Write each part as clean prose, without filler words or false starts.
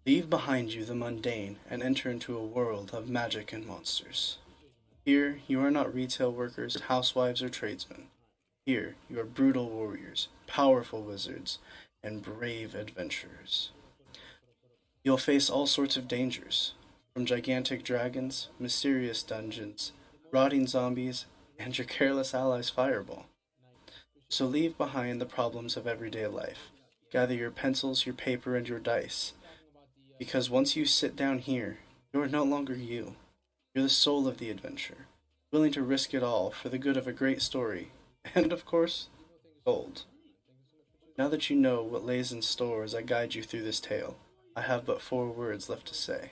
Leave behind you the mundane and enter into a world of magic and monsters. Here, you are not retail workers, housewives, or tradesmen. Here, you are brutal warriors, powerful wizards, and brave adventurers. You'll face all sorts of dangers, from gigantic dragons, mysterious dungeons, rotting zombies, and your careless allies Fireball. So leave behind the problems of everyday life. Gather your pencils, your paper, and your dice. Because once you sit down here, you are no longer you. You're the soul of the adventure, willing to risk it all for the good of a great story, and of course, gold. Now that you know what lays in store as I guide you through this tale, I have but 4 words left to say.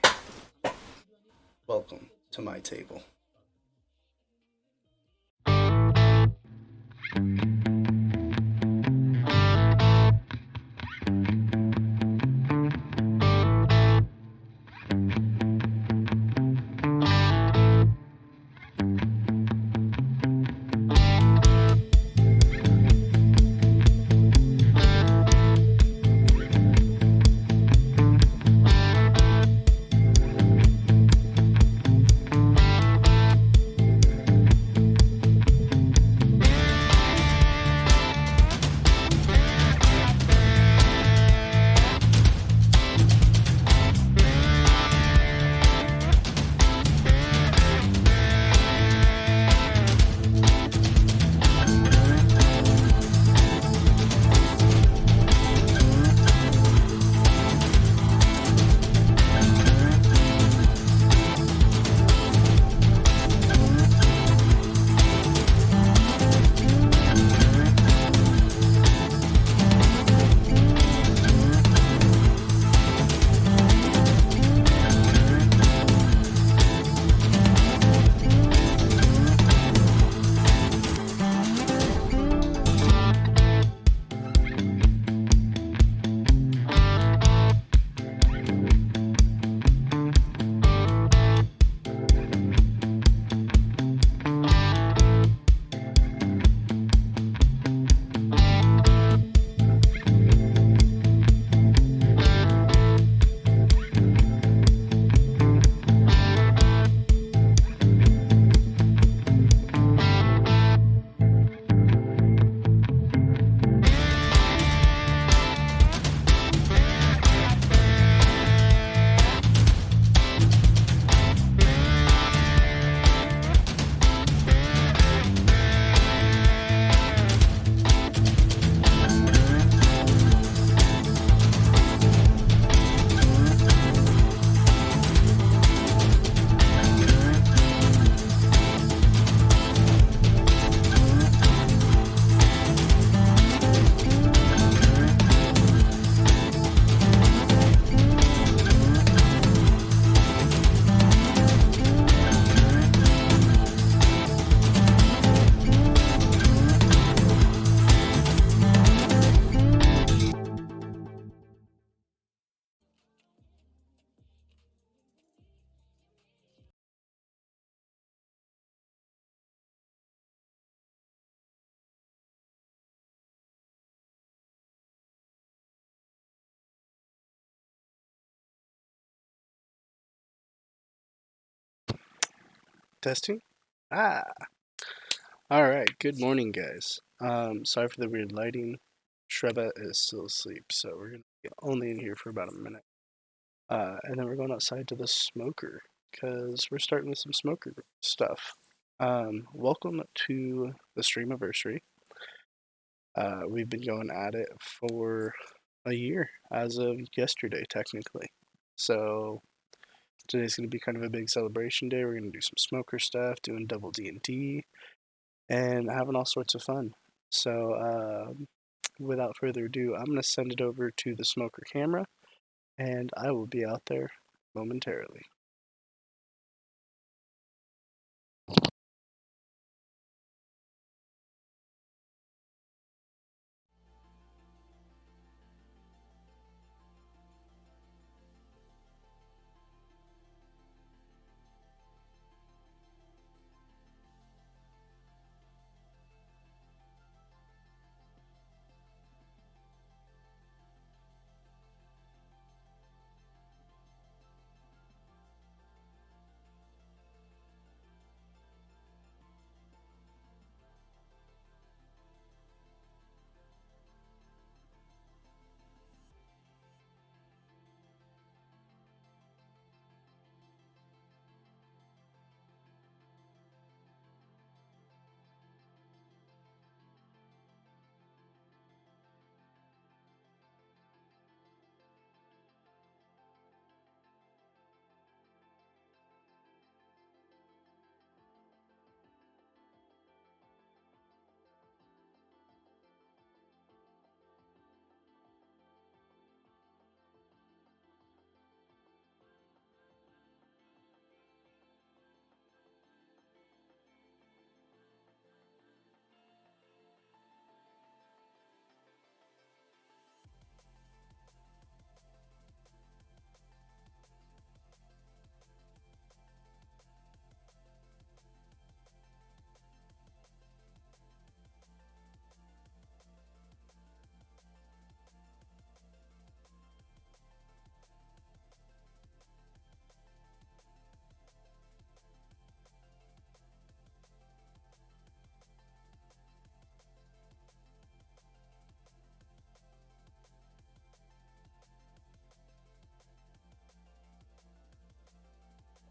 Welcome to my table. Testing? Ah, alright, good morning, guys. Sorry for the weird lighting. Shreva is still asleep, so we're gonna be only in here for about a minute. And then we're going outside to the smoker, because we're starting with some smoker stuff. Welcome to the Stream-aversary. We've been going at it for a year, as of yesterday, technically. So today's going to be kind of a big celebration day. We're going to do some smoker stuff, doing double D&D, and having all sorts of fun. So without further ado, I'm going to send it over to the smoker camera, and I will be out there momentarily.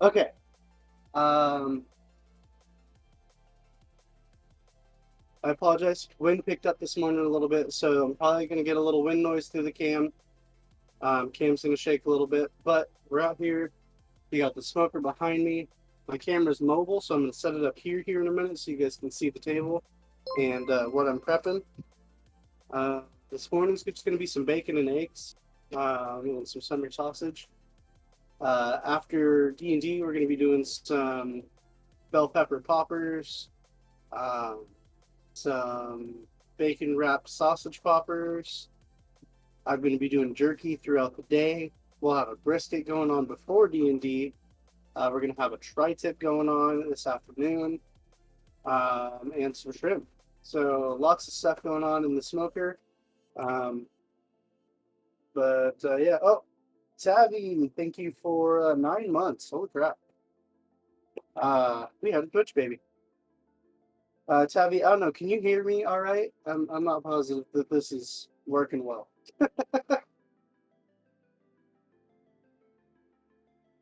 Okay. I apologize. Wind picked up this morning a little bit, so I'm probably going to get a little wind noise through the cam. Cam's going to shake a little bit, but we're out here. You got the smoker behind me. My camera's mobile, so I'm going to set it up here in a minute so you guys can see the table and what I'm prepping. This morning's just going to be some bacon and eggs and some summer sausage. After D&D, we're going to be doing some bell pepper poppers, um, some bacon wrapped sausage poppers. I'm going to be doing jerky throughout the day. We'll have a brisket going on before D&D. We're going to have a tri-tip going on this afternoon and some shrimp. So lots of stuff going on in the smoker. Um, yeah. Oh, Tavi, thank you for 9 months. Holy crap. We had a Twitch baby. Tavi, I don't know. Can you hear me all right? I'm not positive that this is working well.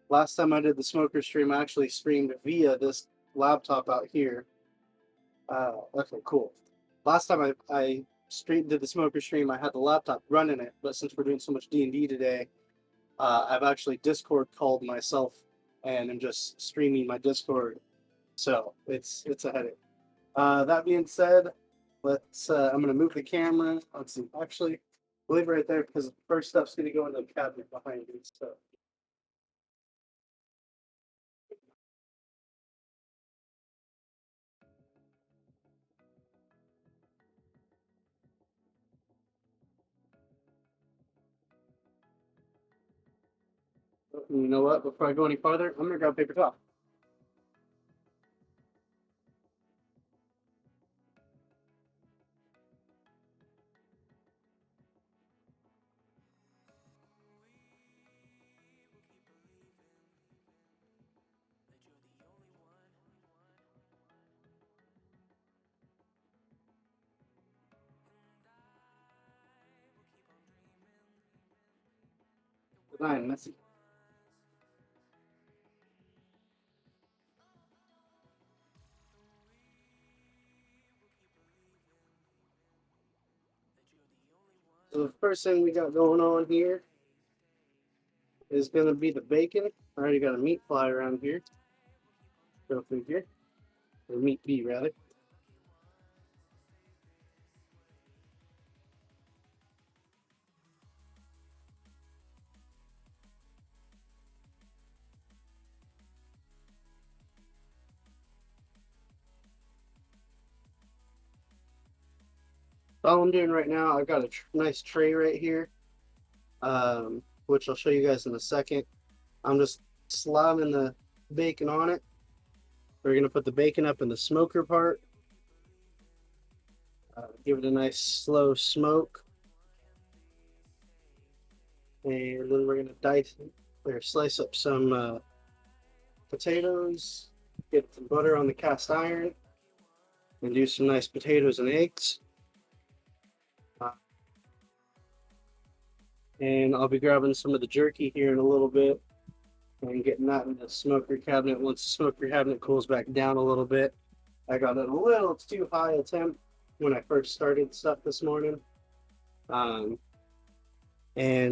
Last time I did the smoker stream, I actually streamed via this laptop out here. Okay, cool. Last time I did the smoker stream, I had the laptop running it, but since we're doing so much D&D today, I've actually Discord called myself and I'm just streaming my Discord. So it's a headache. That being said, I'm gonna move the camera. Let's see. Actually, leave it right there because the first stuff's gonna go in the cabinet behind me. So you know what? Before I go any farther, I'm gonna grab paper towel. I am messy. So the first thing we got going on here is gonna be the bacon. I already got a meat fly around here. Go figure. Or meat bee rather. All I'm doing right now, I've got a nice tray right here, which I'll show you guys in a second. I'm just slamming the bacon on it. We're gonna put the bacon up in the smoker part. Give it a nice slow smoke. And then we're gonna dice or slice up some potatoes, get some butter on the cast iron, and do some nice potatoes and eggs. And I'll be grabbing some of the jerky here in a little bit and getting that in the smoker cabinet once the smoker cabinet cools back down a little bit. I got a little too high a temp when I first started stuff this morning. And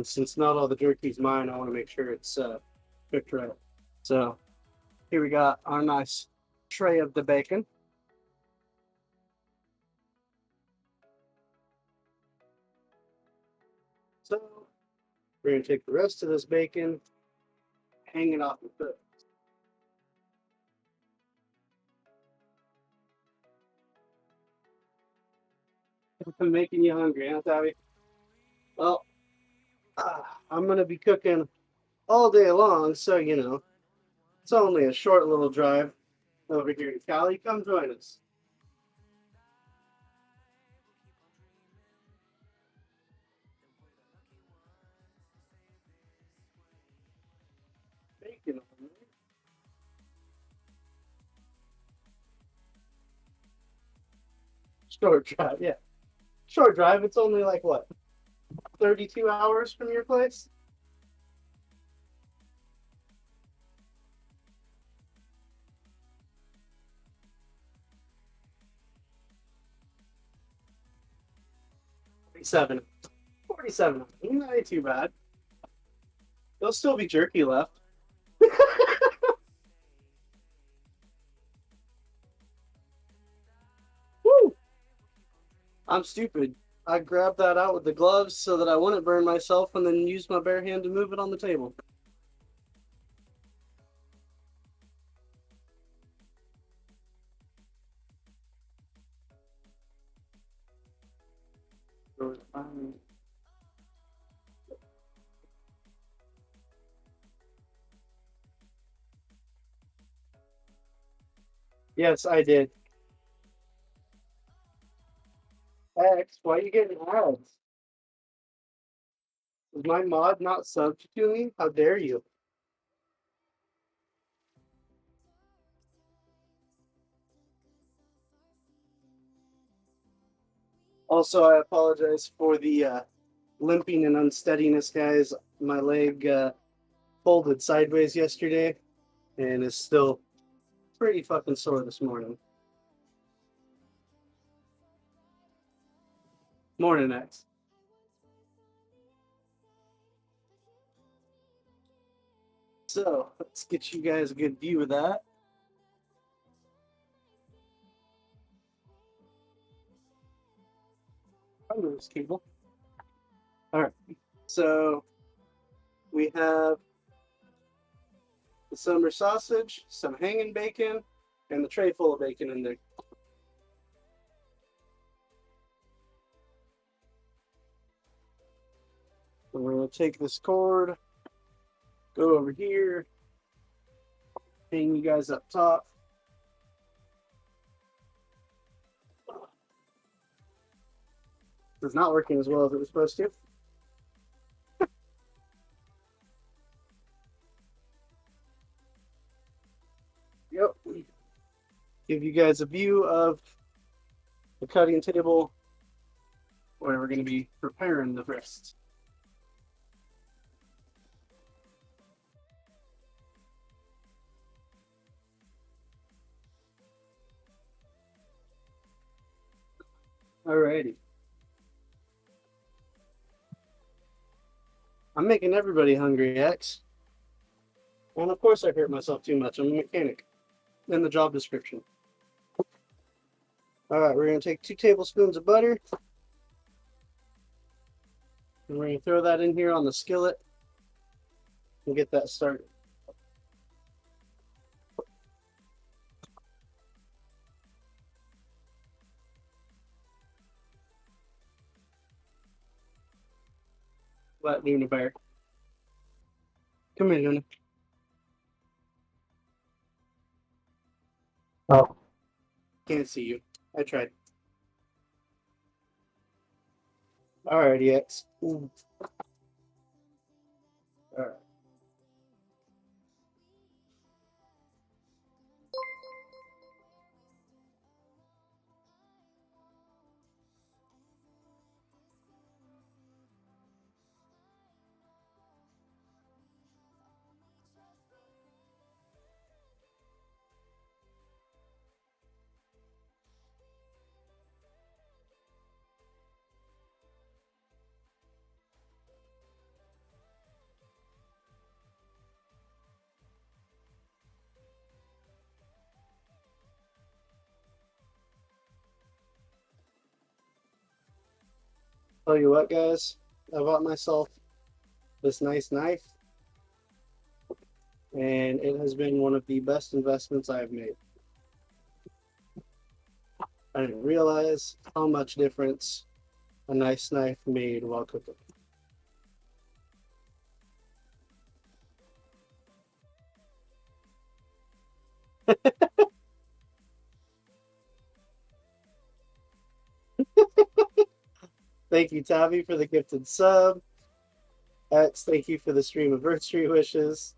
since not all the jerky's mine, I want to make sure it's cooked right. So here we got our nice tray of the bacon. So we're going to take the rest of this bacon, hang it off the hook. I'm making you hungry, huh, Tabby? Well, I'm going to be cooking all day long, so you know, it's only a short little drive over here in Cali. Come join us. Bacon on there. Short drive, yeah. Short drive. It's only like what, 32 hours from your place? 47. 47. Not too bad. There'll still be jerky left. Woo! I'm stupid. I grabbed that out with the gloves so that I wouldn't burn myself and then used my bare hand to move it on the table. Yes, I did. X, why are you getting ads? Is my mod not subbed to me? How dare you? Also, I apologize for the limping and unsteadiness, guys. My leg folded sideways yesterday and is still pretty fucking sore this morning. Morning, X. So, let's get you guys a good view of that. I'll move this cable. All right. So, we have the summer sausage, some hanging bacon, and the tray full of bacon in there. We're going to take this cord, go over here, hang you guys up top. It's not working as well as it was supposed to. Yep. Give you guys a view of the cutting table where we're going to be preparing the wrists. Alrighty. I'm making everybody hungry, X. And of course I hurt myself too much. I'm a mechanic. In the job description. Alright, we're going to take 2 tablespoons of butter. And we're going to throw that in here on the skillet and get that started. Let Luna Bear. Come here, Luna. Oh. Can't see you. I tried. Alrighty, X. Alright. Tell you what, guys. I bought myself this nice knife. And it has been one of the best investments I have made. I didn't realize how much difference a nice knife made while cooking. Thank you, Tavi, for the gifted sub. X, thank you for the Stream-aversary wishes.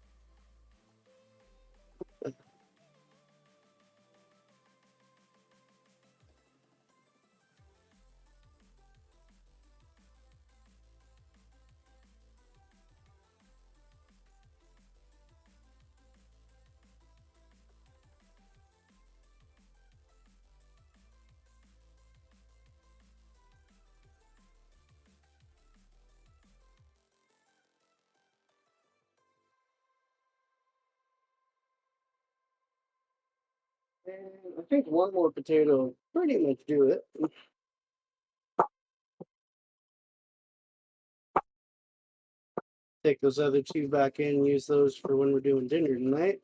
And I think one more potato will pretty much do it. Take those other two back in and use those for when we're doing dinner tonight.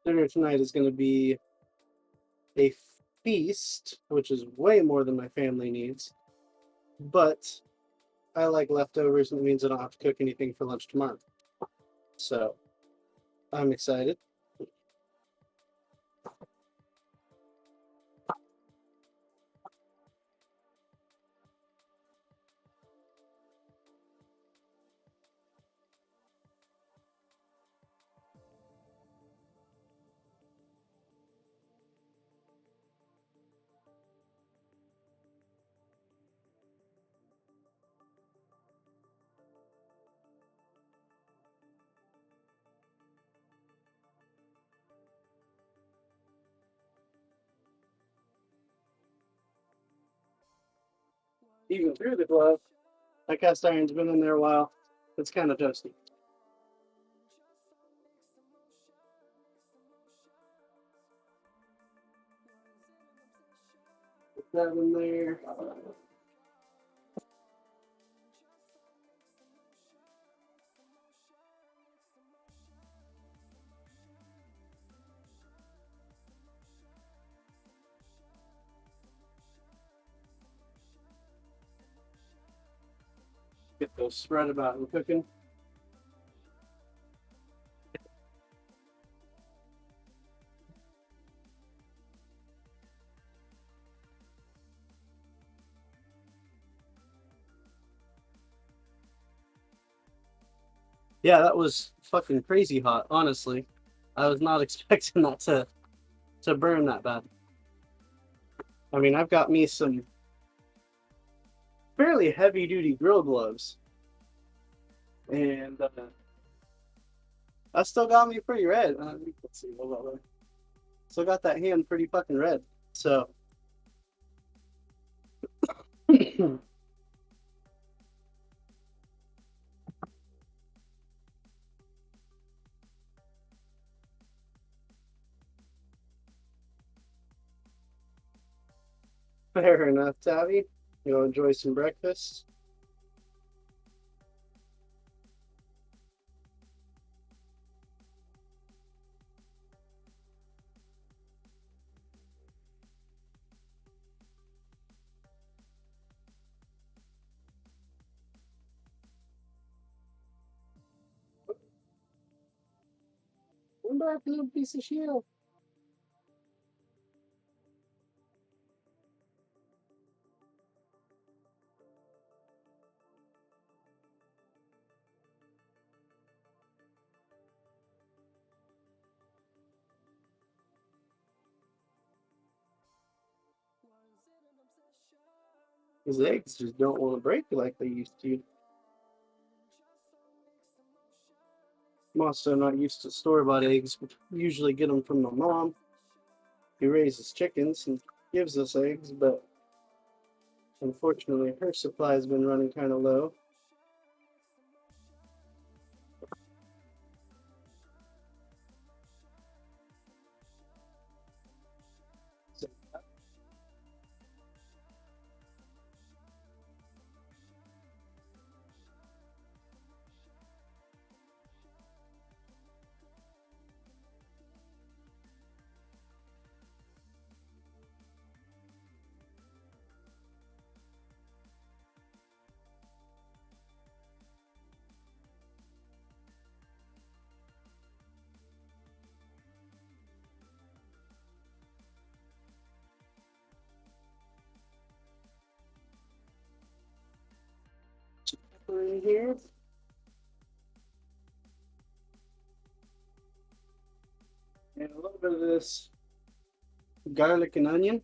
Dinner tonight is going to be a feast, which is way more than my family needs. But I like leftovers, and it means I don't have to cook anything for lunch tomorrow. So I'm excited. Even through the glove, that cast iron's been in there a while. It's kind of toasty. Put that in there. Get those spread about and cooking. Yeah, that was fucking crazy hot, honestly. I was not expecting that to burn that bad. I mean, I've got me some fairly heavy duty grill gloves, and that still got me pretty red. Let's see, hold on. Still got that hand pretty fucking red. So fair enough, Tabby. You'll enjoy some breakfast. Come back, little piece of shit. His eggs just don't want to break like they used to. I'm also not used to store-bought eggs. We usually get them from my mom, who raises chickens and gives us eggs, but unfortunately her supply has been running kind of low. In here. And a little bit of this garlic and onion.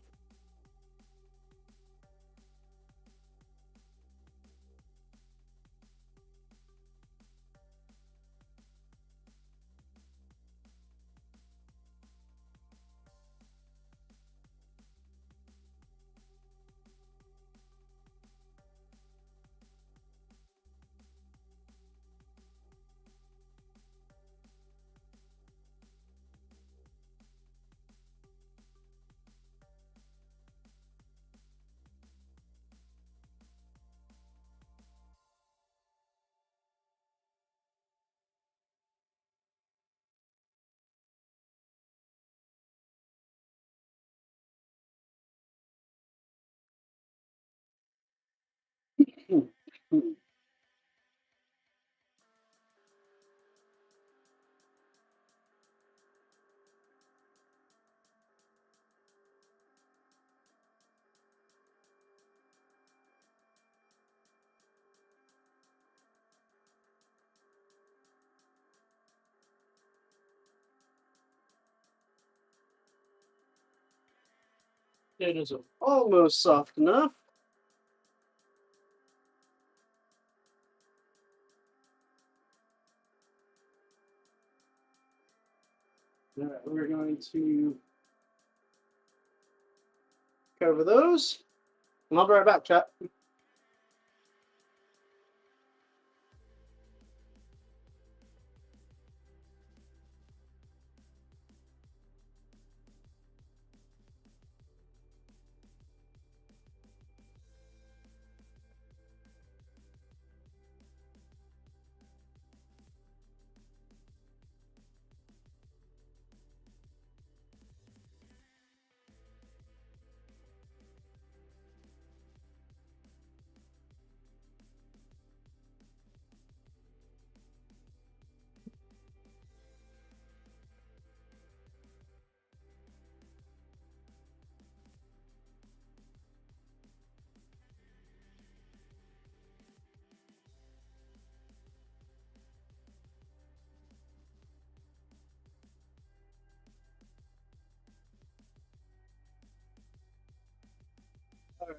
Potatoes are almost soft enough. All right, we're going to cover those. And I'll be right back, chat.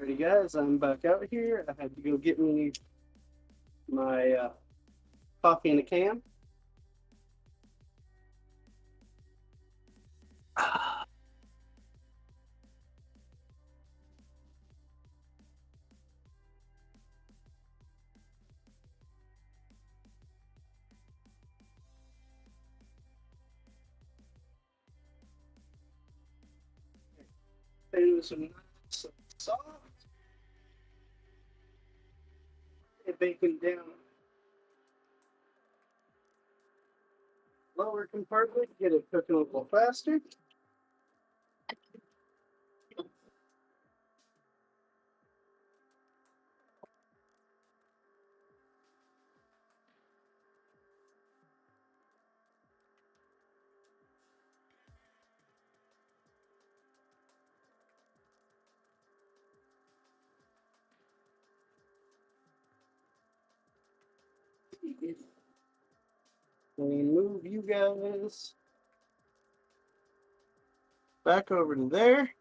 Alrighty, guys, I'm back out here. I had to go get me my coffee in a can. Potatoes are nice and soft. And bacon down lower compartment, get it cooking a little faster. Let me move you guys back over to there.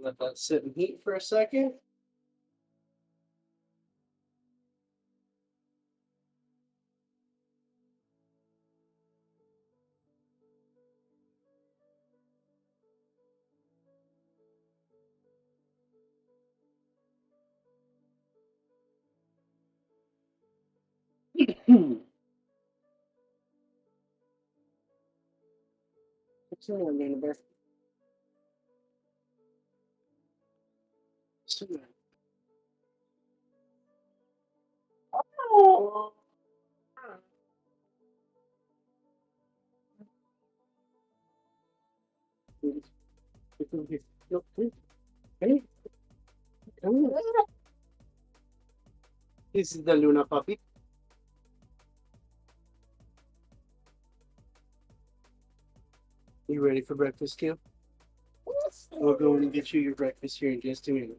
Let that sit and heat for a second. This is the Luna puppy. You ready for breakfast, Kale? We'll go and get you your breakfast here in just a minute.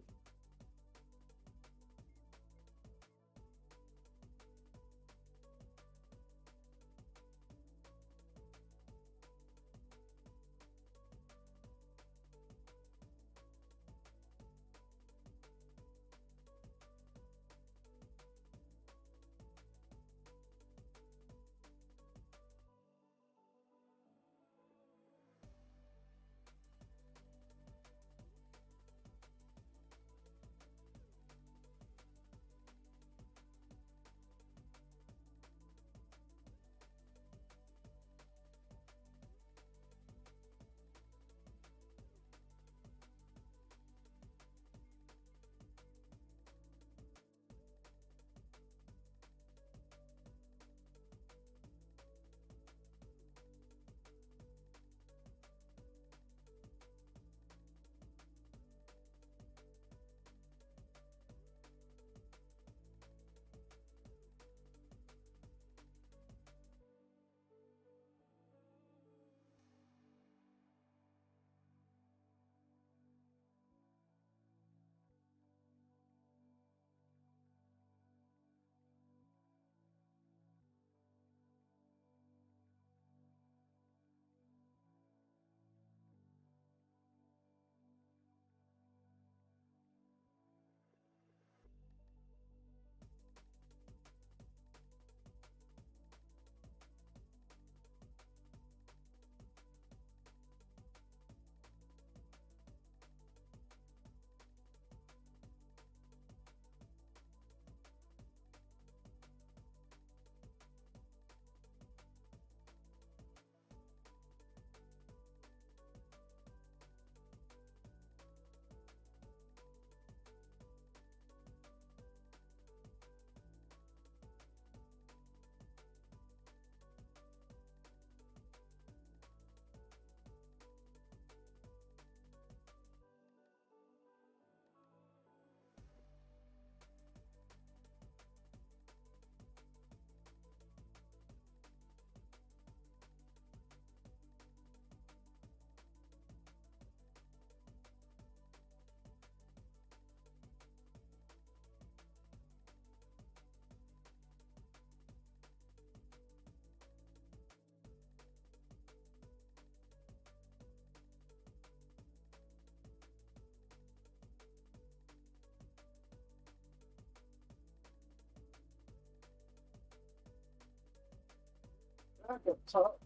Back up top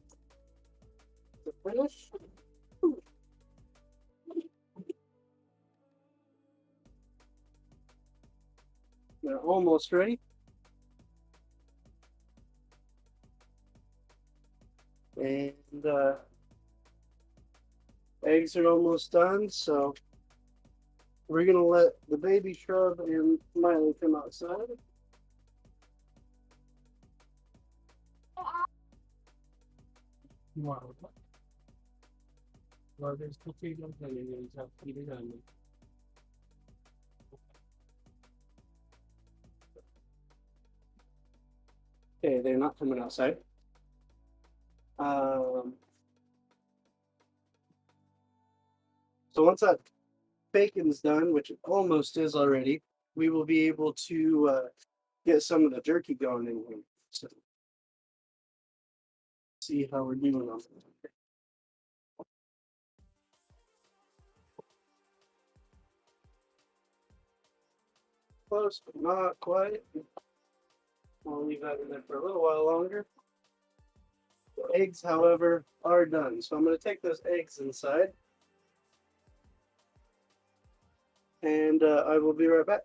to finish. They're almost ready. And eggs are almost done, so we're gonna let the baby shrub and Miley come outside. Wow. Okay, they're not coming outside. So once that bacon's done, which it almost is already, we will be able to get some of the jerky going in here. So see how we're doing on it. Close, but not quite. I'll leave that in there for a little while longer. The eggs, however, are done. So I'm going to take those eggs inside. And I will be right back.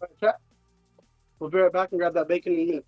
All right, chat. We'll be right back and grab that bacon and meat.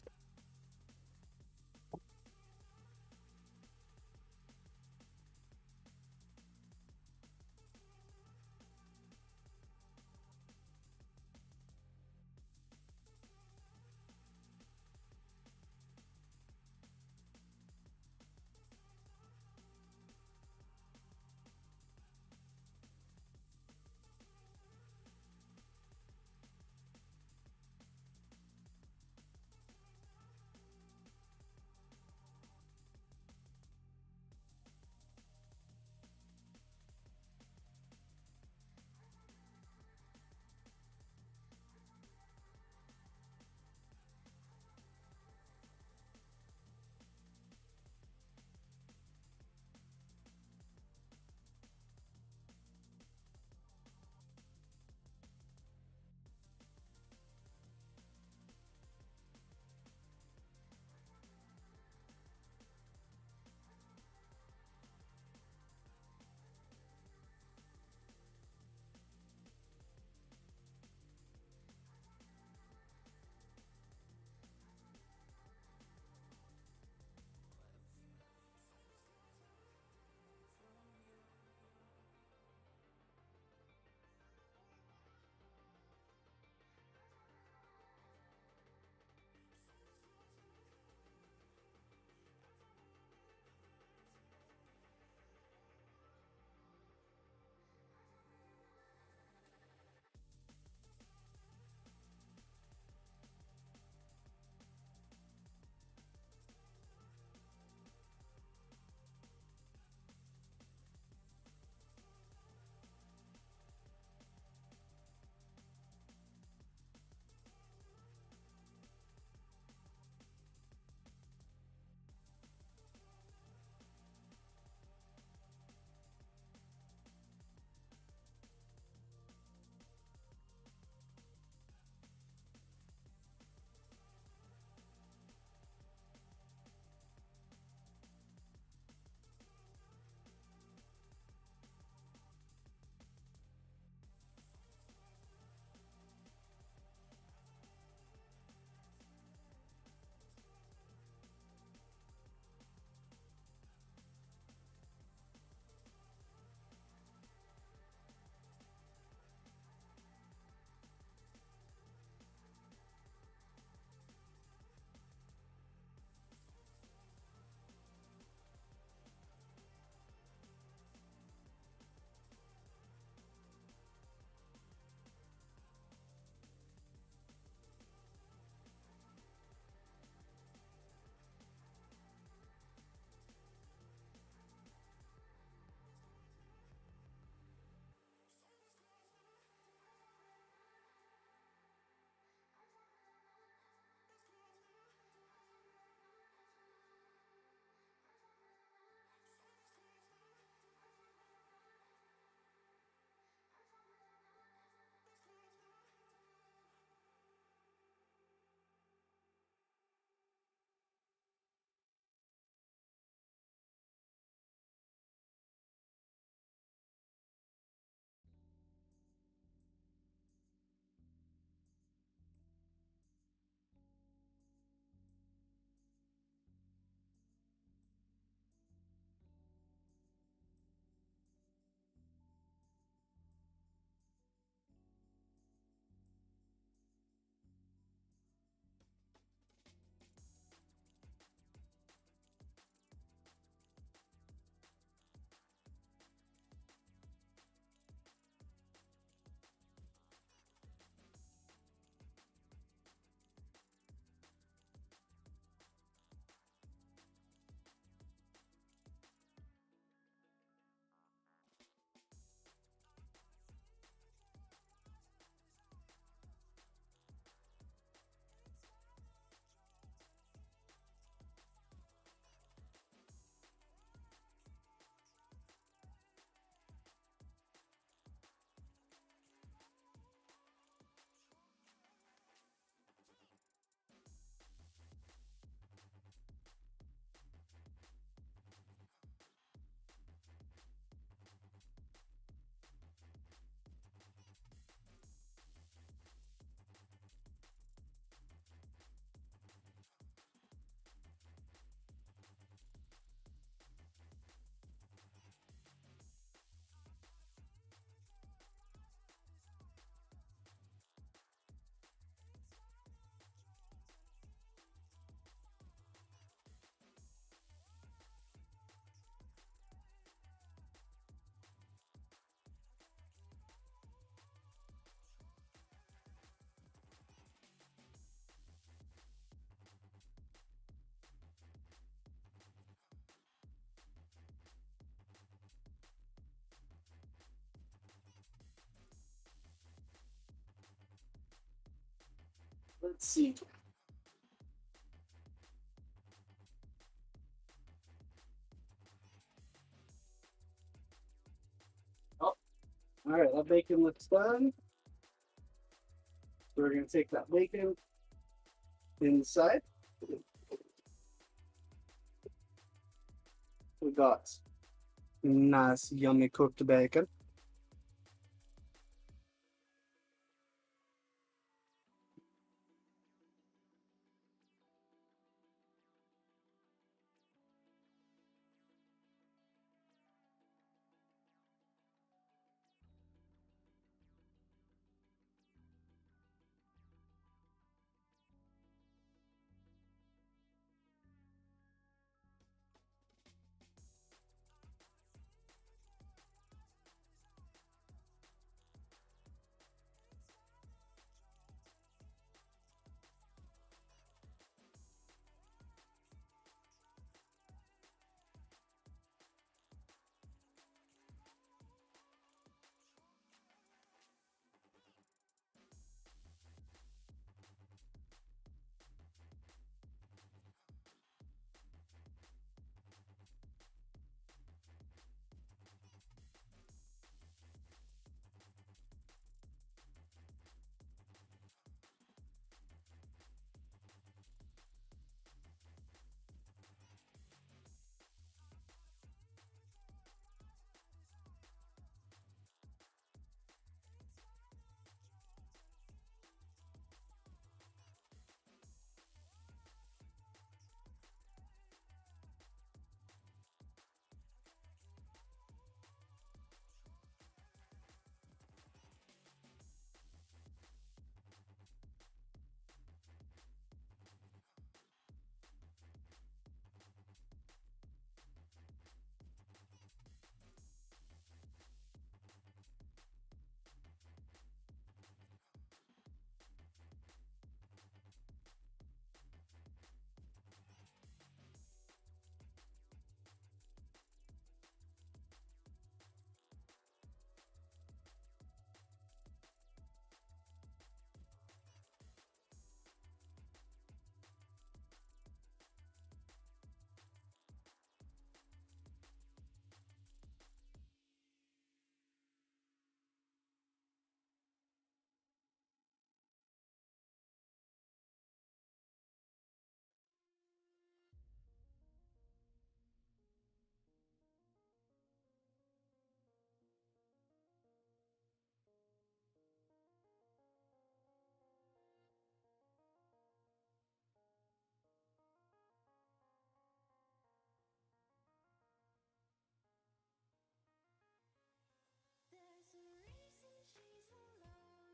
Let's see. Oh, all right, that bacon looks done. So we're going to take that bacon inside. We got nice, yummy cooked bacon.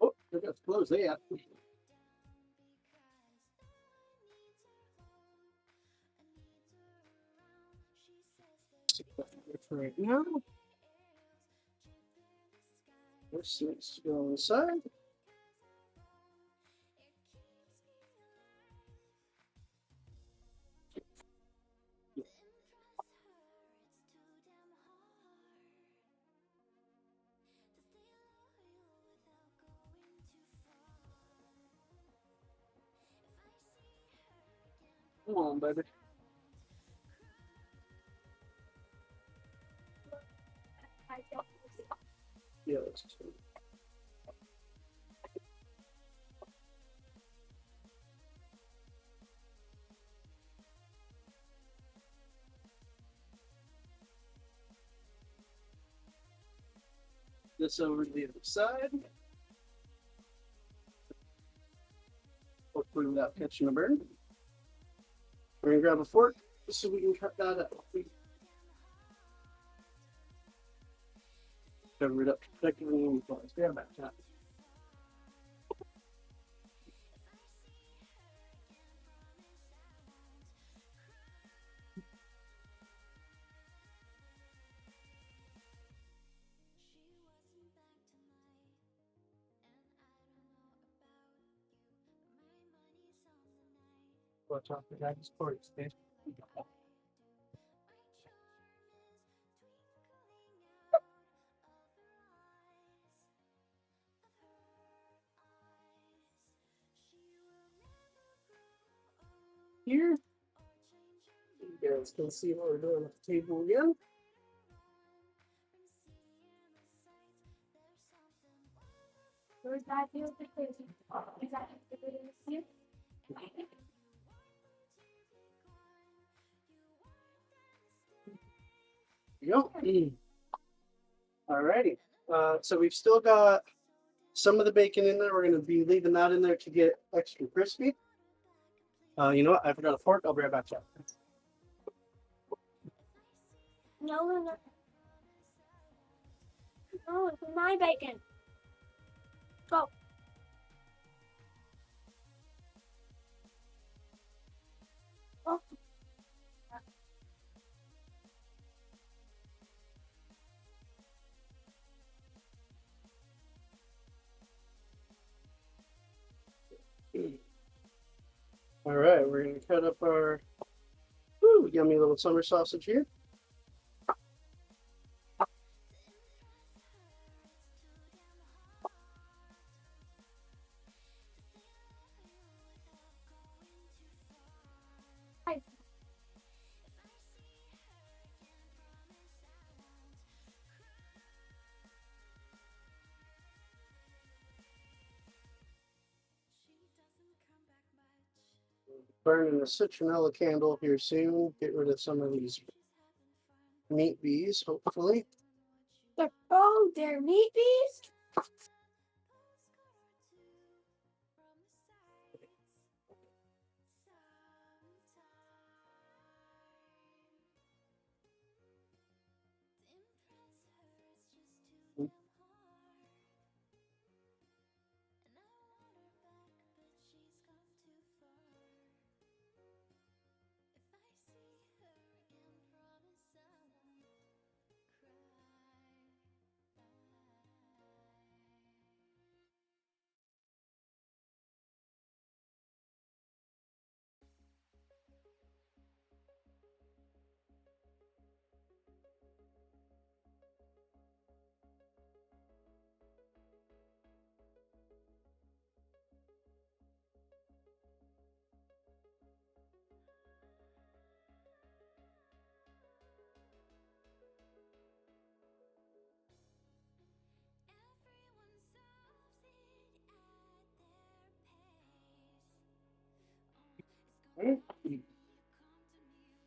Oh, I got to close that. For right now, this needs to go on the side. Come on, baby. Yeah, that's true. This over to the other side. Hopefully without catching a burn. We're gonna grab a fork so we can cut that up. Cover it up, protect it from the flies. Grab that top. Watch out for that story, Steve. here. You guys can see what we're doing at the table again. Where's that you? Is that you? Yep. Alrighty. So we've still got some of the bacon in there. We're going to be leaving that in there to get extra crispy. You know what? I forgot a fork. I'll be right back. No. No, it's my bacon. Go. Oh. All right, we're going to cut up our yummy little summer sausage here. Burning the citronella candle here soon. Get rid of some of these meat bees, hopefully. They're meat bees?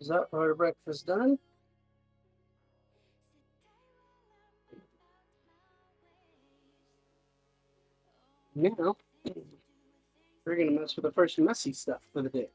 Is that part of breakfast done? Now, we're going to mess with the first messy stuff for the day.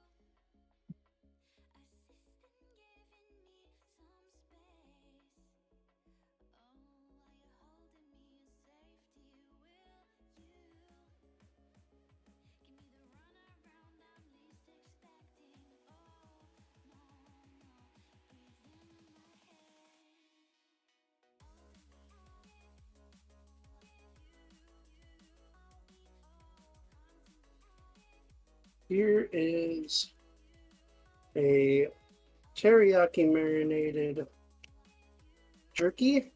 Here is a teriyaki marinated jerky.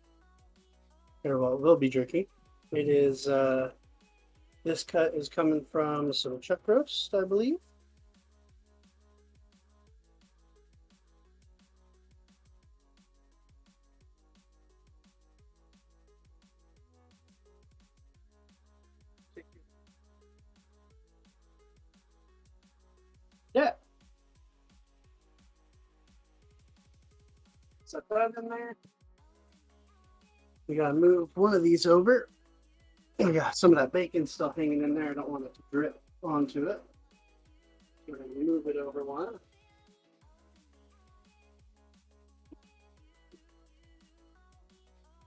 Or, well, it will be jerky. It is, this cut is coming from some chuck roast, I believe. Yeah. Set that in there. We gotta move one of these over. We got some of that bacon still hanging in there. I don't want it to drip onto it. We're gonna move it over one.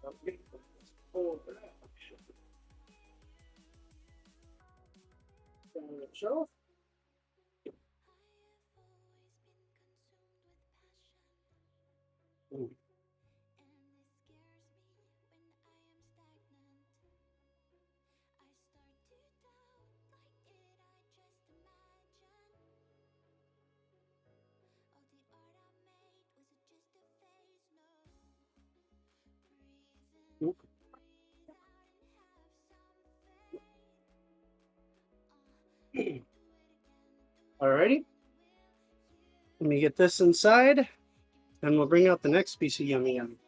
Okay. Pull it out. Down the shelf. Ooh. Oop. Alrighty. Let me get this inside, and we'll bring out the next piece of yummy yummy.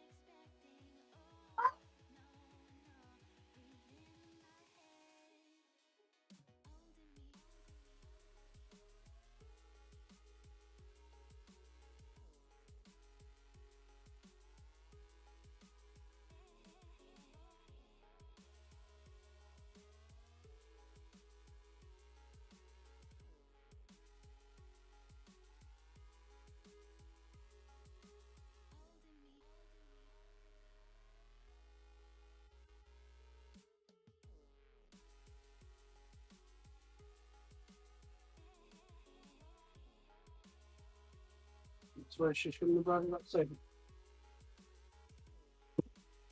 That's why she shouldn't have brought it outside.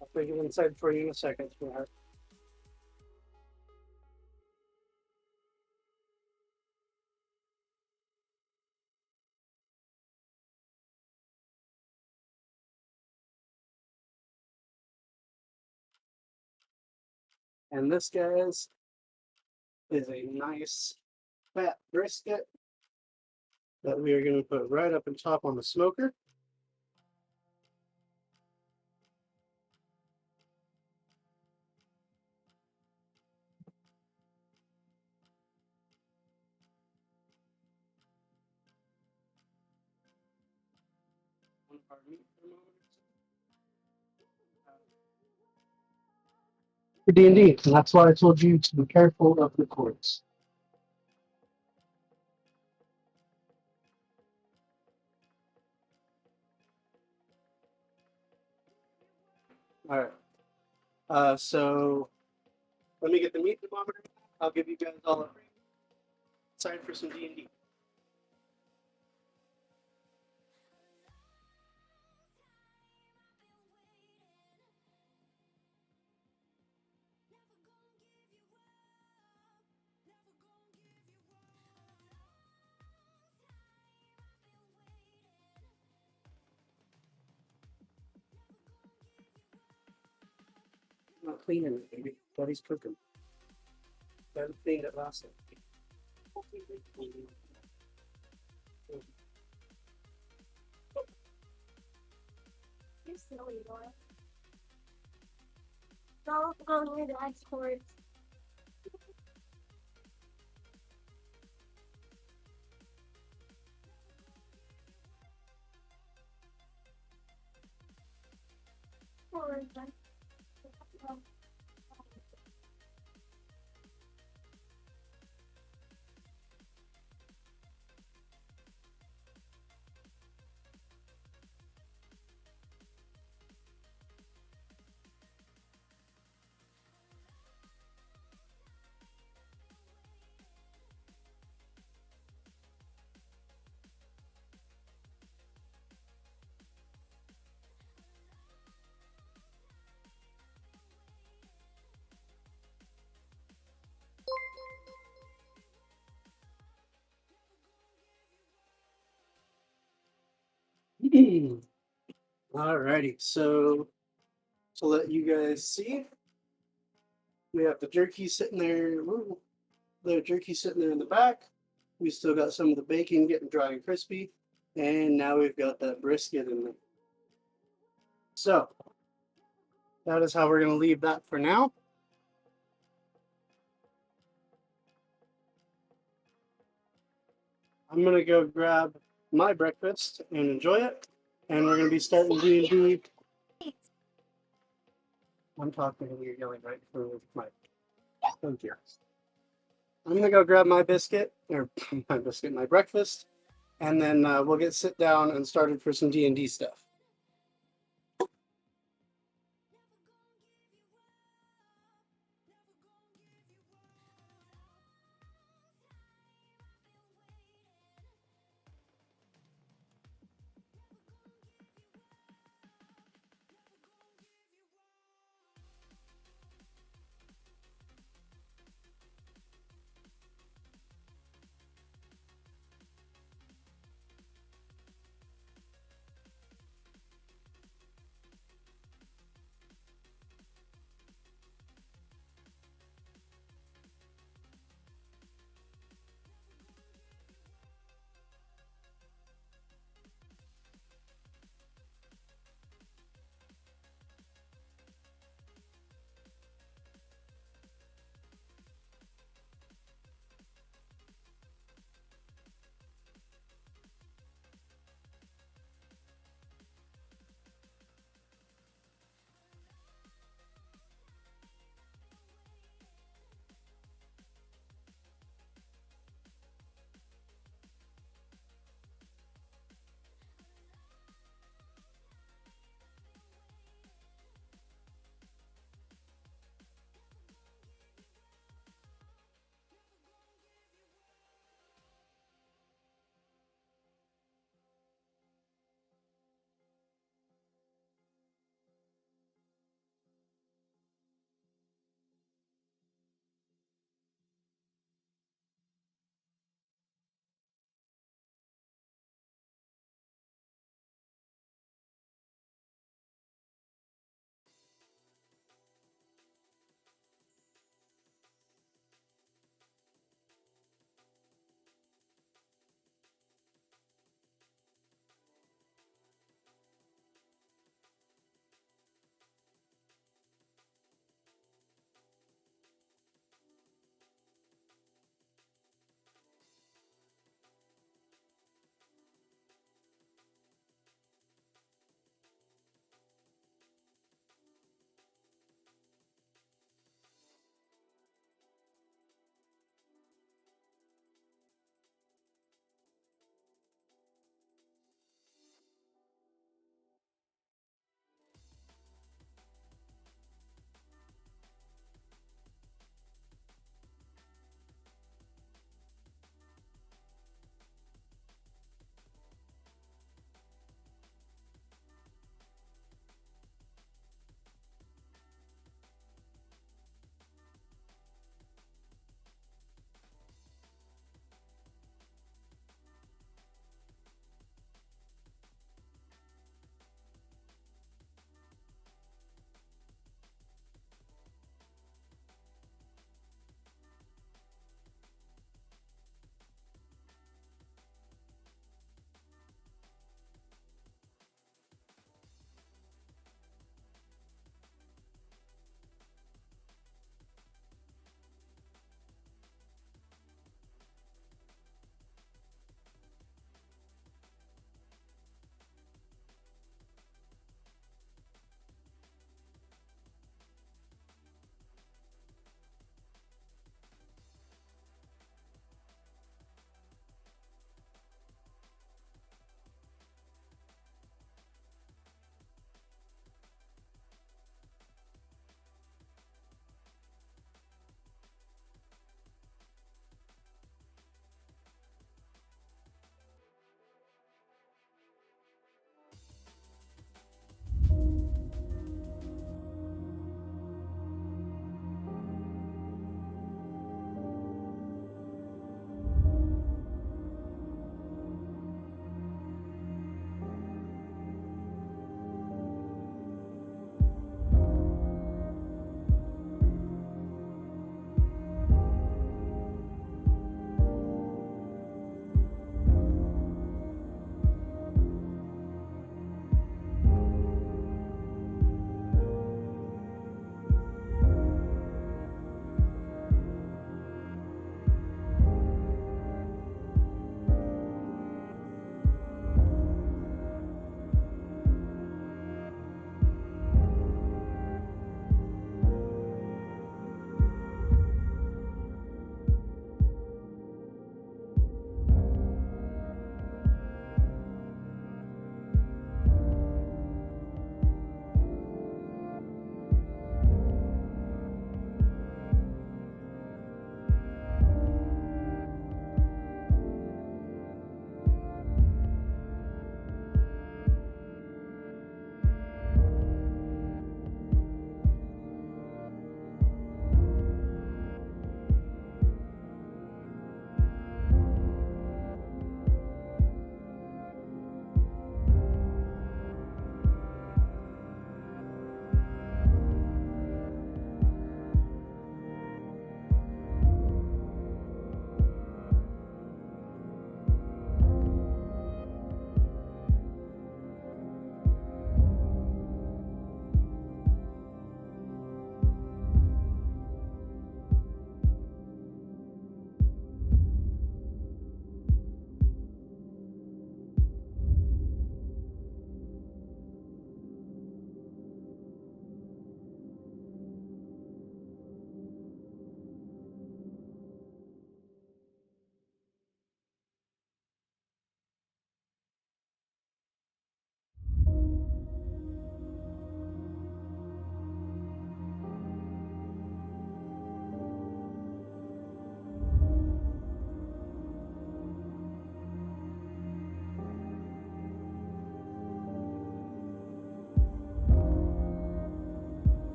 I'll take it inside for you in a second, sweetheart. And this, guys, is a nice fat brisket that we are going to put right up on top on the smoker. For D&D, and that's why I told you to be careful of the cords. All right. So let me get the meat thermometer. I'll give you guys all a break. Time for some D&D. Not cleaning it, baby. Daddy's cooking. Daddy cleaned it last night. You're silly, boy. Don't go near the exports. Forward, then. Alrighty, so to let you guys see, we have the jerky sitting there. Woo, the jerky sitting there in the back. We still got some of the bacon getting dry and crispy, and now we've got that brisket in there. So that is how we're going to leave that for now. I'm going to go grab my breakfast and enjoy it. And we're going to be starting D&D. I'm talking and you're yelling right through my phone here. I'm going to go grab my biscuit, or my breakfast, and then we'll get sit down and started for some D&D stuff.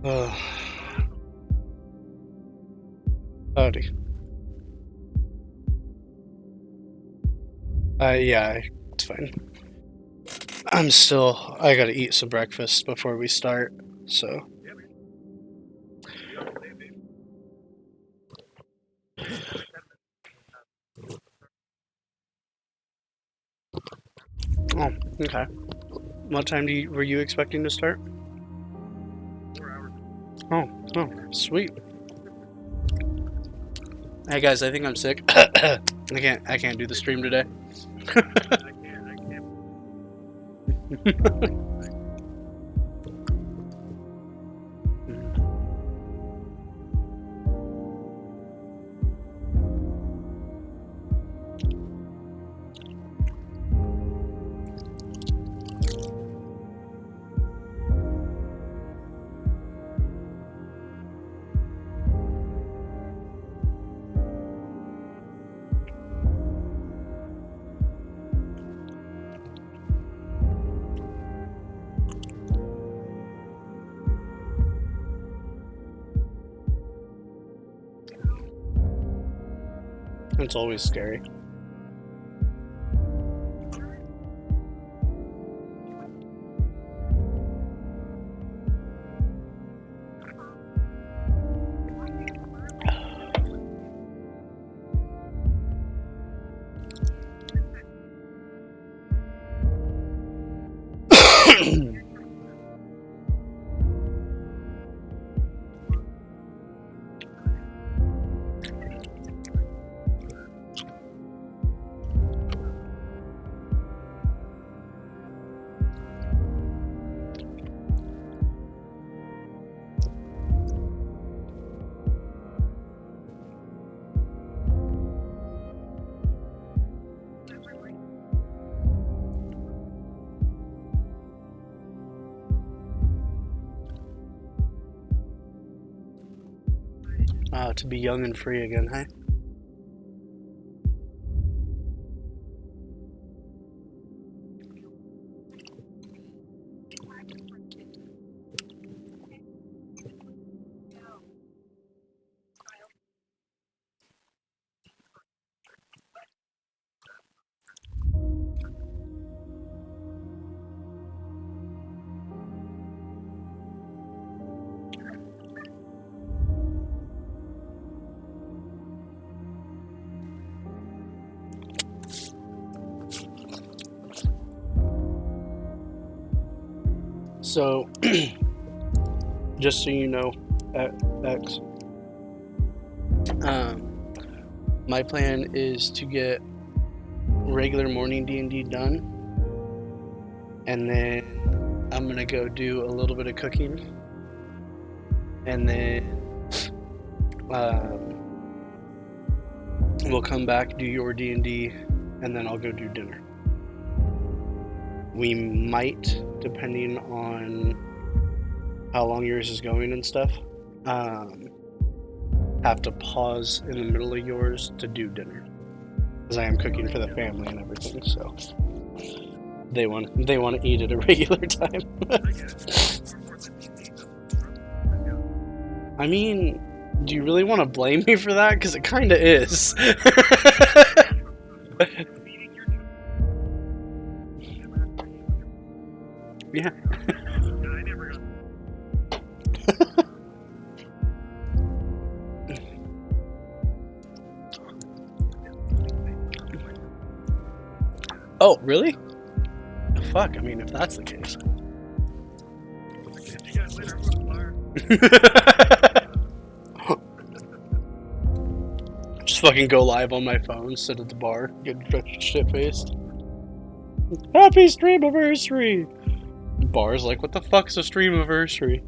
Howdy. Yeah, it's fine. I gotta eat some breakfast before we start, so. Oh, okay. What time were you expecting to start? 4 hours. Oh, sweet. Hey guys, I think I'm sick. I can't do the stream today. I can't. It's always scary. To be young and free again, hey? So, just so you know, X, my plan is to get regular morning D&D done, and then I'm gonna go do a little bit of cooking, and then we'll come back, do your D&D, and then I'll go do dinner. We might, depending on how long yours is going and stuff, have to pause in the middle of yours to do dinner, because I am cooking for the family and everything, so they want to eat at a regular time. I mean, do you really want to blame me for that? Because it kind of is. Yeah. Oh, really? Fuck, I mean, if that's the case. Just fucking go live on my phone, sit at the bar, get shit-faced. Happy Stream-aversary! Bar's like, what the fuck's a Stream-aversary?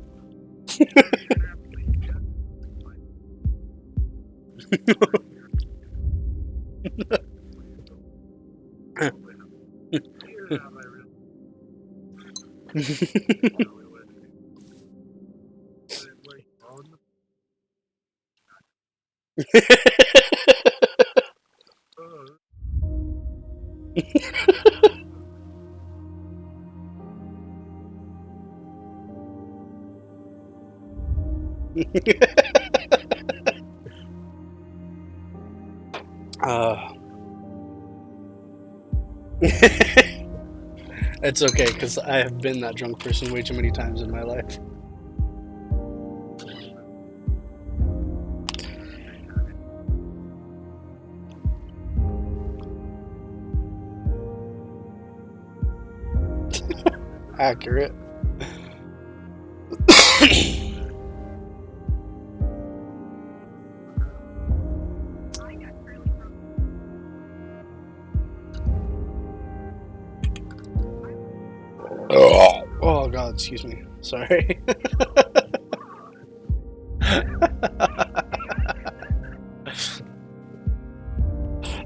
It's okay, because I have been that drunk person way too many times in my life. Accurate. Oh God, excuse me. Sorry.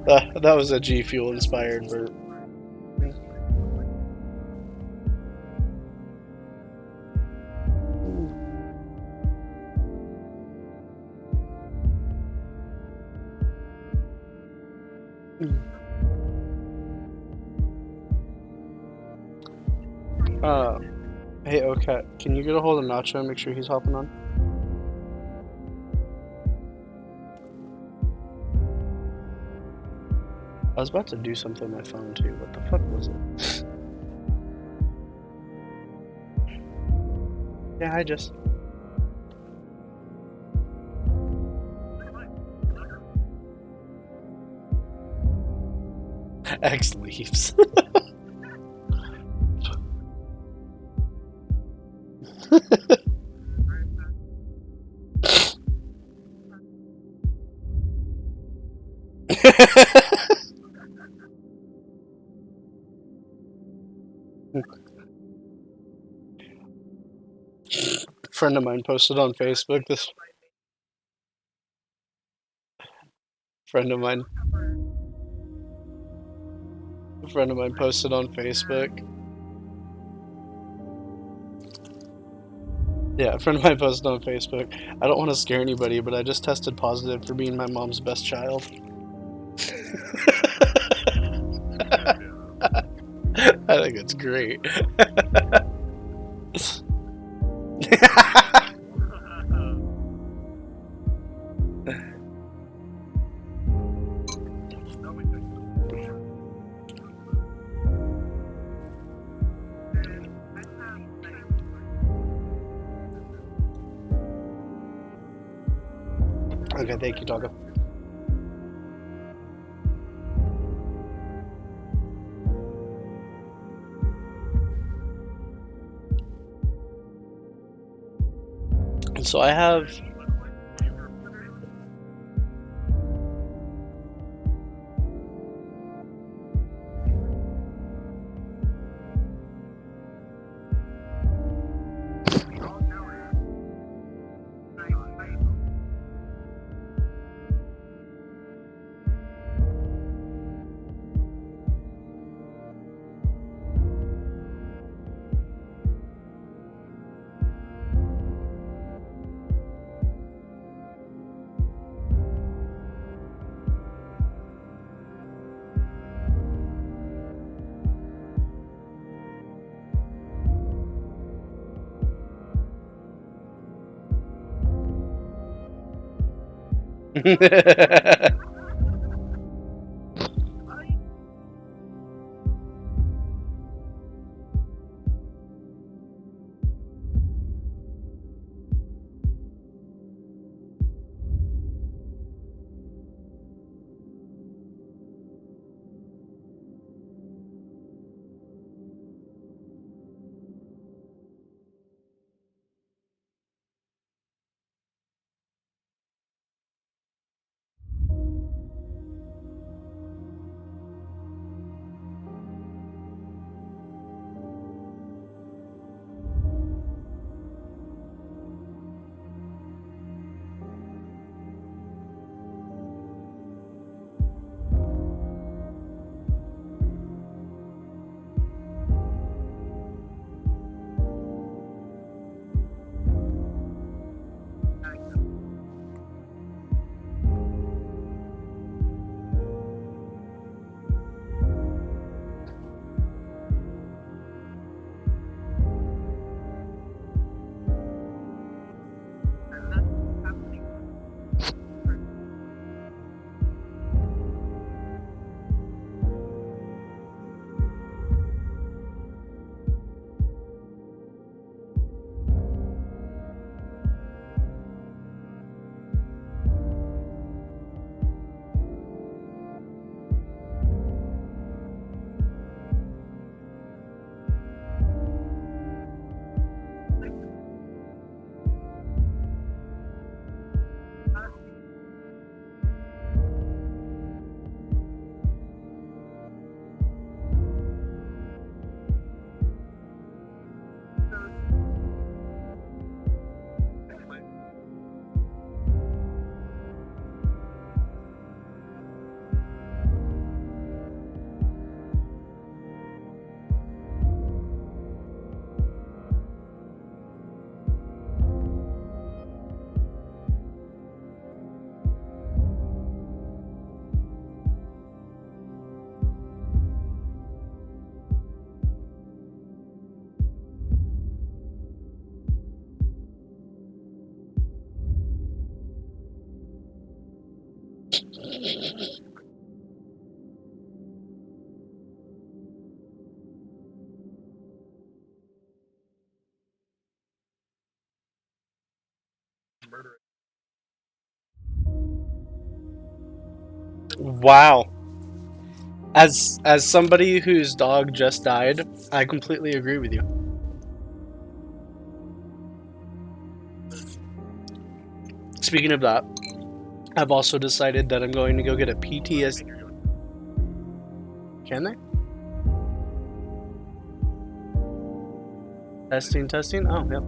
That was a G Fuel inspired burp. Hey, okay, can you get a hold of Nacho and make sure he's hopping on? I was about to do something on my phone too. What the fuck was it? Yeah, I just. X leaves. Friend of mine posted on Facebook. This friend of mine. A friend of mine posted on Facebook. Yeah, a friend of mine posted on Facebook. I don't want to scare anybody, but I just tested positive for being my mom's best child. I think it's great. Okay, thank you, Taco. So I have. Wow. As somebody whose dog just died, I completely agree with you. Speaking of that, I've also decided that I'm going to go get a PTSD. Can they? Testing, testing. Oh, yep.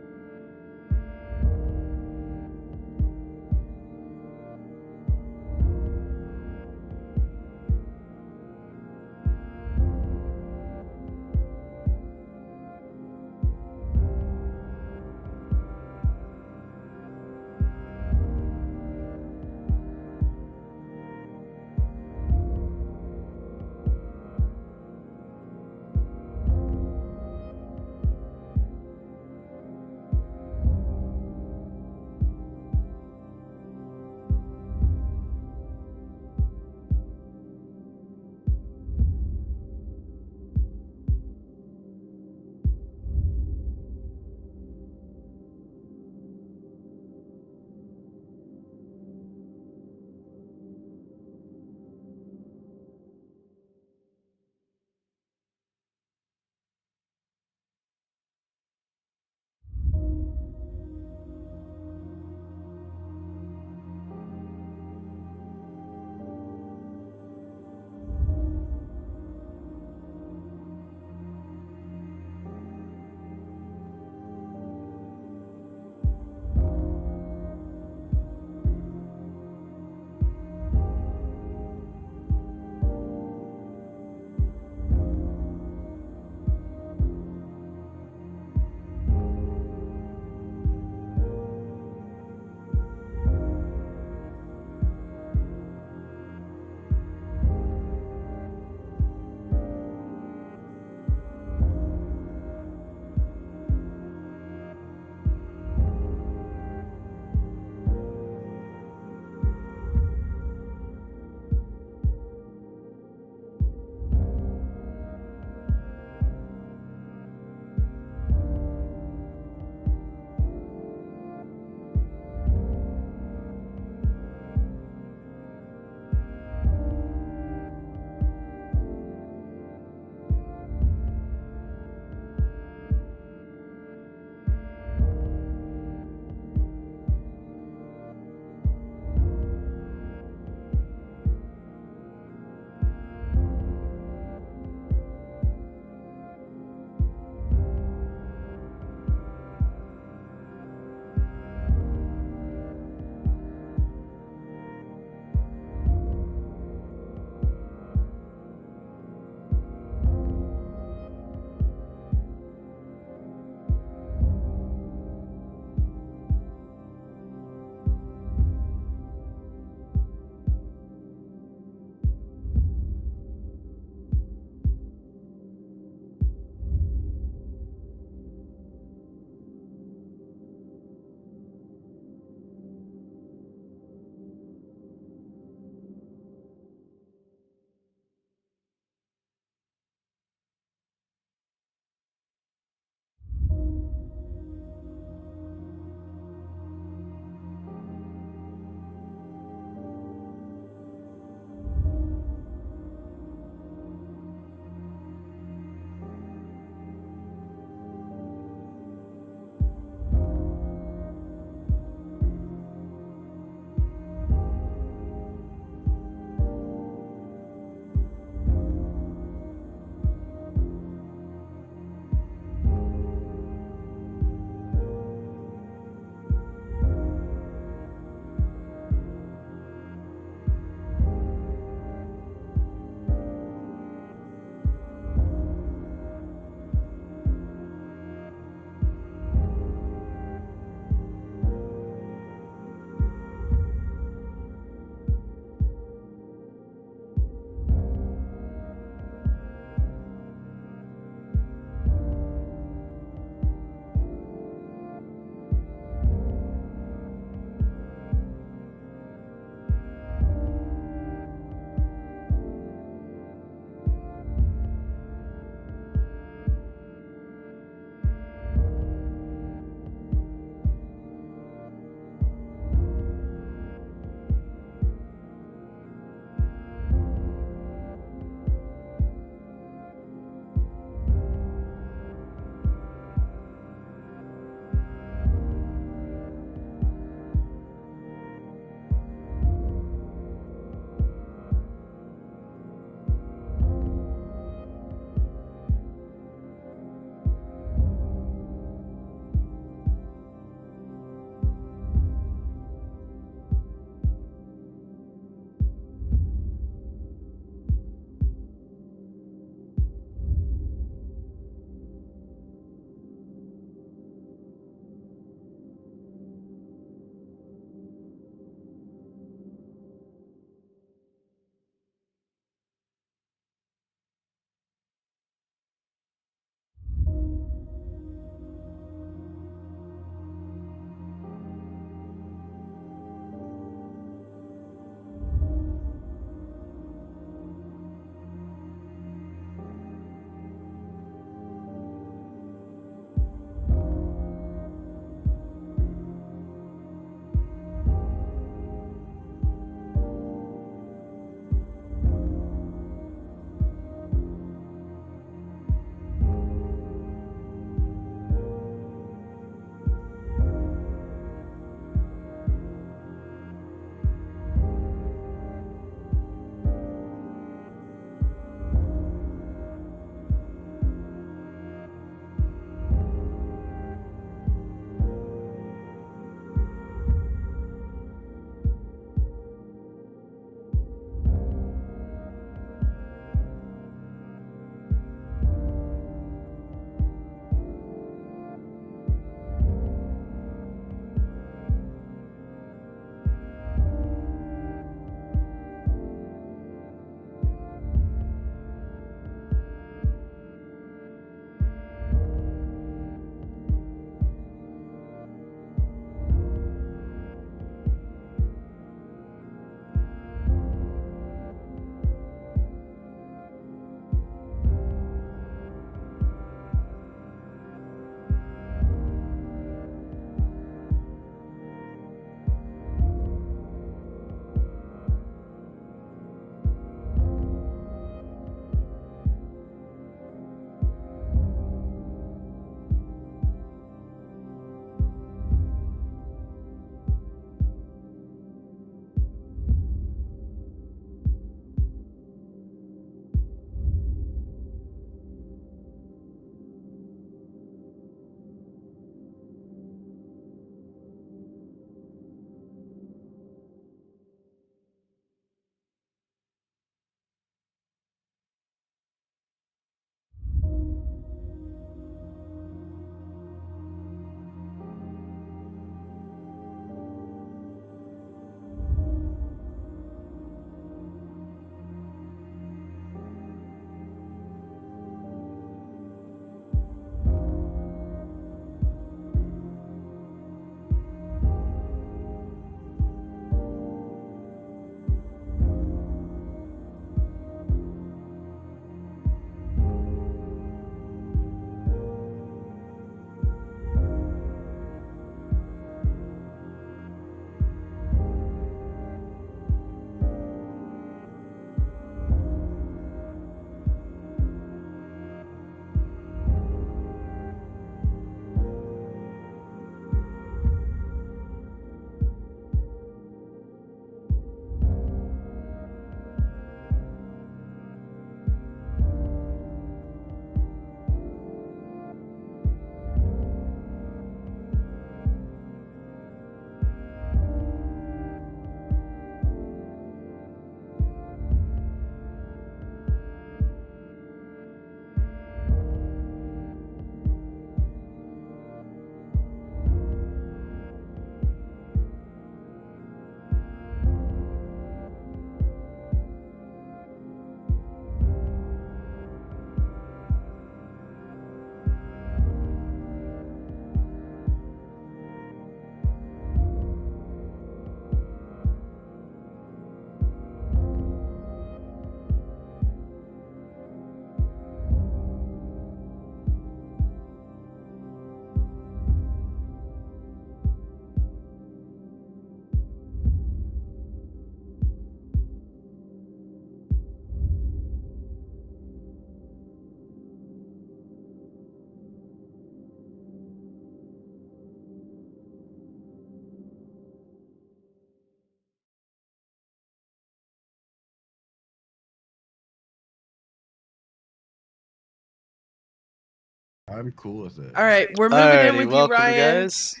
I'm cool with it. All right, we're moving in Alrighty, with you, welcome, Ryan. guys.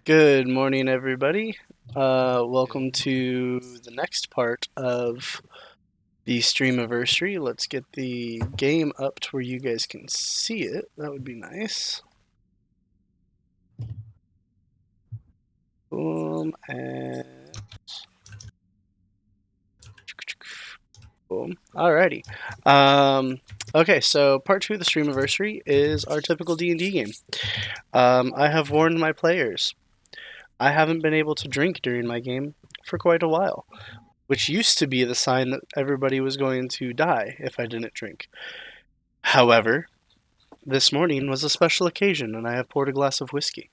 Good morning, everybody. Welcome to the next part of the Stream-aversary. Let's get the game up to where you guys can see it. That would be nice. Boom, and boom. Alrighty. Okay, so part 2 of the Stream-aversary is our typical D&D game. I have warned my players. I haven't been able to drink during my game for quite a while, which used to be the sign that everybody was going to die if I didn't drink. However, this morning was a special occasion, and I have poured a glass of whiskey.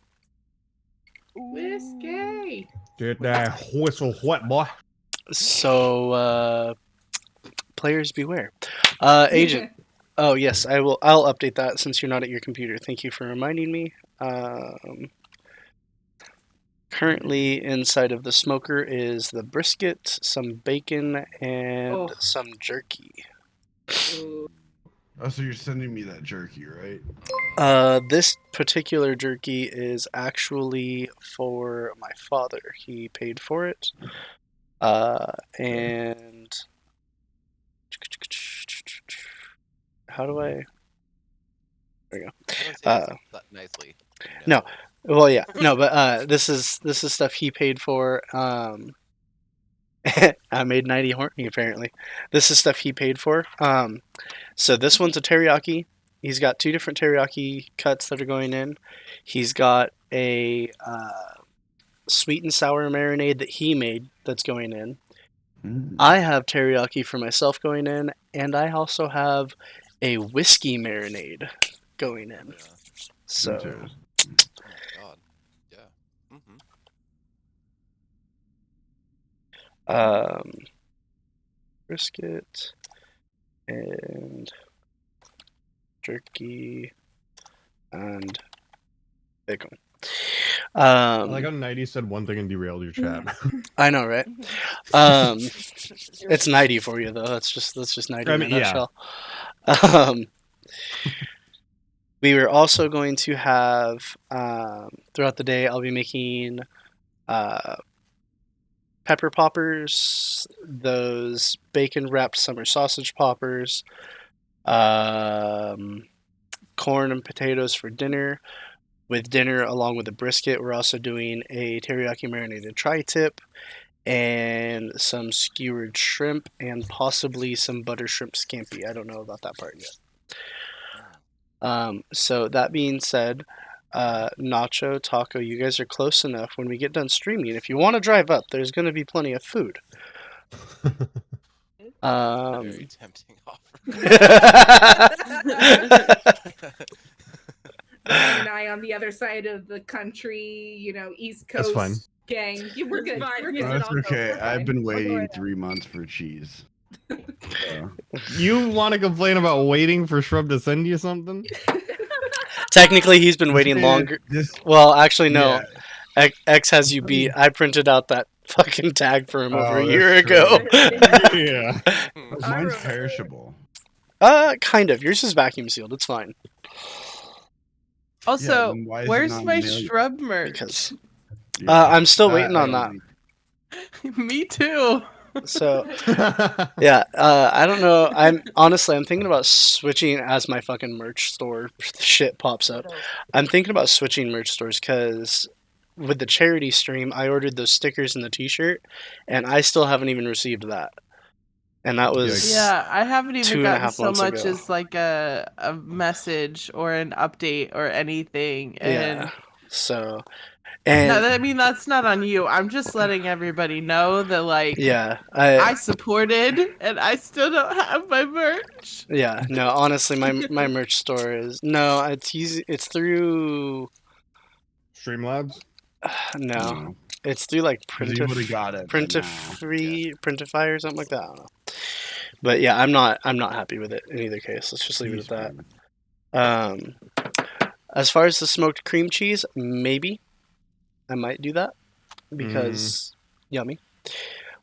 Whiskey. Get that whistle wet, boy. So, players beware. Agent. Oh yes, I will. I'll update that since you're not at your computer. Thank you for reminding me. Currently inside of the smoker is the brisket, some bacon, and some jerky. Ooh. Oh, so you're sending me that jerky, right? This particular jerky is actually for my father. He paid for it. And how do I? There we go. Nicely. No. Well, yeah, no, but this is stuff he paid for. I made 90 horny apparently. This is stuff he paid for. So this one's a teriyaki. He's got 2 different teriyaki cuts that are going in. He's got a sweet and sour marinade that he made that's going in. I have teriyaki for myself going in, and I also have a whiskey marinade going in. Yeah. So. Me too. Oh my god. Yeah. Brisket and jerky and bacon. I like how 90 said one thing and derailed your chat. I know, right? It's 90 for you though. That's just 90 in a nutshell. We were also going to have throughout the day. I'll be making pepper poppers, those bacon wrapped summer sausage poppers, corn and potatoes for dinner. With dinner, along with the brisket, we're also doing a teriyaki marinated tri-tip and some skewered shrimp and possibly some butter shrimp scampi. I don't know about that part yet. So that being said, Nacho, Taco, you guys are close enough. When we get done streaming, if you want to drive up, there's going to be plenty of food. Very tempting offer. Ryan and I on the other side of the country, East Coast That's fine. gang. We're good. We're good. Oh, that's okay. We're I've fine. been We'll go waiting right 3 months for cheese. So. You want to complain about waiting for Shrub to send you something? Technically, he's been waiting longer. Well, actually, no. Yeah. X has you beat. I printed out that fucking tag for him over a that's year true. ago. Yeah. Mine's perishable. Kind of. Yours is vacuum sealed. It's fine. Also, then why is it where's not my mailed? Shrub merch? Because Yeah. I'm still waiting on I that. don't Me too. So yeah, I don't know. I'm thinking about switching as my fucking merch store shit pops up. I'm thinking about switching merch stores because with the charity stream, I ordered those stickers and the T-shirt, and I still haven't even received that. And that was Yeah, I haven't even 2.5 gotten so months much ago. as like a message or an update or anything. And Yeah. So, and no, I mean that's not on you. I'm just letting everybody know that like yeah, I supported and I still don't have my merch. yeah. No, honestly, my merch store is it's easy. It's through Streamlabs? no. know. It's through like Because you would've got it by now. Printify or something like that. I don't know. But yeah, I'm not happy with it in either case. Let's just leave it at that. As far as the smoked cream cheese, maybe I might do that because yummy.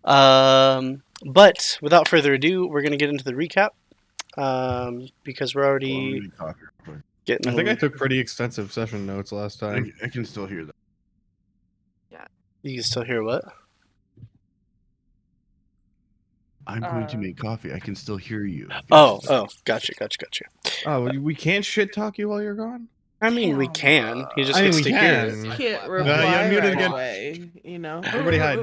But without further ado, we're gonna get into the recap. because we're Well, I'm already gonna make coffee real quick. getting. I think I took pretty extensive session notes last time. I can still hear that. You can still hear what? I'm going to make coffee. I can still hear you. Oh, gotcha. Oh, we can't shit talk you while you're gone? I mean, we can. He just I mean, gets we to hear can. it. Can't Yeah, reply you unmuted right again. away, you know. Everybody hide.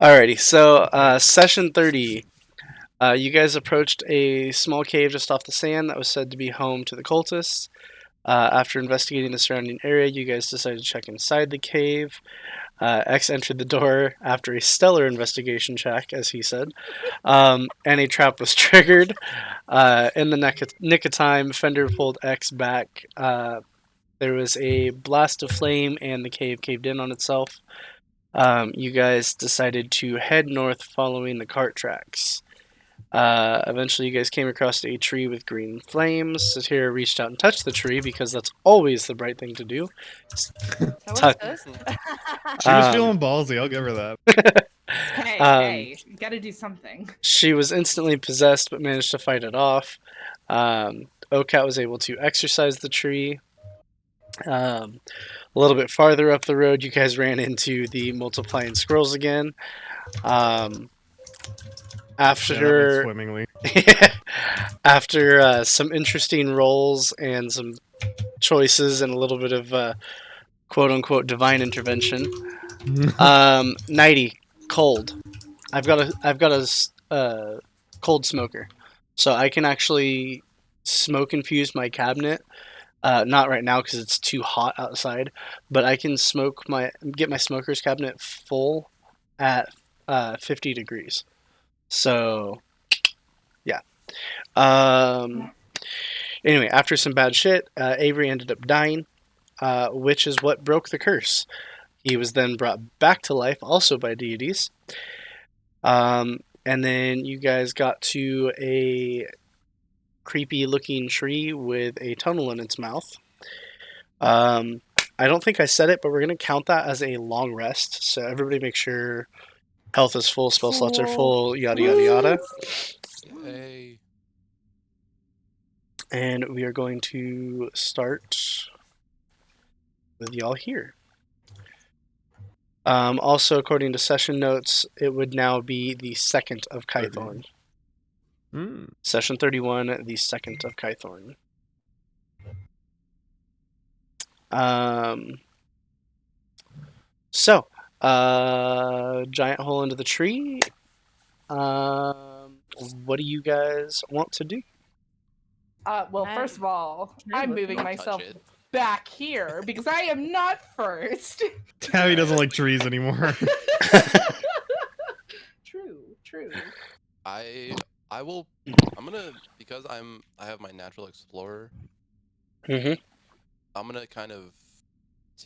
Alrighty, so session 30. You guys approached a small cave just off the sand that was said to be home to the cultists. After investigating the surrounding area, you guys decided to check inside the cave. X entered the door after a stellar investigation check, as he said, and a trap was triggered. In the nick of time, Fender pulled X back. There was a blast of flame, and the cave caved in on itself. You guys decided to head north following the cart tracks. Eventually, you guys came across a tree with green flames. Satira reached out and touched the tree because that's always the right thing to do. Touch- She was feeling ballsy. I'll give her that. Hey, you gotta do something. She was instantly possessed but managed to fight it off. Ocat was able to exorcise the tree. A little bit farther up the road, you guys ran into the multiplying squirrels again. After swimmingly. after some interesting rolls and some choices and a little bit of quote unquote divine intervention, Nighty, cold. I've got a cold smoker, so I can actually smoke infuse my cabinet. Not right now because it's too hot outside, but I can get my smoker's cabinet full at 50 degrees. So, yeah. Anyway, after some bad shit, Avery ended up dying, which is what broke the curse. He was then brought back to life, also by deities. And then you guys got to a creepy-looking tree with a tunnel in its mouth. I don't think I said it, but we're going to count that as a long rest. So everybody make sure health is full, spell slots are full, yada, yada, yada. Yay. And we are going to start with y'all here. Also, according to session notes, it would now be the 2nd of Kythorn. Session 31, the 2nd of Kythorn. So, giant hole into the tree. What do you guys want to do? Well, first of all, I'm moving Don't myself touch it. back here because I am not first. Tabby doesn't like trees anymore. True. I will. I'm gonna, because I have my natural explorer. Mm-hmm. I'm gonna kind of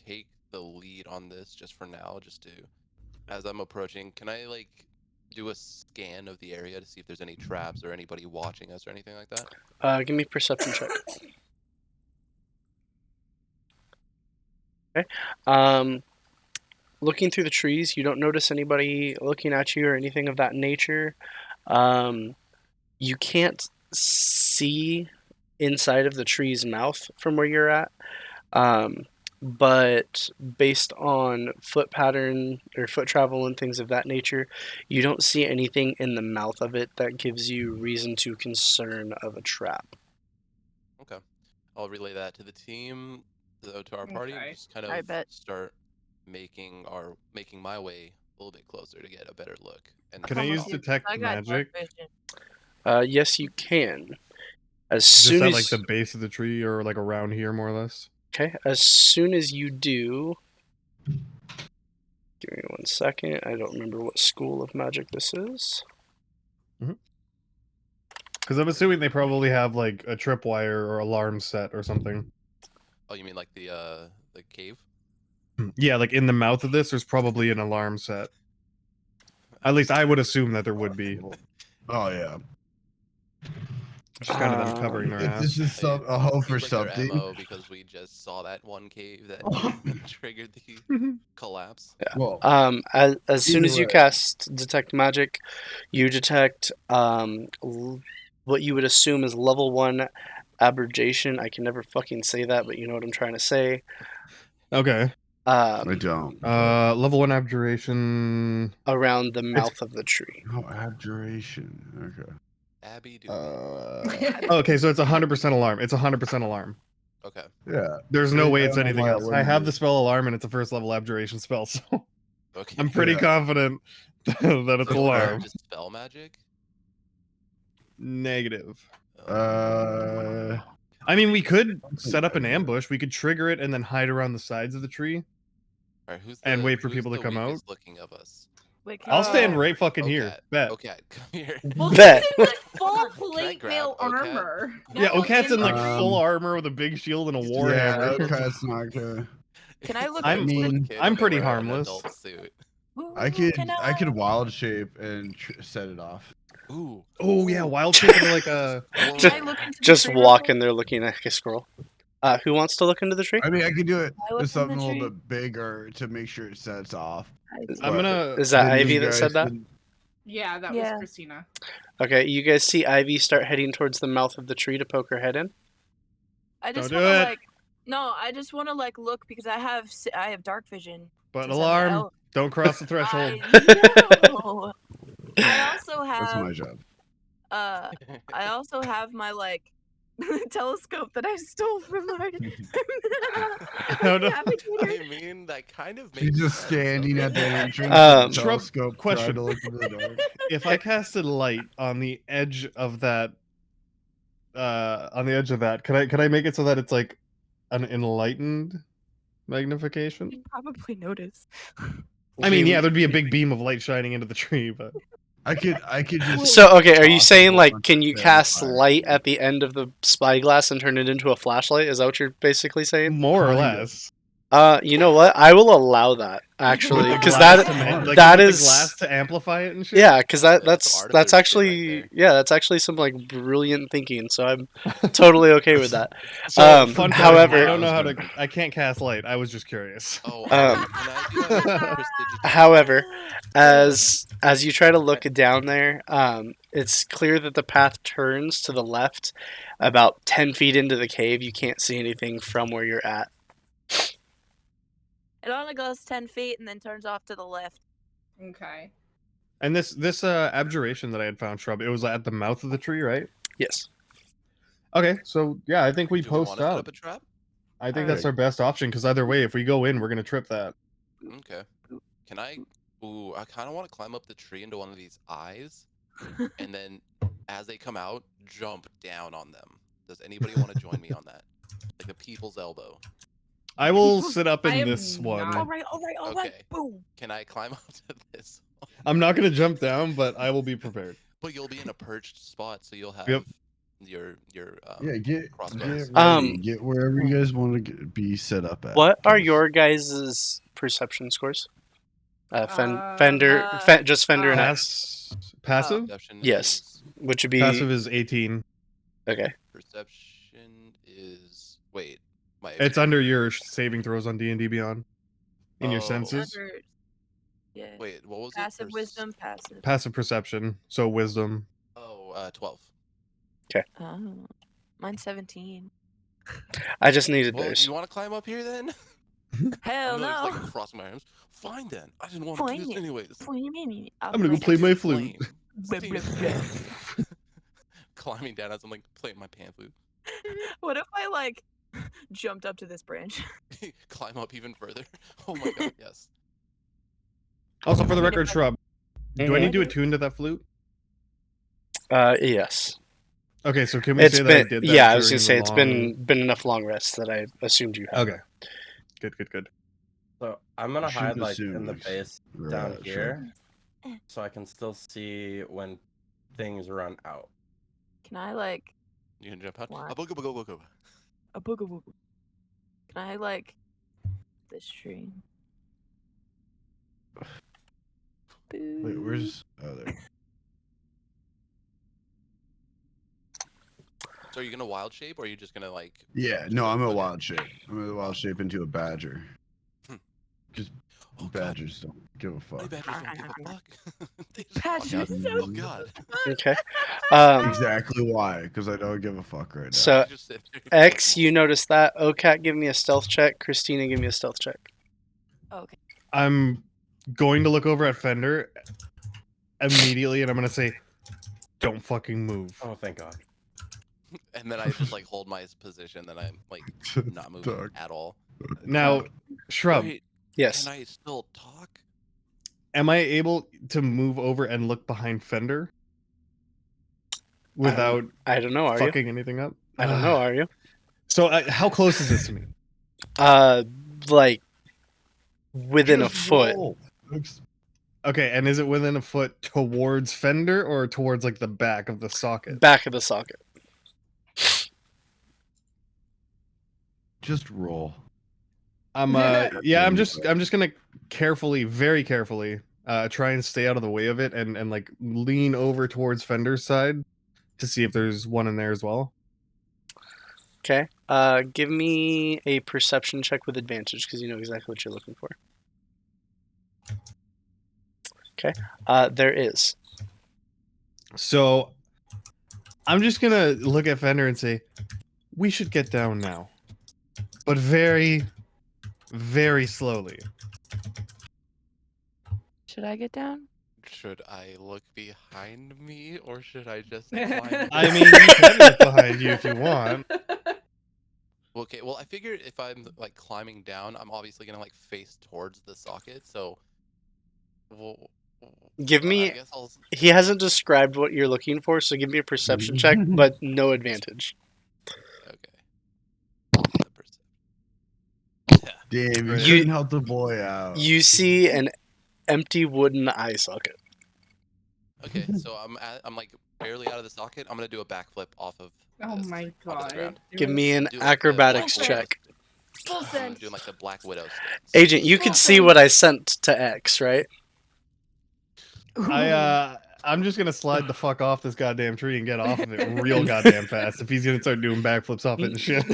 take the lead on this just for now, just to, as I'm approaching. Can I like do a scan of the area to see if there's any traps or anybody watching us or anything like that? Give me a perception check. Okay. Looking through the trees, you don't notice anybody looking at you or anything of that nature. You can't see inside of the tree's mouth from where you're at. But based on foot pattern or foot travel and things of that nature, you don't see anything in the mouth of it that gives you reason to concern of a trap. Okay, I'll relay that to the team, to our party, and Okay. just kind I of bet. start making my way a little bit closer to get a better look. And Can I use I'll- detect I got magic? dark vision. Yes, you can. As Just soon at as like the base of the tree or like around here, more or less. okay, as soon as you do, give me 1 second. I don't remember what school of magic this is. Because I'm assuming they probably have like a tripwire or alarm set or something. Oh, you mean like the cave? Yeah, like in the mouth of this, there's probably an alarm set. At least I would assume that there would be. Oh yeah. Just kind of them covering their ass. This is Hey, a hope for seems like they're something. MO because we just saw that one cave that triggered the collapse. Well, As soon as you Either way. cast detect magic, you detect what you would assume is level 1 abrogation. I can never fucking say that, but you know what I'm trying to say. Okay. I don't. Level 1 abjuration. Around the mouth of the tree. Oh, abjuration. Okay. Abby doobie. Okay, so it's 100% alarm. It's 100% alarm. Okay. Yeah. There's no way I it's don't know anything why it else. I wouldn't have be. the spell alarm, and it's a first level abjuration spell, so Okay. I'm pretty Yeah. confident that it's So alarm. just spell magic. Negative. Oh. I mean, we could set up an ambush. We could trigger it and then hide around the sides of the tree. All right, who's And wait for who's people to the come out? weakest looking of us? Wait, I'll stand Oh. right fucking Okay. here. Bet. Okay, come here. Well, Bet. he's in like full Can I plate grab mail Ocat? armor. Yeah, No, Okat's in like Um, full armor with a big shield and a He's war Yeah, hammer. okay, it's not good. Can I look I'm- into the- mean, Kid I'm in a pretty wear an harmless. adult suit. Ooh, I could can I could wild shape and set it off. Ooh. Oh yeah, wild shape into like a. Or- Just- Can I look into the Just tree real walk quick? in there looking at a scroll. Who wants to look into the tree? I mean, I could do it I look with something in a the little tree. bit bigger to make sure it sets off. I'm gonna. Is that Then Ivy you that said guys that? can- Yeah, that Yeah. was Christina. Okay, you guys see Ivy start heading towards the mouth of the tree to poke her head in? I just Don't want do to it. like. No, I just want to like look because I have dark vision. But since I'm an alarm! elf. Don't cross the threshold. I know. I also That's have my job. I also have my like telescope that I stole from our No, no. navigator. I mean, that kind of makes She's just sense, standing okay? at the entrance Um, with the telescope, question. trying to look into the dark. If I casted light on the edge of that, can I make it so that it's like an enlightened magnification? You probably notice. I mean, yeah, there'd be a big beam of light shining into the tree, but I could just. So, okay, are you toss a saying whole like, bunch can of you fairy cast fire. light at the end of the spyglass and turn it into a flashlight? Is that what you're basically saying? more or Kind of. less. You know what? I will allow that actually, The because glass that to like, that with the is- glass to amplify it and shit. yeah, because That's that's some artifice shit actually right that's actually some like brilliant thinking. So I'm totally okay with that. So, fun fact, however- I don't know how to. I can't cast light. I was just curious. Oh, Um, can I do that with prestidigitation? However, as you try to look down there, it's clear that the path turns to the left about 10 feet into the cave. You can't see anything from where you're at. It only goes 10 feet and then turns off to the left. Okay. And this abjuration that I had found, Shrub, it was at the mouth of the tree, right? Yes. Okay, so yeah, I think we Do we post want to set out. up a trap? I think that's our best option because either way, if we go in, we're gonna trip that. Okay. Can I? Ooh, I kind of want to climb up the tree into one of these eyes, and then as they come out, jump down on them. Does anybody want to join me on that? Like a people's elbow. I will sit up I in am this one. not- All right. Okay. Boom. Can I climb up to this? I'm not gonna jump down, but I will be prepared. But you'll be in a perched spot, so you'll have Yep. your Yeah, get crossbows. ready, get wherever you guys want to be set up at. What are your guys' perception scores? Fender, just Fender and X. Passive? Perception Yes. is- Which would be Passive is 18. okay. Perception is wait. My It's under your saving throws on D&D Beyond. In your Oh. senses. Yeah. Wait, what was Passive it? wisdom, passive. Passive perception. So wisdom. Oh, 12. Oh, mine's 17. I just needed Well, theirs. you want to climb up here then? Hell I'm gonna, no. like, cross my arms. Fine then. I didn't want to do Fine. this anyways. What do you mean? I'm gonna go play my flute. Flame. Climbing down as I'm like playing my pan flute. What if I like jumped up to this branch? Climb up even further. Oh my god, yes. Also, for the record, Shrub, do I Mhm. need to attune to that flute? Yes. Okay, so can we It's say that I been did that? yeah. I was during gonna say the it's long- been enough long rests that I assumed you had. Okay. Good. So I'm gonna Shouldn't hide like in assume the it's- base Right, down sure. here, so I can still see when things run out. Can I like You can jump out. What? Go. a booga wooga? Can I like this tree? Wait, where's? Oh, there. So are you gonna wild shape or are you just gonna like Yeah, just no, go I'm a put it- wild shape. I'm a wild shape into a badger. Hmm. Just Oh, badgers don't give a Honey fuck. badgers don't give a fuck. They just Badgers walk out. don't Oh god. Okay. Exactly why, because I don't give a fuck right now. So You just sit there and X, look you notice that. OCat, give me a stealth check. Christina, give me a stealth check. Okay. I'm going to look over at Fender immediately, and I'm gonna say, "Don't fucking move." Oh, thank God. and then I just like hold my position, then I'm like not moving Dog. at all. Now, Shrub, Wait, Yes. can I still talk? am I able to move over and look behind Fender without I don't know. Are you? fucking anything up? I don't know. Are you? So, how close is this to me? Like within a Just foot. roll. Oops. Okay, and is it within a foot towards Fender or towards like the back of the socket? Back of the socket. Just roll. I'm I'm just gonna carefully, very carefully, try and stay out of the way of it and like lean over towards Fender's side to see if there's one in there as well. Okay. Give me a perception check with advantage because you know exactly what you're looking for. Okay. There is. So I'm just gonna look at Fender and say, we should get down now. But very, very slowly. Should I get down? Should I look behind me or should I just climb? I mean, you can look behind you if you want. Okay, well I figured if I'm like climbing down, I'm obviously gonna like face towards the socket, so Give me. I guess I'll... He hasn't described what you're looking for, so give me a perception check, but no advantage. Okay. Damn, you You- couldn't help the boy out. You see an empty wooden eye socket. Okay, so I'm like barely out of the socket. I'm gonna do a backflip off of. Oh this, my onto the God. ground. Give me an Do like the acrobatics Black check. Full I'm send. doing like the Black Widow stance. Agent, you could see what I sent to X, right? I'm just gonna slide the fuck off this goddamn tree and get off of it real goddamn fast if he's gonna start doing backflips off it and shit.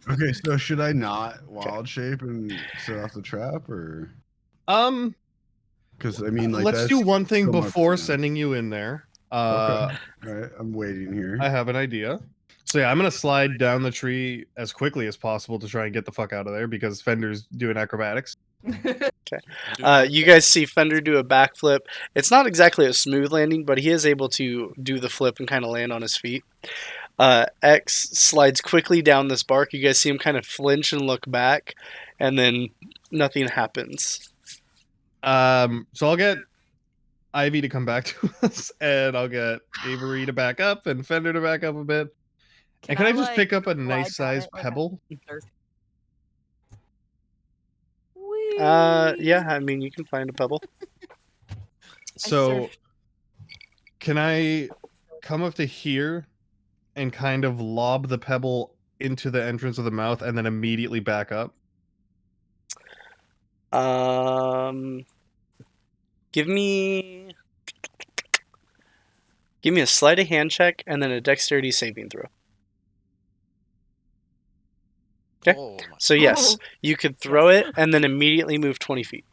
Okay, so should I not wild shape and set off the trap, or because I mean, like, let's that's do one thing so much before fun. sending you in there. Okay, all right, I'm waiting here. I have an idea. So yeah, I'm gonna slide down the tree as quickly as possible to try and get the fuck out of there because Fender's doing acrobatics. You guys see Fender do a backflip. It's not exactly a smooth landing, but he is able to do the flip and kind of land on his feet. X slides quickly down this bark. You guys see him kind of flinch and look back, and then nothing happens. So I'll get Ivy to come back to us, and I'll get Avery to back up and Fender to back up a bit. And can I just pick up a nice sized pebble? Yeah, I mean, you can find a pebble. So can I come up to here and kind of lob the pebble into the entrance of the mouth and then immediately back up? Give me a sleight of hand check and then a dexterity saving throw. Okay. Oh, my So yes, you could throw it and then immediately move 20 feet.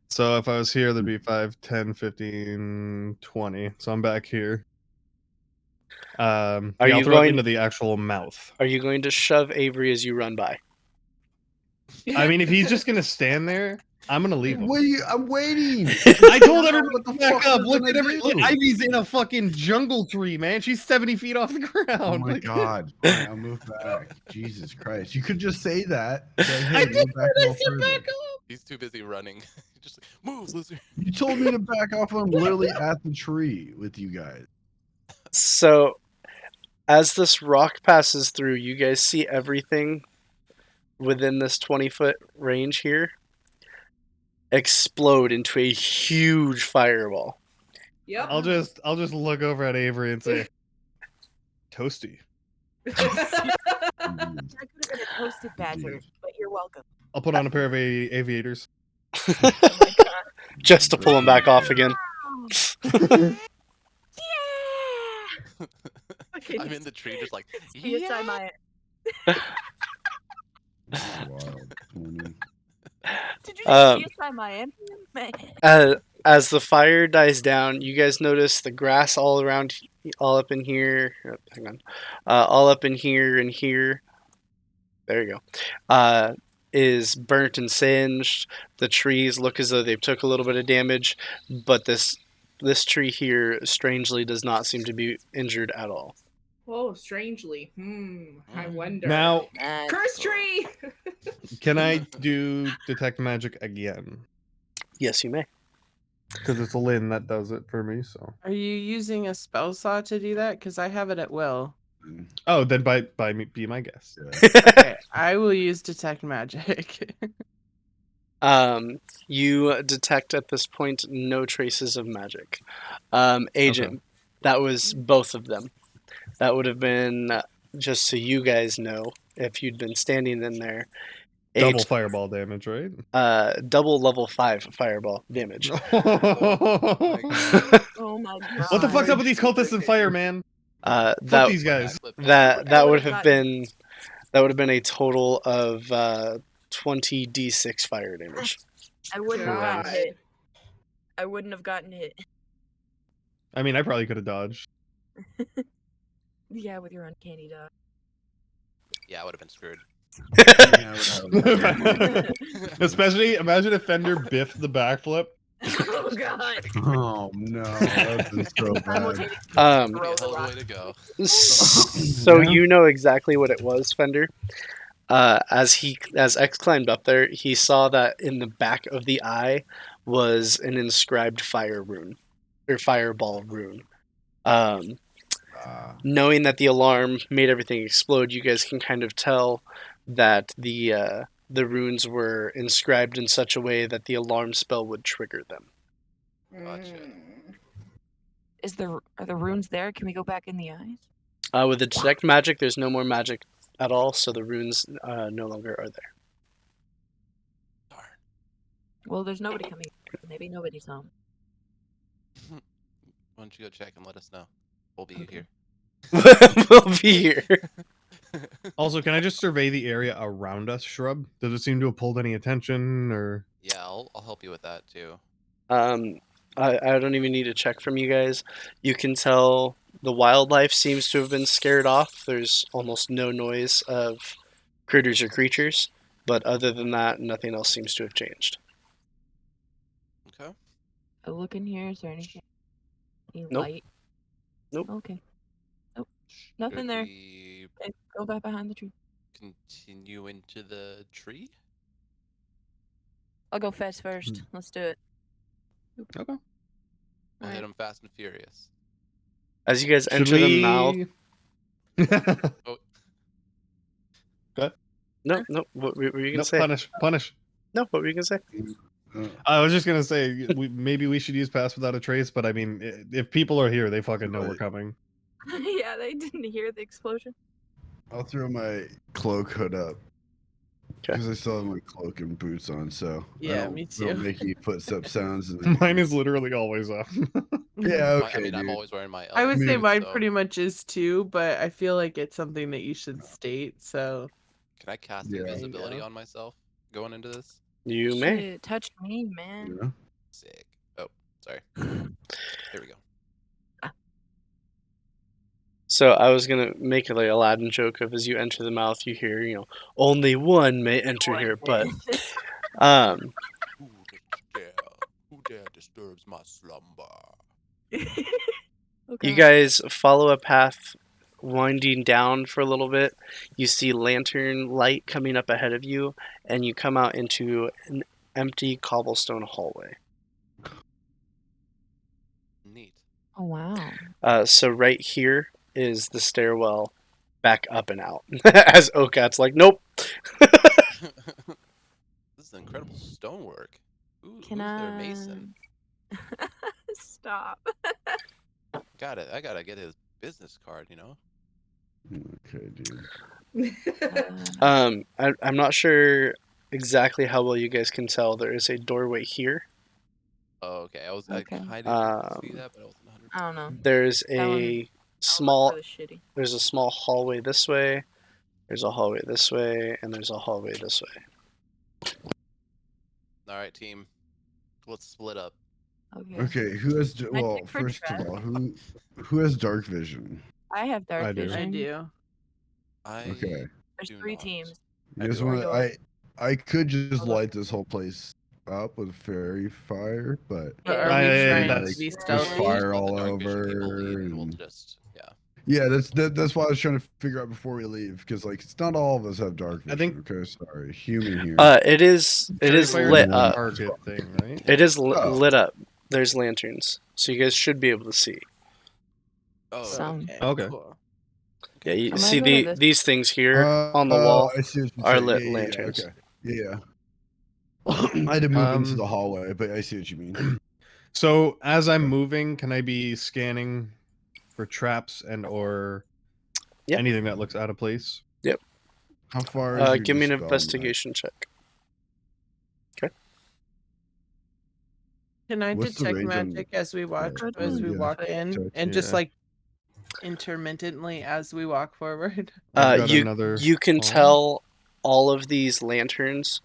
So if I was here, there'd be 5, 10, 15, 20. So I'm back here. Are I'll you throw it going into the actual mouth. Are you going to shove Avery as you run by? I mean, if he's just gonna stand there, I'm gonna leave him. Wait, I'm waiting. I told everyone What to the back fuck up. was Look I at every. do? Ivy's in a fucking jungle tree, man. She's 70 feet off the ground. Oh my Like- god! Fine, I'll move back. Jesus Christ! You could just say that. Say, hey, I move did. back a I little said further. back up. He's too busy running. Just like, move, loser. You told me to back off. I'm literally at the tree with you guys. So, as this rock passes through, you guys see everything within this 20-foot range here explode into a huge fireball. Yep. I'll just look over at Avery and say, "Toasty." I could have been a toasted badger, but you're welcome. I'll put on a pair of aviators. Oh my god. Just to pull him back off again. Yeah! I'm in the tree, just like, Yes, I might. Wild. 20. Did Um, Yes, I am. Man. as the fire dies down, you guys notice the grass all around, all up in here. Oh, hang on, all up in here and here. There you go. Is burnt and singed. The trees look as though they've took a little bit of damage, but this tree here strangely does not seem to be injured at all. Oh, strangely. I wonder. Now, Curse tree! can I do detect magic again? Yes, you may. Because it's a Lynn that does it for me. So. Are you using a spell slot to do that? Because I have it at will. Oh, then by me, be my guest. Okay, I will use detect magic. You detect at this point no traces of magic. Agent, Okay. that was both of them. That would have been, just so you guys know, if you'd been standing in there. Double fireball damage, right? Double level 5 fireball damage. Oh my god. What the fuck's up with these cultists and fire, man? Fuck That these guys. that would have gotten- been a total of 20 d6 fire damage. I wouldn't have gotten God. hit. I wouldn't have gotten hit. I mean, I probably could have dodged. Yeah, with your uncanny dodge. Yeah, I would have been screwed. Especially, imagine if Fender biffed the backflip. Oh god. Oh no, that's been so bad. Simultaneous Um, throw the Hell's the rock. way to go. So you know exactly what it was, Fender. As X climbed up there, he saw that in the back of the eye was an inscribed fire rune, or fireball rune. Knowing that the alarm made everything explode, you guys can kind of tell that the runes were inscribed in such a way that the alarm spell would trigger them. Gotcha. Are the runes there? Can we go back in the eyes? With the detect magic, there's no more magic at all, so the runes no longer are there. Darn. Well, there's nobody coming. Maybe nobody's home. Why don't you go check and let us know? We'll be Okay. here. We'll be here. Also, can I just survey the area around us, Shrub? Does it seem to have pulled any attention, or? Yeah, I'll help you with that too. I don't even need a check from you guys. You can tell the wildlife seems to have been scared off. There's almost no noise of critters or creatures, but other than that, nothing else seems to have changed. Okay. I look in here. Is there anything? Any Nope. light? Nope. Okay. Nope. Nothing Should there. we Okay, go back behind the tree. continue into the tree? I'll go fast first. Let's do it. Okay. We'll hit Alright. them fast and furious. As you guys Should enter the mouth, Oh, no, what were you gonna No, say? punish. No, what were you gonna say? I was just gonna say maybe we should use pass without a trace, but I mean, if people are here, they fucking know we're Right. coming. Yeah, they didn't hear the explosion. I'll throw my cloak hood up. 'Kay. Because I still have my cloak and boots on, so Yeah, I don't, me I don't too. make any footstep sounds. And Mine is literally always up. yeah, I okay, mean, I'm dude. always wearing my. I would say elephant, mine so- pretty much is too, but I feel like it's something that you should state. So Can I cast Yeah. invisibility go. on myself going into this? You may. Shit, touch me, man. Yeah. Sick. Oh, sorry. There we go. So I was gonna make like a Aladdin joke of as you enter the mouth, you hear, only one may enter here, but Who dare disturbs my slumber? you guys follow a path winding down for a little bit. You see lantern light coming up ahead of you, and you come out into an empty cobblestone hallway. Neat. Oh wow. So right here is the stairwell back up and out. As Okat's like, nope. This is incredible stonework. Can who's their I? mason? Stop. I gotta get his business card. Okay, dude. I'm not sure exactly how well you guys can tell. There is a doorway here. Oh, okay. I Okay. kind of see that, but I wasn't 100%. I don't know. There's That one- a small Really shitty. there's a small hallway this way. There's a hallway this way, and there's a hallway this way. All right, team. Let's split up. Okay. Okay, who has I well? check for First of traps. all, who has dark vision? I have dark I do. vision. I do. I Okay. There's do 3 not. teams. You I guys do want also. I could just Hold on. light this whole place up with fairy fire, but But Yeah. are we I- trying that's- to be Just stealthy? fire let the all dark vision people over lead, and we'll and- just yeah, that's why I was trying to figure out before we leave, because like it's not all of us have dark I vision. think- Okay, sorry, human here. It is Fairy fire is lit a up. target thing, right? It is Oh. lit up. There's lanterns, so you guys should be able to see. Oh, Some. Okay. Cool. Yeah, you I see might go to this- these things here on the wall I see what you're are saying. lit Yeah, lanterns. okay. Yeah. I had to move into Um, the hallway, but I see what you mean. So as I'm moving, can I be scanning for traps and or Yep. anything that looks out of place? How far is your Give me an dispel investigation check. Can I What's the detect range on- magic as we walk yeah, walk in, detect, and just yeah. like intermittently as we walk forward? I've got You another you can phone. tell all of these lanterns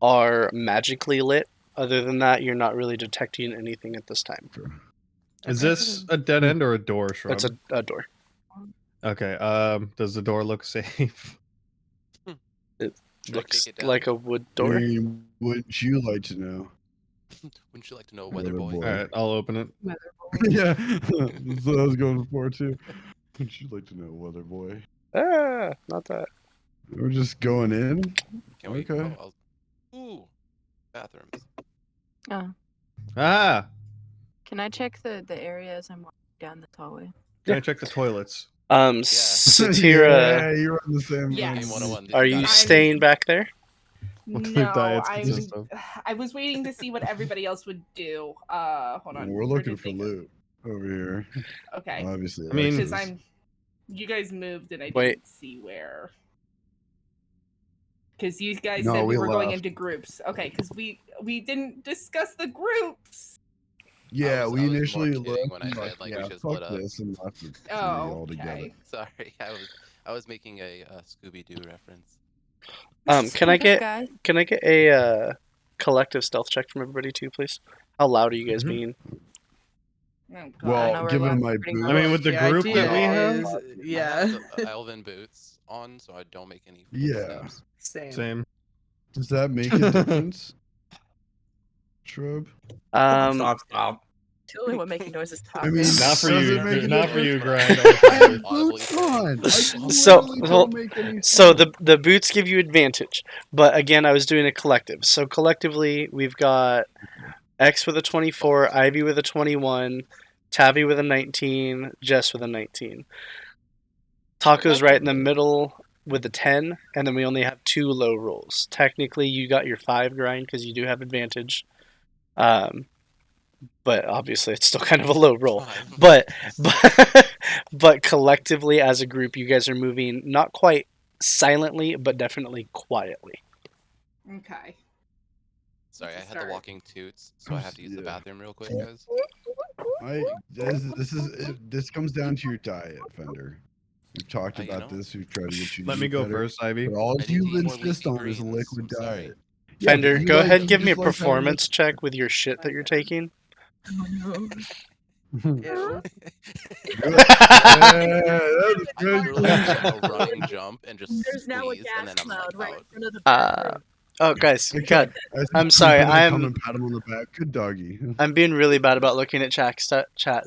are magically lit. Other than that, you're not really detecting anything at this time. Is this a dead end or a door, Shrub? It's a door. Okay. Does the door look safe? It Should I looks kick it down? like a wood I door. mean, wouldn't you like to know? Wouldn't you like to know, Weather Weather Boy? Boy. All right, I'll open it. Yeah, that's what I was going for too. Would you like to know, Weather Boy? Ah, not that. We're just going in. Can we? Okay. Ooh, bathrooms. Oh. Ah, Can I check the area as I'm walking down this hallway? can I check the toilets? Satira, Yeah, you're on the same. Yes. Game 101. are you I'm- staying back there? What do the No, diets consist of? I was waiting to see what everybody else would do. Hold on. We're where looking did for they go? loot over here. Okay. Obviously, I mean- Because X's. you guys moved and I Wait. didn't see where. Because you guys No, said we we were going left. into groups. Okay, because we didn't discuss the groups. Yeah, I was we more initially kidding looked when I and said, like, like, we yeah, should split fuck up. this and left it three Oh, altogether. okay. Sorry, I was making a Scooby Doo reference. Can I get Guys? a collective stealth check from everybody too, please? How loud are you guys Mhm. being? Oh, God. Well, know we're given allowed my to bring boots, our I mean, with the group idea that we have, is, I yeah, have the elven boots on, so I don't make any Yeah. footsteps. same. same. does that make a difference? Shrub. Stop. Totally what making noises top. I mean, Not for does you, it make a not for difference? you, Grind. Grind. I have Audibly boots saying. on. I So- literally well, don't make any So sense. the boots give you advantage, but again, I was doing a collective. So collectively, we've got X with a 24, Ivy with a 21, Tabby with a 19, Jess with a 19. Taco's right in the middle with a 10, and then we only have 2 low rolls. Technically, you got your 5 grind because you do have advantage. But obviously, it's still kind of a low roll. Five. But collectively, as a group, you guys are moving not quite silently, but definitely quietly. Okay. Sorry, I had Start. the walking toots, so I have to use the Yeah. bathroom real quick, guys. This comes down to your diet, Fender. We've talked You about know. this. We've tried to get you. To Let me eat go better, first, Ivy. But all I need to you eat more insist leafy on is a greens. liquid I'm sorry. diet. Yeah, Fender, but you go like- ahead and you give me a just like having performance check with your shit that you're taking. Ew. That's I good. literally have a running jump and just There's now a squeeze, gas and then I'm cloud like right in out. front of the Uh, oh, guys, Okay. God, I see I'm you sorry, gonna I'm- come and pat him on the back. Good doggy. I'm being really bad about looking at chat.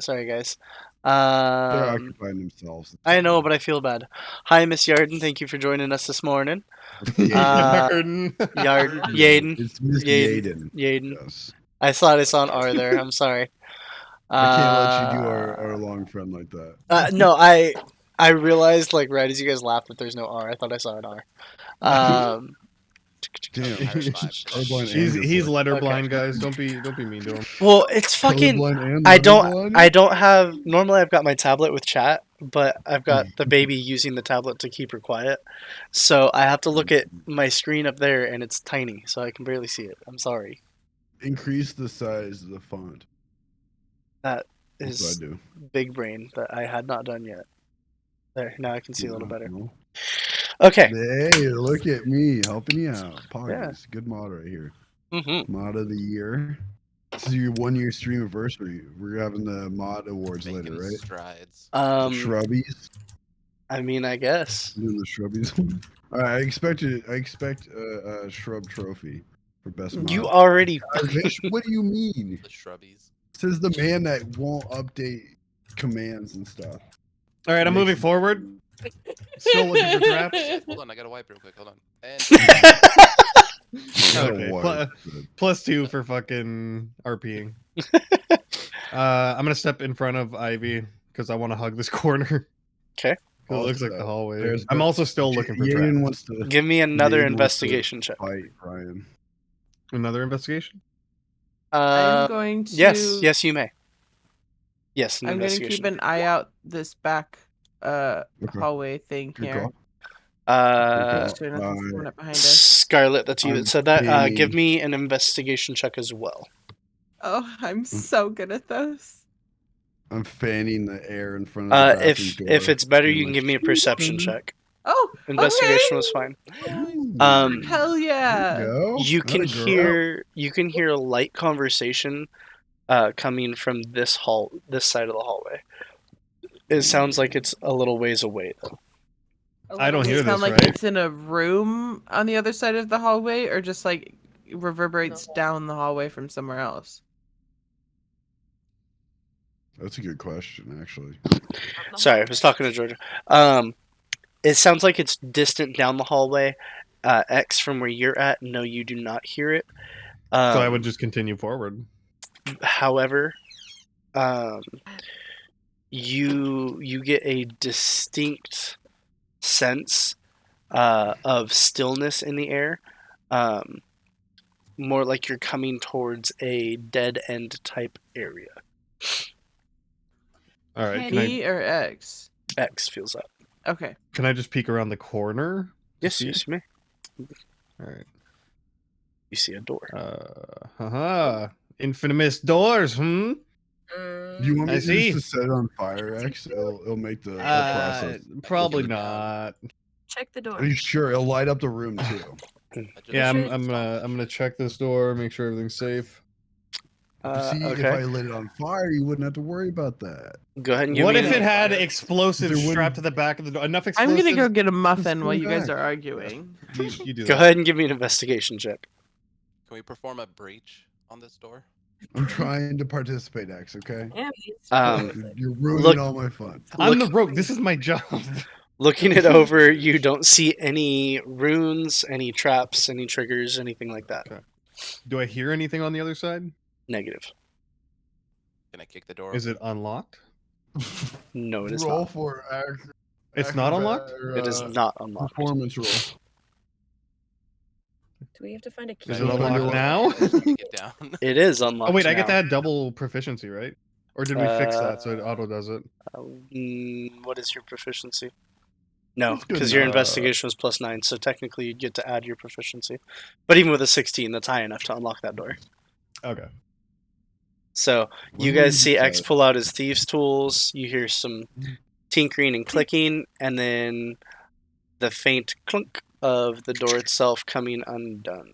Sorry, guys. They're occupying themselves. I know, but I feel bad. Hi, Miss Yarden. Thank you for joining us this morning. Yarden. Yaden. It's Miss Yaden. Yaden. Yaden. Yes. I thought I saw an R there. I'm sorry. I can't let you do our long friend like that. No, I realized like right as you guys laughed that there's no R. I thought I saw an R. Damn. Colorblind He's and he's dyslexic. letter Okay. blind, guys. Don't be mean to him. Well, it's fucking. Colorblind and I leatherblind? don't have. Normally, I've got my tablet with chat, but I've got the baby using the tablet to keep her quiet. So I have to look at my screen up there, and it's tiny, so I can barely see it. I'm sorry. Increase the size of the font. That That's what I is do. big brain that I had not done yet. There, now I can see a little better. Well, Okay. Hey, look at me helping you out. Poggers, good mod right here. Mod of the year. This is your 1-year Stream-aversary. We're having the mod awards Making later, right? strides. Shrubbies. I mean, I guess. Doing the shrubbies. All right, I expect a shrub trophy for best mod. You already. What do you mean? The shrubbies. Says the man that won't update commands and stuff. All right, I'm moving forward. Still looking for traps. Hold on, I gotta wipe real quick. Hold on. And Okay, Water. +2 for fucking RPing. I'm gonna step in front of Ivy because I want to hug this corner. Okay. It looks like the Also, hallway. there's I'm the- also still looking for Yaden traps. wants to Give me another Yaden wants to investigation check. fight Brian. Another investigation? I'm going to. Yes, you may. Yes, an I'm going to investigation. keep an eye out this back hallway thing Good here. call. Make sure nothing's coming up behind us. Scarlet, that's you I'm that said that. Give aiming. me an investigation check as well. Oh, I'm so good at those. I'm fanning the air in front of the bathroom If door. it's better, being you can like, give me a perception check. Oh, Investigation okay. was fine. Ooh, Hell yeah. go. You can Atta hear a light conversation coming from this side of the hallway. It sounds like it's a little ways away though. I don't Does hear it sound this, like right? it's in a room on the other side of the hallway, or just like reverberates down the hallway from somewhere else? That's a good question, actually. Sorry, I was talking to Georgia. It sounds like it's distant down the hallway. X from where you're at, no, you do not hear it. So I would just continue forward. However, you get a distinct sense of stillness in the air. More like you're coming towards a dead end type area. All right, Penny or X? X feels up. Okay. can I just peek around the corner? to Yes, see? yes, you may. All right. You see a door. Infamous doors, hmm? Do you want me I to see. just to set it on fire, X? It'll make the whole process. Probably quicker. not. Check the door. Are you sure? It'll light up the room too. Yeah, sure I'm gonna check this door, make sure everything's safe. See, if Okay. I lit it on fire, you wouldn't have to worry about that. Go ahead and give What me if an- it had explosives There wouldn't- strapped to the back of the door? Enough I'm explosives. gonna go get a muffin go while you guys back. are arguing. You do Go that. ahead and give me an investigation check. can we perform a breach on this door? I'm trying to participate, X. Okay. Yeah, You're ruining look- all my fun. I'm the rogue. This is my job. Looking it over, you don't see any runes, any traps, any triggers, anything like that. Okay. Do I hear anything on the other side? Negative. Can I kick the door? Is it unlocked? No, it is Roll not. for It's not unlocked? It is not unlocked. Performance roll. Do we have to find a key? Is I it don't find unlocked it now? Get down. It is unlocked. Oh wait, I get now. that double proficiency, right? Or did we fix that so it auto does it? What is your proficiency? No, That's good because your enough. investigation was +9, so technically you'd get to add your proficiency. But even with a 16, that's high enough to unlock that door. Okay. So you What do guys see do X that? pull out his thieves' tools. You hear some tinkering and clicking, and then the faint clunk of the door itself coming undone.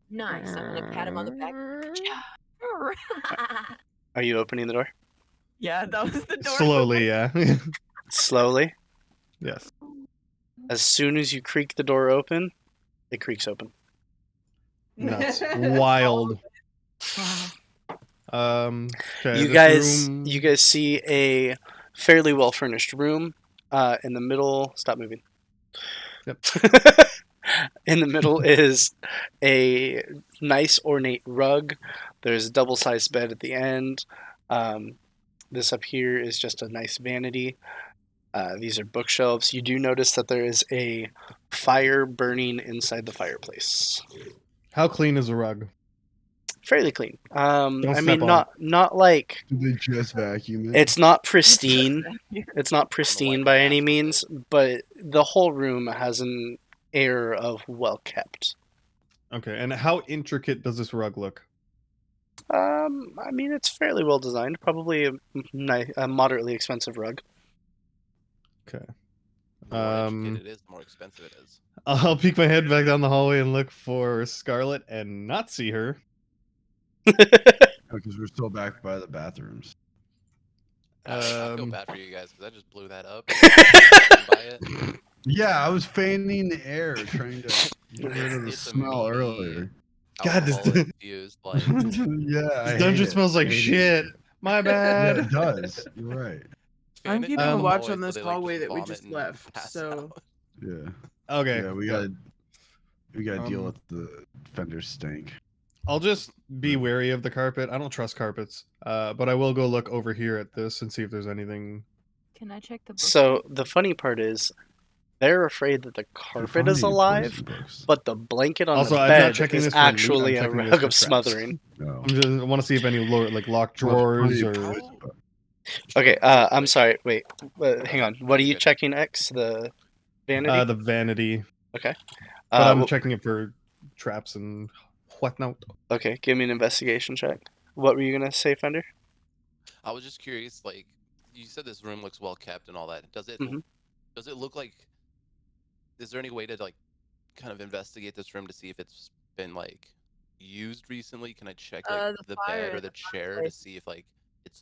Nice. I'm gonna pat him on the back. Are you opening the door? Yeah, that was the door. Slowly, yeah. Slowly. Yes. As soon as you creak the door open, it creaks open. Nuts. Wild. Okay, You this guys, room- you guys see a fairly well furnished room. In the middle, stop moving. Yep. In the middle is a nice ornate rug. There's a double-sized bed at the end. This up here is just a nice vanity. These are bookshelves. You do notice that there is a fire burning inside the fireplace. How clean is the rug? Fairly clean. I step mean, on not like Did they just vacuum it? it's not pristine. It's not pristine by any means, but the whole room has an air of well kept. Okay, and how intricate does this rug look? I mean, it's fairly well designed. Probably a moderately expensive rug. Okay. The more intricate it is, the more expensive it is. I'll peek my head back down the hallway and look for Scarlet and not see her. Because we're still back by the bathrooms. I feel bad for you guys because I just blew that up. By it. Yeah, I was fanning the air trying to get rid of the It's a smell meaty, earlier. God, this alcohol-infused, like Yeah, I This dungeon hate it. smells like I hate shit. it. My Yeah, bad. it does. You're right. I'm fan it keeping down a the watch hallway on so this they, like, hallway that we vomit just and left. pass So out. Yeah. Okay. Yeah, we gotta deal with the fender stink. I'll just be wary of the carpet. I don't trust carpets. But I will go look over here at this and see if there's anything. Can I check the book? So the funny part is, they're afraid that the carpet is alive, but the blanket on Also, the I'm bed not checking is this for loot, I'm actually a checking this rug for of traps. smothering. No. I want to see if any locked drawers or. Okay, I'm sorry. Wait, hang on. What are you checking, X? The vanity? The vanity. Okay. But I'm well- checking it for traps and whatnot. Okay, give me an investigation check. What were you gonna say, Fender? I was just curious, like you said, this room looks well kept and all that. Does it? Mhm. Does it look like? Is there any way to like, kind of investigate this room to see if it's been like used recently? Can I check like The the fire bed or in the the chair to fireplace. see if like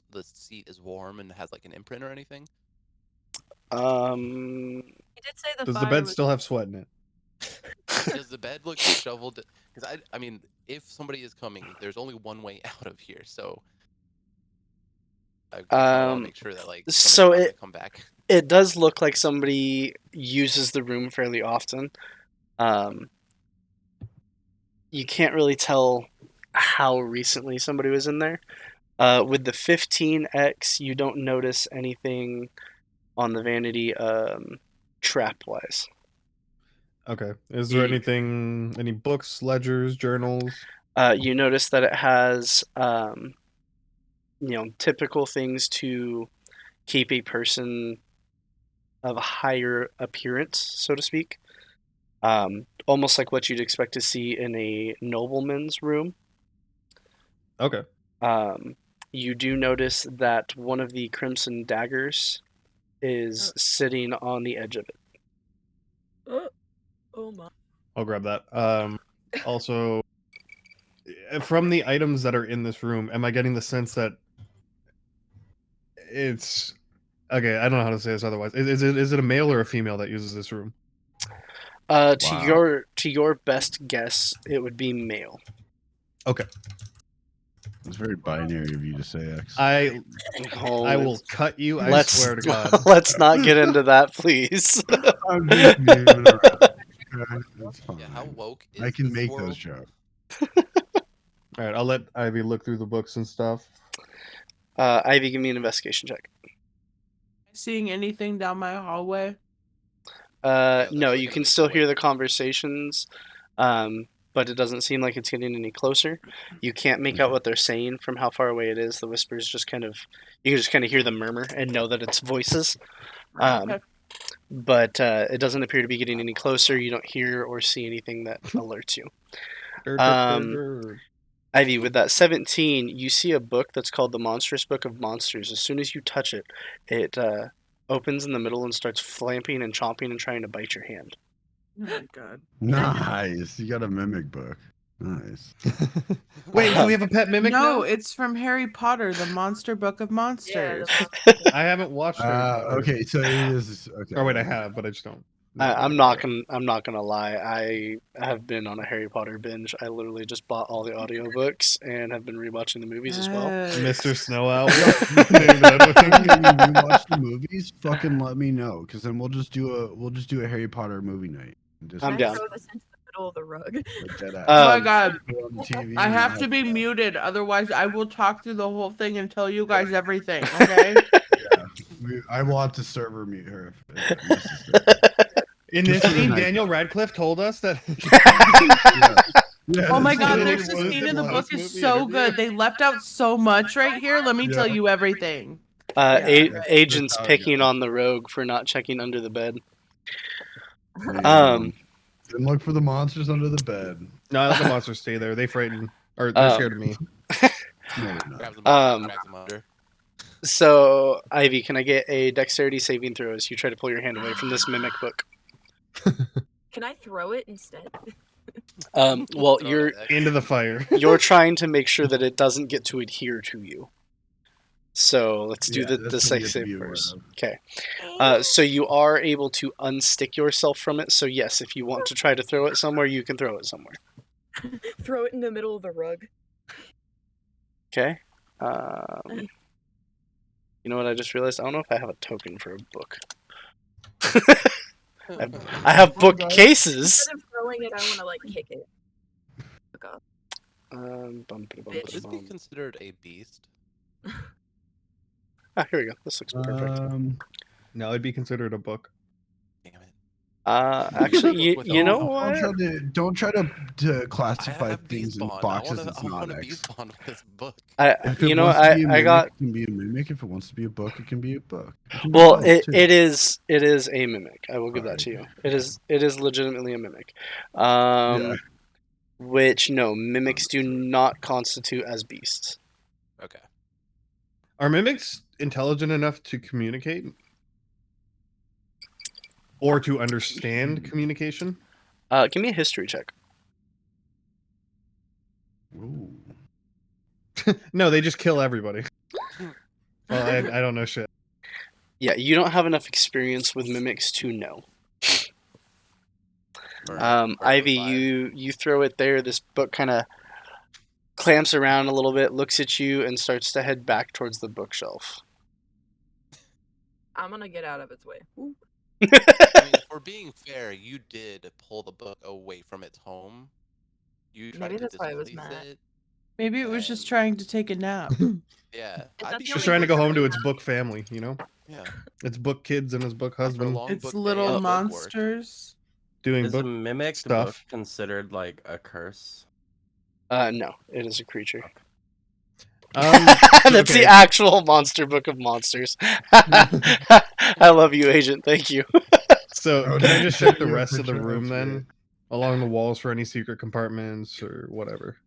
the seat is warm and has like an imprint or anything? Um, He did say the Does the fire bed was still have sweat in it? Does the bed look shoveled? Because I mean, if somebody is coming, there's only one way out of here, so I want to make sure that like so somebody's not gonna come back. it does look like somebody uses the room fairly often. You can't really tell how recently somebody was in there. With the 15X, you don't notice anything on the vanity trap wise. Okay. Is there anything? Any books, ledgers, journals? You notice that it has typical things to keep a person of a higher appearance, so to speak. Almost like what you'd expect to see in a nobleman's room. Okay. You do notice that one of the crimson daggers is sitting on the edge of it. Oh my. I'll grab that. Also, from the items that are in this room, am I getting the sense that it's okay? I don't know how to say this otherwise. Is it a male or a female that uses this room? To your best guess, it would be male. Okay. It's very binary of you to say X. I Oh, will cut you. I let's swear to God. let's not get into that, please. I'm just naming it around. Okay, that's fine. Yeah, how woke is I can this make world? those jokes. All right, I'll let Ivy look through the books and stuff. Ivy, give me an investigation check. seeing anything down my hallway? No, you can still hear the conversations, but it doesn't seem like it's getting any closer. You can't make out what they're saying from how far away it is. The whispers just you can just kind of hear the murmur and know that it's voices. Okay. But it doesn't appear to be getting any closer. You don't hear or see anything that alerts you. Ivy, with that 17, you see a book that's called The Monstrous Book of Monsters. As soon as you touch it, it opens in the middle and starts flamping and chomping and trying to bite your hand. Oh my god. Nice. You got a mimic book. Nice. Wait, do we have a pet mimic No, now? it's from Harry Potter, The Monster Book of Monsters. I haven't watched Harry Potter. Okay, so it is okay. Or wait, I have, but I just don't. I'm not gonna lie. I have been on a Harry Potter binge. I literally just bought all the audiobooks and have been rewatching the movies as well. Mr. Snow Owl. When you watch the movies, fucking let me know, because then we'll just do a Harry Potter movie night. Just I'm down. Throw this into the middle of the rug. like dead ass. Oh my god. Put it on the TV I and have watch to be it. muted, otherwise I will talk through the whole thing and tell you guys everything, okay? I want to server mute her. If necessary. In this Just for the scene, night. Daniel Radcliffe told us that. Yeah, Oh my that's god, literally there's what this it scene in the was. book is so good. They left out so much right here. Let me tell Yeah. you everything. Agent's That's how it picking goes. on the rogue for not checking under the bed. Didn't look for the monsters under the bed. No, I let the monsters stay there. They frighten, or they're scared of me. No, they're not. Grabs them under. So Ivy, can I get a dexterity saving throw as you try to pull your hand away from this mimic book? Can I throw it instead? Well, Throw you're it at Into the fire. you're trying to make sure that it doesn't get to adhere to you. So let's do Yeah, the that's safe what you have to save be aware first. of. Okay. So you are able to unstick yourself from it. So yes, if you want to try to throw it somewhere, you can throw it somewhere. Throw it in the middle of the rug. Okay. You know what I just realized? I don't know if I have a token for a book. I have bookcases. Instead of throwing it, I want to like kick it. Fuck off. Would this be considered a beast? Ah, here we go. This looks perfect. No, it'd be considered a book. Damn it. Actually, you know what? Don't try to classify have things beast in bond. boxes I as want not a X. beast bond with this book. If it You know, wants to be a I mimic, got. it can be a mimic. If it wants to be a book, it can be a book. It can be Well, both, too. it is a mimic. I will give that Alright. to you. It is legitimately a mimic. Which no, mimics do not constitute as beasts. Okay. Are mimics intelligent enough to communicate? Or to understand communication? Give me a history check. Ooh. No, they just kill everybody. Well, I don't know shit. Yeah, you don't have enough experience with mimics to know. Ivy, you throw it there. This book kind of clamps around a little bit, looks at you, and starts to head back towards the bookshelf. I'm gonna get out of its way. Ooh. I mean, if we're being fair, you did pull the book away from its home. You tried Maybe to that's why I was displace mad. it. Maybe it was just trying to take a nap. Yeah. I'd be Just trying to go home to its book family, you know? Yeah. Its book kids and its book husband. Long It's book little day of book work. monsters. Doing Is book a mimic stuff. book considered like a curse? No, it is a creature. That's That's the actual monster book of monsters. I love you, Agent. Thank you. So, can I just check the rest of the room then? Along the walls for any secret compartments or whatever.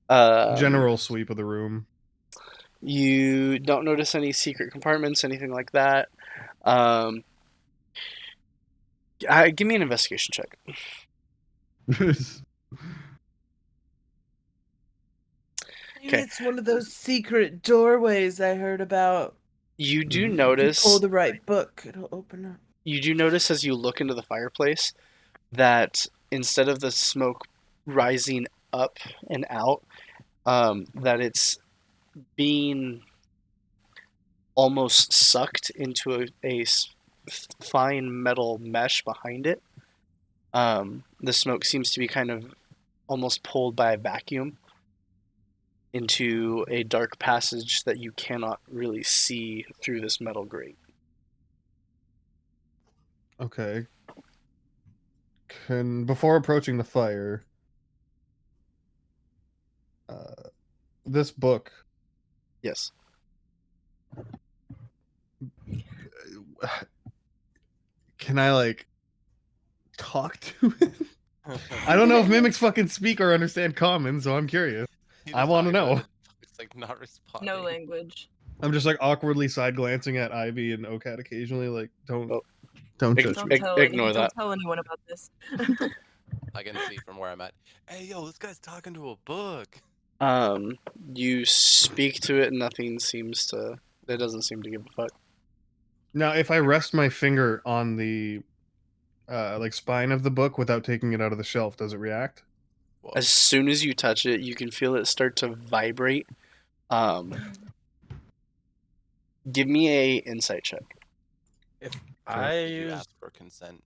General sweep of the room. You don't notice any secret compartments, anything like that. Give me an investigation check. Maybe it's one of those secret doorways I heard about. You do If you notice. pull the right book, it'll open up. You do notice as you look into the fireplace that instead of the smoke rising up and out, that it's being almost sucked into a fine metal mesh behind it. The smoke seems to be kind of almost pulled by a vacuum into a dark passage that you cannot really see through this metal grate. Okay. Before approaching the fire, this book. Yes. Can I like talk to it? I don't know if mimics fucking speak or understand common, so I'm curious. I want to know. It's like not responding. No language. I'm just like awkwardly side glancing at Ivy and OCAT occasionally, like don't judge Don't me. Ignore that. Don't tell anyone about this. I can see from where I'm at. Hey, yo, this guy's talking to a book. You speak to it, and nothing seems to. It doesn't seem to give a fuck. Now, if I rest my finger on the like spine of the book without taking it out of the shelf, does it react? As soon as you touch it, you can feel it start to vibrate. Give me a insight check. If I Did you use ask for consent?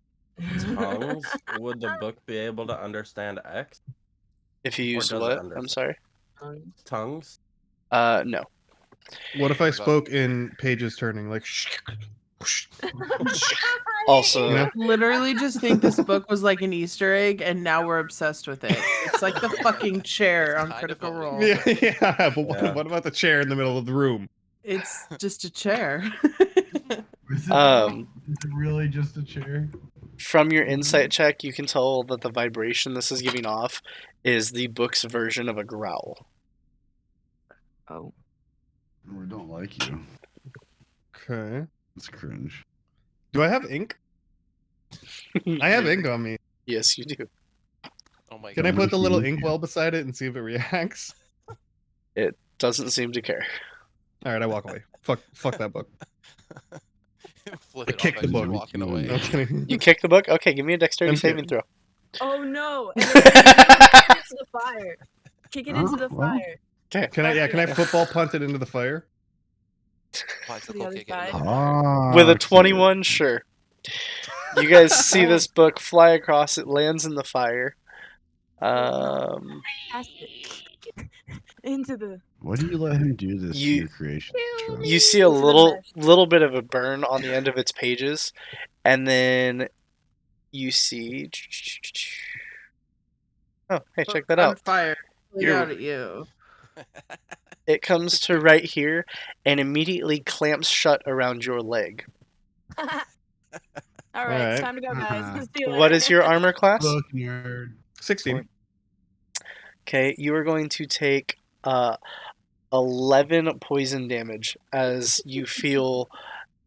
tongues, would the book be able to understand X? If you Or use does it what? I'm understand? sorry. Tongues? No. What if I spoke in pages turning, like Also, you know? Literally just think this book was like an Easter egg and now we're obsessed with it. It's like the fucking chair on Critical Role. Yeah, yeah, but what about the chair in the middle of the room? It's just a chair. Is it really just a chair? From your insight check, you can tell that the vibration this is giving off is the book's version of a growl. Oh. We don't like you. Okay. It's cringe. Do I have ink? I have ink on me. Yes, you do. Oh my Can I god. put the little inkwell beside it and see if it reacts? It doesn't seem to care. All right, I walk away. Fuck that book. Flip I it kick off the as book. you're walking away. No kidding. You kick the book? Okay, give me a dexterity I'm saving kidding. throw. Oh no! And then kick it into the fire. Kick it into the well. fire. Okay. Can I football punt it into the fire? Bicycle other kick it into side. the fire. Ah, With a cute. 21, sure. You guys see this book fly across. It lands in the fire. Cast it into the. Why do you let him do this to You- your creation? Trevor? You see a Into the little mesh. bit of a burn on the end of its pages, and then you see. Oh, hey, check that On out. fire. Look You're- out at you. It comes to right here and immediately clamps shut around your leg. All right, Alright. it's time to go, guys. See you What later. is your armor class? Look, nerd. 16. Okay, you are going to take 11 poison damage as you feel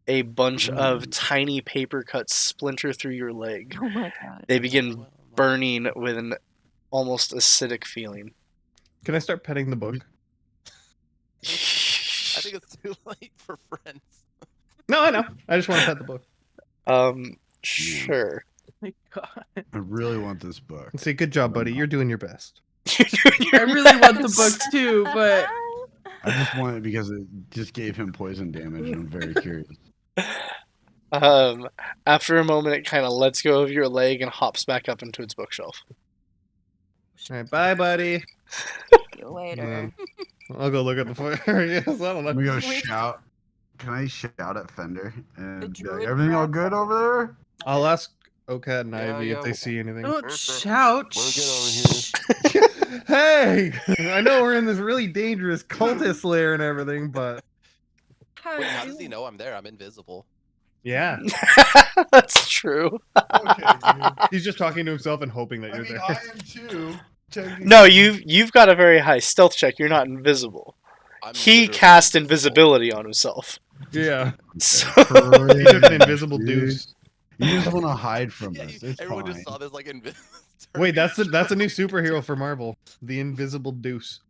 a bunch of tiny paper cuts splinter through your leg. Oh my god. They begin burning with an almost acidic feeling. Can I start petting the book? I think it's too late for friends. No, I know. I just want to pet the book. Sure. My God. I really want this book. And say, good job, buddy. You're doing your best. I really want the book too, but I just want it because it just gave him poison damage, and I'm very curious. After a moment, it kind of lets go of your leg and hops back up into its bookshelf. All right, bye, buddy. See you later. I'll go look at the fire. Yes, I don't Let me know. go shout. Can I shout at Fender and be like, druid everything all crab. good over there? I'll ask Okat and Yeah, Ivy if yeah. they see anything. don't shout. We'll get over here. Hey, I know we're in this really dangerous cultist lair and everything, but Wait, how does he know I'm there? I'm invisible. yeah, That's true. Okay, dude. he's just talking to himself and hoping that I you're mean, there. I am too. technically. No, you've got a very high stealth check. You're not invisible. I'm He literally cast invisible. invisibility on himself. Yeah, So he took an invisible Dude. deuce. You just want to hide from Yeah, us. It's everyone fine. just saw this like invisible. Wait, that's a new superhero for Marvel, the Invisible Deuce.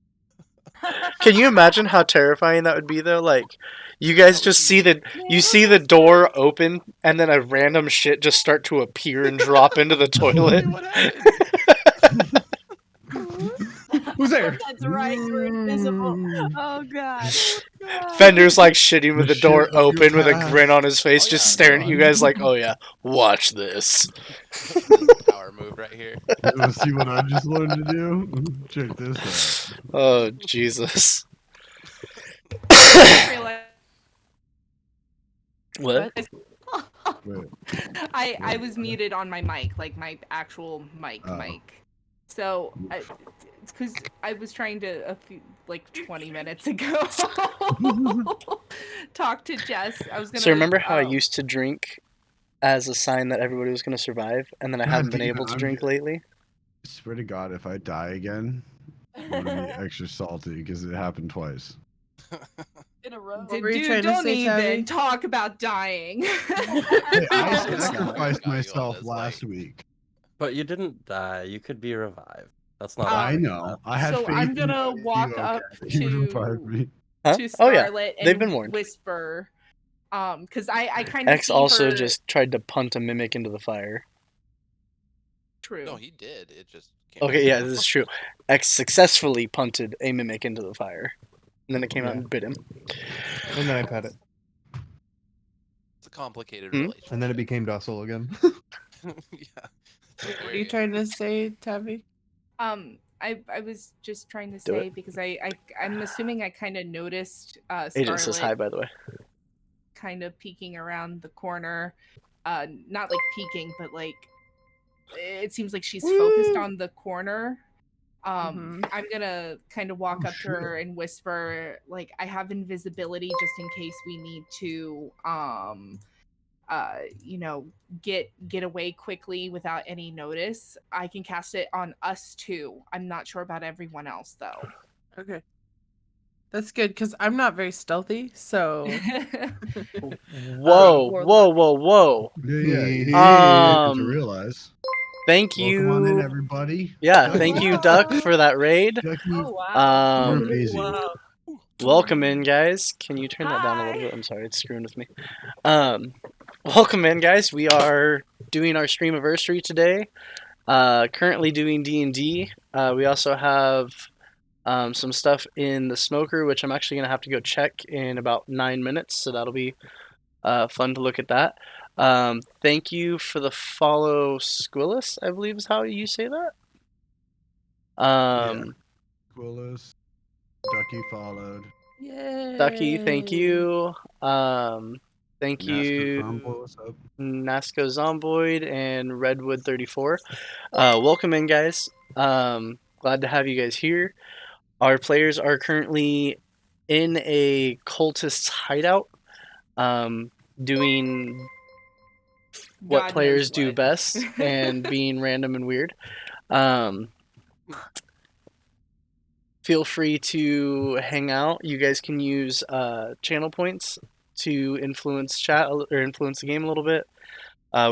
can you imagine how terrifying that would be though? Like you guys just see the door open and then a random shit just start to appear and drop into the toilet. What happened? Who's there? That's right, you're invisible. Oh god. Fender's like shitting with the The door shit of your open with a past. grin on his face, Oh, just yeah, staring at God. you guys like, oh yeah, watch this. This is a power move right here. You want to see what I just learned to do? Check this out. Oh Jesus. What? Wait. I was muted on my mic, like my actual mic. Oh. So, because I was trying to like 20 minutes ago talk to Jess. I was gonna. So remember how I used to drink as a sign that everybody was going to survive, and then I God haven't been damn it, able to I'm drink good. lately? I swear to God, if I die again, I'm gonna be extra salty because it happened twice. In a row. What were you Dude, trying to don't say, even Tabby? talk about dying. Hey, I It's not sacrificed got you on myself this, last like- week. But you didn't die. You could be revived. That's not. I Um, know. I had so faith I'm in gonna you, walk okay. up You to revived me. Huh? to Oh yeah. Scarlet and They've been warned. whisper, because I kind of X also just tried to punt a mimic into the fire. true. No, he did. It just. Came Okay, out. yeah, this is true. X successfully punted a mimic into the fire. And then it came out and bit him. And then I pet it, It's a complicated Hmm? relationship. and then it became docile again. Yeah. What are you trying to say, Tabby? I was just trying to Do say because I'm assuming I kind of noticed Agent says hi, Scarlet by the way. kind of peeking around the corner, not like peeking, but like it seems like she's focused on the corner. I'm gonna kind of walk Oh, up to her and whisper, like, I have invisibility just in case we need to get away quickly without any notice. I can cast it on us too. I'm not sure about everyone else though. Okay. That's good because I'm not very stealthy, so Whoa, whoa, whoa, whoa. Yeah, yeah. Um, to realize. thank Welcome on in, you. everybody. Yeah, Ducky, thank you, Duck, for that raid. Ducky, Oh wow. you're Um, amazing. Wow. welcome in, guys. Can you turn that down a little Hi. bit? I'm sorry, it's screwing with me. Welcome in, guys. We are doing our Stream-aversary today. Currently doing D&D. We also have some stuff in the smoker, which I'm actually gonna have to go check in about 9 minutes. So that'll be fun to look at that. Thank you for the follow, Squillis, I believe is how you say that. Willis, Ducky followed. Yay. Ducky, thank you. Thank Nasco you, Zombo, what's up? Nasco Zomboid and Redwood 34. Welcome in, guys. Glad to have you guys here. Our players are currently in a cultist's hideout, doing what God players knows do what. best and being random and weird. Feel free to hang out. You guys can use channel points to influence chat or influence the game a little bit.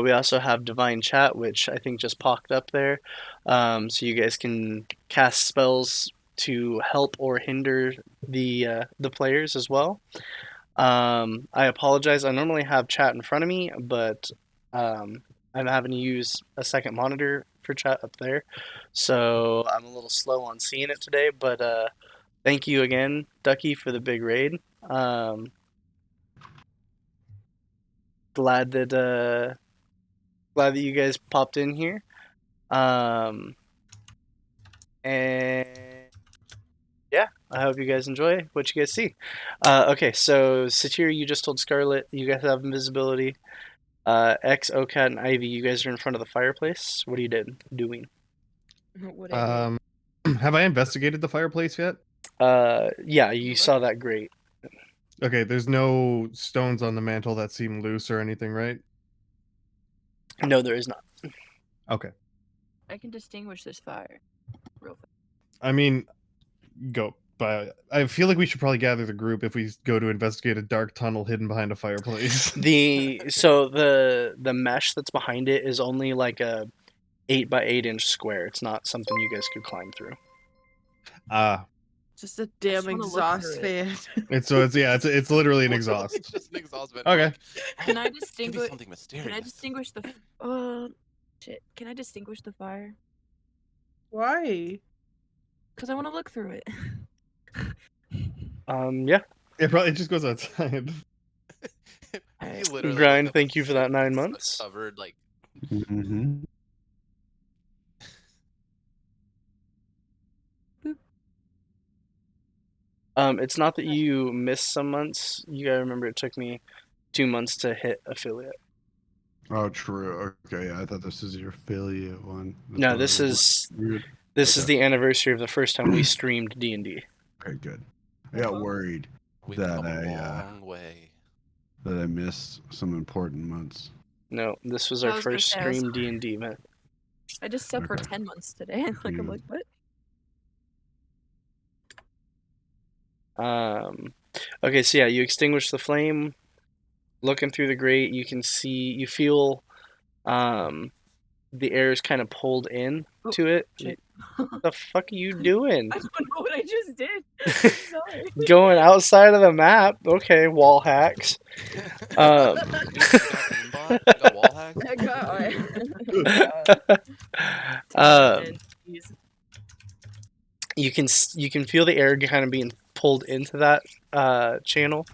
We also have Divine Chat, which I think just popped up there. So you guys can cast spells to help or hinder the players as well. I apologize. I normally have chat in front of me, but I'm having to use a second monitor for chat up there. So I'm a little slow on seeing it today, but thank you again, Ducky, for the big raid. Glad that you guys popped in here. And yeah, I hope you guys enjoy what you guys see. Okay, so Satir, you just told Scarlet you guys have invisibility. X, OCAT, and Ivy, you guys are in front of the fireplace. What are you doing? What I Have I investigated the fireplace yet? Yeah, you saw that grate. Okay, there's no stones on the mantle that seem loose or anything, right? No, there is not. Okay. I can distinguish this fire real fast. I mean, go. But I feel like we should probably gather the group if we go to investigate a dark tunnel hidden behind a fireplace. So the mesh that's behind it is only like a 8 by 8 inch square. It's not something you guys could climb through. Just a damn wanna look exhaust through fan. It's literally an exhaust. It's just an exhaust vent. Okay. Like, Can I could be distinguish? something mysterious. Can I distinguish the? Shit. Can I distinguish the fire? Why? Because I want to look through it. Yeah. It just goes outside. He literally, Grind, like, thank you for that 9 months. Covered like. Mm-hmm. It's not that you missed some months. You gotta remember it took me 2 months to hit affiliate. Oh, true. Okay, yeah, I thought this is your affiliate one. That's No, why this I was is weird. this is Okay. the anniversary of the first time we streamed D&D. Okay, good. I got worried We've that come a I long way. that I missed some important months. No, this was I our was gonna first say, I was- stream D&D, man. I just said for Okay. 10 months today. Like I'm Yeah. like, what? Okay, so yeah, you extinguish the flame. Looking through the grate, you can see, you feel, the air is kind of pulled in Oh, to it. shit. What the fuck are you doing? I don't know what I just did. I'm sorry. Going outside of the map. Okay, wall hacks. You got aimbot? You got wall hacks? I got. Um, Jeez. you can feel the air kind of being pulled into that channel,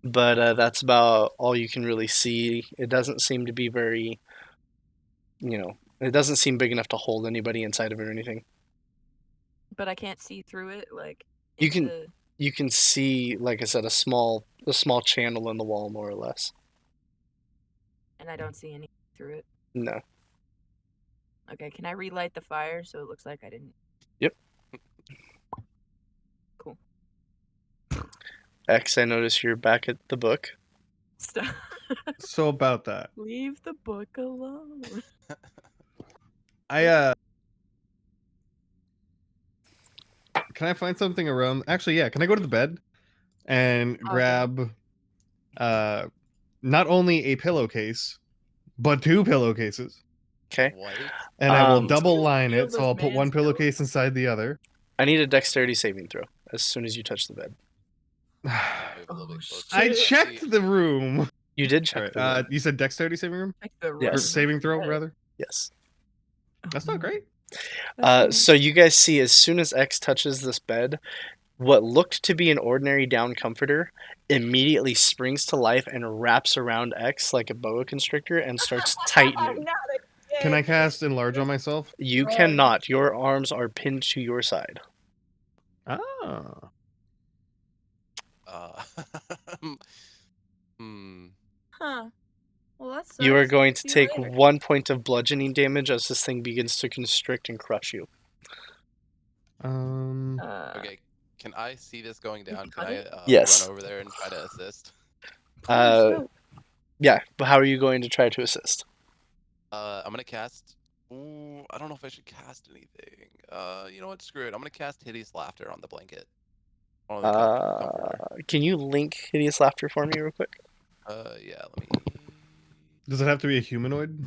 but that's about all you can really see. It doesn't seem to be very, it doesn't seem big enough to hold anybody inside of it or anything. But I can't see through it. Like You can- into- You can see, like I said, a small channel in the wall, more or less. and I don't see any through it. No. Okay, can I relight the fire so it looks like I didn't? Yep. Cool. X, I notice you're back at the book. Stop. So about that. Leave the book alone. Can I find something around? Actually, yeah. Can I go to the bed and grab not only a pillowcase, but 2 pillowcases? Okay. What? And I will Um, double line Steal it, so this I'll put one man's pillow. pillowcase inside the other. I need a dexterity saving throw as soon as you touch the bed. Move a little Oh, bit closer. I shit. checked the room. You did All check right. the bed. You said dexterity saving room Like the or Yes. saving throw rather. Yes. That's not great. So you guys see, as soon as X touches this bed, what looked to be an ordinary down comforter immediately springs to life and wraps around X like a boa constrictor and starts tightening. Can I cast enlarge on myself? You cannot. Your arms are pinned to your side. Ah. Huh. Well, that's. You are going to take 1 point of bludgeoning damage as this thing begins to constrict and crush you. Okay, can I see this going down? Can I Yes. run over there and try to assist? Yeah, but how are you going to try to assist? I'm gonna cast. Ooh, I don't know if I should cast anything. You know what? Screw it. I'm gonna cast Hideous Laughter on the blanket. On the comforter. Can you link Hideous Laughter for me real quick? Yeah. Let me. Does it have to be a humanoid?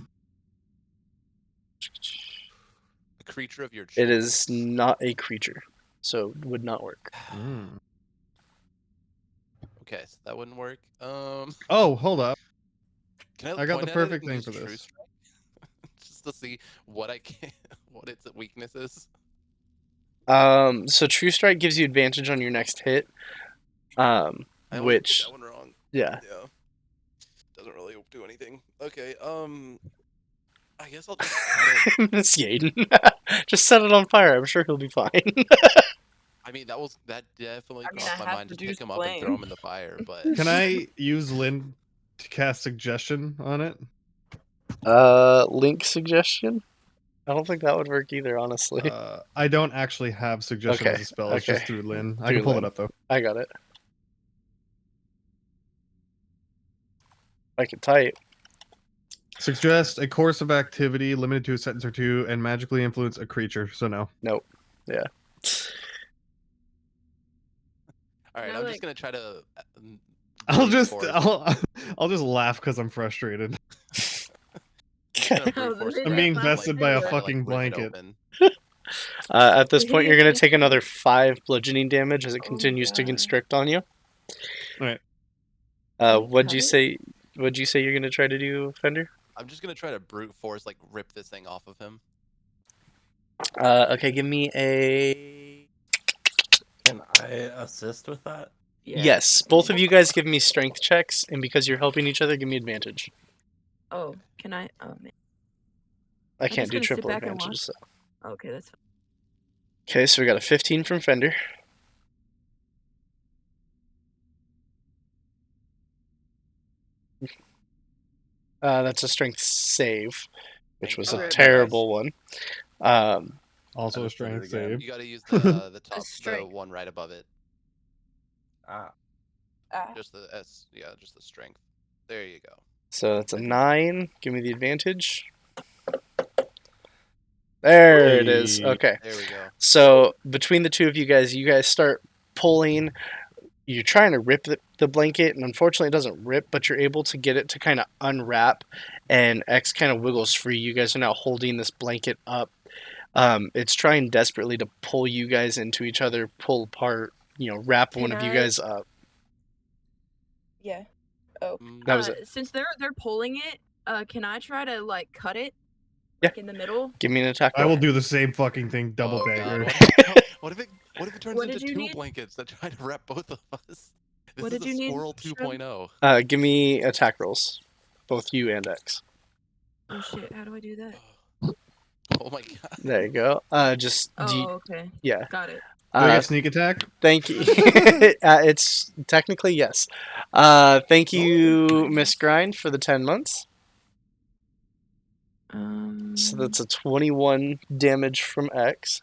A creature of your choice. It is not a creature, so it would not work. Okay, so that wouldn't work. Oh, hold up. Can I got the point at it perfect and thing use for True this. Strike? Just to see what I can, what its weakness is. So True Strike gives you advantage on your next hit. I always Which get that one wrong. Yeah. Yeah. Doesn't really do anything. Okay. I guess I'll just. Miss Yaden. Just set it on fire. I'm sure he'll be fine. I mean, that definitely I mean, crossed I my have mind to pick produced him up and throw flame. him in the fire, but Can I use Lynn to cast suggestion on it? Link suggestion? I don't think that would work either, honestly. I don't actually have suggestion as a spell. It's just through Lynn. I can pull it up though. I got it. I can type. Suggest a course of activity limited to a sentence or two and magically influence a creature. So no. Nope. Yeah. all right. No, I'm like- just gonna try to. I'll brute just force- I'll just laugh because I'm frustrated. gonna brute Oh, force this the I'm being back, vested by a try to, fucking rip it blanket. open. At this The point, you're going to hideous take another 5 bludgeoning damage as it Oh, continues to God. constrict on you. Alright. What'd you cut say? What'd you say you're going to try to do, Fender? I'm just gonna try to brute force, like rip this thing off of him. Okay, give me a. Can I assist with that? Yeah. Yes, both of you guys give me strength checks, and because you're helping each other, give me advantage. Oh, can I? Oh man. I can't just do gonna sit triple back and advantage. So. Okay, that's fine. Okay, so we got a 15 from Fender. That's a strength save, which was a Okay. terrible one. Also I a just did it strength again. save. You gotta use the top, the strength. one right above it. Ah, Just the S, yeah, just the strength. There you go. So that's a 9. Give me the advantage. There it is. Hey. Okay. There we go. So between the two of you guys start pulling. You're trying to rip the blanket, and unfortunately it doesn't rip, but you're able to get it to kind of unwrap, and X kind of wiggles free. You guys are now holding this blanket up. It's trying desperately to pull you guys into each other, pull apart, wrap one Can of you I- guys up. Yeah. Oh. That was it. Since they're pulling it, can I try to like cut it? Yeah. Like in the middle? Give me an attack I roll. will do the same fucking thing, double Oh, God, dagger. What if it turns What into did you 2 need? blankets that try to wrap both of us? This What is did a you need, squirrel Shred? 2.0. Give me attack rolls, both you and X. Oh shit! How do I do that? Oh my God. There you go. Just Oh, okay. yeah. Got it. Do I get sneak attack? Thank you. It's technically yes. Thank you, Miss Grind, for the 10 months. So that's a 21 damage from X.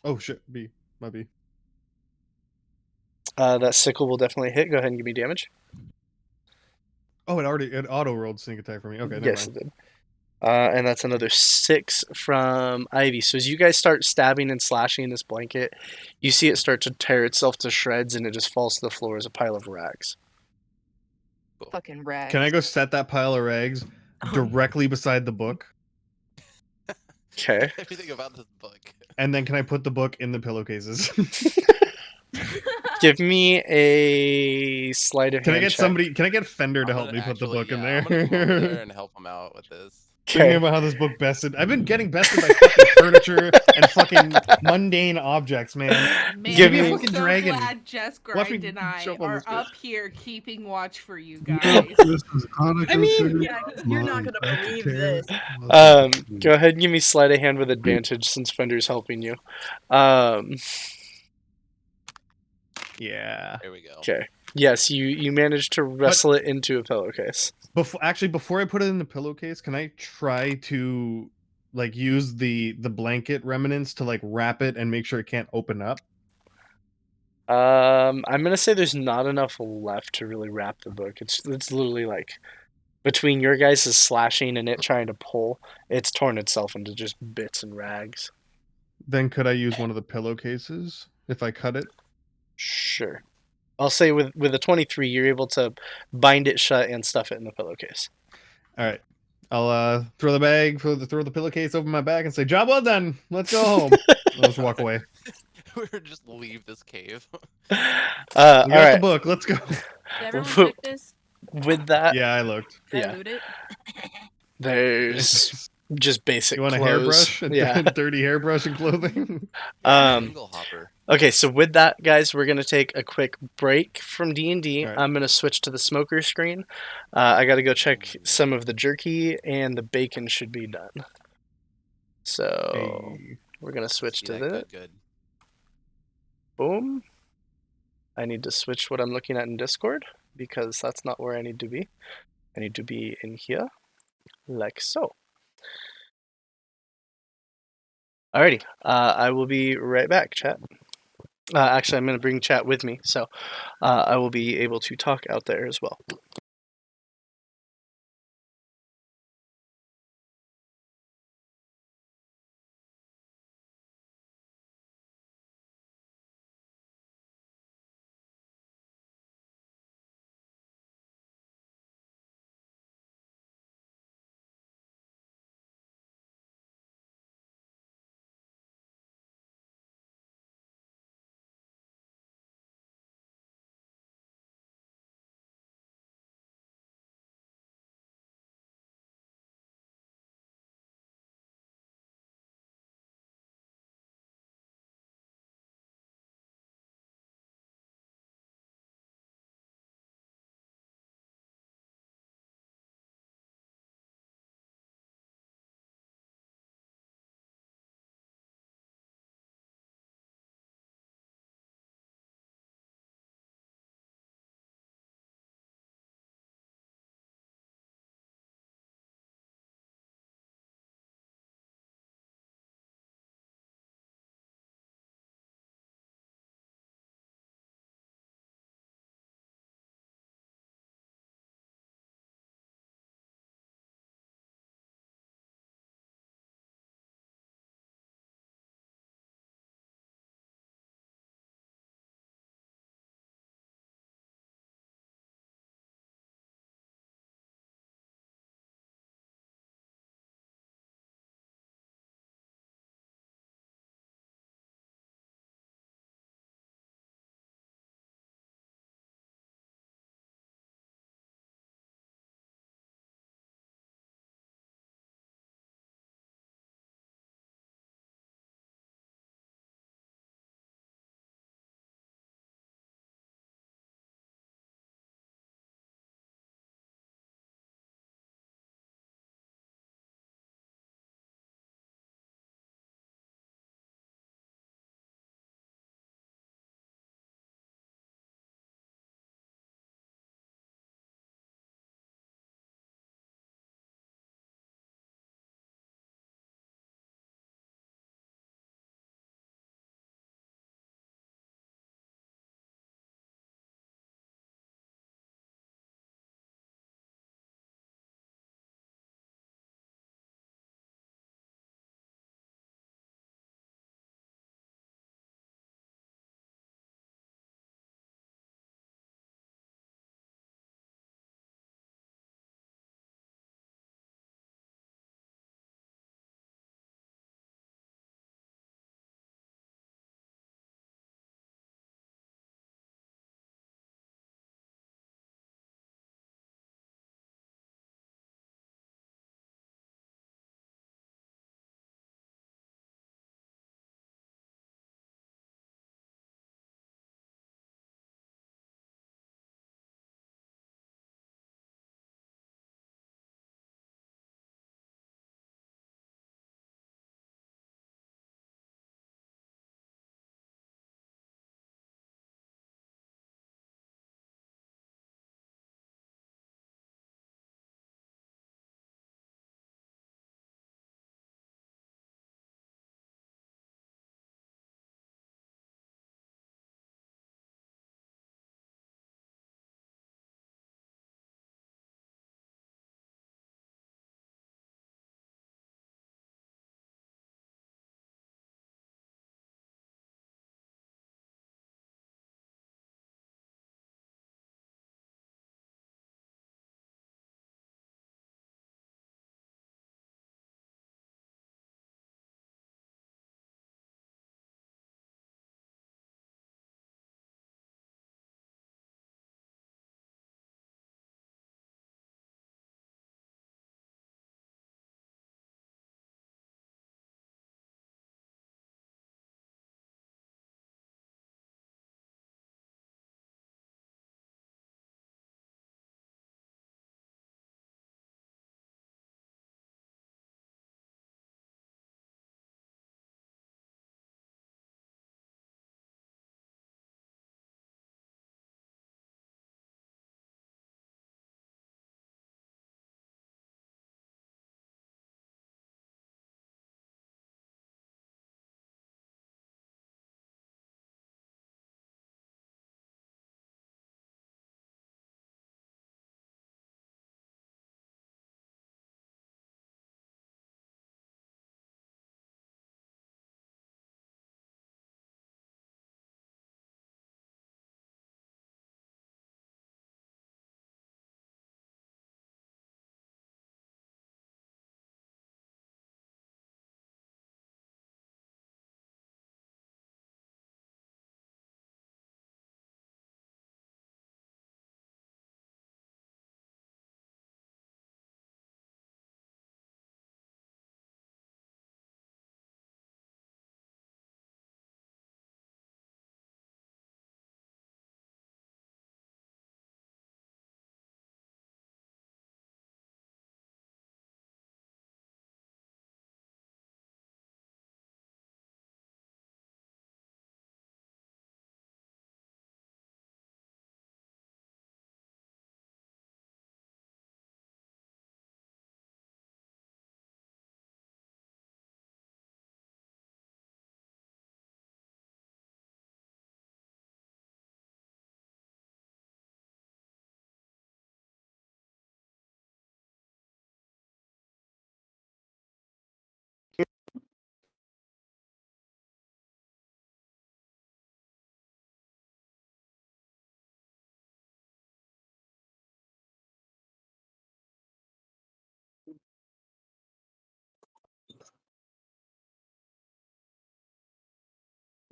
Oh shit, B. My B. That sickle will definitely hit. Go ahead and give me damage. Oh, it auto rolled sneak attack for me. Okay, never Yes, mind. it did. And that's another 6 from Ivy. So as you guys start stabbing and slashing this blanket, you see it start to tear itself to shreds, and it just falls to the floor as a pile of rags. Fucking rag. Can I go set that pile of rags directly beside the book? Okay. Everything about this book. And then can I put the book in the pillowcases? Give me a sleight of Can I hand get check. somebody? Can I get Fender to I'm help gonna me put the actually, book in yeah, I'm gonna come over there there? and help him out with this. Thinking about how this book bested. I've been getting bested by fucking furniture and fucking mundane objects, man. Man, Give me a I'm fucking so dragon. glad Jess Watch me Grind and I jump on are this bitch. up here keeping watch for you Yeah, guys. this is Hanukkah I mean- food. Yeah, 'cause you're not gonna Mom, believe tear. this. Go ahead and give me sleight of hand with advantage since Fender's helping you. Yeah. There we go. Okay. Yes, you managed to wrestle it into a pillowcase. Before I put it in the pillowcase, can I try to like use the blanket remnants to like wrap it and make sure it can't open up? I'm gonna say there's not enough left to really wrap the book. It's literally like between your guys' slashing and it trying to pull, it's torn itself into just bits and rags. Then could I use one of the pillowcases if I cut it? Sure. I'll say with a 23, you're able to bind it shut and stuff it in the pillowcase. All right. I'll throw the bag, throw the pillowcase over my back, and say, "Job well done. Let's go home." I'll just walk away. We're just leave this cave. We All got right. the book. Let's go. Did everyone check this? With that, Yeah, I looked. Did Yeah. I loot it? there's just basic You want a clothes. hairbrush? Yeah. Dirty hairbrush and clothing. Jingle hopper. Okay, so with that, guys, we're gonna take a quick break from D&D. Alright. I'm gonna switch to the smoker screen. I gotta go check some of the jerky, and the bacon should be done. So Hey. we're gonna switch See to that? that. Good. Boom. I need to switch what I'm looking at in Discord because that's not where I need to be. I need to be in here, like so. Alrighty, I will be right back, chat. Actually, I'm going to bring chat with me, so I will be able to talk out there as well.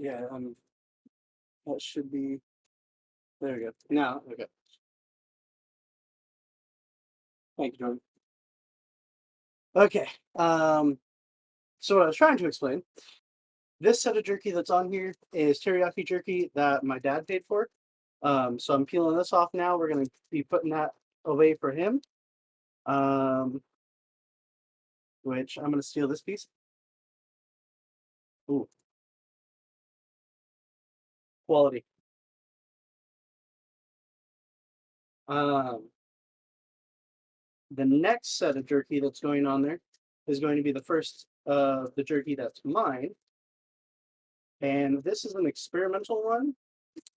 Yeah, that should be. There we go. Now, okay. Thank you, Jordan. Okay. So what I was trying to explain, this set of jerky that's on here is teriyaki jerky that my dad paid for. So I'm peeling this off now. We're gonna be putting that away for him. Which I'm gonna steal this piece. Ooh. Quality. The next set of jerky that's going on there is going to be the first the jerky that's mine. And this is an experimental one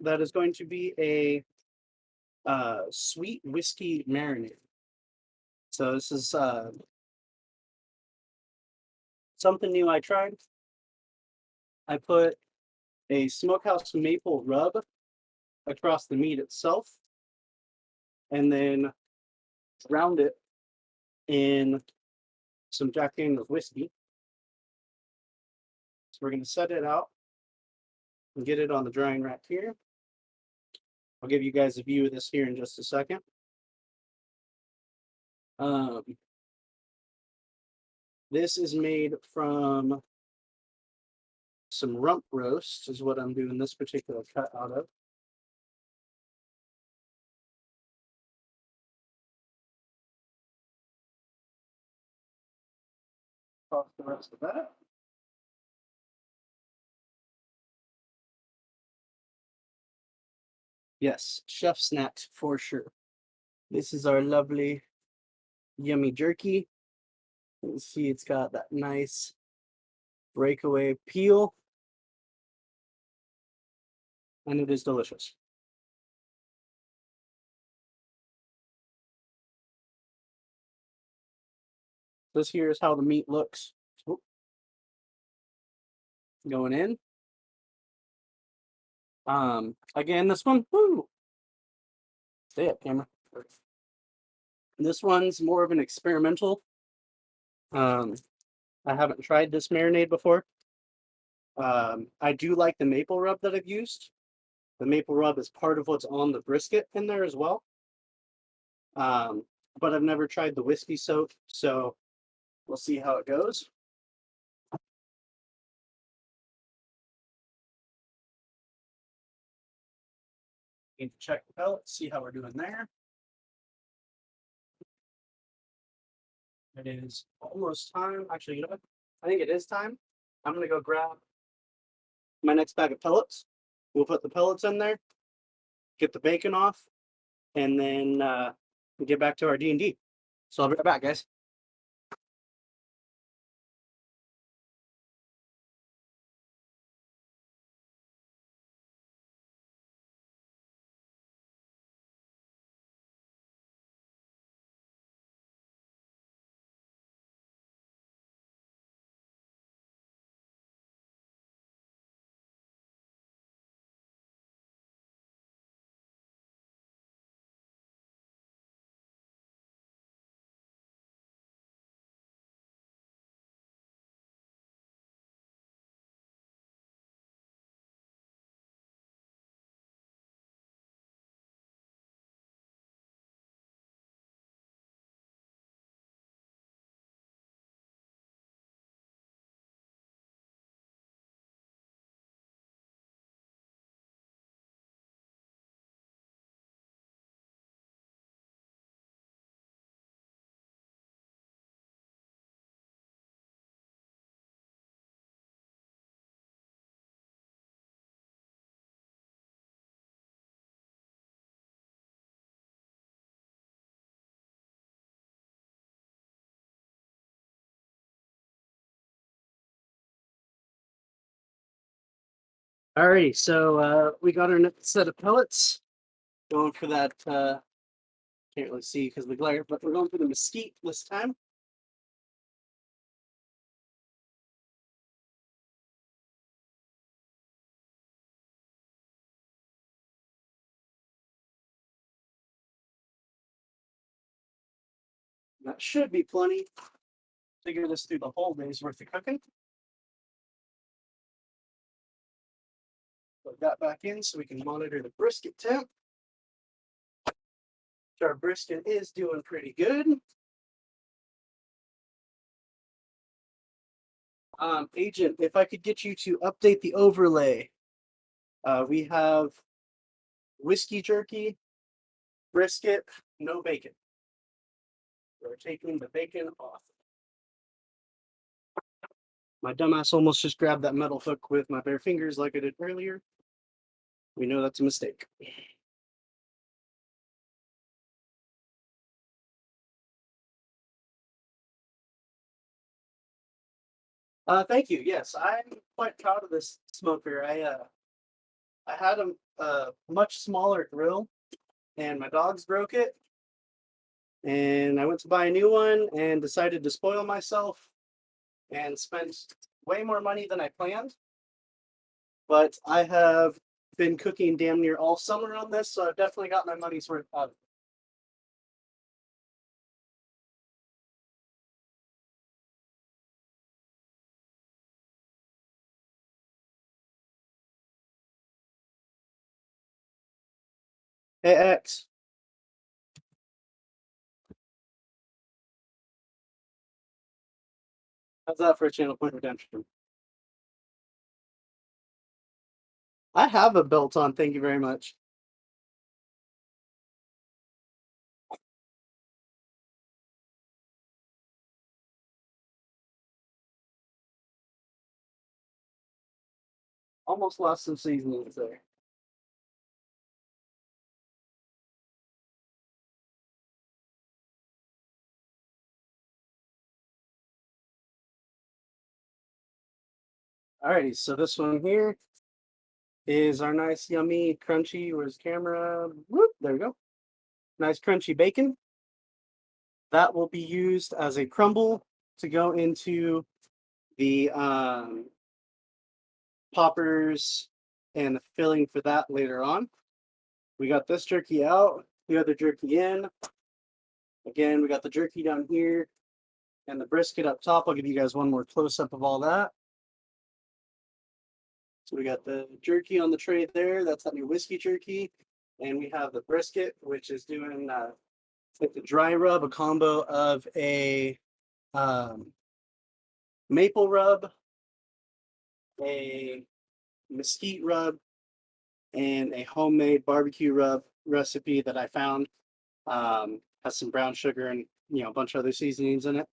that is going to be a sweet whiskey marinade. So this is something new I tried. I put a smokehouse maple rub across the meat itself and then drowned it in some Jack Daniel's whiskey. So we're going to set it out and get it on the drying rack here. I'll give you guys a view of this here in just a second. This is made from some rump roast is what I'm doing this particular cut out of. Toss the rest of that. Yes, chef snacks for sure. This is our lovely, yummy jerky. You can see it's got that nice breakaway peel. And it is delicious. This here is how the meat looks. Oop. Going in. Again, this one, woo. Stay up, camera. This one's more of an experimental. I haven't tried this marinade before. I do like the maple rub that I've used. The maple rub is part of what's on the brisket in there as well. But I've never tried the whiskey soak, so we'll see how it goes. Need to check the pellets, see how we're doing there. It is almost time. Actually, you know what? I think it is time. I'm gonna go grab my next bag of pellets. We'll put the pellets in there, get the bacon off, and then we'll get back to our D&D. So I'll be right back, guys. Alrighty, so we got our next set of pellets. Going for that, can't really see because of the glare, but we're going for the mesquite this time. That should be plenty to get us through the whole day's worth of cooking. Plug that back in so we can monitor the brisket temp. Our brisket is doing pretty good. Agent, if I could get you to update the overlay. We have whiskey jerky, brisket, no bacon. We're taking the bacon off. My dumbass almost just grabbed that metal hook with my bare fingers like I did earlier. We know that's a mistake. Thank you. Yes, I'm quite proud of this smoker. I had a much smaller grill, and my dogs broke it. And I went to buy a new one and decided to spoil myself and spent way more money than I planned. But I have been cooking damn near all summer on this, so I've definitely got my money's worth out of it. Hey, X. How's that for a channel point redemption? I have a belt on, thank you very much. Almost lost some seasonings there. Alrighty, so this one here is our nice, yummy, crunchy. Where's the camera? Whoop, there we go. Nice crunchy bacon. That will be used as a crumble to go into the poppers and the filling for that later on. We got this jerky out, the other jerky in. Again, we got the jerky down here and the brisket up top. I'll give you guys one more close up of all that. So we got the jerky on the tray there. That's that new whiskey jerky. And we have the brisket, which is doing with the dry rub, a combo of a maple rub, a mesquite rub, and a homemade barbecue rub recipe that I found. Has some brown sugar and a bunch of other seasonings in it.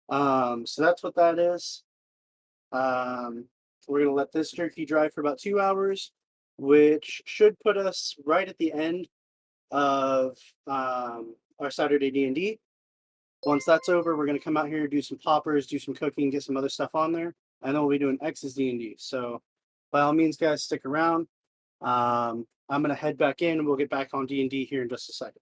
So that's what that is. We're gonna let this jerky dry for about 2 hours, which should put us right at the end of our Saturday D&D. Once that's over, we're gonna come out here, do some poppers, do some cooking, get some other stuff on there, and then we'll be doing X's D&D. So by all means, guys, stick around. I'm gonna head back in, and we'll get back on D&D here in just a second.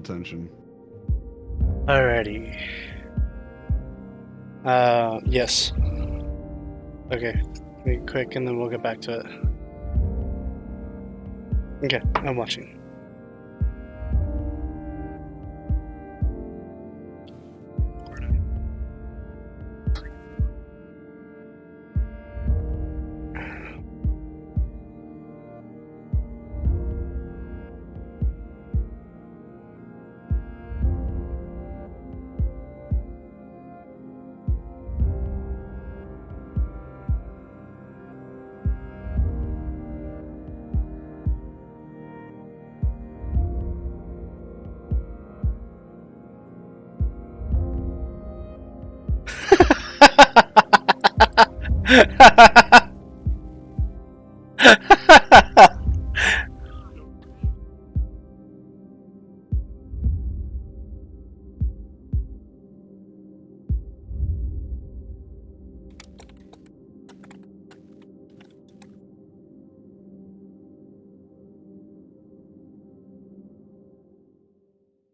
attention. Alrighty. Yes. Okay. Wait, quick, and then we'll get back to it. Okay, I'm watching.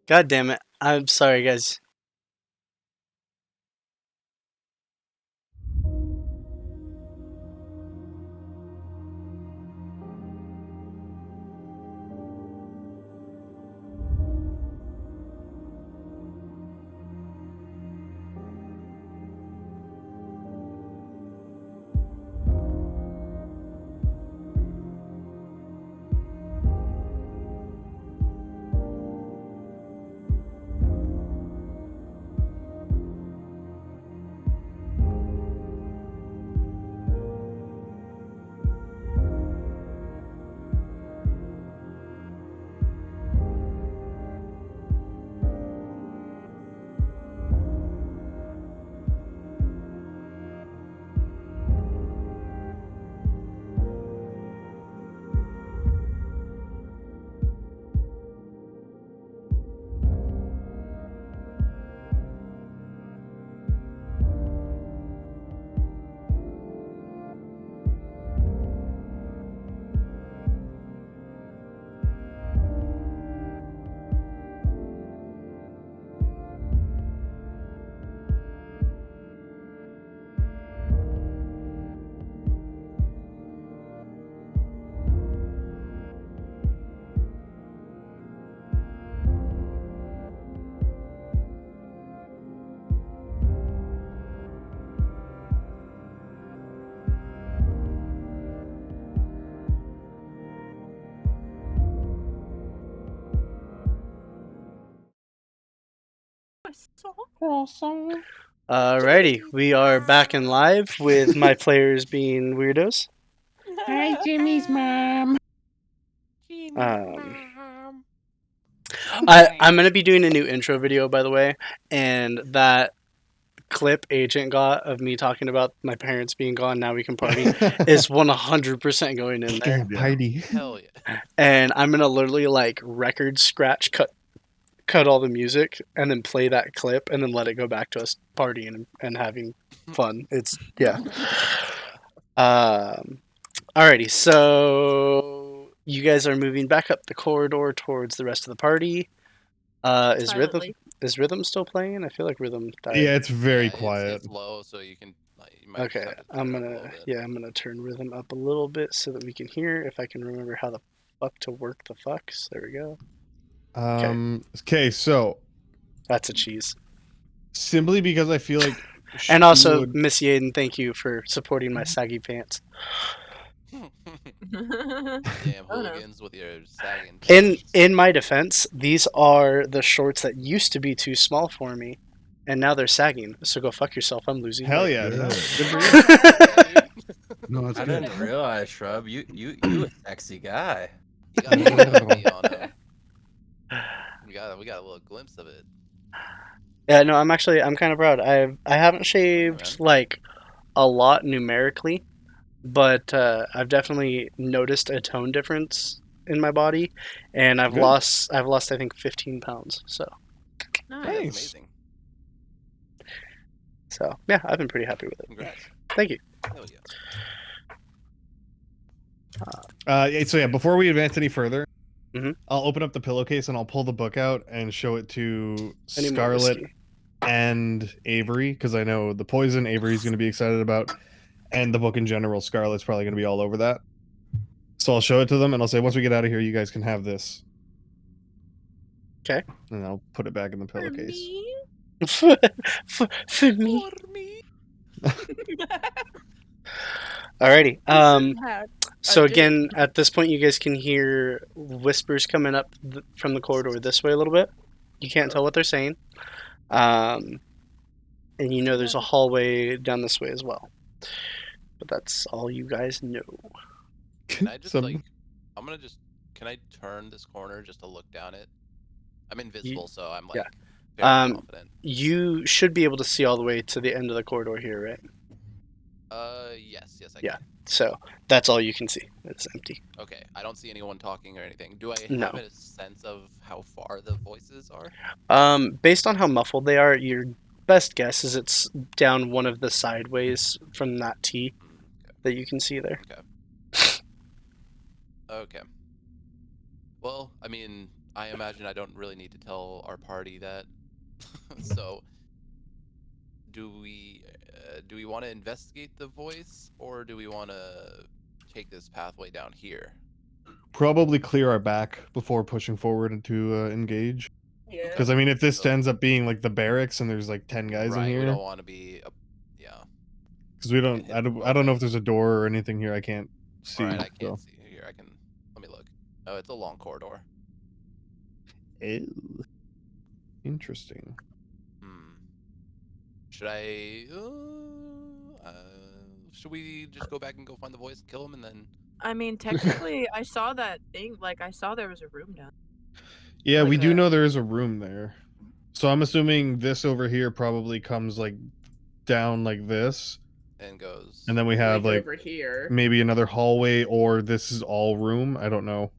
God damn it. I'm sorry, guys. Alrighty, we are back in live with my players being weirdos. Hi, Jimmy's mom. I'm gonna be doing a new intro video, by the way, and that clip Agent got of me talking about my parents being gone, now we can party, is 100% going in there. Party. Hell yeah. And I'm gonna literally like record scratch cut all the music and then play that clip and then let it go back to us partying and having fun. It's yeah. Alrighty, so you guys are moving back up the corridor towards the rest of the party. Silently. Is Rhythm still playing? I feel like Rhythm died. Yeah, it's very Yeah, quiet. It's low, so you can. You might Okay, just have to I'm turn it up a gonna little bit. I'm gonna turn Rhythm up a little bit so that we can hear, if I can remember how the fuck to work the fucks. There we go. Okay, so That's a cheese. simply because I feel like And she also, would- Miss Yaden, thank you for supporting my saggy pants. Damn hooligans with your sagging. In my defense, these are the shorts that used to be too small for me, and now they're sagging. So go fuck yourself. I'm losing. hell weight. yeah, Good. no, good for you. No, that's I good. didn't realize, Shrub. You a sexy guy. You got a little bit on him. We got a little glimpse of it. Yeah, no, I'm kind of proud. I haven't shaved like a lot numerically, but I've definitely noticed a tone difference in my body, and I've Good. lost I think 15 pounds. So That's Nice. amazing. yeah, I've been pretty happy with it. Congrats. Thank you. Hell yeah. So yeah, before we advance any further, I'll open up the pillowcase and I'll pull the book out and show it to Any more Scarlet whiskey? and Avery, because I know the poison Avery's going to be excited about, and the book in general, Scarlet's probably going to be all over that. So I'll show it to them and I'll say, once we get out of here, you guys can have this. Okay. And I'll put it back in the For pillowcase. me? For me. For me? Alrighty. Had So a again, date. at this point, you guys can hear whispers coming up from the corridor this way a little bit. You can't tell what they're saying. And you know there's a hallway down this way as well. But that's all you guys know. Can I just like, I'm gonna just, can I turn this corner just to look down it? I'm invisible, so I'm like very confident. You should be able to see all the way to the end of the corridor here, right? Yes, I Yeah. can. So that's all you can see. It's empty. Okay, I don't see anyone talking or anything. Do I No. have a sense of how far the voices are? Based on how muffled they are, your best guess is it's down one of the sideways from that T that you can see there. Okay. Well, I mean, I imagine I don't really need to tell our party that. So, do we want to investigate the voice, or do we want to take this pathway down here? Probably clear our back before pushing forward to engage. Yeah. Because I mean, if this ends up being like the barracks and there's like 10 guys in We here, don't want to be. Yeah. because we don't. I don't know if there's a door or anything here. I can't see. Alright, I can't so. see here. I can. Let me look. Oh, it's a long corridor. Ew. Interesting. Should I? Should we just go back and go find the voice, kill him, and then? I mean, technically, I saw that thing. Like, I saw there was a room down. Yeah, we Like do a- know there is a room there. So I'm assuming this over here probably comes like down like this. And goes. And then we have like over here. maybe another hallway, or this is all room. I don't know.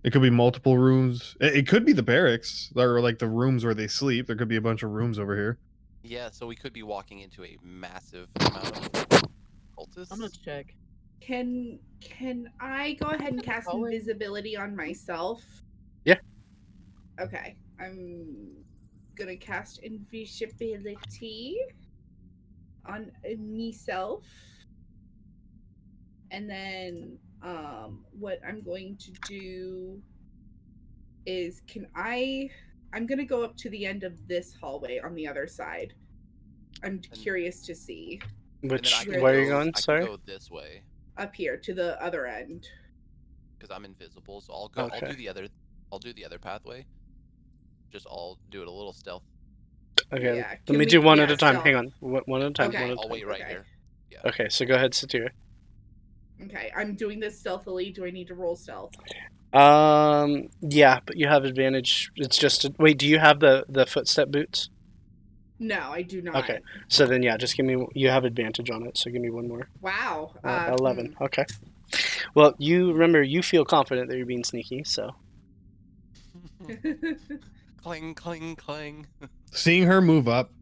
It could be multiple rooms. It could be the barracks, or like the rooms where they sleep. There could be a bunch of rooms over here. Yeah, so we could be walking into a massive amount of cultists. I'm gonna check. Can I go ahead and cast Hallway? invisibility on myself? Yeah. Okay, I'm gonna cast invisibility on myself, and then what I'm going to do is I'm gonna go up to the end of this hallway on the other side. I'm curious to see. Which, where where are you those- going? I Sorry? can go this way Up here to the other end. because I'm invisible. So I'll go. Okay. I'll do the other pathway. I'll do it a little stealth. Okay, Yeah, let can me we- do one yeah, at a time. stealth. Hang on. One at a time. Okay. One at a I'll time. wait right Okay. here. Yeah. Okay, so go ahead, Satira. Okay, I'm doing this stealthily. Do I need to roll stealth? Yeah, but you have advantage. It's just wait. Do you have the footstep boots? No, I do not. Okay, so then yeah, just give me. You have advantage on it, so give me one more. Wow. 11. Okay. Well, you remember you feel confident that you're being sneaky, so. Clang, clang, clang. Seeing her move up.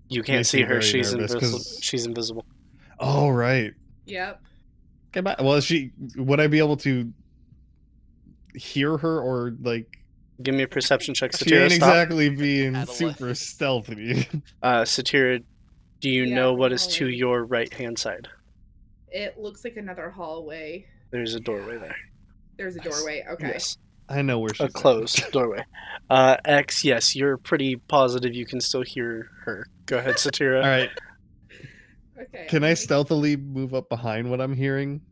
You can't makes see me her. very She's nervous, invisible. 'cause- She's invisible. Oh right. Yep. Well, would I be able to hear her, or like? Give me a perception check, She Satira. ain't Stop. exactly being At 11. super stealthy. Satira, do you Yeah, know I'm what is to rolling. your right hand side? It looks like another hallway. There's a doorway there. There's a doorway. Okay. Yes. I know where she's A at. closed doorway. X, yes, you're pretty positive you can still hear her. Go ahead, Satira. All right. Okay. Can I'm I gonna- stealthily move up behind what I'm hearing?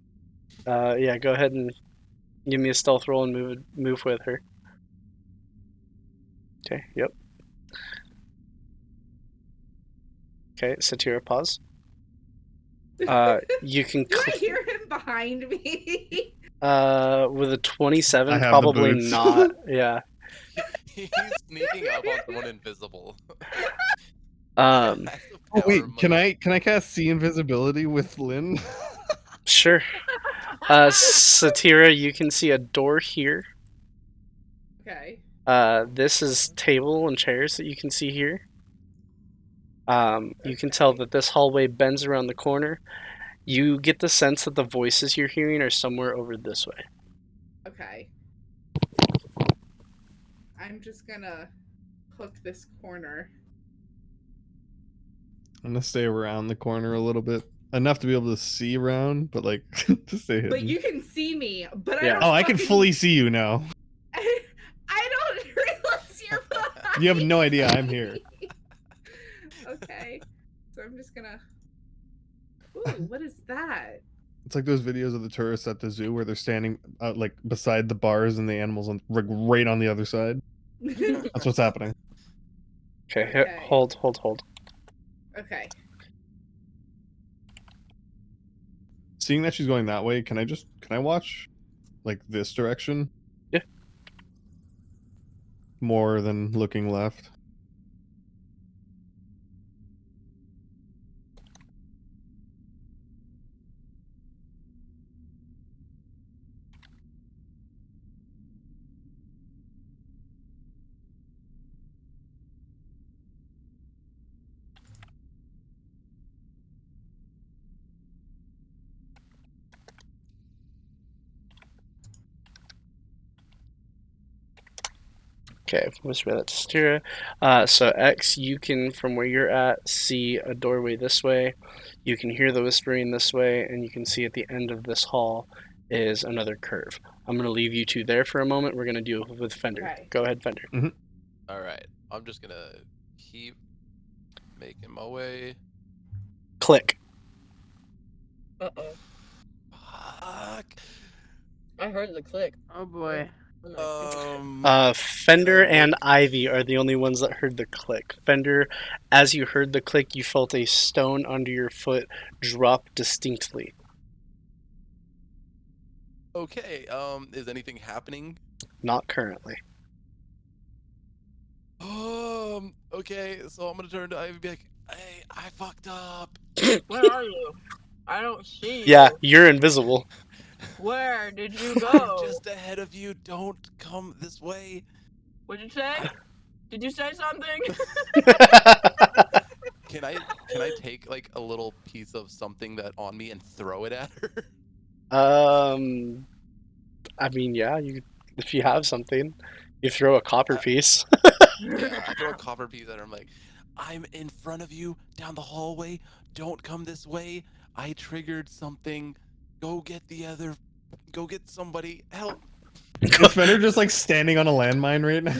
Yeah, go ahead and give me a stealth roll and move with her. Okay, yep. Okay, Satira, pause. You can Do I hear him behind me? with a I 27, have the probably boots. not. Yeah. He's sneaking up on someone invisible. Um, That's the Oh, wait, power can move. I cast see invisibility with Lynn? sure. Satira, you can see a door here. Okay. This is table and chairs that you can see here. You can tell that this hallway bends around the corner. You get the sense that the voices you're hearing are somewhere over this way. Okay. I'm just gonna hook this corner. I'm gonna stay around the corner a little bit, enough to be able to see around, but like to stay hidden. But you can see me. But Yeah. I don't. Oh, I can fucking- fully see you now. I don't realize you're behind. You have no idea I'm here. Okay, so I'm just gonna. Ooh, what is that? It's like those videos of the tourists at the zoo where they're standing like beside the bars and the animals on right on the other side. That's what's happening. Okay, Okay. hold. Okay. Seeing that she's going that way, can I watch like this direction? Yeah. More than looking left. Okay, whisper that to Styria. So X, you can, from where you're at, see a doorway this way. You can hear the whispering this way, and you can see at the end of this hall is another curve. I'm going to leave you two there for a moment. We're going to deal with Fender. Okay. Go ahead, Fender. All right, I'm just gonna keep making my way. Click. Uh-oh. Fuck. I heard the click. Oh boy. Fender and Ivy are the only ones that heard the click. Fender, as you heard the click, you felt a stone under your foot drop distinctly. Okay. Is anything happening? Not currently. Okay. So I'm gonna turn to Ivy and be like, "Hey, I fucked up." Where are you? I don't see you. Yeah, you're invisible. Where did you go? Just ahead of you. Don't come this way. What'd you say? Did you say something? Can I take like a little piece of something that on me and throw it at her? I mean, yeah, if you have something, you throw a copper piece. Yeah, I throw a copper piece at her. I'm like, I'm in front of you down the hallway. Don't come this way. I triggered something. Go get somebody. Help. Is Fender just like standing on a landmine right now?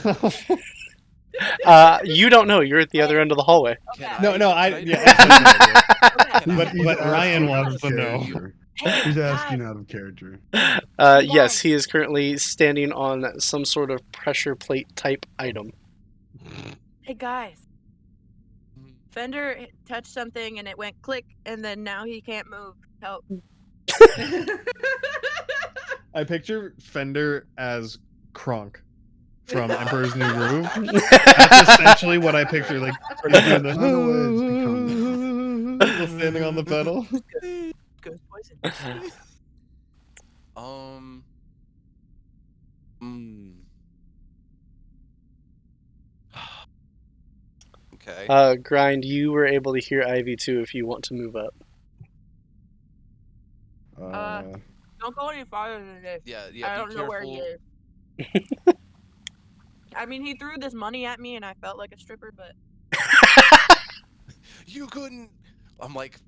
You don't know. You're at the other end of the hallway. No, but Ryan wants to know. He's asking out of character. Yes, he is currently standing on some sort of pressure plate type item. Hey guys. Fender touched something and it went click, and then now he can't move. Help. I picture Fender as Kronk from Emperor's New Groove. That's essentially what I picture. Like he's doing the standing on the pedal. Ghost poison. Okay. Grind, you were able to hear Ivy too if you want to move up. Don't go any farther than this. Yeah. I Be don't know where careful. he is. I mean, he threw this money at me and I felt like a stripper, but You couldn't. I'm like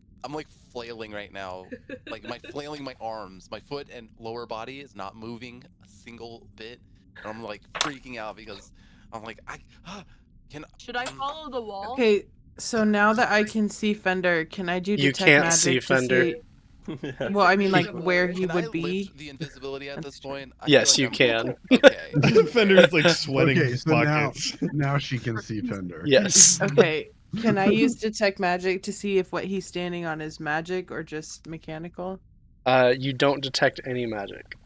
flailing right now. Like flailing my arms. My foot and lower body is not moving a single bit. And I'm like freaking out because I'm like, should I follow the wall? Okay, so now that I can see Fender, can I do You detect can't magic see to Fender. see? Well, I mean, like where he Can would I be. lift the invisibility at this point? I Yes, feel you like can. Okay. Fender's like sweating Okay, his so pockets. now she can see Fender. Yes. Okay, can I use detect magic to see if what he's standing on is magic or just mechanical? You don't detect any magic.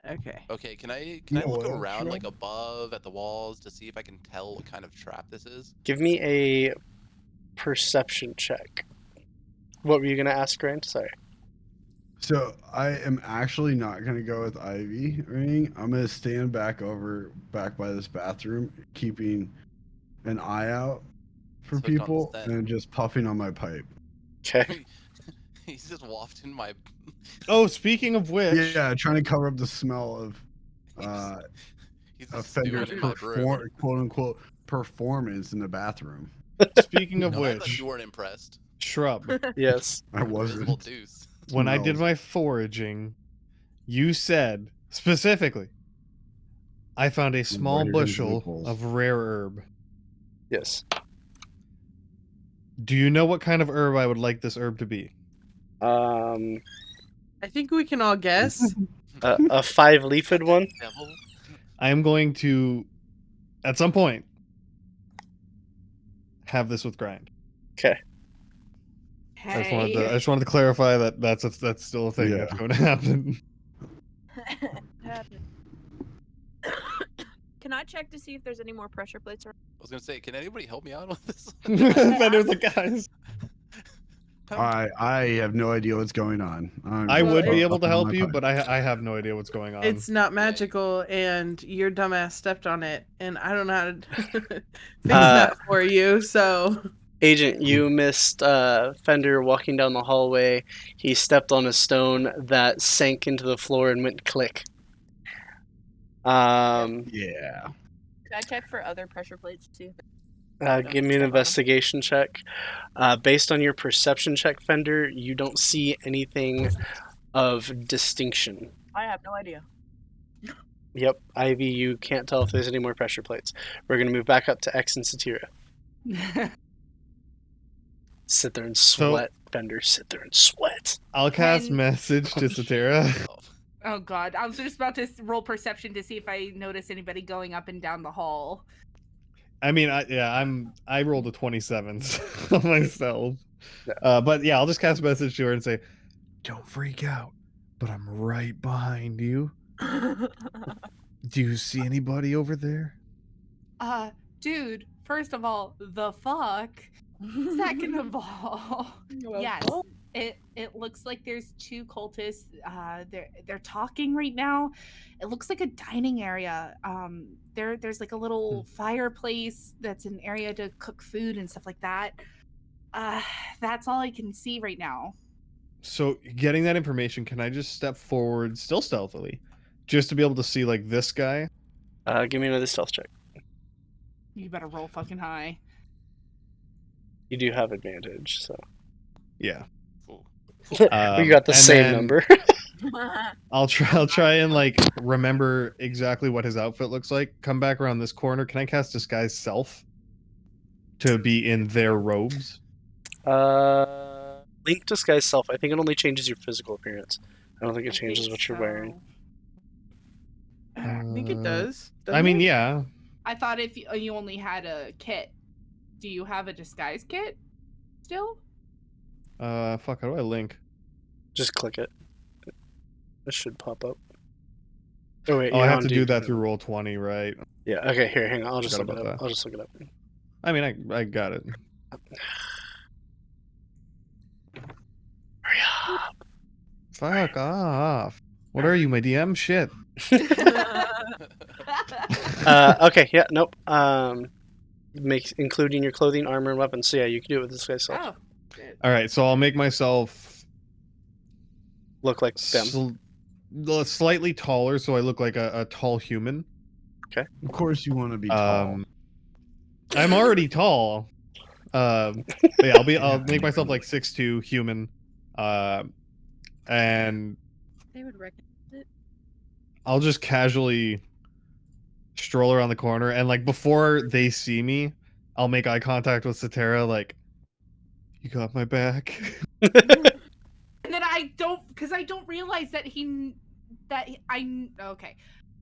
Okay. Okay, can I No, look well, around sure. like above at the walls to see if I can tell what kind of trap this is? Give me a perception check. What were you gonna ask, Grant? Sorry. So I am actually not gonna go with Ivy ring. I'm gonna stand back by this bathroom, keeping an eye out for Switch on the people set. and just puffing on my pipe. Okay. He's just wafting my. Oh, speaking of which, Yeah, trying to cover up the smell of He's a just Fender doing in my room. quote unquote performance in the bathroom. Speaking of No, I thought which, you weren't impressed. Shrub, Yes. I Invisible wasn't. deuce. when I did Smells. my foraging, you said specifically, I found a small Where are his bushel loopholes? of rare herb. Yes. Do you know what kind of herb I would like this herb to be? Um, I think we can all guess. a 5-leafed one. Devil. I am going to, at some point, have this with grind. Okay. I just wanted to clarify that that's still a thing Yeah. that's going to happen. Can I check to see if there's any more pressure plates around? I was gonna say, can anybody help me out with this? Fender's like, guys, I have no idea what's going on. I would be it's- able to up on help my you, pipe. but I have no idea what's going on. It's not magical, and your dumbass stepped on it, and I don't know how to fix that for you. So, Agent, you missed Fender walking down the hallway. He stepped on a stone that sank into the floor and went click. Yeah. Can I check for other pressure plates too? Give me an investigation check. Based on your perception check, Fender, you don't see anything of distinction. I have no idea. Yep, Ivy, you can't tell if there's any more pressure plates. We're going to move back up to X and Satira. Sit there and sweat, Fender. Sit there and sweat. I'll cast message to Satira. Oh god, I was just about to roll perception to see if I notice anybody going up and down the hall. I mean, I rolled a 27 myself. But yeah, I'll just cast a message to her and say, "Don't freak out, but I'm right behind you. Do you see anybody over there?" Dude, first of all, the fuck? Second of all, yes, it looks like there's two cultists. They're talking right now. It looks like a dining area. There's like a little fireplace that's an area to cook food and stuff like that. That's all I can see right now. So, getting that information, can I just step forward, still stealthily, just to be able to see like this guy? Give me another stealth check. You better roll fucking high. You do have advantage, so. Yeah. We got the and same then number. I'll try and like remember exactly what his outfit looks like. Come back around this corner. Can I cast Disguise Self to be in their robes? Link Disguise Self. I think it only changes your physical appearance. I don't think it changes what you're wearing. I think it does. I mean, yeah. I thought if you only had a kit. Do you have a disguise kit still? Fuck, how do I link? Just click it. It should pop up. Oh wait, I have to do that through Roll20, right? Yeah. Okay. Here, hang on. I'll just Forgot look it about up. that. I'll just look it up. I mean, I got it. Hurry up. Fuck off. What are you, my DM? Shit. Okay. Yeah. Nope. Including your clothing, armor, and weapons. So yeah, you can do it with this guy's self. All right, so I'll make myself look like them. Slightly taller, so I look like a tall human. Okay. Of course, you want to be tall. I'm already tall. But yeah, I'll make myself like 6'2", human, and They would recognize it. I'll just casually stroll around the corner, and like before they see me, I'll make eye contact with Satara, like, "You got my back." And then I don't realize that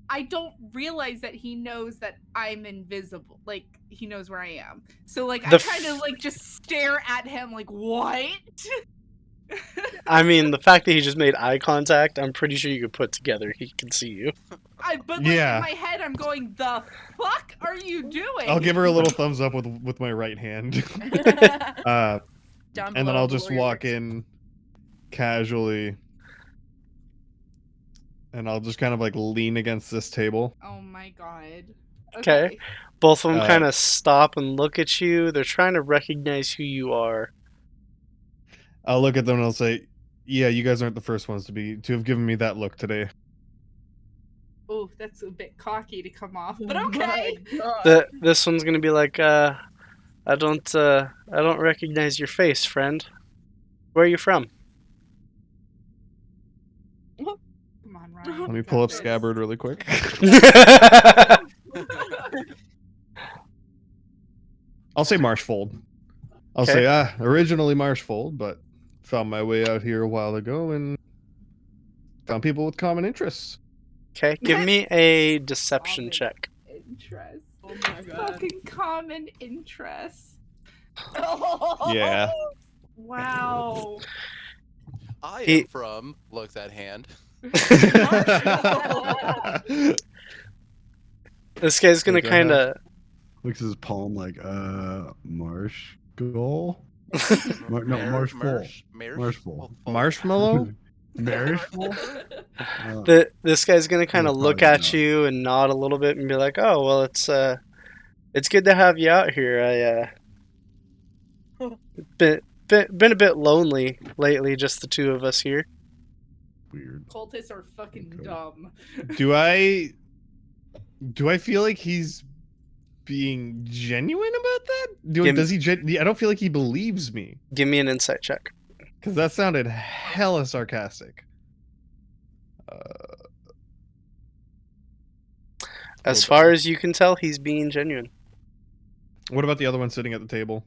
I don't realize that he knows that I'm invisible. Like, he knows where I am. So like I kind of like just stare at him like, what? I mean, the fact that he just made eye contact, I'm pretty sure you could put together he can see you. But like, in my head, I'm going, the fuck are you doing? I'll give her a little thumbs up with my right hand. And then I'll just walk in casually. And I'll just kind of like lean against this table. Oh my god. Okay. Both of them kind of stop and look at you. They're trying to recognize who you are. I'll look at them and I'll say, "Yeah, you guys aren't the first ones to have given me that look today." Oh, that's a bit cocky to come off, but Oh my okay. God. This one's gonna be like, I don't recognize your face, friend. Where are you from? Come on, Ryan. Let you me got pull up this. Scabbard really quick. I'll say Marshfold. I'll Okay. say, originally Marshfold, but found my way out here a while ago and found people with common interests. Okay, give me a deception Common check. interest. Oh my God. Fucking common interest. Yeah. Wow. I He- am from. Looks at hand. This guy's gonna Like, kind of. Looks at his palm like, marsh goal? No, marshful. Marshful. Marshmallow? Marishful? This guy's gonna kind of Yeah, look probably at not. you and nod a little bit and be like, "Oh, well, it's good to have you out here. been a bit lonely lately, just the two of us here." Weird. Cultists are fucking Okay. dumb. Do I feel like he's being genuine about that? Does he? I don't feel like he believes me Give me an insight check. because that sounded hella sarcastic. As far as you can tell, he's being genuine. What about the other one sitting at the table?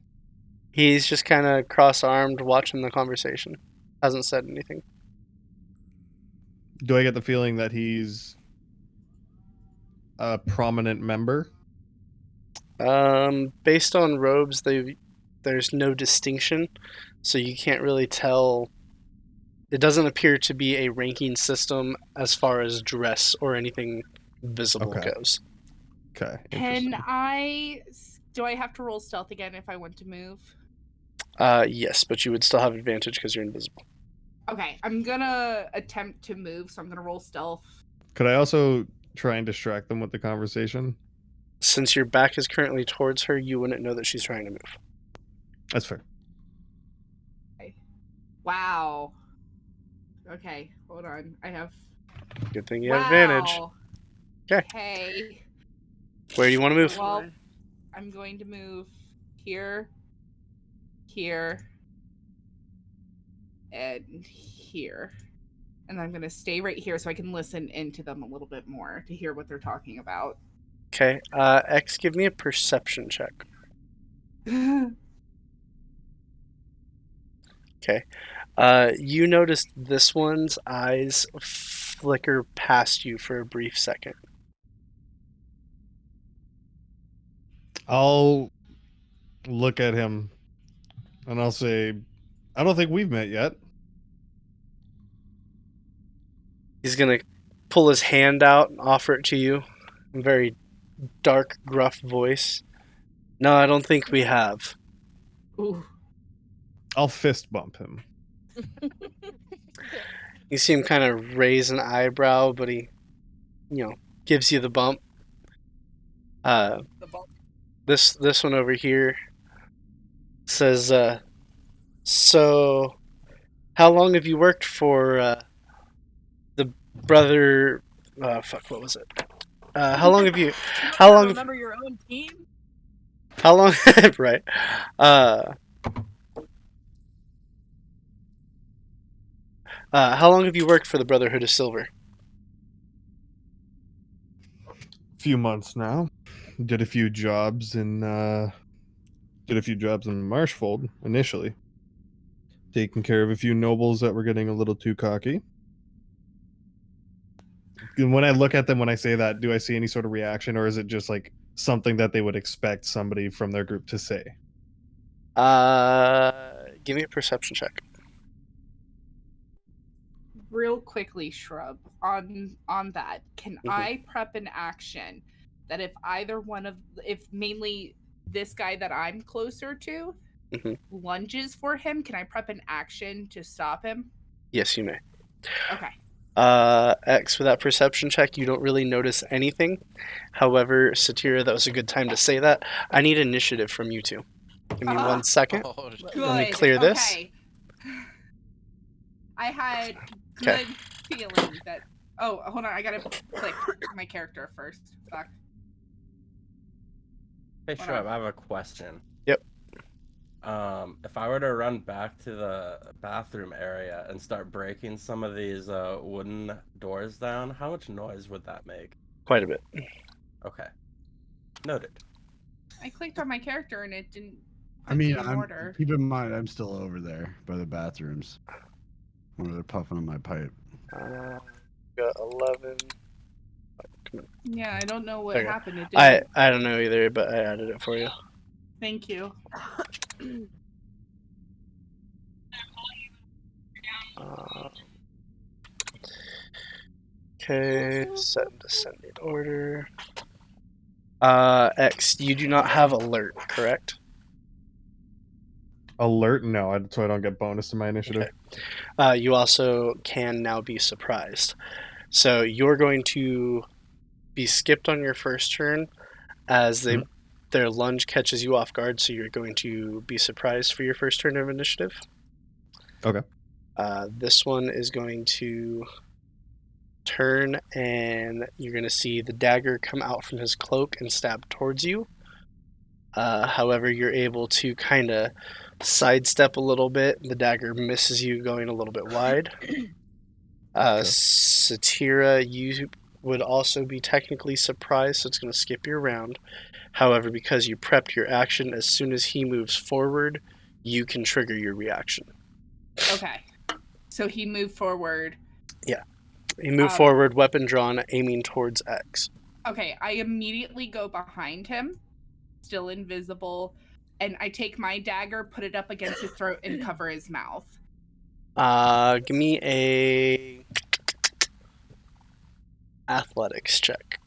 He's just kind of cross-armed, watching the conversation. Hasn't said anything. Do I get the feeling that he's a prominent member? Based on robes, there's no distinction, so you can't really tell. It doesn't appear to be a ranking system as far as dress or anything visible Okay. goes. Okay. Do I have to roll stealth again if I want to move? Yes, but you would still have advantage because you're invisible. Okay, I'm gonna attempt to move, so I'm gonna roll stealth. Could I also try and distract them with the conversation? Since your back is currently towards her, you wouldn't know that she's trying to move. That's fair. Wow. Okay, hold on. I have. Good thing you have advantage. Wow. 'Kay. Okay. Where do you want to move? Well, I'm going to move here, here, and here. And I'm going to stay right here so I can listen into them a little bit more to hear what they're talking about. Okay, X, give me a perception check. Okay. You noticed this one's eyes flicker past you for a brief second. I'll look at him and I'll say, I don't think we've met yet. He's gonna pull his hand out and offer it to you in a very dark, gruff voice. No, I don't think we have. Ooh. I'll fist bump him. You see him kind of raise an eyebrow, but he, gives you the bump. This one over here says, so how long have you worked for the brother? What was it? How long have you? How long? Remember your own team? How long? Right. How long have you worked for the Brotherhood of Silver? Few months now. Did a few jobs in Marshfold initially. Taking care of a few nobles that were getting a little too cocky. And when I look at them when I say that, do I see any sort of reaction, or is it just like something that they would expect somebody from their group to say? Give me a perception check. Real quickly, Shrub, on that, can I prep an action that if mainly this guy that I'm closer to lunges for him, can I prep an action to stop him? Yes, you may. Okay. X, for that perception check, you don't really notice anything. However, Satira, that was a good time to say that. I need initiative from you two. Give me 1 second. Good. Let me clear this. Okay. I had good feeling that. Oh, hold on. I gotta click my character first. Fuck. Hey, Hold Shrub, on. I have a question. Yep. If I were to run back to the bathroom area and start breaking some of these wooden doors down, how much noise would that make? Quite a bit. Okay. Noted. I clicked on my character and it didn't. I mean, put in order. keep in mind, I'm still over there by the bathrooms where they're puffing on my pipe. Got 11. Yeah, I don't know what Okay. happened. It I didn't. don't know either, but I added it for you. Thank you. Okay, set in descending order. X, you do not have alert, correct? Alert? No, so I don't get bonus to my initiative. Okay. You also can now be surprised. So you're going to be skipped on your first turn as their lunge catches you off guard, so you're going to be surprised for your first turn of initiative. Okay. This one is going to turn, and you're going to see the dagger come out from his cloak and stab towards you. However, you're able to kind of sidestep a little bit. The dagger misses you, going a little bit wide. Satira, you would also be technically surprised, so it's going to skip your round. However, because you prepped your action, as soon as he moves forward, you can trigger your reaction. Okay. So he moved forward. Yeah. He moved forward, weapon drawn, aiming towards X. Okay, I immediately go behind him, still invisible, and I take my dagger, put it up against his throat, and cover his mouth. Give me a athletics check.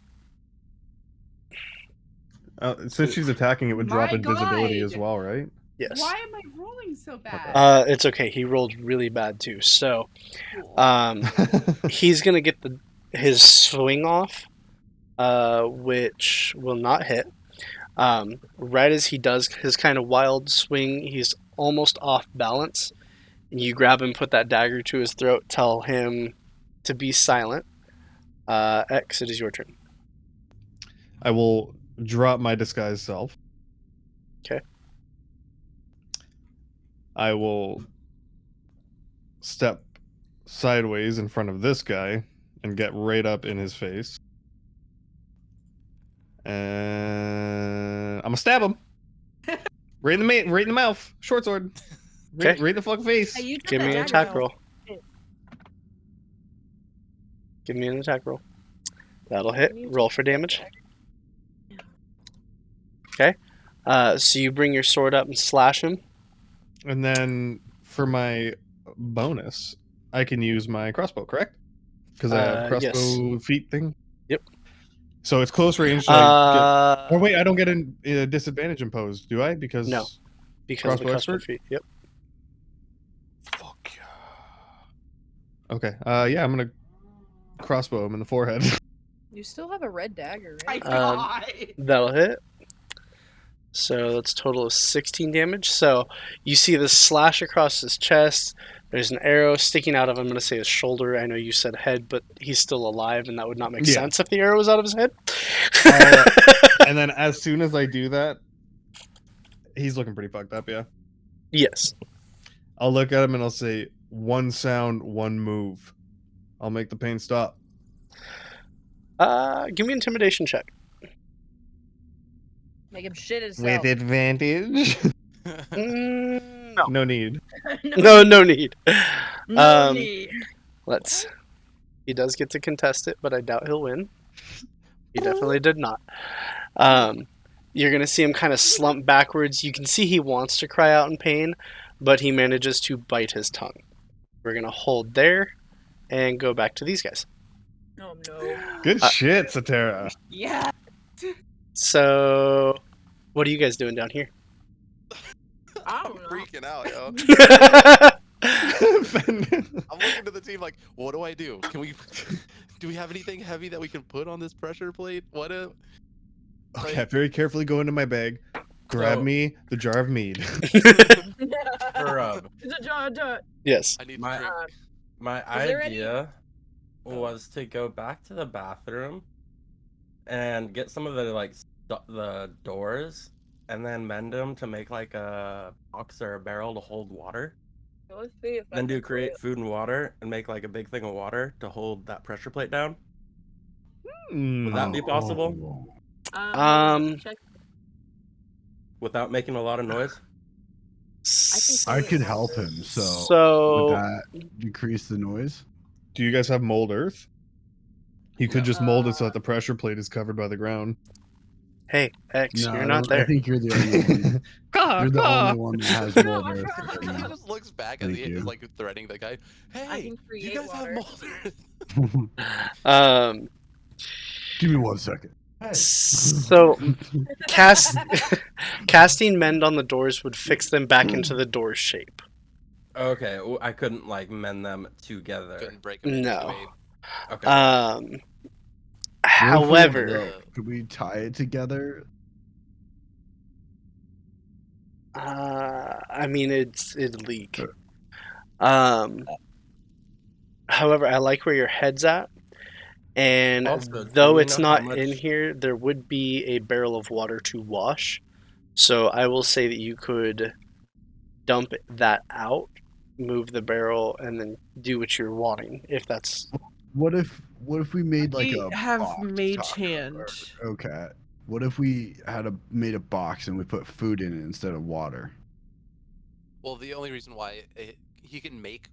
Since she's attacking, it would drop My invisibility God. as well, right? Yes. Why am I rolling so bad? It's okay. He rolled really bad too. So, Cool. he's gonna get his swing off, which will not hit. Right as he does his kind of wild swing, he's almost off balance. You grab him, put that dagger to his throat, tell him to be silent. X, it is your turn. I will drop my disguised self. Okay. I will step sideways in front of this guy and get right up in his face. And I'm gonna stab him. right in the mouth. Short sword. Right in the fucking face. Hey, Give me an attack roll. Give me an attack roll. That'll hit. Roll for damage. Okay. So you bring your sword up and slash him. And then for my bonus, I can use my crossbow, correct? Because I have crossbow feet thing. Yep. So it's close range. So I get... Or wait, I don't get a disadvantage imposed, do I? Because no, because of the crossbow feet. Yep. Fuck yeah. Okay. Yeah, I'm gonna crossbow him in the forehead. You still have a red dagger, right? That'll hit. So that's a total of 16 damage. So you see this slash across his chest. There's an arrow sticking out of, I'm going to say, his shoulder. I know you said head, but he's still alive, and that would not make sense if the arrow was out of his head. And then as soon as I do that, he's looking pretty fucked up, yeah? Yes. I'll look at him and I'll say, one sound, one move. I'll make the pain stop. Give me an intimidation check. Make him shit himself. With advantage? No. No need. No need. No need. He does get to contest it, but I doubt he'll win. He definitely did not. You're going to see him kind of slump backwards. You can see he wants to cry out in pain, but he manages to bite his tongue. We're going to hold there and go back to these guys. Oh, no. Good shit, Satara. Yeah. So, what are you guys doing down here? I'm freaking out, yo. I'm looking to the team like, what do I do? Do we have anything heavy that we can put on this pressure plate? Okay, very carefully go into my bag. Grab me the jar of mead. For, It's a jar. Yes. I need my to drink. my Is there idea was to go back to the bathroom and get some of the the doors and then mend them to make like a box or a barrel to hold water. Let's see if I Then can create food and water and make like a big thing of water to hold that pressure plate down. Would that be possible? Check. Without making a lot of noise? I could help him. So So- would that decrease the noise? Do you guys have mold earth? You could just mold it so Uh, that the pressure plate is covered by the ground. Hey, X, No, you're I not don't- I there. think you're the only one. You're the only one that has mold earth. He just looks back as Thank he is you. like threatening the guy. Hey, can you create guys have water. mold. Give me 1 second. So casting mend on the doors would fix them back into the door shape. Okay, I couldn't like mend them together. Couldn't break them into No. a Okay. However, could we tie it together? I mean it'd leak. However, I like where your head's at, and Also, do though we it's know how not in much- here, there would be a barrel of water to wash. So I will say that you could dump that out, move the barrel, and then do what you're wanting. If that's What if we made like We a have box mage top hand. or- okay. What if we made a box and we put food in it instead of water? Well, the only reason why he can make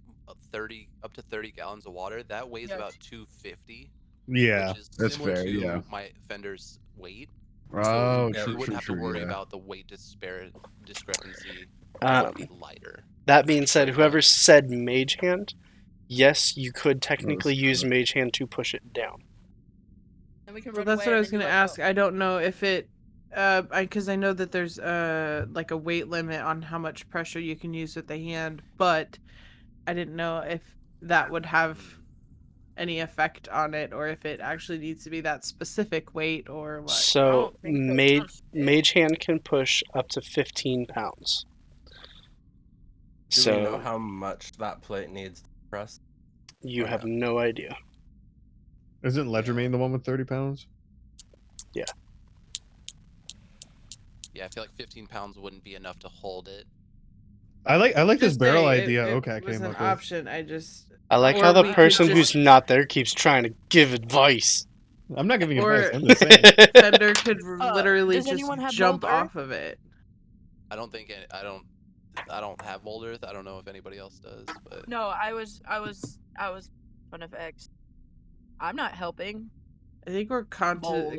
30 up to 30 gallons of water that weighs Yes. about 250. Yeah, which is that's similar fair, to yeah. my Fender's weight. Oh, so we true, wouldn't have true, to worry yeah. about the weight discrepancy. Um, It would be lighter. that being said, whoever said mage hand, yes, you could technically use mage hand to push it down. And we can Well, run that's away what I and was then gonna you let ask. go. I don't know if it, because I know that there's like a weight limit on how much pressure you can use with the hand, but I didn't know if that would have any effect on it, or if it actually needs to be that specific weight, or what. So think so. mage hand can push up to 15 pounds. Do So we know how much that plate needs to press? you have no idea. Isn't Ledgermain the one with 30 pounds? Yeah. Yeah, I feel like 15 pounds wouldn't be enough to hold it. I like this Just barrel saying, idea. it Okay, was came an up with. option. I just. I like or how the we could person just- who's not there keeps trying to give advice. I'm not giving Or advice. I'm just saying. Fender could literally does just anyone have jump mold earth? off of it. I don't think I don't have mold earth. I don't know if anybody else does, but No, I was fun of X. I'm not helping. I think we're Mold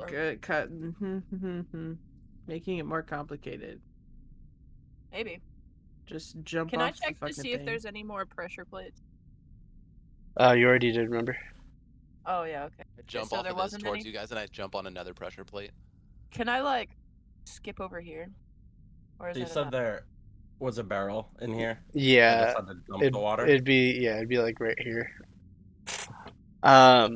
making it more complicated. Maybe. Just jump Can I off the check to fucking see if thing. there's any more pressure plates? You already did, remember? Oh yeah, okay. I jump so off there of this wasn't towards any? you guys, and I jump on another pressure plate. Can I like skip over here? Or is You that said enough? there was a barrel in here. I Yeah. just had to dump the water. It'd be like right here. All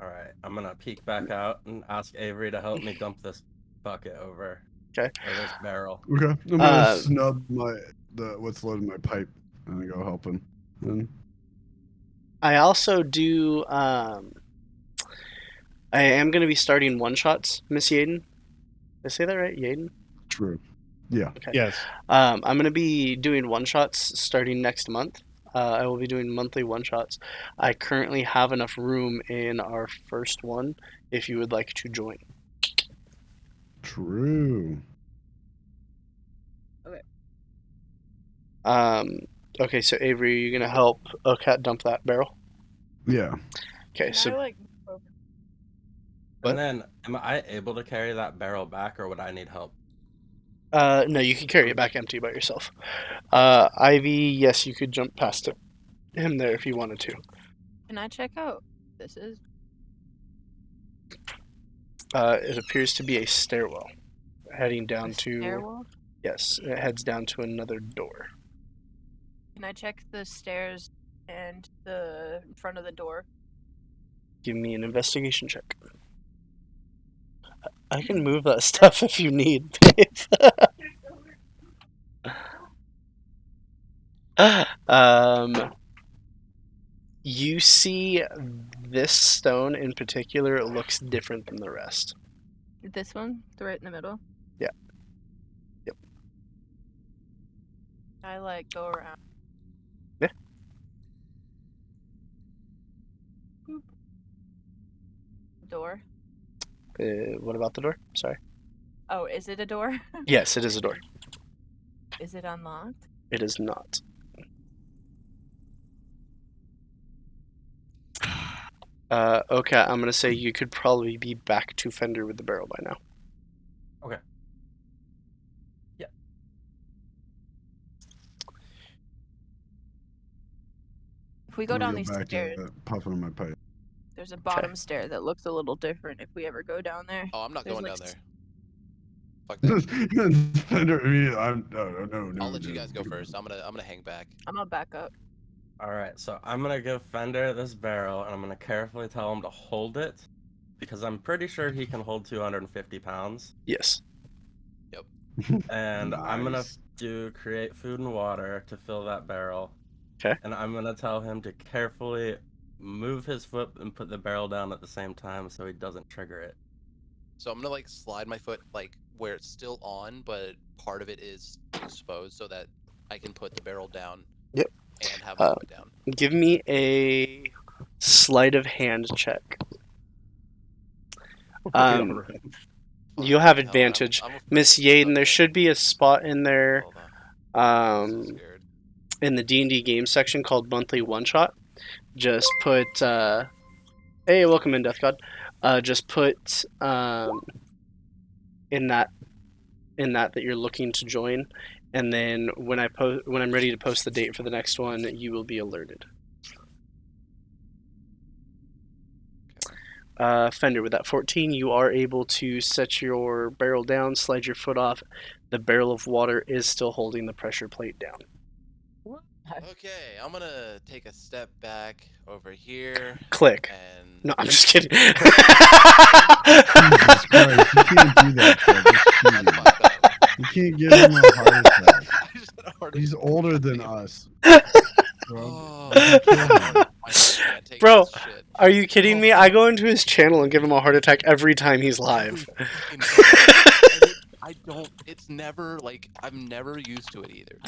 right, I'm gonna peek back out and ask Avery to help me dump this bucket over. Okay. Or this barrel. Okay. I'm gonna snub what's loading my pipe and I go help him. Then I also do. I am going to be starting one shots, Miss Yaden. Did I say that right, Yaden? true. Yeah. Okay. Yes. I'm going to be doing one shots starting next month. I will be doing monthly one shots. I currently have enough room in our first one if you would like to join. True. Okay, so Avery, you're going to help Ocat dump that barrel? Yeah. Okay, Can so I like move over? What? And then, am I able to carry that barrel back, or would I need help? no, you can carry it back empty by yourself. Ivy, yes, you could jump past him there if you wanted to. Can I check out? This is It appears to be a stairwell heading down a to. stairwell. Yes, it heads down to another door. Can I check the stairs and the front of the door? Give me an investigation check. I can move that stuff if you need. You see this stone in particular looks different than the rest. This one, the right in the middle. Yeah. Yep. I like go around. Yeah. Boop. Door. What about the door? Sorry. Oh, is it a door? Yes, it is a door. Is it unlocked? It is not. Okay, I'm gonna say you could probably be back to Fender with the barrel by now. Okay. Yeah. If we go I'm gonna down these back stairs, to puffing on my pipe. there's a bottom stair that looks a little different if we ever go down there. Oh, I'm not There's going like down there. Fuck that. Fender, I mean, I'm no. I'll let you guys go first. I'm gonna hang back. I'm gonna back up. All right, so I'm gonna give Fender this barrel, and I'm gonna carefully tell him to hold it, because I'm pretty sure he can hold 250 pounds. Yes. And I'm gonna Nice. create food and water to fill that barrel. Okay. And I'm gonna tell him to carefully move his foot and put the barrel down at the same time so he doesn't trigger it. So I'm gonna like slide my foot like where it's still on, but part of it is exposed so that I can put the barrel down. Yep. And have my foot down. Give me a sleight of hand check. You'll have advantage. Miss Yaden, there should be a spot in there in the D&D game section called Monthly One Shot. Just put, hey, welcome in, Death God. Just put in that you're looking to join, and then when I'm ready to post the date for the next one, you will be alerted. Fender, with that 14, you are able to set your barrel down, slide your foot off. The barrel of water is still holding the pressure plate down. Okay, I'm gonna take a step back over here. Click. And No, I'm just kidding. Jesus Christ, you can't do that, Fred. You can't give him a heart attack. He's older than us. Bro, are you kidding me? I go into his channel and give him a heart attack every time he's live. I don't. It's never like I'm never used to it either.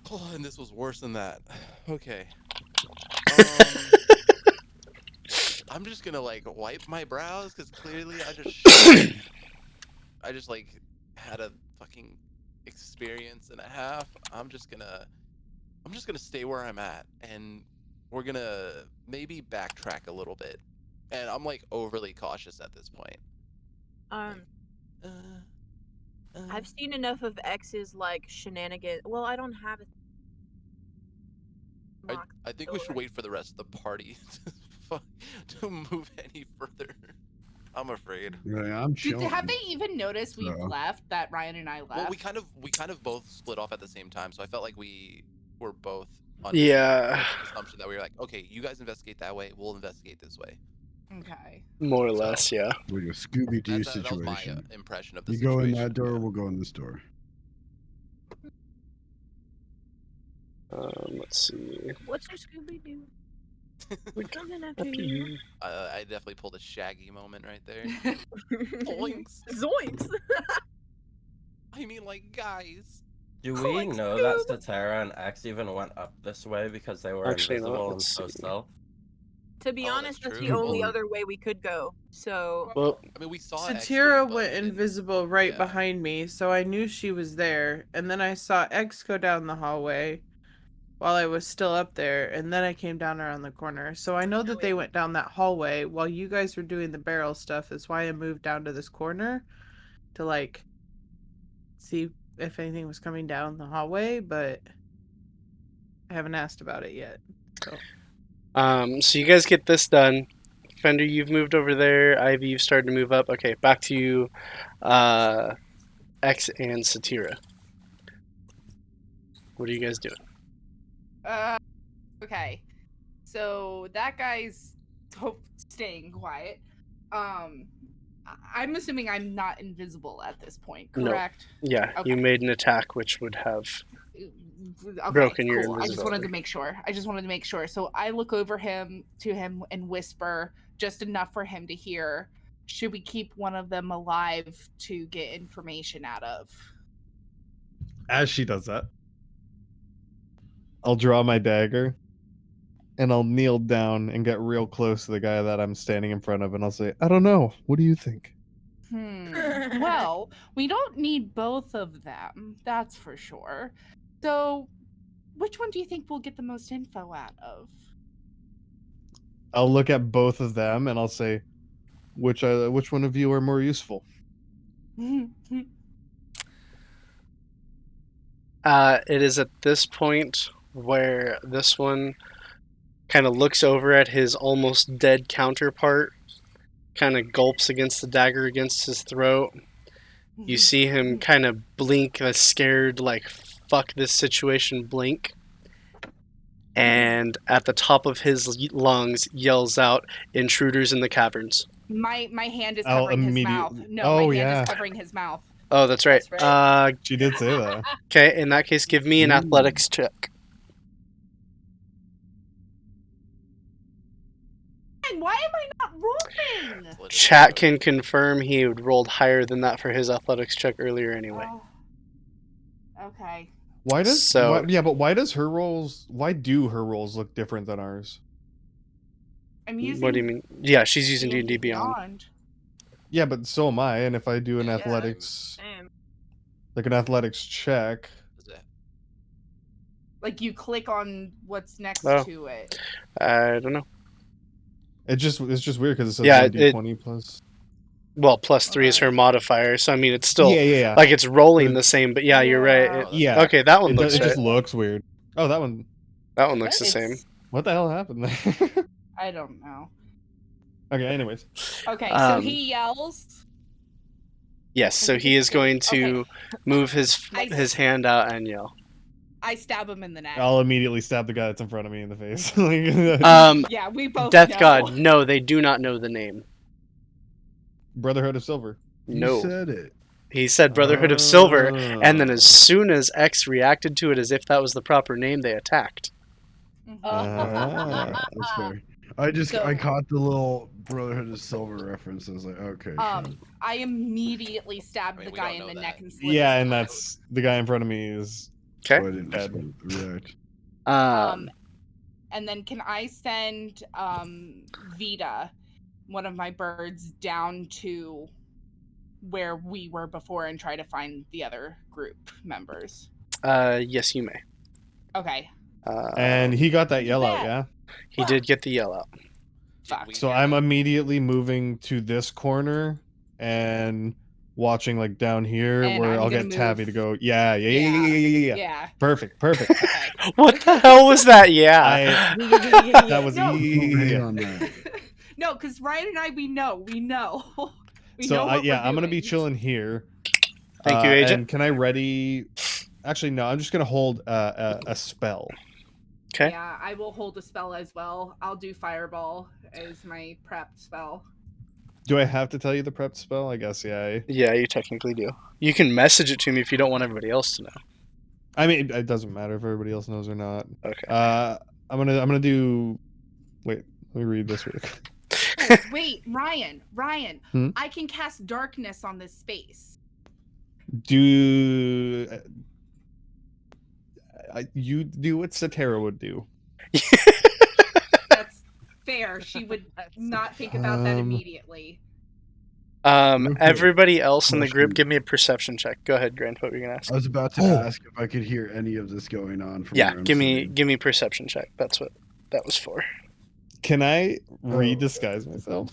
Oh, and this was worse than that. Okay. I'm just gonna like wipe my brows because clearly I just like had a fucking experience and a half. I'm just gonna stay where I'm at, and we're gonna maybe backtrack a little bit. And I'm like overly cautious at this point. I've seen enough of X's like shenanigans. Well, I don't have it. I think we should wait for the rest of the party to move any further. I'm afraid. Yeah, I'm chilling. Have they even noticed we've left? That Ryan and I left. Well, we kind of both split off at the same time, so I felt like we were both on the assumption that we were like, okay, you guys investigate that way, we'll investigate this way. Okay. More or less, yeah. Like a Scooby-Doo That was my impression of the you situation. go in that door, we'll go in this door. Let's see. What's your Scooby-Doo? We're coming after you. I definitely pulled a Shaggy moment right there. Zoinks! Zoinks! I mean, like, guys. Do we know that Statera and X even went up this way because they were invisible and so stealth? To be honest, that's the only other way we could go. So. Well, I mean, we saw Statera went invisible right behind me, so I knew she was there. And then I saw X go down the hallway while I was still up there, and then I came down around the corner. So I know that they went down that hallway while you guys were doing the barrel stuff. That's why I moved down to this corner to like see if anything was coming down the hallway, but I haven't asked about it yet. So you guys get this done. Fender, you've moved over there. Ivy, you've started to move up. Okay, back to you, X and Satira. What are you guys doing? Okay. So that guy's staying quiet. I'm assuming I'm not invisible at this point, No. correct? Yeah, Okay. you made an attack which would have Okay, broken your cool. I just wanted to invisibility. make sure. So I look over to him and whisper just enough for him to hear. Should we keep one of them alive to get information out of? As she does that, I'll draw my dagger and I'll kneel down and get real close to the guy that I'm standing in front of, and I'll say, I don't know. What do you think? Well, we don't need both of them, that's for sure. So, which one do you think we'll get the most info out of? I'll look at both of them and I'll say, which one of you are more useful? It is at this point where this one kind of looks over at his almost dead counterpart, kind of gulps against the dagger against his throat. You see him kind of blink, a scared, like, fuck this situation blink. And at the top of his lungs yells out, "Intruders in the caverns." My hand is I'll covering his mouth. No, my hand is covering his mouth. Oh, that's right. She did say that. Okay, in that case, give me an athletics check. And why am I not rolling? Chat can confirm he had rolled higher than that for his athletics check earlier anyway. Okay. Why does So- why does her rolls? Why do her rolls look different than ours? I'm using. What do you mean? Yeah, she's using D&D Beyond. Yeah, but so am I. And if I do an Yeah, athletics, Same. like an athletics check, Like you click on what's next Oh. to it. I don't know. it's just weird because it says Yeah, D20 plus. Well, +3 is her modifier, so I mean it's still Yeah. like it's rolling the same. But yeah, you're right. Yeah. Okay, that one looks It just right. looks weird. Oh, that one. That one looks the It's- same. What the hell happened there? I don't know. Okay. Anyways. Okay, so Um, he yells. Yes, so he is going to move his hand out and yell. I stab him in the neck. I'll immediately stab the guy that's in front of me in the face. Yeah, we both Death know. God, no, they do not know the name. Brotherhood of Silver. No. You said it. He said Brotherhood of Silver, and then Oh. as soon as X reacted to it as if that was the proper name, they attacked. That's fair. I So- caught the little Brotherhood of Silver reference. I was like, okay. I immediately stabbed the guy in the neck and slit Yeah, his and throat. that's the guy in front of me is Okay. I didn't dead. react. And then can I send Vita, one of my birds, down to where we were before and try to find the other group members? Yes, you may. Okay. And he got that yell out, yeah? He did get the yell out. Fuck. So I'm immediately moving to this corner and watching like down here And where I'm I'll gonna get Tabby move- to go, yeah. Yeah. Perfect. What the hell was that? Yeah. That was Hang on that. No, because Ryan and I, we know. We know So what we're I'm gonna be doing. chilling here. Thank you, Agent. And can I ready? Actually, no. I'm just gonna hold a spell. Okay. Yeah, I will hold a spell as well. I'll do Fireball as my prep spell. Do I have to tell you the prep spell? I guess yeah. Yeah, you technically do. You can message it to me if you don't want everybody else to know. I mean, it doesn't matter if everybody else knows or not. Okay. I'm gonna do. Wait, let me read this real quick. Oh, wait, Ryan, Hmm? I can cast darkness on this space. Do you do what Satara would do? That's fair. She would not think about that immediately. Everybody else in the group, Question. give me a perception check. Go ahead, Grant. What were you gonna ask? I was about to ask if I could hear any of this going on. From Yeah, where I'm give me sitting. perception check. That's what that was for. Can I redisguise myself?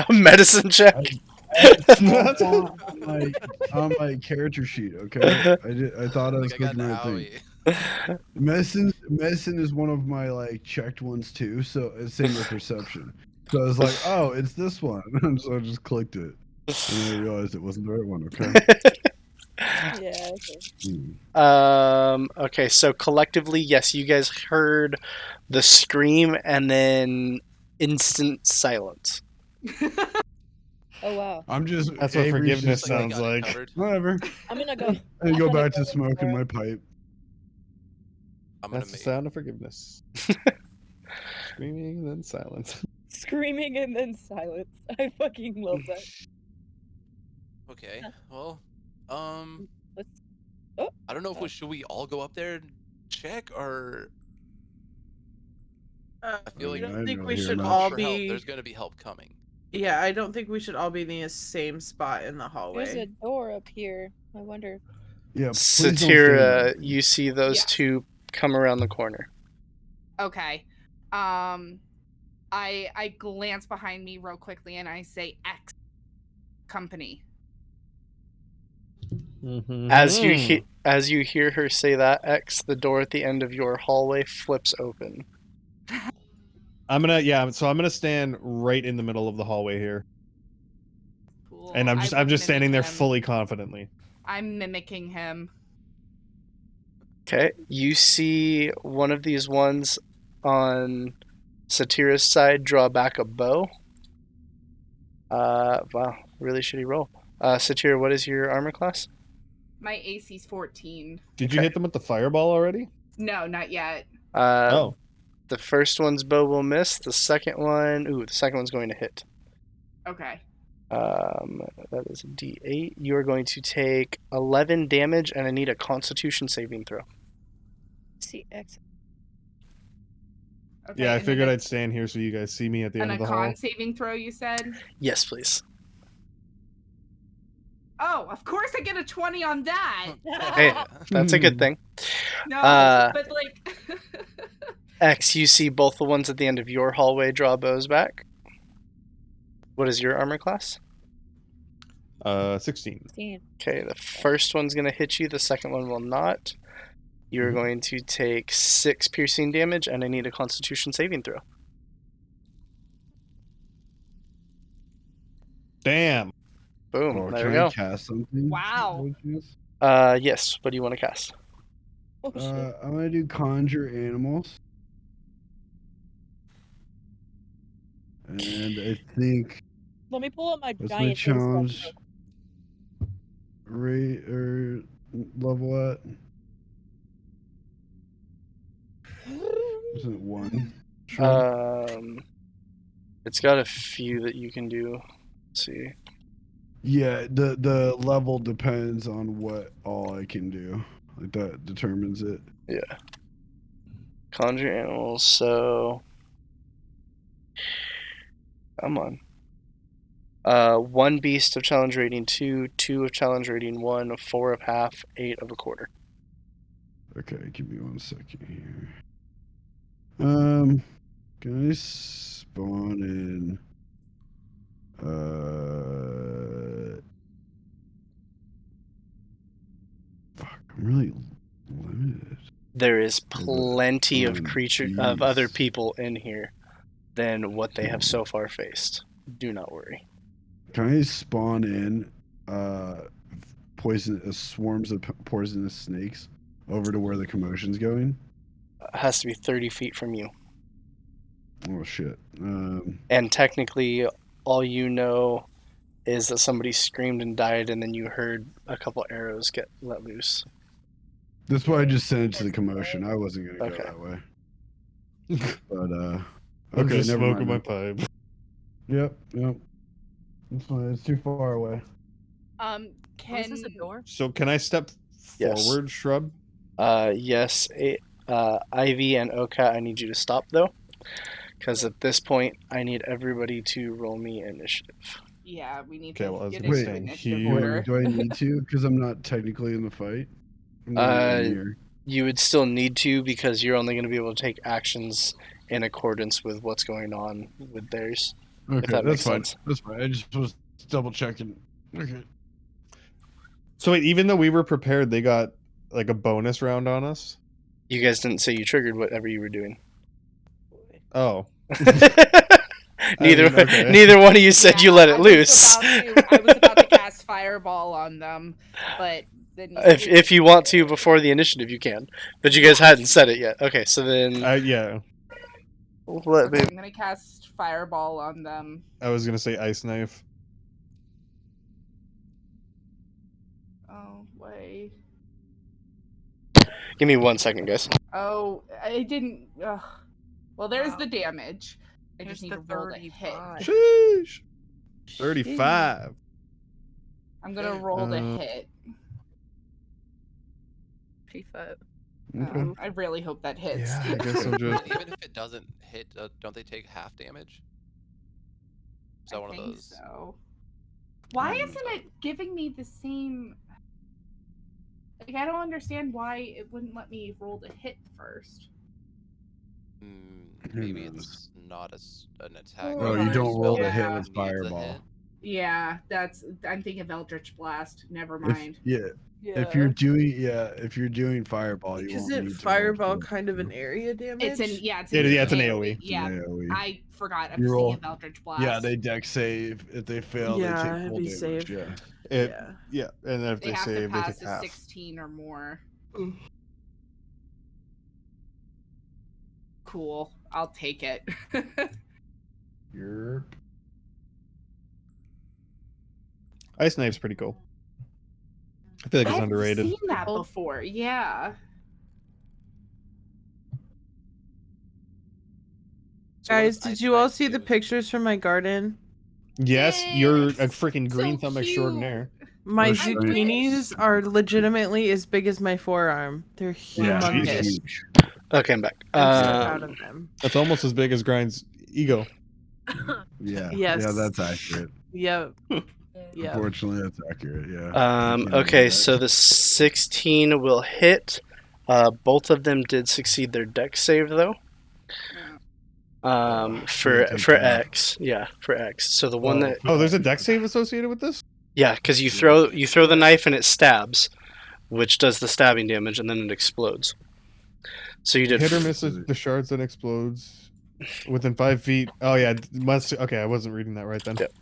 Medicine check. on my character sheet, okay? I thought I was Like I got clicking the the right thing. Medicine is one of my like checked ones too, so it's same with perception. So I was like, oh, it's this one. So I just clicked it. And then I realized it wasn't the right one, okay? Yeah. Okay, so collectively, yes, you guys heard the scream and then instant silence. Oh wow. I'm just. That's what Avery's forgiveness just sounds got it like. covered. Whatever. I'm gonna go. And I'm go gonna back to go smoking for- my pipe. I'm gonna That's the make. sound of forgiveness. Screaming and then silence. Screaming and then silence. I fucking love that. Okay. Well, Let's. Oh. I don't know if we should we all go up there and check or. I feel like I don't think we hear should much. all for help. be. There's gonna be help coming. Yeah, I don't think we should all be in the same spot in the There's a hallway. door up here. I wonder. Yeah. please don't stand Satira, by me. you see those Yes. two come around the corner. Okay. I glance behind me real quickly and I say X company. As you hear her say that, X, the door at the end of your hallway flips open. I'm gonna stand right in the middle of the hallway here, Cool. and I'm I just would standing mimic there him. fully confidently. I'm mimicking him. Okay, you see one of these ones on Satira's side draw back a bow. Wow, really shitty roll. Satira, what is your armor class? My AC's 14. Did you hit them with the fireball already? No, not yet. Oh, The first one's bow will miss. The second one's going to hit. Okay. That is a D8. You are going to take 11 damage, and I need a Constitution saving throw. See X. Okay. yeah, I and figured then I'd stand here so you guys see me at the end a of the con hall. saving throw, you said? Yes, please. Oh, of course I get a 20 on that. Hey, that's a good thing. No, Uh, but like. X, you see both the ones at the end of your hallway draw bows back. What is your armor class? 16. 16. Okay, the first one's going to hit you, the second one will not. You're going to take 6 piercing damage, and I need a Constitution saving throw. Damn. Boom, Oh, there can we I go. cast something? Wow. Yes, what do you want to cast? Oh shit. I'm gonna do conjure animals, and I think Let me pull up my what's my giant challenge rate or level at? Isn't it 1? Sure. It's got a few that you can do. Let's see. Yeah, the level depends on what all I can do. Like that determines it. Yeah. Conjure animals, so come on. 1 beast of challenge rating 2, 2 of challenge rating 1, 4 of half, 8 of a quarter. Okay, give me 1 second here. Can I spawn in? Fuck, I'm really limited. There is plenty of other beast. people in here than what they have so far faced. Do not worry. Can I spawn in swarms of poisonous snakes over to where the commotion's going? It has to be 30 feet from you. Oh shit. And technically, all you know is that somebody screamed and died, and then you heard a couple arrows get let loose. That's why I just sent it to the commotion. I wasn't gonna Okay. go that way. But I'm okay, just never smoking my mind. pipe. Yep. That's fine. It's too far away. Can Is this a door? So can I step Yes. forward, Shrub? Yes. Ivy and Oka, I need you to stop though, because at this point, I need everybody to roll me initiative. Yeah, we need Okay, to well, I was get gonna into say, initiative here- order. Do I need to? Because I'm not technically in the fight. I'm not even near. You would still need to, because you're only going to be able to take actions in accordance with what's going on with theirs. Okay, that that's makes fine. sense. That's fine. I just was double checking. Okay. So wait, even though we were prepared, they got like a bonus round on us? You guys didn't say you triggered whatever you were doing. Oh. Neither okay. neither one of you said you let it loose. I was about to cast fireball on them, but then If you want to before the initiative, you can. But you guys hadn't said it yet. Okay, so then Yeah. let me. I'm gonna cast fireball on them. I was gonna say ice knife. Oh, wait. Give me 1 second, guys. Oh, I didn't. Ugh. Well, there's Wow. the damage. I Here's just need the to roll the hit. 35. Sheesh. 35. I'm gonna roll the Uh, hit. 35. Okay. I really hope that hits. Yeah, I guess I'm just. Even if it doesn't hit, don't they take half damage? Is that I one of think those? so. Why Mm. isn't it giving me the same? Like, I don't understand why it wouldn't let me roll the hit first. Maybe knows? it's not an attack. Oh, maybe you the don't roll the spell hit Yeah. with needs a fireball. hit. Yeah, I'm thinking of Eldritch Blast. Never If, mind. if you're doing fireball, you won't Isn't need fireball to roll kind of an area damage? It's an It's an AoE. Yeah, AoE. I forgot. I'm You just roll- thinking of Eldritch Blast. Yeah, they deck save. If they fail, they Yeah, take it'd full be damage. save. Yeah. Yeah, and if They they have to save, they pass take a half. 16 or more. Cool. I'll take it. You're Ice Knife's pretty cool. I feel like it's I've underrated. seen that before. Yeah. So what Guys, does did Ice you all Knife see the do? pictures from my garden? Yes, you're a Yes, freaking green so thumb cute. extraordinaire. My Those are zucchinis are legitimately as big as my forearm. They're yeah, humongous. he's Jesus. huge. Okay, I'm back. I'm so proud of them. That's almost as big as Grind's ego. Yeah. Yes. Yeah, that's accurate. Yep. Yep. Unfortunately, that's accurate. Yeah. You can't Okay, avoid so the 16 will hit. Both of them did succeed their deck save though. For take half. X, yeah, for X. So the one that, Oh, there's a deck save associated with this? yeah, because you throw the knife and it stabs, which does the stabbing damage, and then it explodes. So you did Hit or miss the shards that explodes within 5 feet. Oh yeah, okay, I wasn't reading that right then. Yep.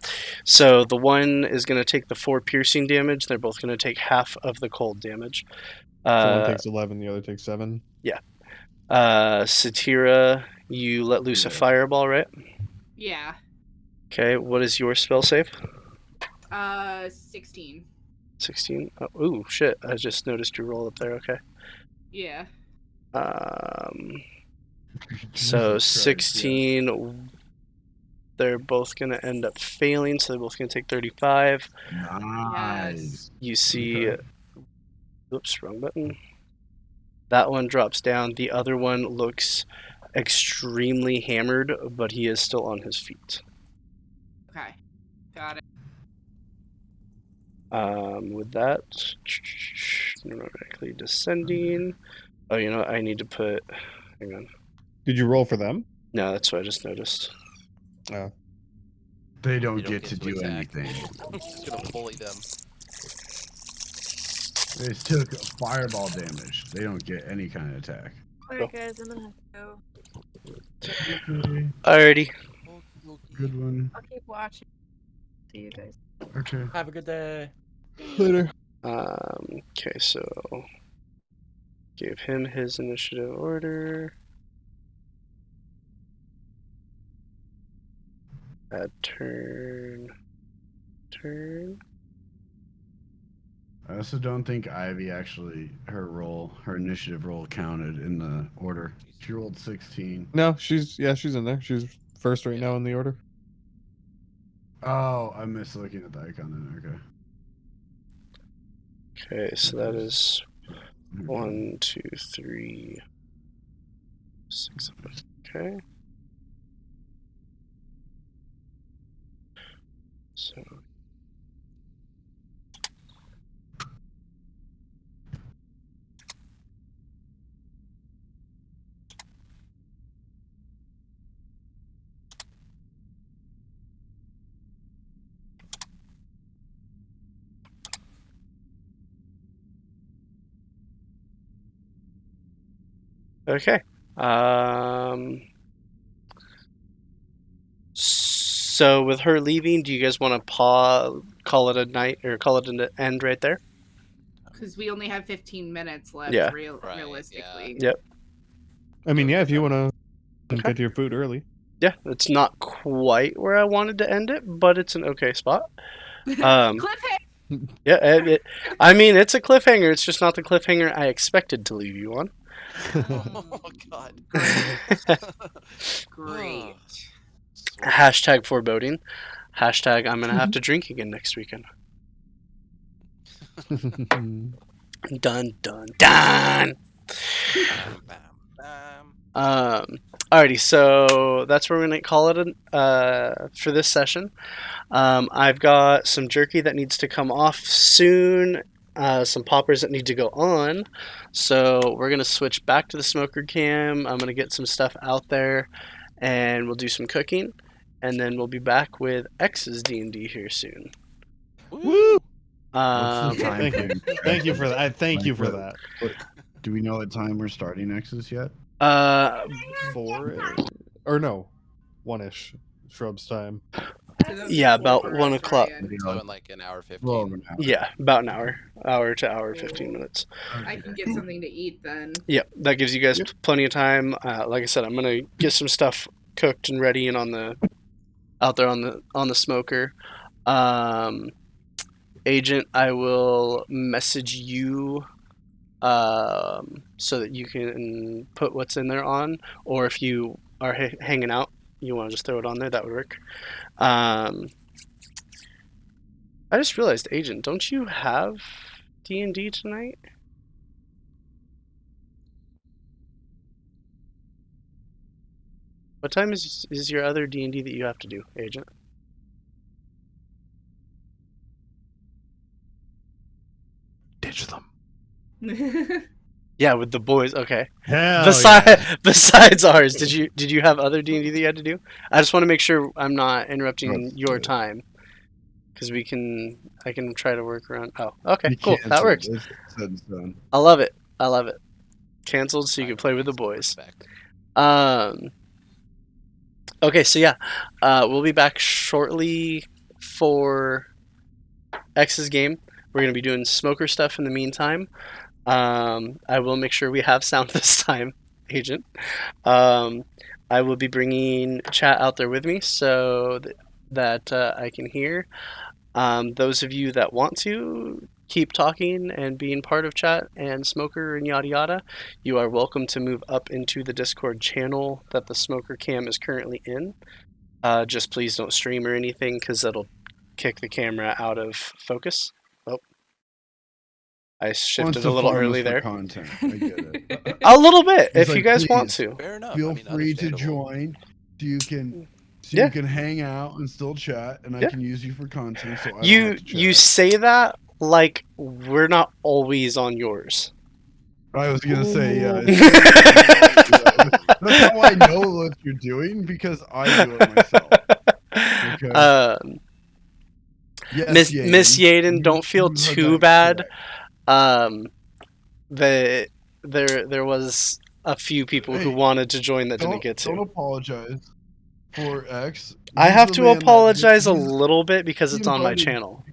So the one is going to take the 4 piercing damage. They're both going to take half of the cold damage. So one takes 11, the other takes 7. Yeah. Satira, you let loose a fireball, right? Yeah. Okay. What is your spell save? 16. 16. Oh, ooh, shit! I just noticed your roll up there. Okay. Yeah. So Jesus Christ, 16. They're both gonna end up failing, so they're both gonna take 35. Nice. You see, Okay. oops, wrong button. That one drops down. The other one looks extremely hammered, but he is still on his feet. Okay. Got it. With that, numerically descending. Oh, you know what? I need to put. Hang on. Did you roll for them? No, that's what I just noticed. Oh. They don't You get to do attack. anything. I'm just gonna bully them. They took fireball damage. They don't get any kind of attack. Alright, guys, I'm gonna have to go. Alrighty. Good one. I'll keep watching. See you guys. Okay. Have a good day. Later. Okay, so gave him his initiative order. Add turn. I also don't think Ivy actually her initiative roll counted in the order. She rolled 16. No, she's in there. She's first right now in the order. Oh, I missed looking at the icon then. Okay. Okay, so that is 1, 2, 3, 6. Okay. So. Okay. So with her leaving, do you guys want to call it a night or call it an end right there? Because we only have 15 minutes left, Yeah. realistically. Yep. I mean, yeah, if you want to Okay. get to your food early. Yeah, it's not quite where I wanted to end it, but it's an okay spot. Cliffhanger! Yeah, I mean, it's a cliffhanger. It's just not the cliffhanger I expected to leave you on. Oh God. Great. Hashtag foreboding. Hashtag I'm gonna have to drink again next weekend. Dun dun dun. Alrighty, so that's where we're gonna call it for this session. I've got some jerky that needs to come off soon. Some poppers that need to go on. So we're gonna switch back to the smoker cam. I'm gonna get some stuff out there, and we'll do some cooking, and then we'll be back with X's D&D here soon. Woo! What's the time? Thank you for that. Thank you for that. Do we know what time we're starting X's yet? 4 or no, 1ish shrubs time. Yeah, about 1 o'clock. So in like an hour 15. Well, an hour. Yeah, about an hour to hour 15 minutes. I can get something to eat then. Yeah, that gives you guys plenty of time. Like I said, I'm gonna get some stuff cooked and ready and out there on the smoker. Agent, I will message you so that you can put what's in there on, or if you are hanging out, you want to just throw it on there, that would work. I just realized, Agent, don't you have D&D tonight? What time is your other D&D that you have to do, Agent? Ditch them. Yeah, with the boys. Okay. Hell Besides ours, did you have other D&D that you had to do? I just want to make sure I'm not interrupting your time, because I can try to work around. Oh, okay, cool. That works. I love it. Canceled so you can play with the boys. Okay, so yeah, we'll be back shortly for X's game. We're going to be doing smoker stuff in the meantime. I will make sure we have sound this time, Agent. I will be bringing chat out there with me so that I can hear. Those of you that want to keep talking and being part of chat and smoker and yada yada, you are welcome to move up into the Discord channel that the smoker cam is currently in. Just please don't stream or anything, because that'll kick the camera out of focus. Oh, I shifted a little early there. Content. I get it. A little bit, if you guys want to. Fair enough. Feel free to join. You can hang out and still chat, and I can use you for content. So you say that like we're not always on yours. I was gonna say, yeah. That's how I know what you're doing, because I do it myself. Okay. Miss Yaden, don't feel too bad. There was a few people who wanted to join that didn't get to. Don't apologize for X. I have to apologize a little bit because it's on my channel.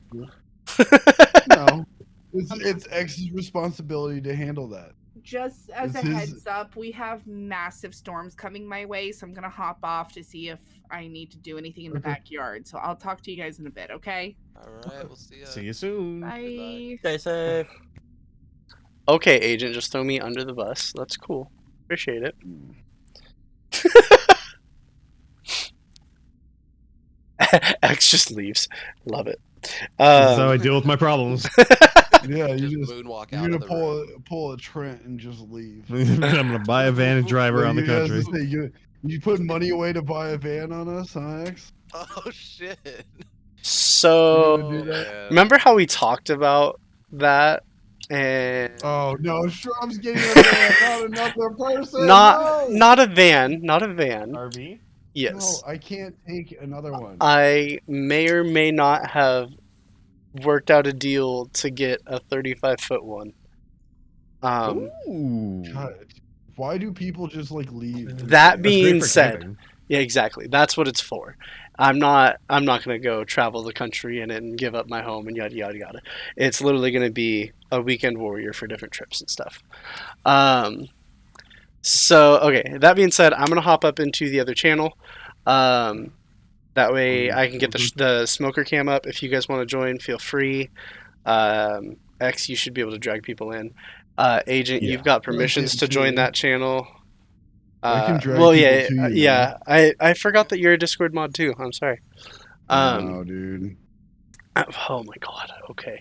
No, it's X's responsibility to handle that. Just as a heads up, we have massive storms coming my way, so I'm gonna hop off to see if I need to do anything in the backyard. So I'll talk to you guys in a bit, okay? Alright, we'll see you. See you soon. Bye. Stay safe. Okay, Agent, just throw me under the bus. That's cool. Appreciate it. X just leaves. Love it. This is how I deal with my problems. Yeah, you just moonwalk you're out gonna of the pull a Trent and just leave. I'm gonna buy a van and drive around the country. You put money away to buy a van on us, huh, X? Oh shit. So remember how we talked about that? And oh no, Shrub's getting a van, not another person. Not a van, not a van. RV? Yes. No, I can't take another one. I may or may not have worked out a deal to get a 35-foot one. Ooh. God, why do people just like leave? That being said, yeah, exactly. That's what it's for. I'm not gonna go travel the country and give up my home and yada yada yada. It's literally gonna be a weekend warrior for different trips and stuff. So okay, that being said, I'm gonna hop up into the other channel. That way I can get the smoker cam up. If you guys want to join, feel free. X, you should be able to drag people in. Agent, Yeah, you've got I permissions can to join too. that channel. I can drag Well, people yeah, to you. yeah. I forgot that you're a Discord mod too. I'm sorry. Wow, dude. Oh my god. Okay,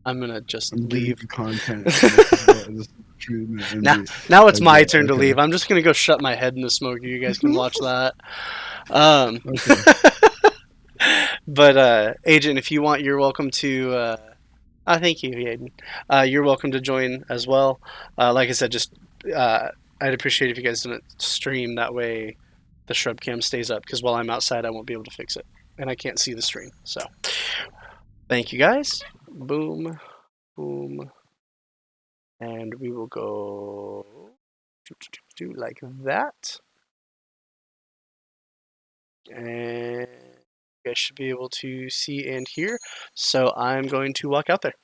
I'm gonna just I'm giving leave. you content. This is the treatment. And Now it's my turn to okay. leave. I'm just gonna go shut my head in the smoke. You guys can watch that. Okay. But Agent, if you want, you're welcome to. Thank you, Aiden. You're welcome to join as well. Like I said, just I'd appreciate if you guys didn't stream. That way, the shrub cam stays up. Because while I'm outside, I won't be able to fix it, and I can't see the stream. So, thank you guys. Boom, boom, and we will go do like that, and you guys should be able to see and hear. So I'm going to walk out there.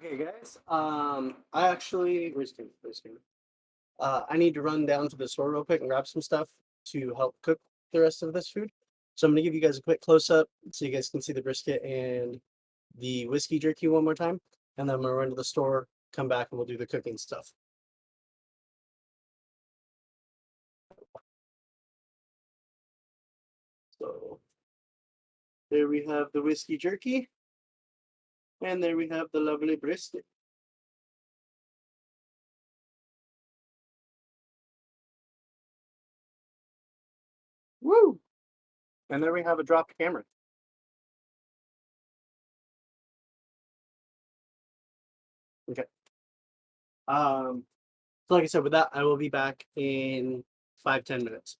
Okay, guys. I actually where's Kim? Where's Kim? I need to run down to the store real quick and grab some stuff to help cook the rest of this food. So I'm gonna give you guys a quick close up so you guys can see the brisket and the whiskey jerky one more time, and then I'm gonna run to the store, come back, and we'll do the cooking stuff. So there we have the whiskey jerky, and there we have the lovely brisket. Woo! And there we have a dropped camera. Okay. So like I said, with that, I will be back in 5-10 minutes.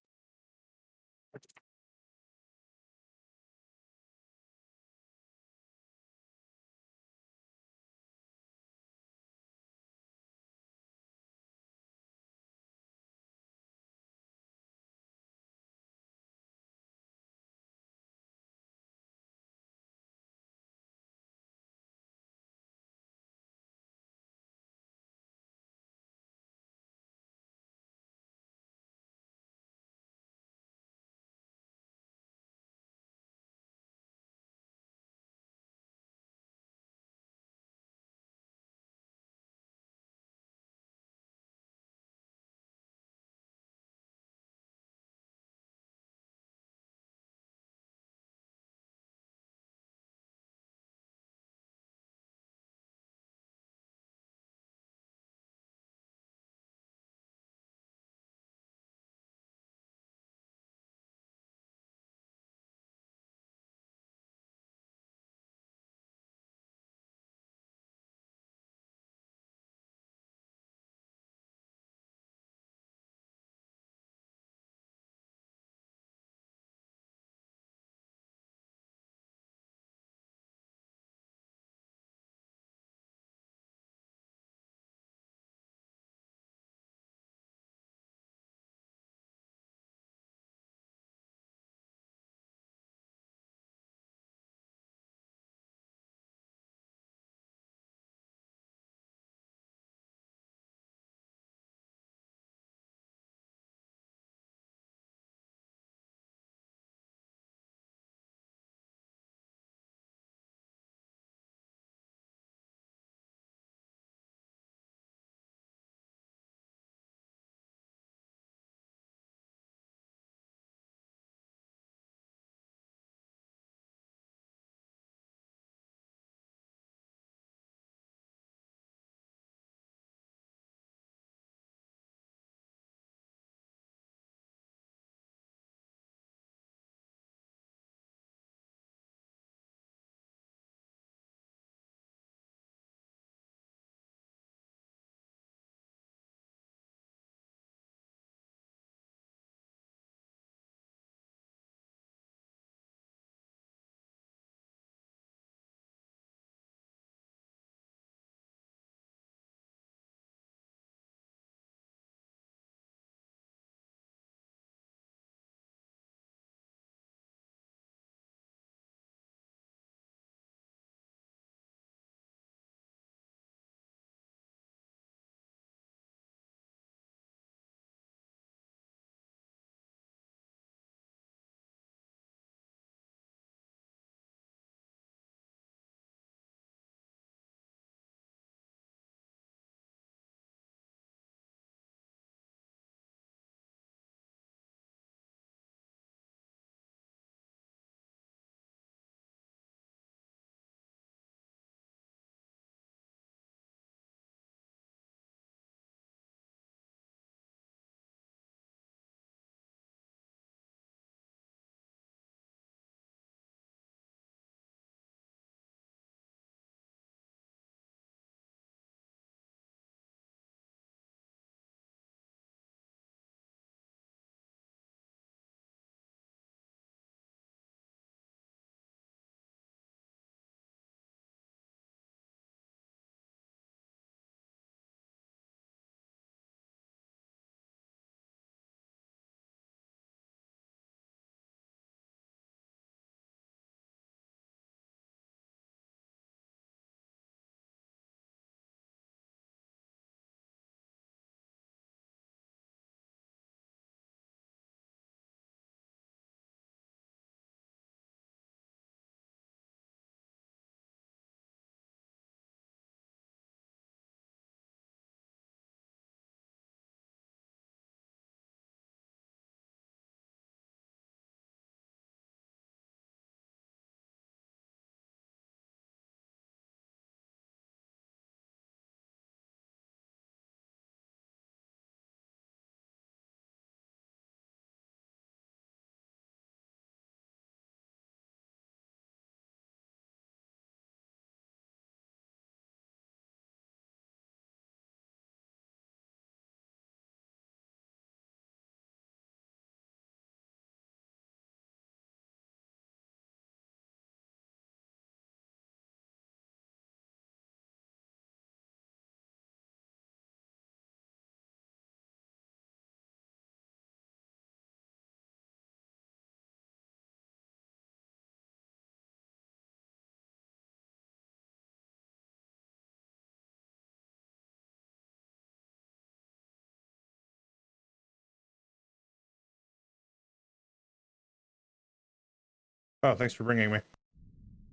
Oh, thanks for bringing me.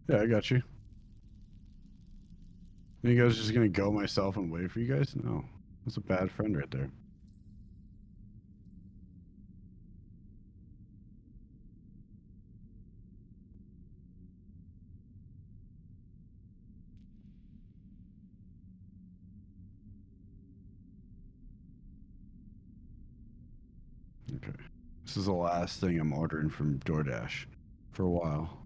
Yeah, I got you. You guys just gonna go myself and wait for you guys? No. That's a bad friend right there. Okay. This is the last thing I'm ordering from DoorDash for a while.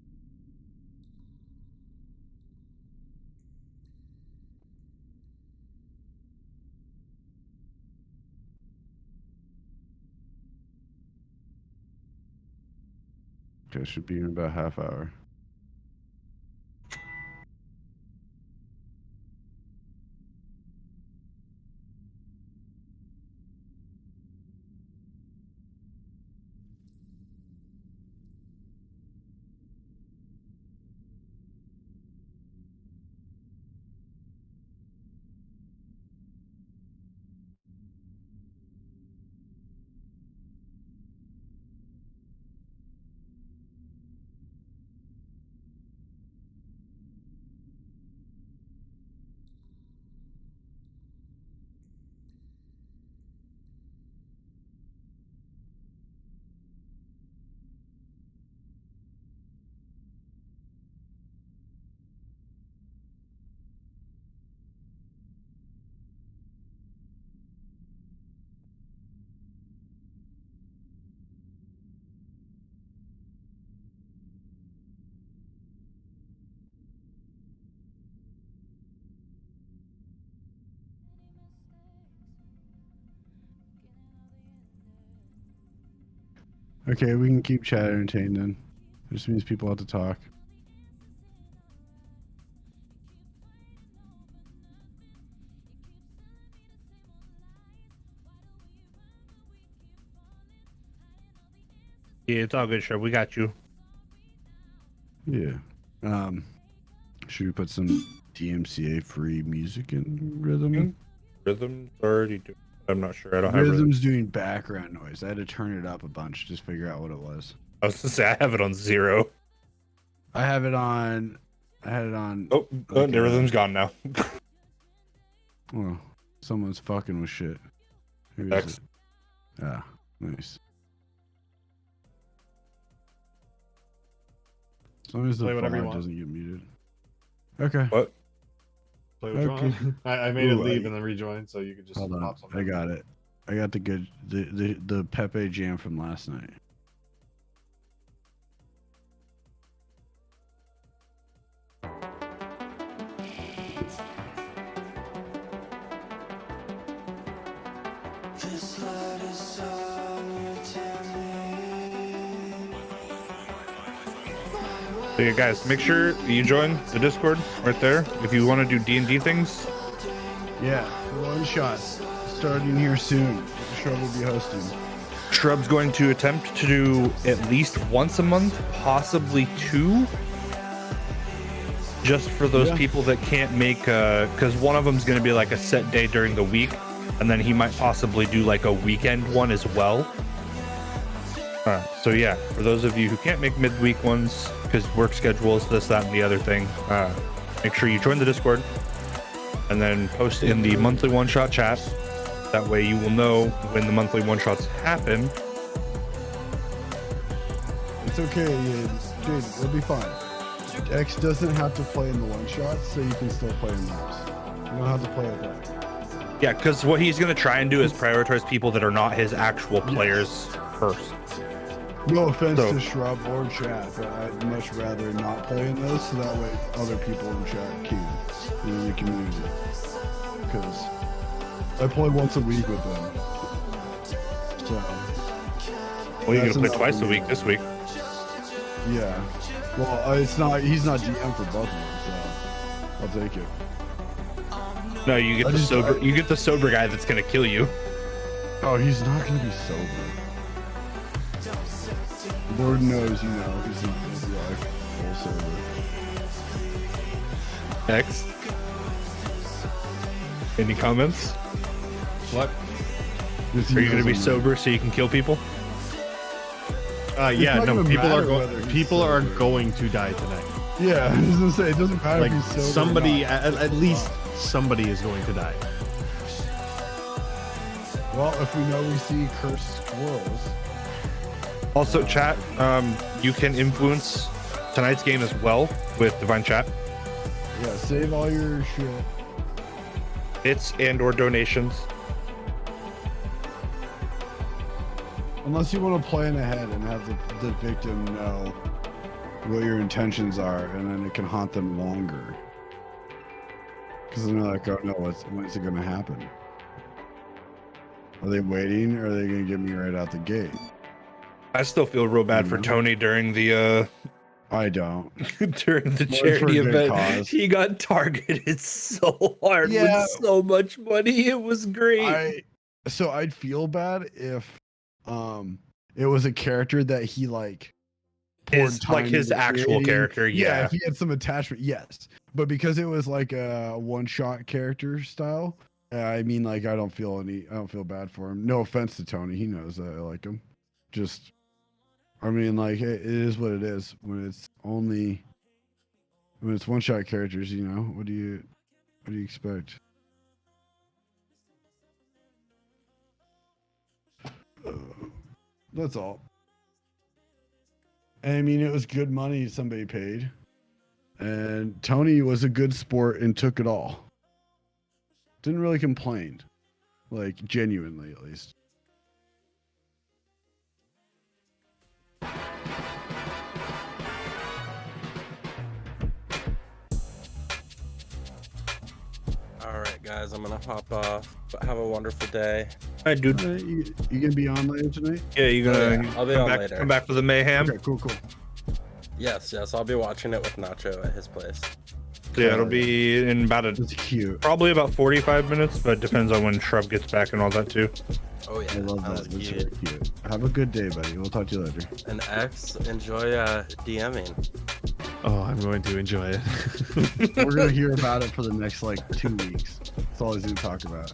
Okay, should be in about half hour. Okay, we can keep chat entertained then. It just means people have to talk. Yeah, it's all good, sure. We got you. Yeah. Should we put some DMCA free music in rhythm? Rhythm's already doing. I'm not sure. I don't have rhythm. Rhythm's doing background noise. I had to turn it up a bunch to just figure out what it was. I was gonna say I have it on 0. I have it on. I had it on. Oh, the rhythm's gone now. Well, someone's fucking with shit. Who is X. it? Ah, nice. As long as the Play whatever you font want. doesn't get muted. Okay. What? Play withdrawn. I made it Ooh, leave and then rejoin, so you could just Hold on. pop something. I got it. I got the good the Pepe jam from last night. So yeah, guys, make sure you join the Discord right there if you want to do D&D things. Yeah, one shot starting here soon. Shrub will be hosting. Shrub's going to attempt to do at least once a month, possibly 2. Just for those people that can't make, because one of them's going to be like a set day during the week, and then he might possibly do like a weekend one as well. So yeah, for those of you who can't make midweek ones because work schedules, this, that, and the other thing, make sure you join the Discord and then post in the monthly one-shot chat. That way you will know when the monthly one-shots happen. It's okay, dude. It'll be fine. X doesn't have to play in the one shots, so you can still play in those. You don't have to play with that. Yeah, because what he's going to try and do is prioritize people that are not his actual players first. No offense to Shrub or chat, but I'd much rather not play in those, so that way other people in chat can. In the community. Because I play once a week with them. So. Well, you're going to play twice a week this week. Yeah. Well, it's not. He's not GM for both of them, so I'll take it. No, you get the sober. You get the sober guy that's going to kill you. Oh, he's not going to be sober. The Lord knows, he's not going to be like full sober. X. Any comments? What? Are you going to be sober so you can kill people? Yeah, not no, gonna people are matter whether going. he's People are sober. going to die tonight. Yeah, I was gonna say it doesn't matter Like if he's sober or somebody, not. at least somebody is going to die. Well, if we know we see cursed squirrels. Also, chat, you can influence tonight's game as well with Divine Chat. Yeah, save all your shit. Bits and/or donations. Unless you want to plan ahead and have the victim know what your intentions are, and then it can haunt them longer. Because then they're like, oh no, when's it going to happen? Are they waiting, or are they going to get me right out the gate? I still feel real bad for Tony during the I don't. during the Well, for a charity good event. cause. He got targeted so hard Yeah. with so much money. It was great. So I'd feel bad if it was a character that he like poured His time his into actual creating. character, yeah. If he had some attachment, yes. But because it was like a one-shot character style, I mean, like I don't feel bad for him. No offense to Tony, he knows that I like him. Just, I mean, like it is what it is. When it's one-shot characters, you know, what do you expect? That's all. I mean, it was good money somebody paid. And Tony was a good sport and took it all. Didn't really complain. Like, genuinely, at least. All right, guys, I'm gonna hop off. But have a wonderful day. Hi, dude. You gonna be on later tonight? Yeah, you gonna I'll be come on back, later. come back for the mayhem? Okay, cool. Yes, I'll be watching it with Nacho at his place. Yeah, it'll be in about That's cute. probably about 45 minutes, but depends on when Shrub gets back and all that too. Oh yeah, I love sounds that. That's cute. really cute. Have a good day, buddy. We'll talk to you later. And X, enjoy DMing. Oh, I'm going to enjoy it. We're gonna hear about it for the next like 2 weeks. That's all he's gonna talk about.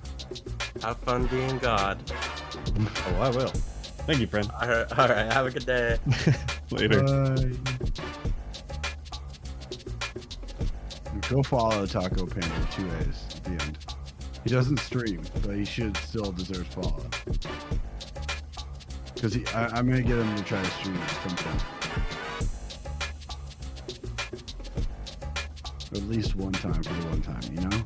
Have fun being God. Oh, I will. Thank you, friend. All right, have a good day. Later. Bye. Go follow Taco Panda 2A's at the end. He doesn't stream, but he should still deserve follow. Because I'm gonna get him to try to stream at some point. At least one time for the one time, you know?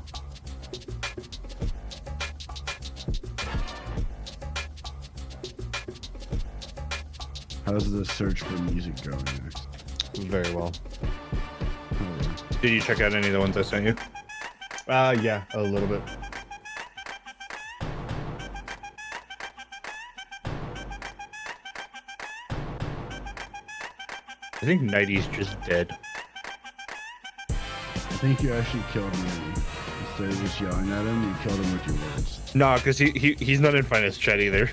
How's the search for music going next? Very well. Oh, yeah. Did you check out any of the ones I sent you? Yeah, a little bit. I think Nighty's just dead. I think you actually killed me. Instead of just yelling at him, you killed him with your words. No, because he's not in finest chat either.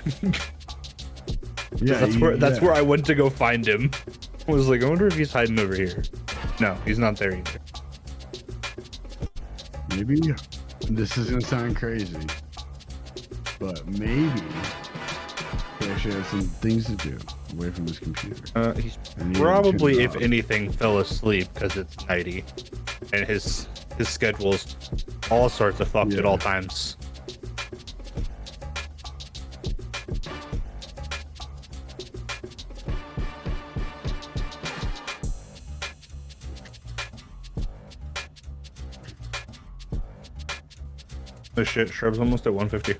Yeah, that's where I went to go find him. I was like, I wonder if he's hiding over here. No, he's not there either. Maybe this is gonna sound crazy, but maybe he actually has some things to do away from his computer. He's And he probably, turned it if off. anything, fell asleep because it's Nighty, and his schedule's all sorts of fucked at Yeah. all times. Oh shit, Shrub's almost at 150.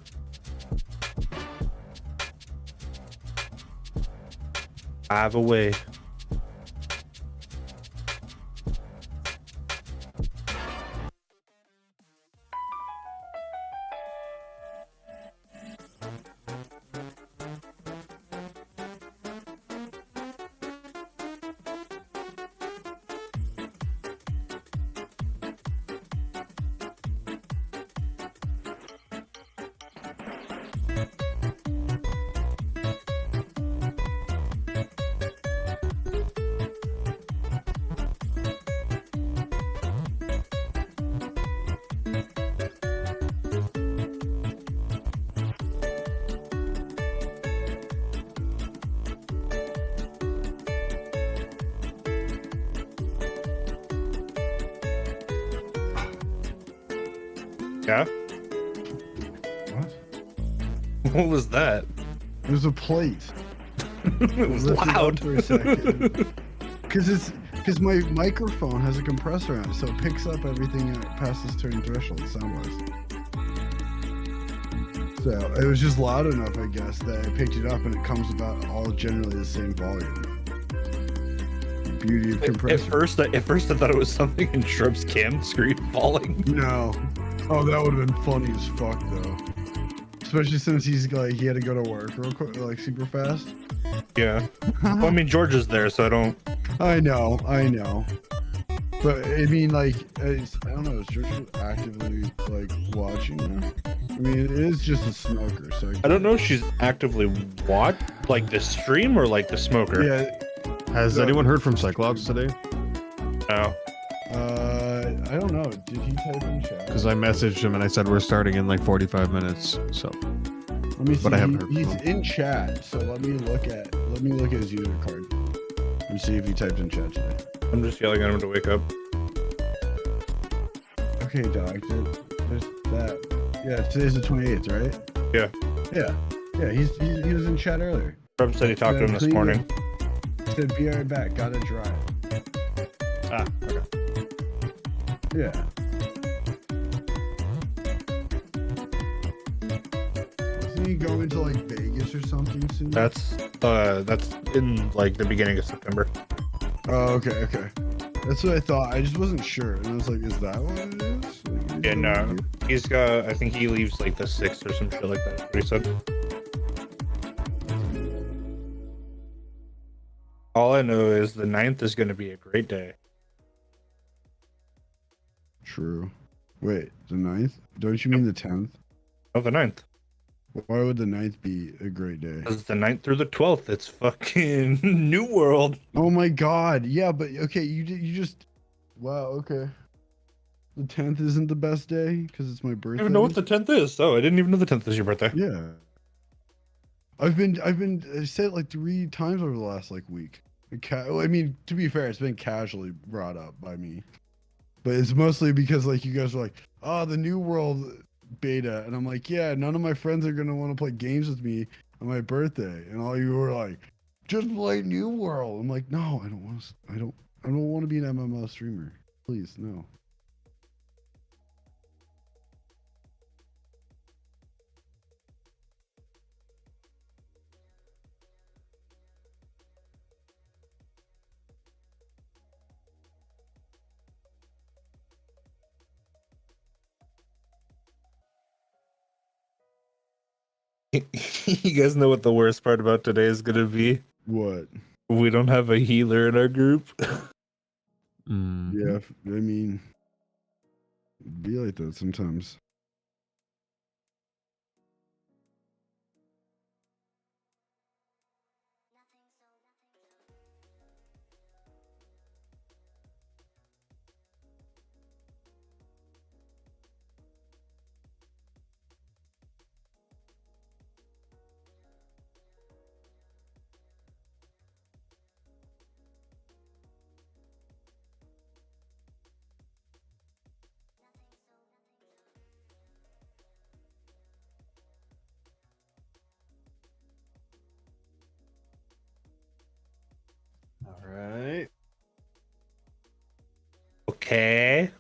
Five away. Yeah. What? What was that? It was a plate. It was Lifted up loud. for a second. Because my microphone has a compressor on it, so it picks up everything past this certain threshold sound-wise. So it was just loud enough, I guess, that I picked it up, and it comes about all generally the same volume. Beauty of compressor. At first, I thought it was something in Shrub's cam screen falling. No. Oh, that would have been funny as fuck, though. Especially since he had to go to work real quick, like super fast. Yeah. Well, I mean, George is there, so I don't. I know. But I mean, like, I don't know. Is George actively like watching her? I mean, it is just a smoker, so I don't know if she's actively like the stream or like the smoker. Yeah. Has anyone heard from Cyclops today? No. I don't know. Did he type in chat? Because I messaged him and I said we're starting in like 45 minutes. So. Let me see. But I haven't heard from He's him. in chat, so let me look at his user card and see if he typed in chat today. I'm just yelling at him to wake up. Okay, Doc. There's that. Yeah, today's the 28th, right? Yeah. He was in chat earlier. Shrub said he talked to him this morning. He said, "Be right back. Gotta drive." Ah, okay. Yeah. Isn't he going to like Vegas or something soon? That's in like the beginning of September. Oh, okay. That's what I thought. I just wasn't sure, and I was like, "Is that what it is?" Like, Yeah, no. He's got. I think he leaves like the 6th or some shit like that. That's what he said. All I know is the 9th is going to be a great day. True. Wait, the 9th? Don't you mean the 10th? Oh, the 9th. Why would the 9th be a great day? Because the 9th through the 12th, it's fucking New World. Oh my god. Yeah, but okay, you just wow, okay. The 10th isn't the best day because it's my I birthday. don't even know what the 10th is. Oh, I didn't even know the 10th is your birthday. Yeah. I said it like 3 times over the last like week. I mean, to be fair, it's been casually brought up by me. But it's mostly because like you guys are like, "Oh, the New World beta." And I'm like, "Yeah, none of my friends are going to want to play games with me on my birthday." And all you were like, "Just play New World." I'm like, "No, I don't want to I don't want to be an MMO streamer. Please, no." You guys know what the worst part about today is going to be? What? We don't have a healer in our group. Yeah, I mean, it'd be like that sometimes. All right. Okay.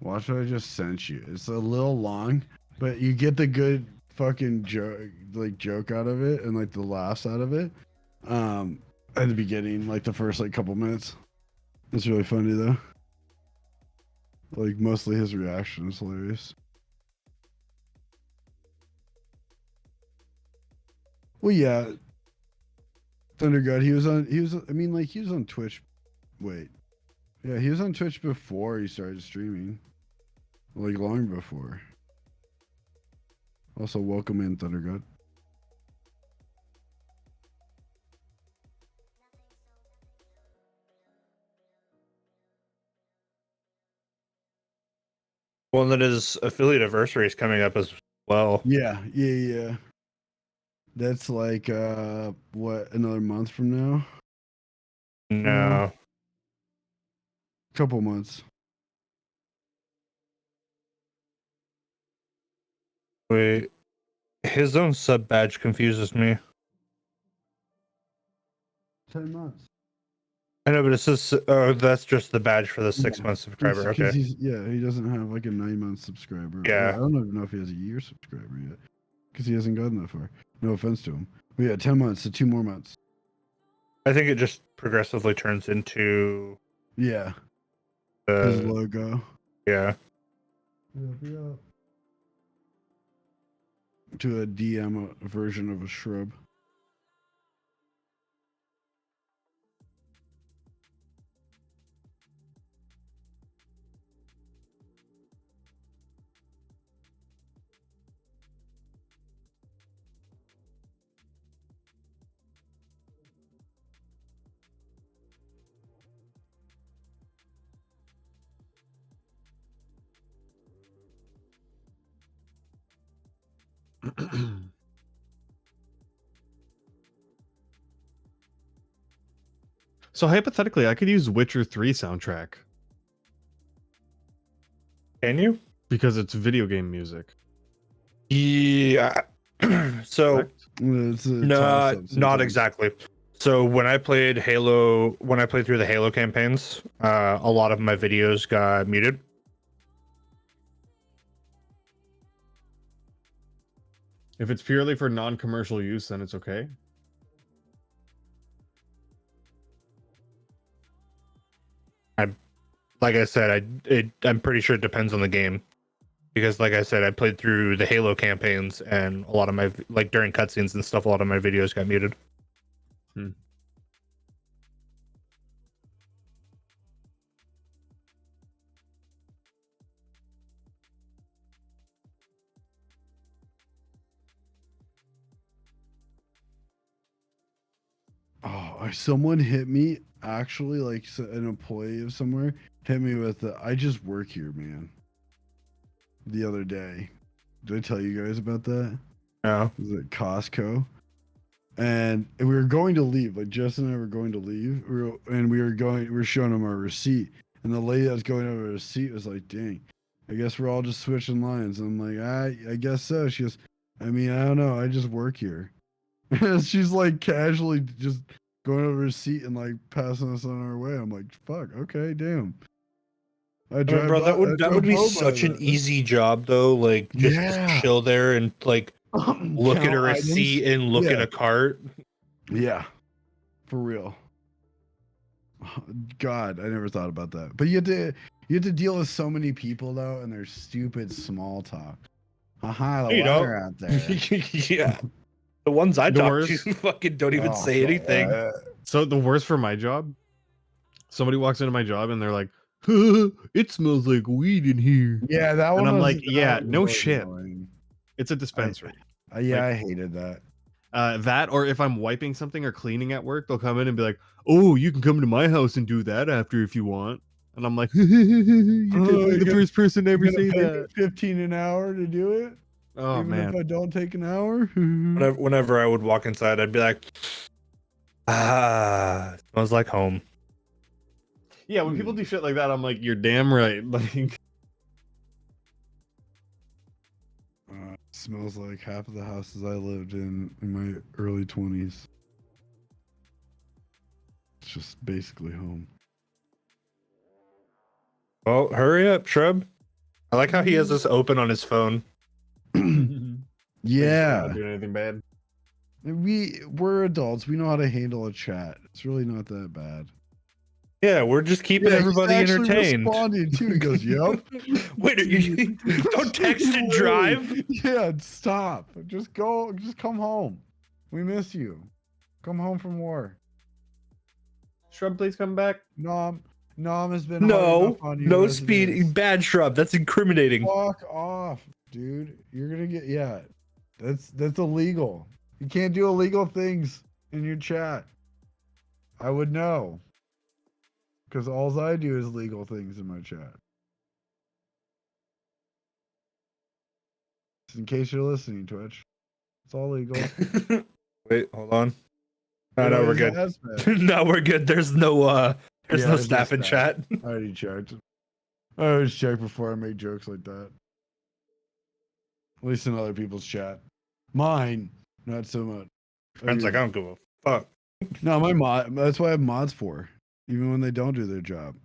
Watch what I just sent you. It's a little long, but you get the good fucking joke out of it and like the laughs out of it. At the beginning, like the first like couple minutes. It's really funny though. Like mostly his reaction is hilarious. Well, yeah. Thunder God, he was on Twitch. Wait. Yeah, he was on Twitch before he started streaming. Like long before. Also, welcome in, Thundergod. Well, and then his affiliate anniversary is coming up as well. Yeah. That's like what, another month from now? No. Couple months. Wait. His own sub badge confuses me. 10 months. I know, but it says, oh, that's just the badge for the 6-month subscriber. Okay. He doesn't have like a 9-month subscriber. Yeah. I don't even know if he has a year subscriber yet. Because he hasn't gotten that far. No offense to him. But yeah, 10 months, so 2 more months. I think it just progressively turns into Yeah. His the logo. yeah. To a DM version of a shrub. So hypothetically, I could use Witcher 3 soundtrack. Can you? Because it's video game music. Yeah. So It's a no, toss-up not sometimes. exactly. So when I played Halo, when I played through the Halo campaigns, a lot of my videos got muted. If it's purely for non-commercial use, then it's okay. Like I said, I'm pretty sure it depends on the game, because like I said, I played through the Halo campaigns, and a lot of my like during cutscenes and stuff, a lot of my videos got muted. Oh, someone hit me, actually, like an employee of somewhere hit me with the, I just work here, man. The other day. Did I tell you guys about that? No. It was at Costco. And we were going to leave. Like Justin and I were going to leave. We were showing him our receipt. And the lady that was going over the receipt was like, dang, I guess we're all just switching lines. And I'm like, I guess so. She goes, I mean, I don't know. I just work here. She's like casually just going over her seat and like passing us on our way. I'm like, fuck, okay, damn. I mean, bro, that would be such an easy job though. Like just to chill there and like look at a receipt and look at a cart. Yeah, for real. God, I never thought about that. But you have to deal with so many people though, and their stupid small talk. Haha, the weather out there. Yeah. The ones I talk worst. to fucking don't even say anything. So the worst for my job, somebody walks into my job and they're like, it smells like weed in here. Yeah, that one. And I'm was- like, that yeah, was no really shit. annoying. It's a dispensary. Yeah, Like- I hated that. That, or if I'm wiping something or cleaning at work, they'll come in and be like, "Oh, you can come to my house and do that after if you want." And I'm like, "You're definitely the first person to ever say that." 15 an hour to do it. Oh Even man, if I don't take an hour. Whenever I would walk inside, I'd be like, it smells like home. yeah. When people do shit like that, I'm like, "You're damn right." Like, Smells like half of the houses I lived in my early 20s. It's just basically home. Oh, hurry up, Shrub. I like how he has this open on his phone. Yeah. not doing anything bad. We're adults. We know how to handle a chat. It's really not that bad. Yeah, we're just keeping Yeah, everybody he's actually entertained. Responding too. He goes, "Yep." Wait, you don't text and drive? Yeah, stop. Just go. Just come home. We miss you. Come home from war. Shrub, please come back. No, Nom has been hard enough on you. No as it is. speed. Bad shrub. That's incriminating. Fuck off, dude. You're gonna get That's illegal. You can't do illegal things in your chat. I would know. Because all I do is legal things in my chat. Just in case you're listening, Twitch. It's all legal. Wait, hold on. No, You no, know, we're there's good. an hazmat. No, we're good. There's no There's staff in chat. I already checked. I always check before I make jokes like that. At least in other people's chat. Mine, not so much. Friends like I don't give a fuck. No, my mod. That's what I have mods for. Even when they don't do their job.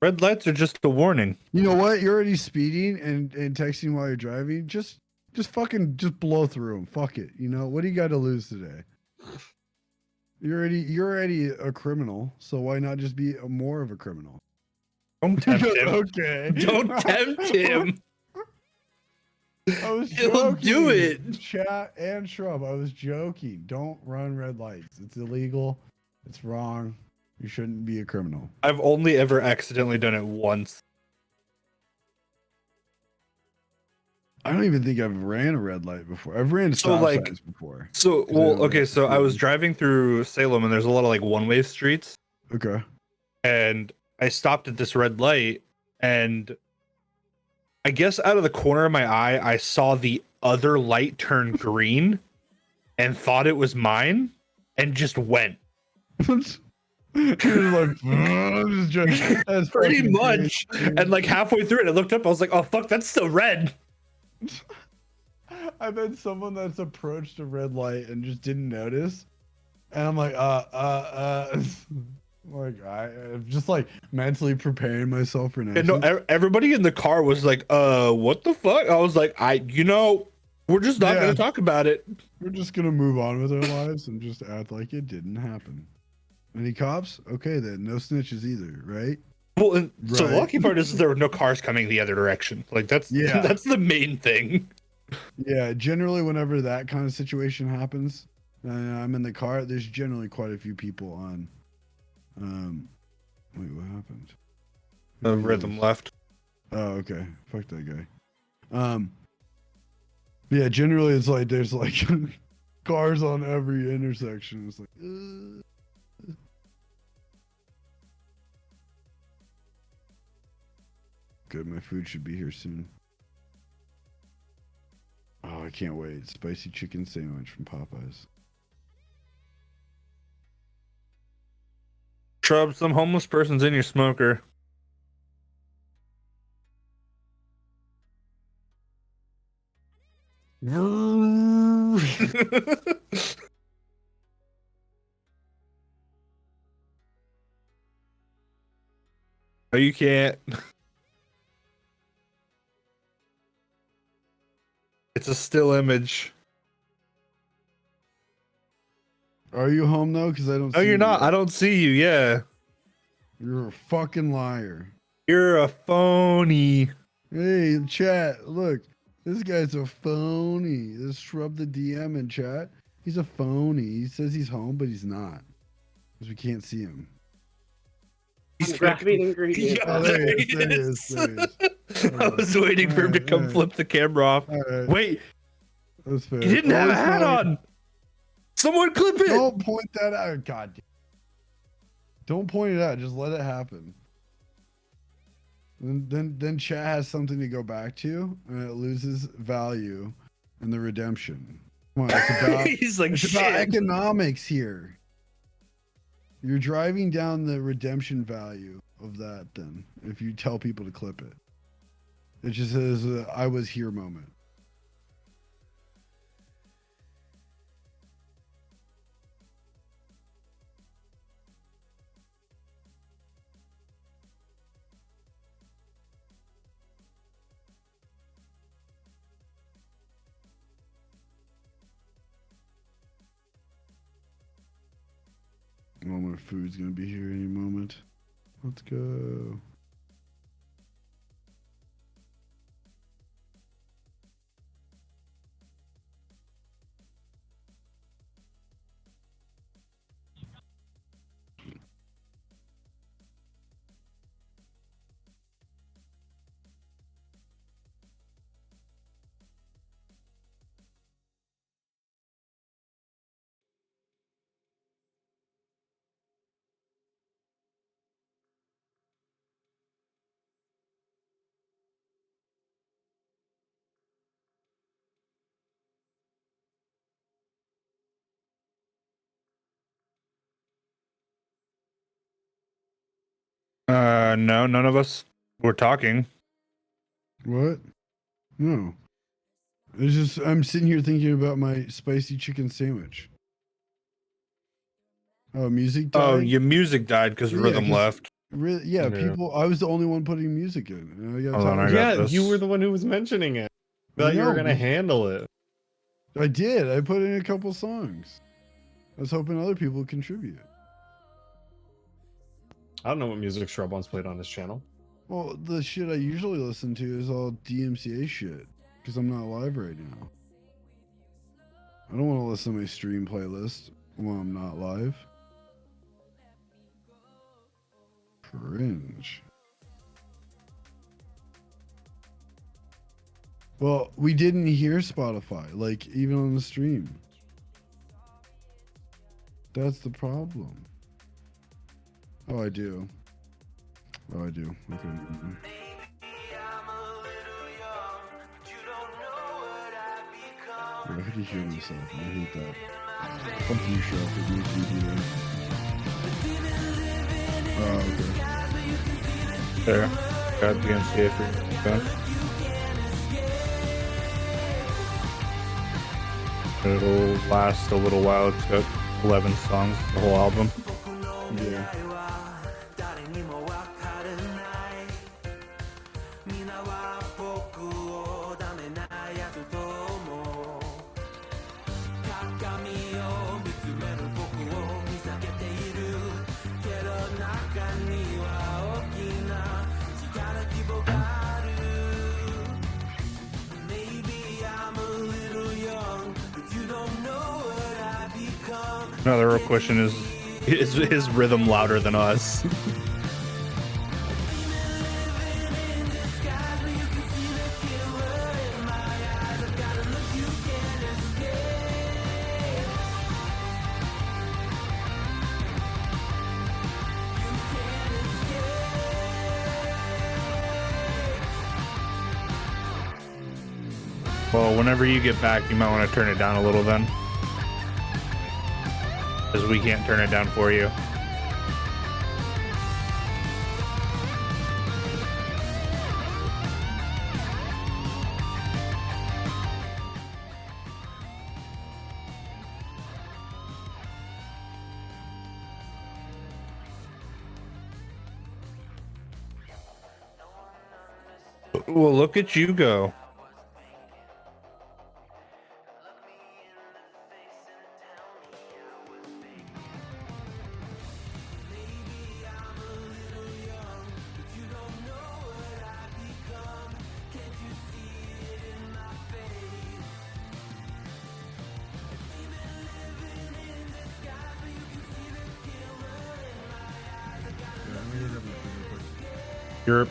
Red lights are just a warning. You know what? You're already speeding and texting while you're driving. Just fucking blow through them. Fuck it. You know what do you got to lose today? You're already a criminal. So why not just be more of a criminal? Don't tempt him. Okay. Don't tempt him. I was He'll joking. do it. Chat and Shrub. I was joking. Don't run red lights. It's illegal. It's wrong. You shouldn't be a criminal. I've only ever accidentally done it once. I don't even think I've ran a red light before. I've ran stop signs before. So, well, okay, so I was driving through Salem and there's a lot of like one-way streets. Okay. And I stopped at this red light and I guess out of the corner of my eye, I saw the other light turn green and thought it was mine and just went. Like, that's pretty much. And like halfway through it, I looked up, I was like, oh fuck, that's still red. I've had someone that's approached a red light and just didn't notice. And I'm like, like I'm just like mentally preparing myself for next. And no, everybody in the car was like, what the fuck? I was like, we're just not gonna talk about it. We're just gonna move on with our lives and just act like it didn't happen. Any cops? Okay then, no snitches either, right? Well, and so the Right. lucky part is there were no cars coming the other direction. Like that's that's the main thing. Yeah, generally whenever that kind of situation happens, I'm in the car, there's generally quite a few people on. Wait, what happened? The rhythm left. Oh, okay. Fuck that guy. Yeah, generally it's like there's like cars on every intersection. It's like, Good, my food should be here soon. Oh, I can't wait. Spicy chicken sandwich from Popeyes. Shrub, some homeless person's in your smoker. Oh, you can't. It's a still image. Are you home though? Because I don't. No, see you're you not. yet. I don't see you. Yeah. You're a fucking liar. You're a phony. Hey, chat. Look, this guy's a phony. Let's shrub the DM in chat. He's a phony. He says he's home, but he's not. Because we can't see him. Grabbing ingredient. Oh, there he is. There he is. I was waiting for him to come flip the camera off. Right. Wait, That's fair. he didn't have a he's hat not- on. Someone clip it. Don't point that out. God. Don't point it out. Just let it happen. Then chat has something to go back to, and it loses value in the redemption. Come on, it's about, He's like, it's about shit. economics here. You're driving down the redemption value of that then, if you tell people to clip it. It just says, I was here moment. Oh, my food's gonna be here any moment. Let's go. No, none of us were talking. What? No. It's just I'm sitting here thinking about my spicy chicken sandwich. Oh, music died? Oh, your music died because Yeah, Rhythm 'cause left. Yeah, people. I was the only one putting music in. And I got Hold on, tired. I got Yeah, this. you were the one who was mentioning it. I Thought you were know, gonna but- handle it. I did. I put in a couple songs. I was hoping other people would contribute. I don't know what music Shrub once played on his channel. Well, the shit I usually listen to is all DMCA shit because I'm not live right now. I don't want to listen to my stream playlist when I'm not live. Cringe. Well, we didn't hear Spotify, like even on the stream. That's the problem. Oh, I do. Oh, I do. Okay. I could hear myself. I hate that. Fuck you, Shelf. It makes me do that. Oh, okay. There. Got DMCA for you. It'll last a little while. It's got 11 songs, the whole album. Yeah. No, the real question is his Rhythm louder than us? Well, whenever you get back, you might want to turn it down a little then. Because we can't turn it down for you. Well, look at you go. Europe.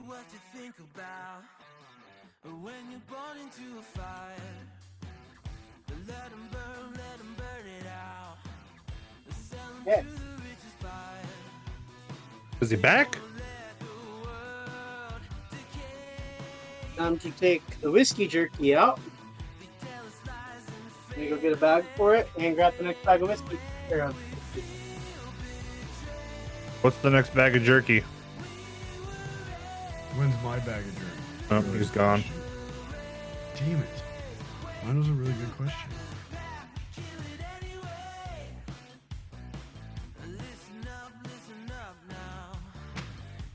What you think about when you're born into a fire. Let them burn it out. Yeah. Is he back? Time to take the whiskey jerky out. Let me go get a bag for it and grab the next bag of whiskey. Here, What's the next bag of jerky? When's my bag of jerky? Oh, he's gone. Damn it. Mine was a really good question. Listen up now,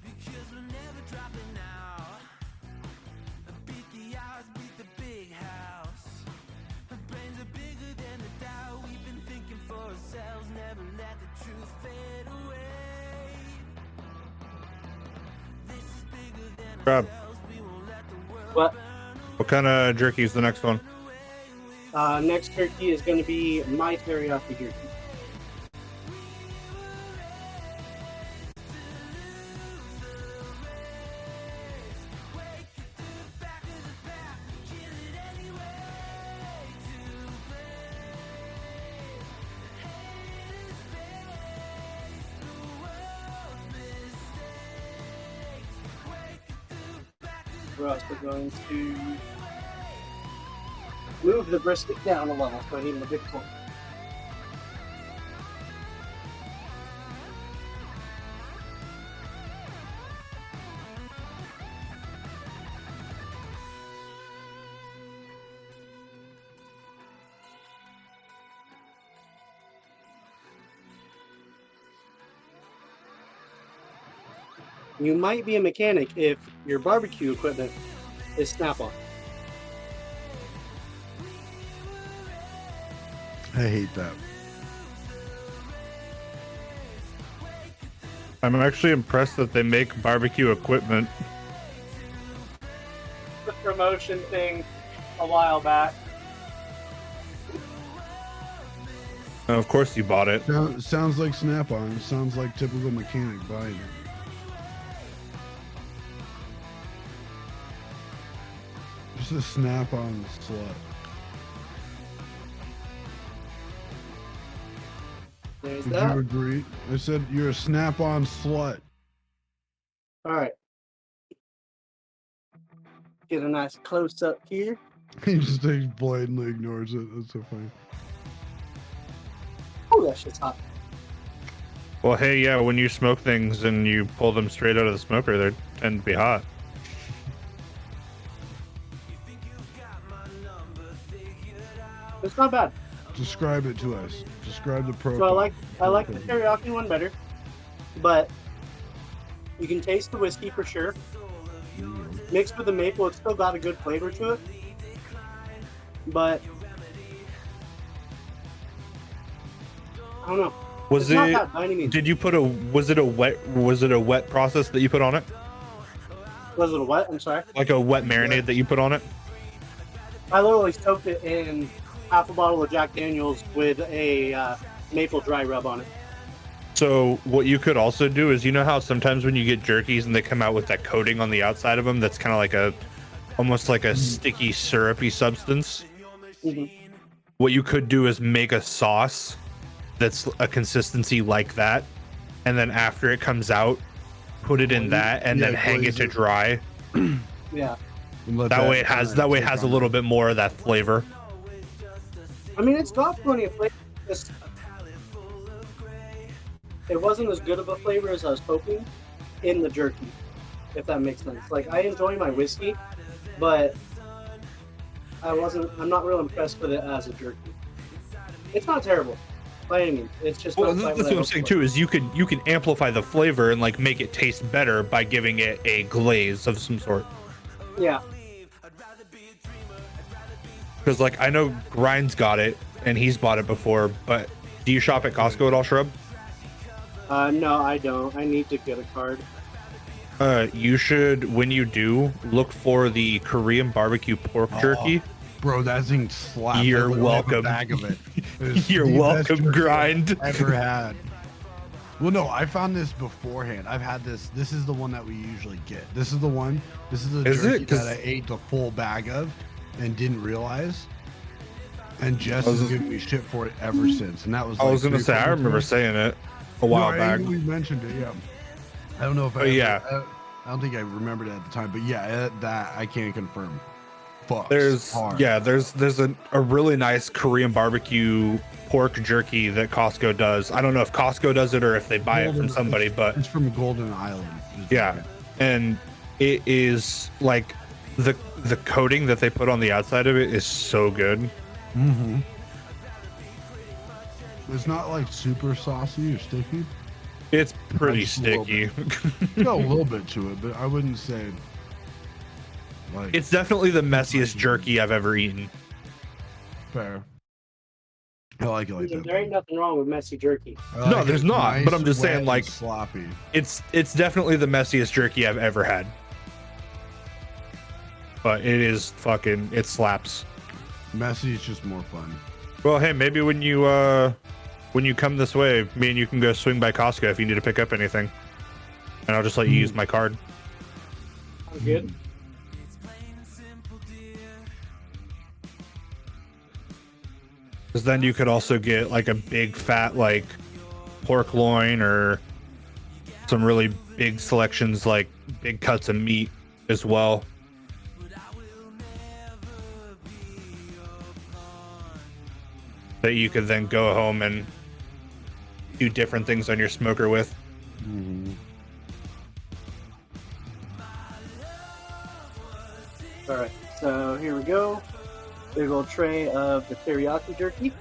because we're never dropping out. Beat the odds, beat the big house. The brains are bigger than the doubt. We've been thinking for ourselves, never let the truth fade away. This is bigger than Rob, What? what kind of jerky is the next one? Next turkey is going to be my teriyaki jerky. we're also going to move the brisket down a level, so I need a big fork. You might be a mechanic if your barbecue equipment is Snap-on. I hate that. I'm actually impressed that they make barbecue equipment. The promotion thing a while back. Of course you bought it. Sounds like Snap-on. It sounds like typical mechanic buying it. Just a Snap-on slut. There's Did that. you agree? I said you're a Snap-on slut. All right. Get a nice close up here. He just blatantly ignores it. That's so funny. Oh, that shit's hot. Well, hey, yeah, when you smoke things and you pull them straight out of the smoker, they tend to be hot. It's not bad. Describe it to us. Describe the profile. So I like the teriyaki one better, but you can taste the whiskey for sure. Mixed with the maple, it's still got a good flavor to it. But I don't know. Was It's not it? bad by any means. Did you put a? Was it a wet process that you put on it? Was it a what? I'm sorry. Like a wet marinade that you put on it? I literally soaked it in half a bottle of Jack Daniels with a maple dry rub on it. So what you could also do is, you know how sometimes when you get jerkies and they come out with that coating on the outside of them, that's kind of like almost like a sticky syrupy substance. Mhm. What you could do is make a sauce that's a consistency like that, and then after it comes out, put it in that, and then hang it to dry. Yeah. That way it has a little bit more of that flavor. I mean, it's got plenty of flavor. It wasn't as good of a flavor as I was hoping in the jerky, if that makes sense. Like, I enjoy my whiskey, but I'm not real impressed with it as a jerky. It's not terrible by any means. It's just Well, not quite that's what I I'm hoped saying for. too. Is you can amplify the flavor and like make it taste better by giving it a glaze of some sort. Yeah. Because like I know Grind's got it and he's bought it before, but do you shop at Costco at all, Shrub? No, I don't. I need to get a card. You should, when you do, look for the Korean barbecue pork jerky. Bro, that thing slaps. You're I literally have a welcome. bag of it. It's You're the best welcome, jerky Grind. I've ever had. Well, no, I found this beforehand. I've had this. This is the one that we usually get. This is the one. This is the Is jerky it? 'Cause- that I ate the full bag of and didn't realize. And Jess has given me shit for it ever since. And that was. I like was gonna 3 say, I fucking remember years. saying it a while No, back. We mentioned it. Yeah. I don't know if I. Oh, yeah. I don't think I remembered it at the time, but yeah, that I can't confirm. Fuck. There's a really nice Korean barbecue pork jerky that Costco does. I don't know if Costco does it or if they buy it from somebody, but it's from Golden Island. yeah, and it is like the coating that they put on the outside of it is so good. Mm-hmm. It's not like super saucy or sticky. It's pretty Just a little sticky. bit. Got a little bit to it, but I wouldn't say like It's definitely the messiest jerky I've ever eaten. fair. I like it like that. There ain't nothing wrong with messy jerky. I No, like there's it not. nice, But I'm just wet, saying, and like, sloppy. it's definitely the messiest jerky I've ever had. But it is fucking, it slaps. Messy is just more fun. Well, hey, maybe when you come this way, me and you can go swing by Costco if you need to pick up anything, and I'll just let you use my card. I'm good. Because then you could also get like a big fat like pork loin or some really big selections like big cuts of meat as well. that you could then go home and do different things on your smoker with. All right, so here we go. Big old tray of the teriyaki jerky.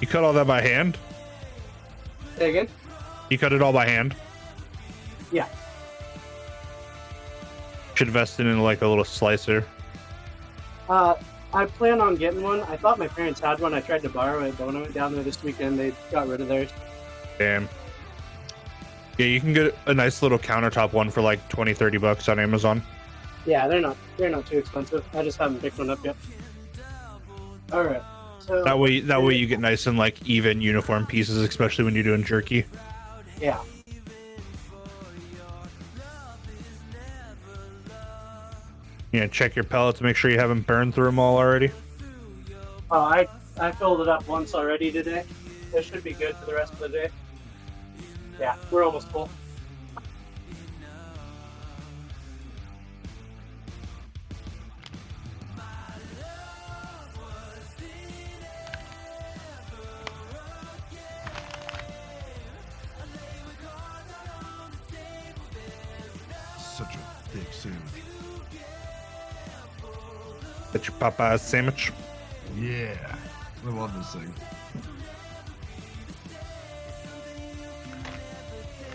You cut all that by hand? Say again? You cut it all by hand? Yeah. Should invest it in like a little slicer. I plan on getting one. I thought my parents had one. I tried to borrow it, but when I went down there this weekend, they got rid of theirs. Damn. Yeah, you can get a nice little countertop one for like 20-30 bucks on Amazon. Yeah, they're not too expensive. I just haven't picked one up yet. All right. So That way you get nice and like even uniform pieces, especially when you're doing jerky. yeah. Yeah, check your pellets to make sure you haven't burned through them all already. I filled it up once already today. It should be good for the rest of the day. Yeah, we're almost full. Such a thick sandwich. That's your Popeyes sandwich. Yeah, I love this thing.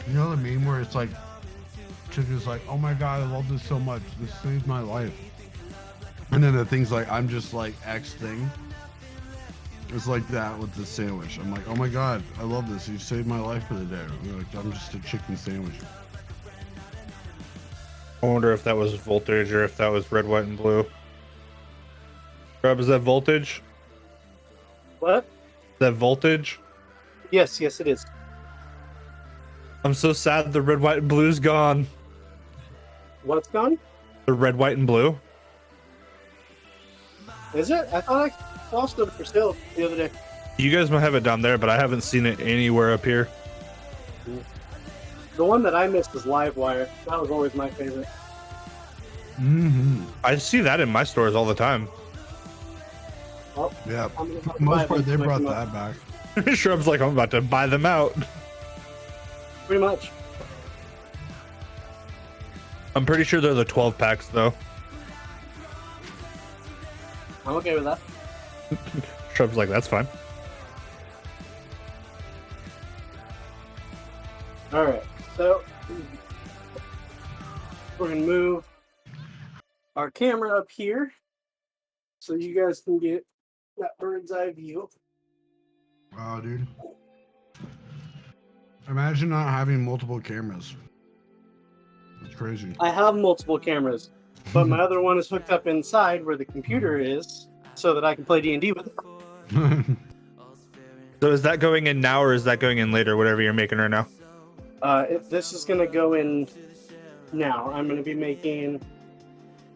You know what I mean? Where it's like, chicken's like, oh my god, I love this so much. This saves my life. And then the thing's like, I'm just like X thing. It's like that with the sandwich. I'm like, oh my god, I love this. You saved my life for the day. Like, I'm just a chicken sandwich. I wonder if that was voltage or if that was red, white, and blue. Rob, is that voltage? What? Is that voltage? Yes, it is. I'm so sad the red, white, and blue's gone. What's gone? The red, white, and blue. Is it? I thought I saw stuff for sale the other day. You guys might have it down there, but I haven't seen it anywhere up here. The one that I missed was Livewire. That was always my favorite. I see that in my stores all the time. Oh, Yeah, I'm gonna for the most part, they buy brought them that up. back. Shrub's like, I'm about to buy them out. Pretty much. I'm pretty sure they're the 12 packs, though. I'm okay with that. Shrub's like, that's fine. All right, so we're gonna move our camera up here so you guys can get that bird's eye view. Wow, dude. Imagine not having multiple cameras. That's crazy. I have multiple cameras, but my other one is hooked up inside where the computer is, so that I can play D&D with it. So is that going in now or is that going in later, whatever you're making right now? This is gonna go in now. I'm gonna be making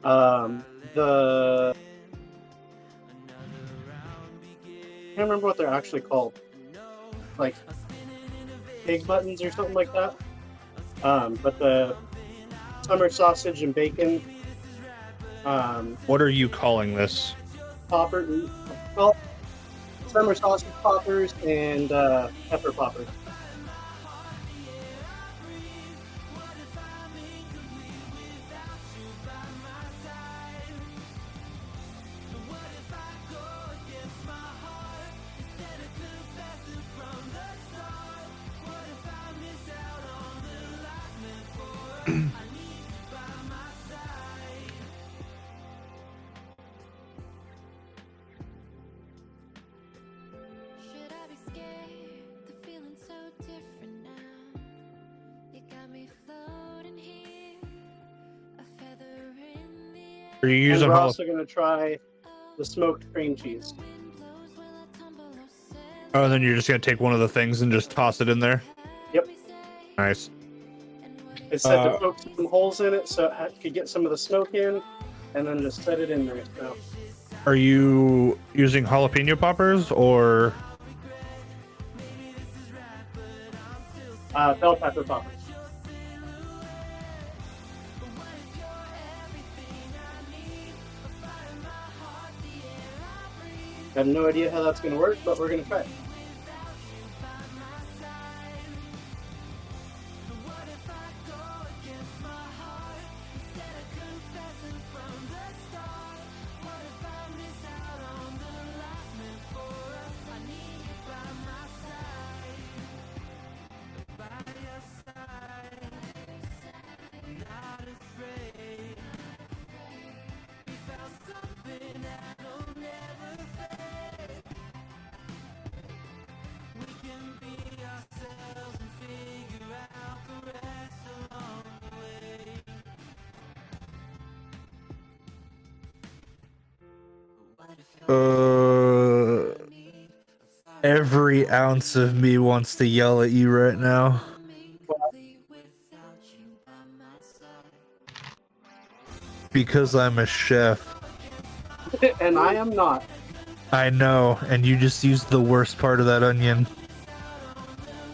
the. I can't remember what they're actually called. Like pig buttons or something like that. But the summer sausage and bacon. What are you calling this? Well, summer sausage poppers and pepper poppers. Are you And using we're jalapeno? also going to try the smoked cream cheese. Oh, and then you're just gonna take one of the things and just toss it in there? Yep. Nice. It said to poke some holes in it so it could get some of the smoke in, and then just set it in there. So Are you using jalapeno poppers or bell pepper poppers. I have no idea how that's going to work, but we're going to try it. Every ounce of me wants to yell at you right now. Because I'm a chef. And I am not. I know, and you just used the worst part of that onion.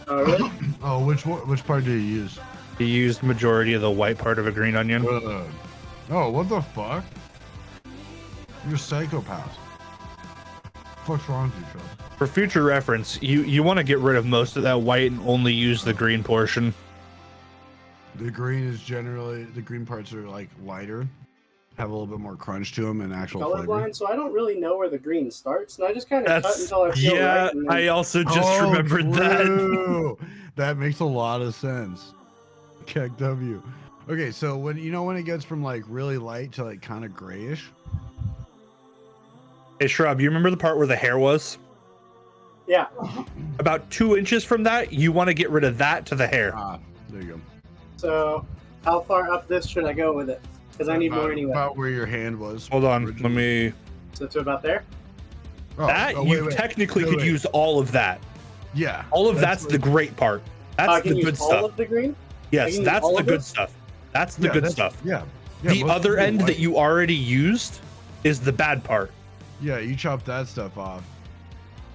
Oh, really? Oh, which part did you use? You used majority of the white part of a green onion. Oh, what the fuck? You're psychopaths. What's wrong with you, Charles? For future reference, you want to get rid of most of that white and only use the green portion. The green is generally, the green parts are like lighter, have a little bit more crunch to them and actual flavor. Colorblind, so I don't really know where the green starts, and I just kind of cut until I feel right. And then... I also just remembered that. That makes a lot of sense. Keck W. Okay, so when when it gets from like really light to like kind of grayish. Hey Shrub, you remember the part where the hair was? Yeah. About 2 inches from that, you want to get rid of that to the hair. Ah, there you go. So, how far up this should I go with it? Because I need more anyway. About where your hand was. Hold on, let me... So to about there? You technically could use all of that. Yeah. All of that's the great part. That's the good stuff. All of the green? Yes, that's the good stuff. That's the good stuff. Yeah. The other end that you already used is the bad part. Yeah, you chop that stuff off.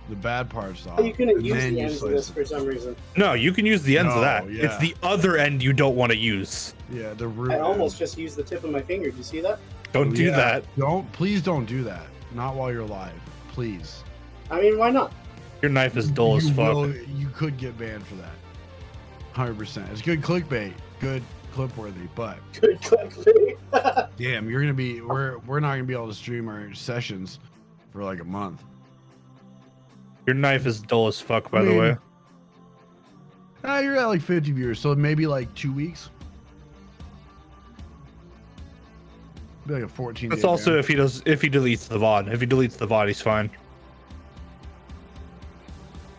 The bad parts off. Oh, you couldn't use the ends of this for some reason. No, you can use the ends of that. Yeah. It's the other end you don't want to use. Yeah, the root. I almost just used the tip of my finger. Do you see that? Don't do that. Please don't do that. Not while you're live. Please. I mean, why not? Your knife is dull as fuck. You could get banned for that. 100%. It's good clickbait. Good clip worthy, but good clickbait. damn, you're gonna be we're not gonna be able to stream our sessions for like a month. Your knife is dull as fuck, by the way. You're at like 50 viewers, so maybe like 2 weeks. Be like a 14. That's also if he deletes the VOD. If he deletes the VOD, he's fine.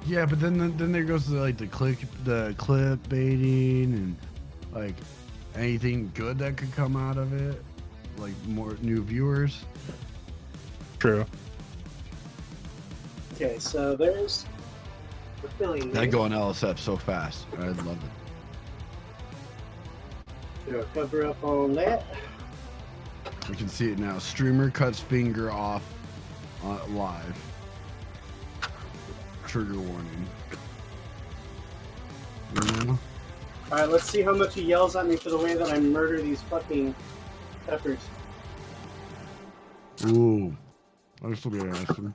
Yeah, but then there goes the clip baiting and like anything good that could come out of it, like more new viewers. True. Okay, so we're filling. That'd go on LSF so fast. I'd love it. Do a cover up on that. We can see it now. Streamer cuts finger off live. Trigger warning. Alright, let's see how much he yells at me for the way that I murder these fucking peppers. Ooh. I'll still be asking.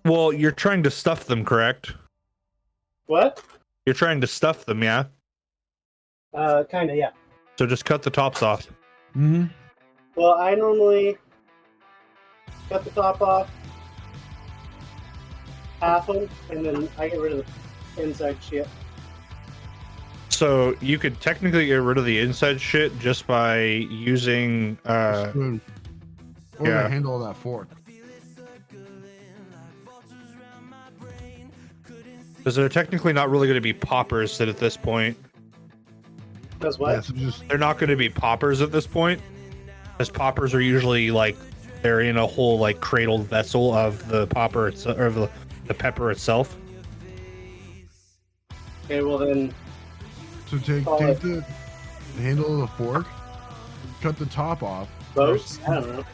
Well, you're trying to stuff them, correct? What? You're trying to stuff them, yeah? Kinda, yeah. So just cut the tops off. Mm-hmm. Well, I normally cut the top off, half them, and then I get rid of the inside shit. So you could technically get rid of the inside shit just by using spoon. Or the handle of that fork. Because they're technically not really going to be poppers at this point. That's what? Yeah, so they're not going to be poppers at this point. Because poppers are usually like they're in a whole like cradled vessel of the popper itself, or the pepper itself. Okay, well then. So take the handle of the fork, cut the top off. Both? I don't know.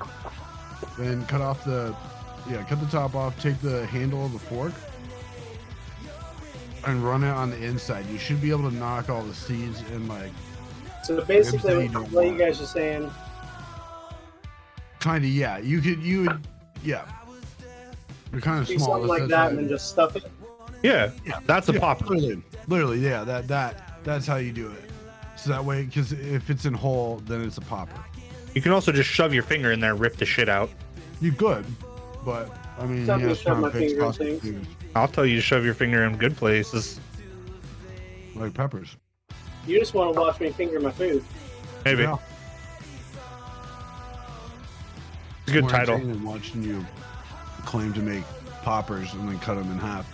Then cut off cut the top off, take the handle of the fork, and run it on the inside. You should be able to knock all the seeds and like. So basically, what you guys are saying. Kinda, yeah. You would, yeah. They're kind of Do small. something like that's that why- and then just stuff it. Yeah, that's a yeah, popper. Literally, yeah. That's how you do it. So that way, because if it's in whole, then it's a popper. You can also just shove your finger in there and rip the shit out. You could, but I mean, Stop me yeah, shove my pigs finger in cost things. food, I'll tell you to shove your finger in good places. like peppers. You just want to watch me finger my food. Maybe. Yeah. It's a good More title. entertaining than watching you claim to make poppers and then cut them in half.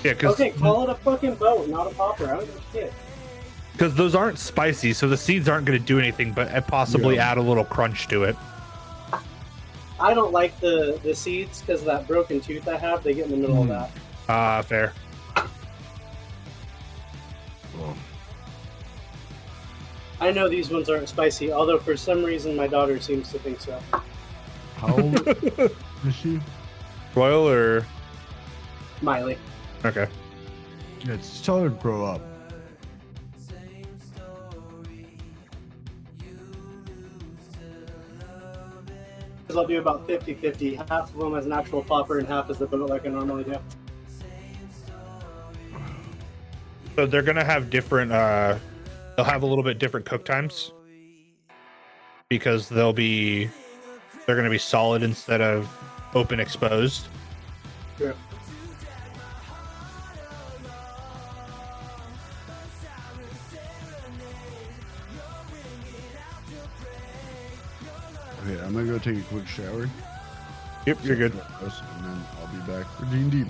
Yeah, Okay, call it a fucking boat, not a popper. I don't give a shit. because those aren't spicy, so the seeds aren't going to do anything but possibly add a little crunch to it. I don't like the seeds because of that broken tooth I have. They get in the middle of that. Fair. I know these ones aren't spicy, although for some reason my daughter seems to think so. How old is she? Royal or Miley. okay? Yeah, just tell her to grow up. Because I'll do about 50-50. Half of them as an actual popper and half as the boat like I normally do. So they're gonna have different. They'll have a little bit different cook times because they're gonna be solid instead of open exposed. True. Okay, I'm gonna go take a quick shower. Yep, you're good. And then I'll be back for D&D.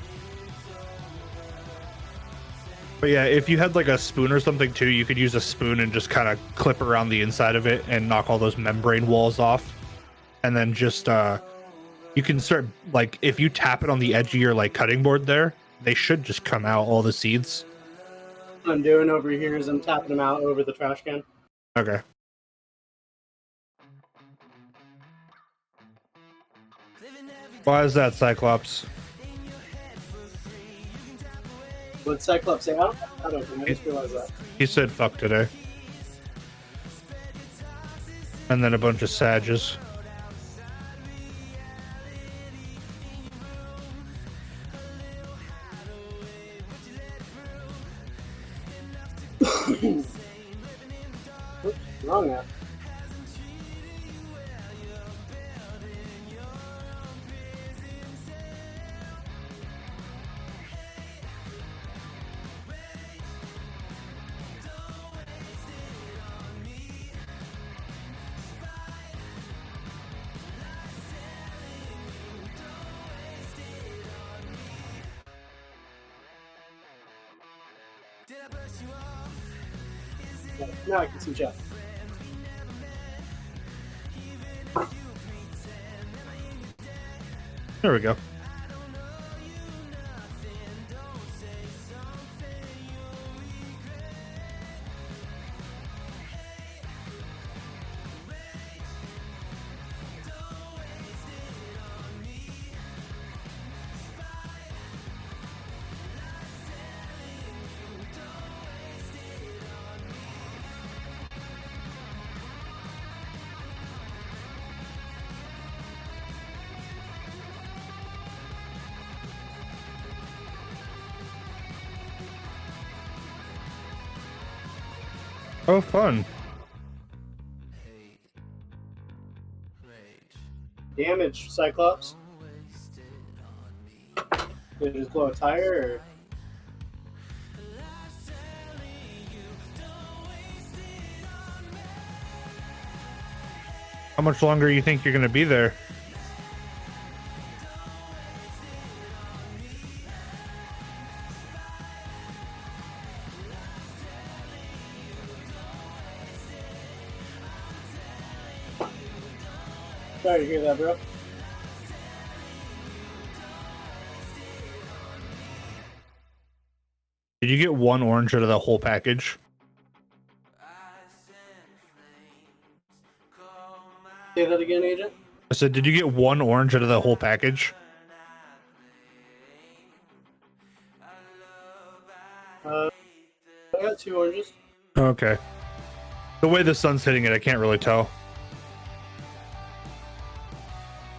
But yeah, if you had like a spoon or something too, you could use a spoon and just kind of clip around the inside of it and knock all those membrane walls off. And then just you can start, like, if you tap it on the edge of your like cutting board there, they should just come out, all the seeds. What I'm doing over here is I'm tapping them out over the trash can. Okay. Why is that, Cyclops? What Cyclops say? I don't think. I just realized that. He said fuck today. And then a bunch of sages. Oops, wrong app. Now I can see Jeff. There we go. Oh, fun. Damage, Cyclops. Did it just blow a tire or? How much longer you think you're going to be there? Sorry to hear that, bro. Did you get one orange out of the whole package? Say that again, Agent. I said, did you get one orange out of the whole package? I got 2 oranges. Okay. The way the sun's hitting it, I can't really tell.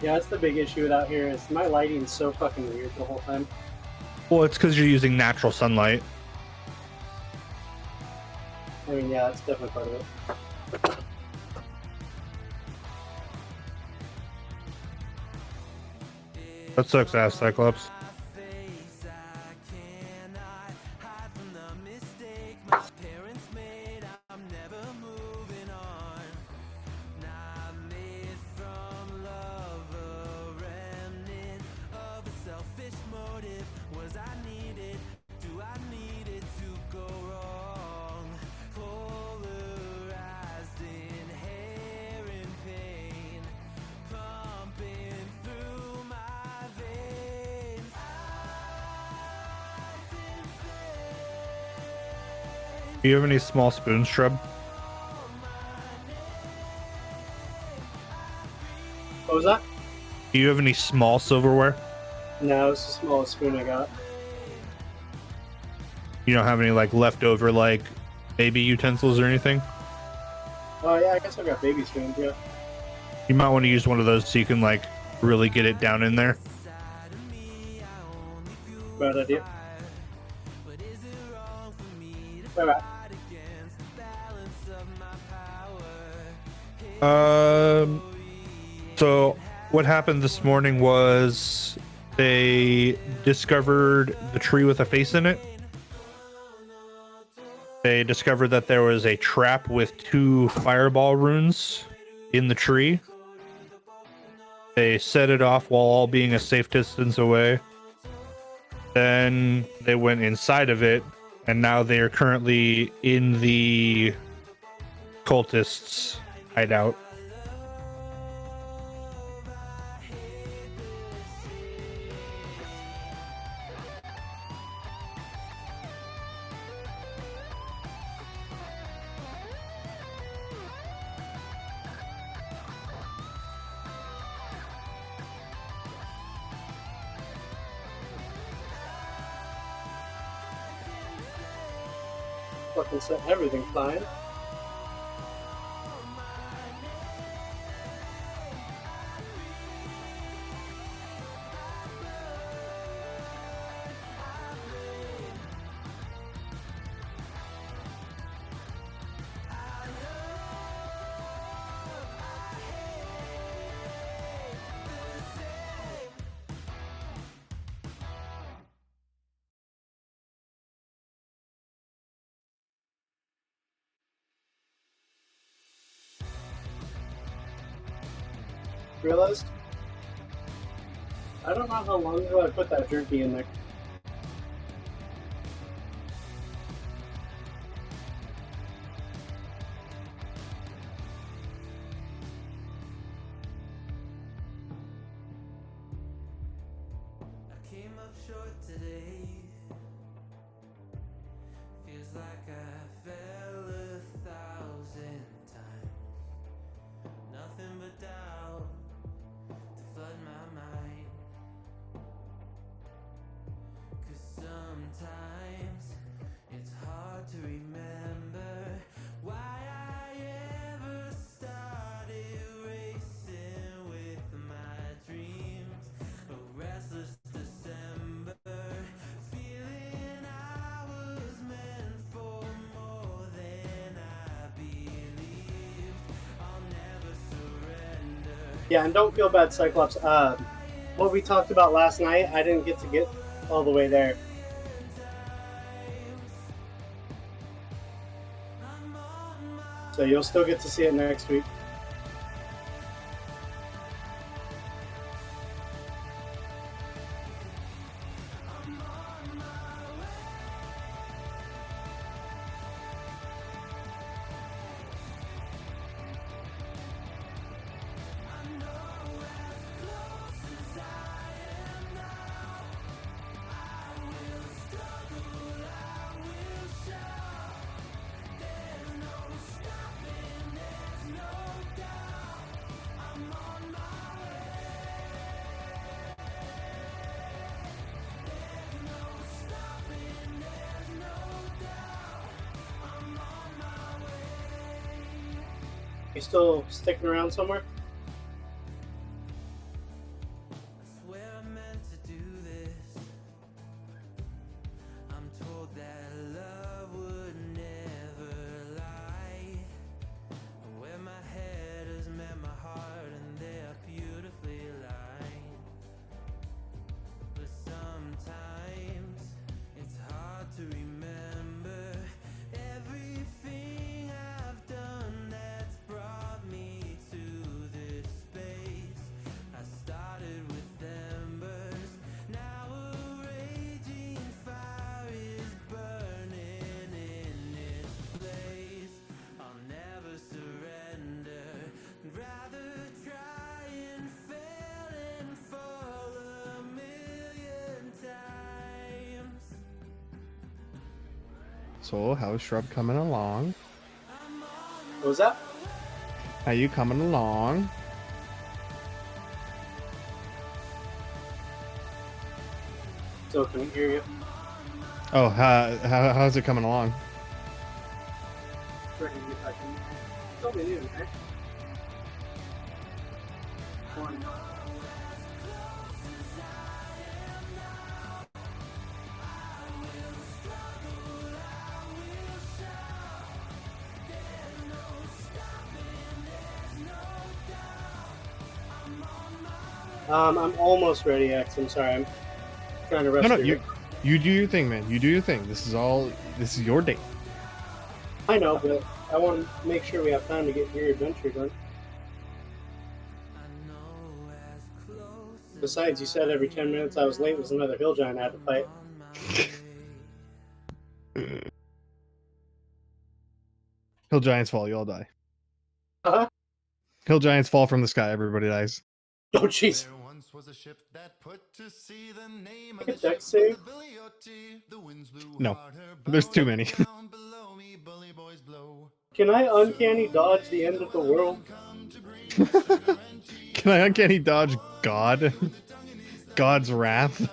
Yeah, that's the big issue out here is my lighting is so fucking weird the whole time. Well, it's because you're using natural sunlight. I mean, yeah, that's definitely part of it. That sucks ass, Cyclops. Do you have any small spoons, Shrub? What was that? Do you have any small silverware? No, it's the smallest spoon I got. You don't have any like leftover like baby utensils or anything? Oh yeah, I guess I got baby spoons, yeah. You might want to use one of those so you can like really get it down in there. Bad idea. Alright. So what happened this morning was they discovered the tree with a face in it. They discovered that there was a trap with 2 fireball runes in the tree. They set it off while all being a safe distance away. Then they went inside of it, and now they are currently in the cultists' hideout. Fucking set everything fine. Realized? I don't know how long ago I put that jerky in there. I came up short today. Feels like I fell 1,000 times. Nothing but doubt to flood my mind. 'Cause sometimes it's hard to remember why I ever started racing with my dreams. A restless December, feeling I was meant for more than I believed. I'll never surrender. Yeah, and don't feel bad, Cyclops. What we talked about last night, I didn't get to get all the way there. So you'll still get to see it next week. You still sticking around somewhere? So, how's Shrub coming along? What was that? How you coming along? Still couldn't hear you. Oh, how's it coming along? Trying to get back in. Tell me new, okay? One. I'm almost ready, X. I'm sorry. I'm trying to rush No, through you it. you do your thing, man. You do your thing. This is your day. I know, but I want to make sure we have time to get your adventure done. Besides, you said every 10 minutes I was late was another hill giant I had to fight. Hill giants fall, you all die. Uh-huh. Hill giants fall from the sky, everybody dies. Oh, jeez. Get deck save. No, there's too many. Can I uncanny dodge the end of the world? Can I uncanny dodge God? God's wrath?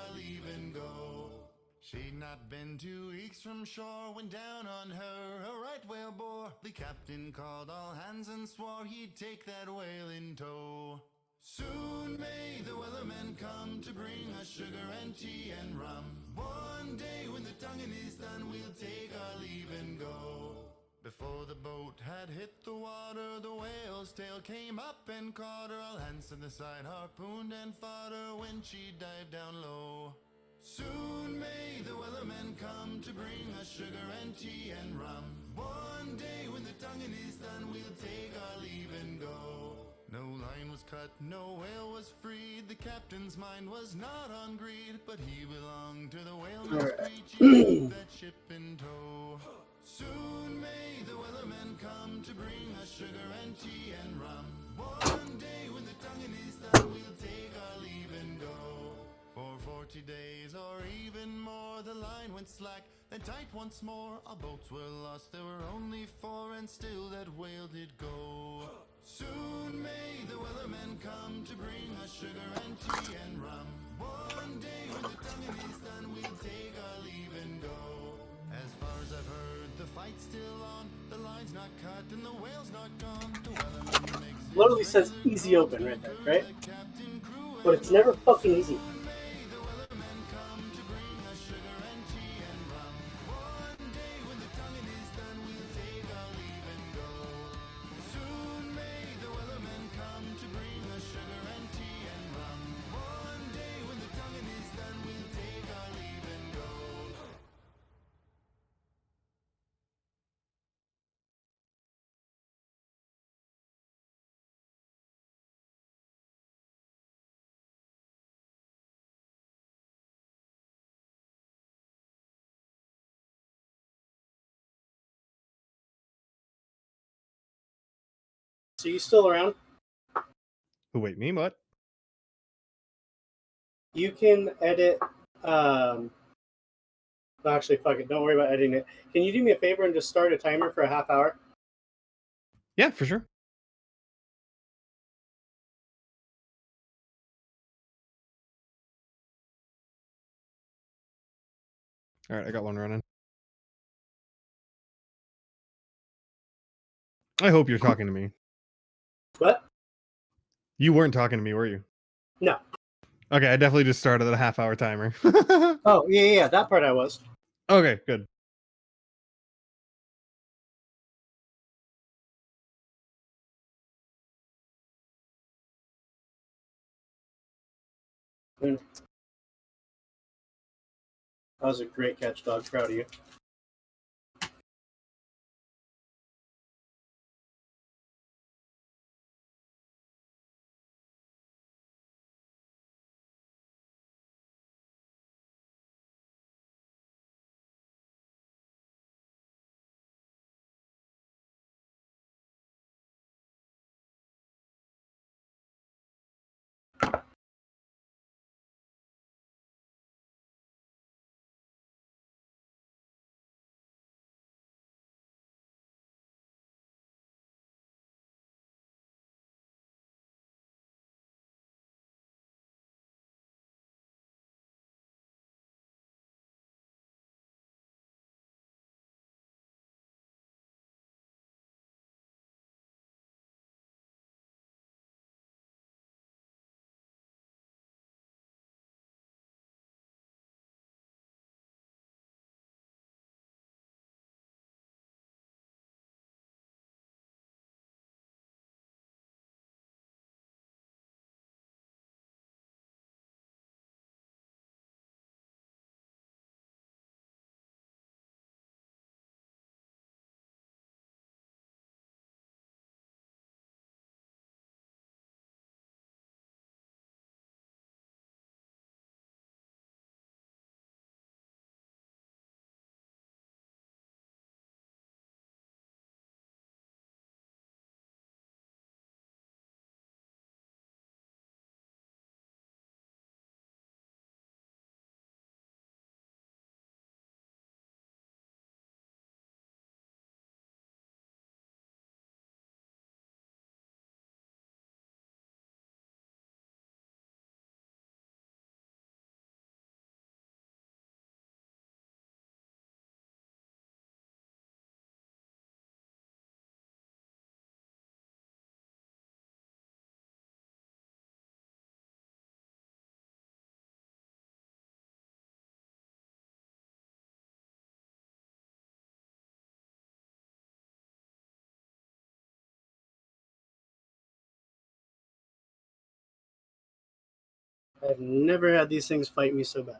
She'd not been 2 weeks from shore when down on her a right whale bore. The captain called all hands and swore he'd take that whale in tow. Soon may the wellerman come to bring us sugar and tea and rum. One day when the tonguing is done, we'll take our leave and go. Before the boat had hit the water, the whale's tail came up and caught her. All hands to the side, harpooned and fought her when she dived down low. Soon may the wellerman come to bring us sugar and tea and rum. One day when the tonguing is done, we'll take our leave and go. No line was cut, no whale was freed. The captain's mind was not on greed, but he belonged to the whaleman's creed. She took that ship in tow. Soon may the wellerman come to bring us sugar and tea and rum. One day when the tonguing is done, we'll take our leave and go. For 40 days or even more, the line went slack and tight once more. Our boats were lost, there were only 4, and still that whale did go. Soon may the wellerman come to bring us sugar and tea and rum. One day when the tonguing is done, we'll take our leave and go. As far as I've heard, the fight's still on. The line's not cut and the whale's not gone. The wellerman makes Literally says easy open right there, right? But it's never fucking easy. So you still around? Who, wait, me? What? You can edit. Actually, fuck it. Don't worry about editing it. Can you do me a favor and just start a timer for a half hour? Yeah, for sure. All right, I got one running. I hope you're talking to me. What? You weren't talking to me, were you? No. Okay, I definitely just started a half-hour timer. Oh, yeah, that part I was. Okay, good. That was a great catch, dog. Proud of you. I've never had these things fight me so bad.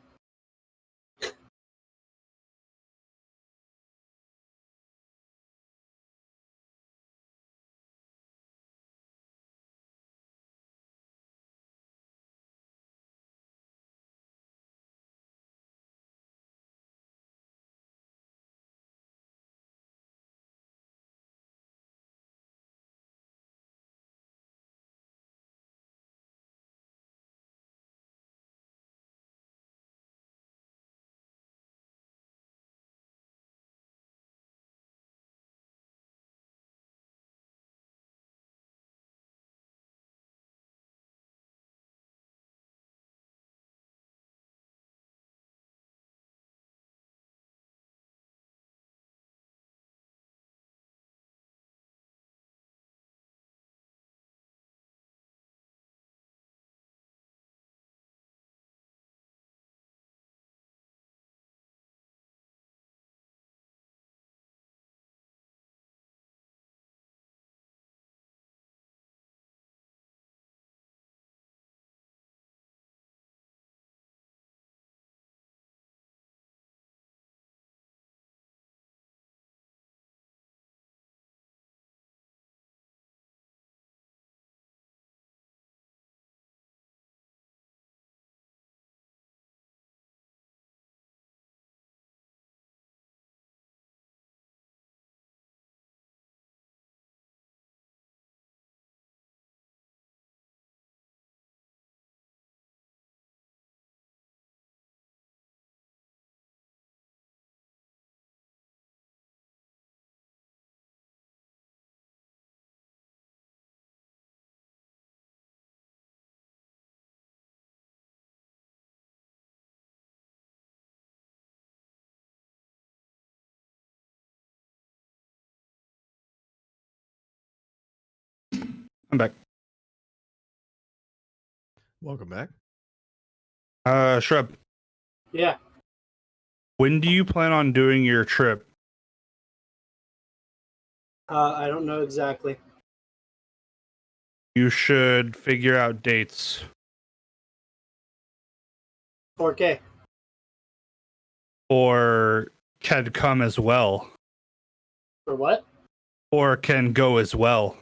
I'm back. Welcome back. Shrub, Yeah. when do you plan on doing your trip? I don't know exactly. You should figure out dates. 4K. Or can come as well. For what? Or can go as well.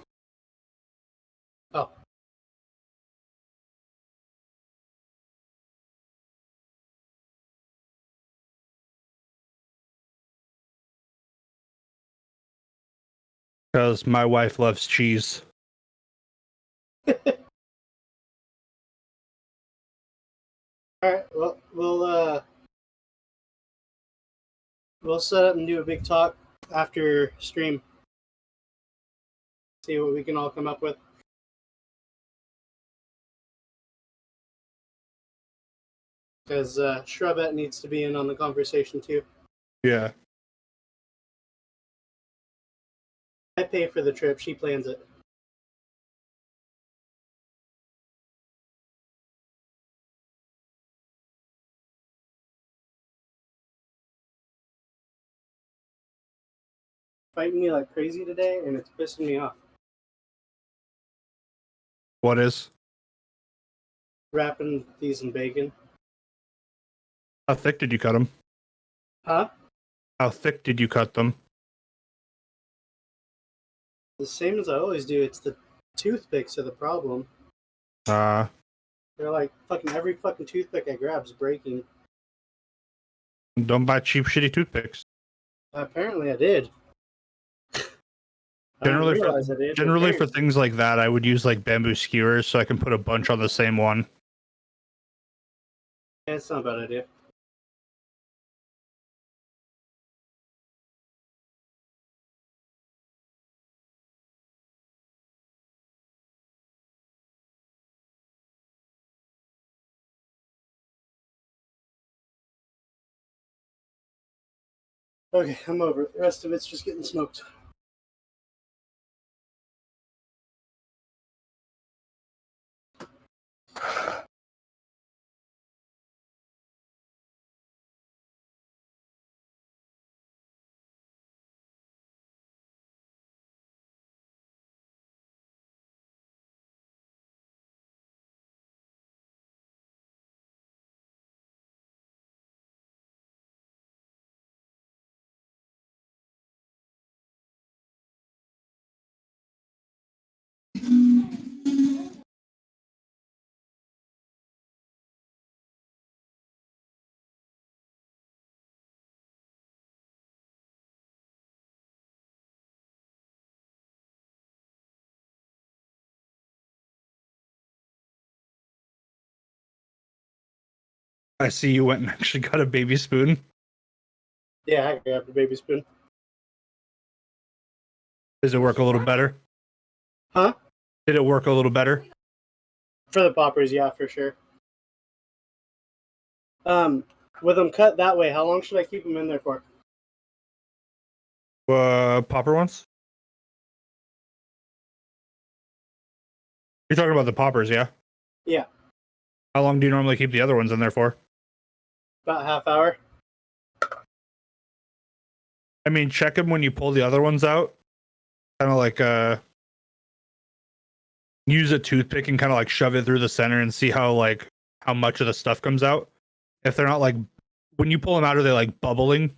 Oh. Because my wife loves cheese. Alright, well, we'll set up and do a big talk after stream. See what we can all come up with. Because Shrubette needs to be in on the conversation too. Yeah. I pay for the trip, she plans it. Fighting me like crazy today, and it's pissing me off. What is? Wrapping these in bacon. How thick did you cut them? Huh? How thick did you cut them? The same as I always do. It's the toothpicks are the problem. Uh, They're like fucking every fucking toothpick I grab is breaking. don't buy cheap, shitty toothpicks. Apparently I did. Generally, I realize I did, but generally for apparently- things like that, I would use like bamboo skewers so I can put a bunch on the same one. Yeah, it's not a bad idea. Okay, I'm over it. The rest of it's just getting smoked. I see you went and actually got a baby spoon. Yeah, I got the baby spoon. Does it work a little better? Huh? Did it work a little better? For the poppers, yeah, for sure. With them cut that way, how long should I keep them in there for? Popper ones? You're talking about the poppers, yeah? Yeah, How long do you normally keep the other ones in there for? about half hour. I mean, check them when you pull the other ones out. Kind of like use a toothpick and kind of like shove it through the center and see how much of the stuff comes out. If they're not like, when you pull them out, are they like bubbling?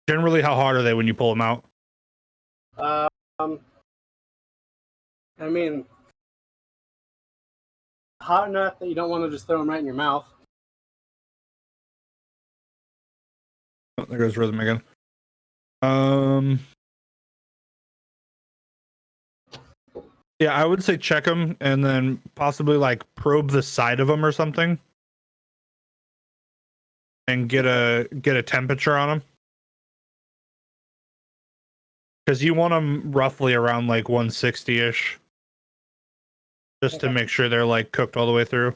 Generally, how hard are they when you pull them out? I mean, hot enough that you don't want to just throw them right in your mouth. Oh, there goes rhythm again. Yeah, I would say check them and then possibly like probe the side of them or something, and get a temperature on them, because you want them roughly around like 160-ish, just to make sure they're like cooked all the way through.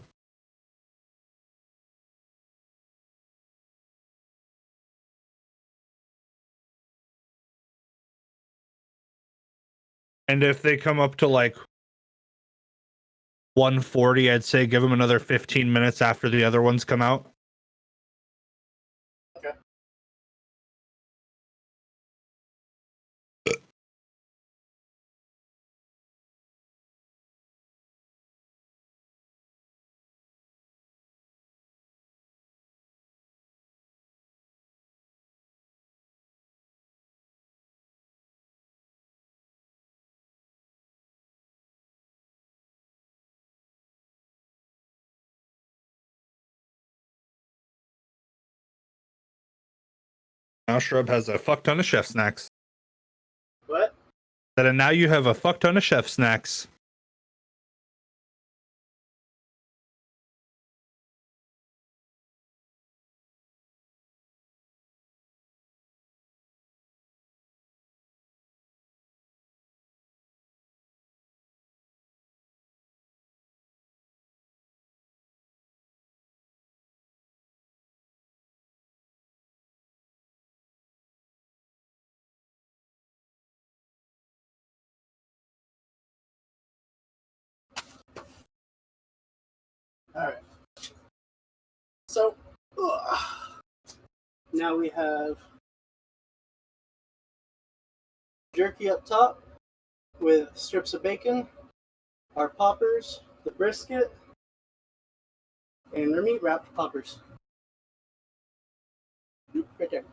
And if they come up to like 140, I'd say give them another 15 minutes after the other ones come out. Okay. Now Shrub has a fuck ton of chef snacks. What? And now you have a fuck ton of chef snacks. All right. So now we have jerky up top with strips of bacon, our poppers, the brisket, and our meat wrapped poppers. Right there.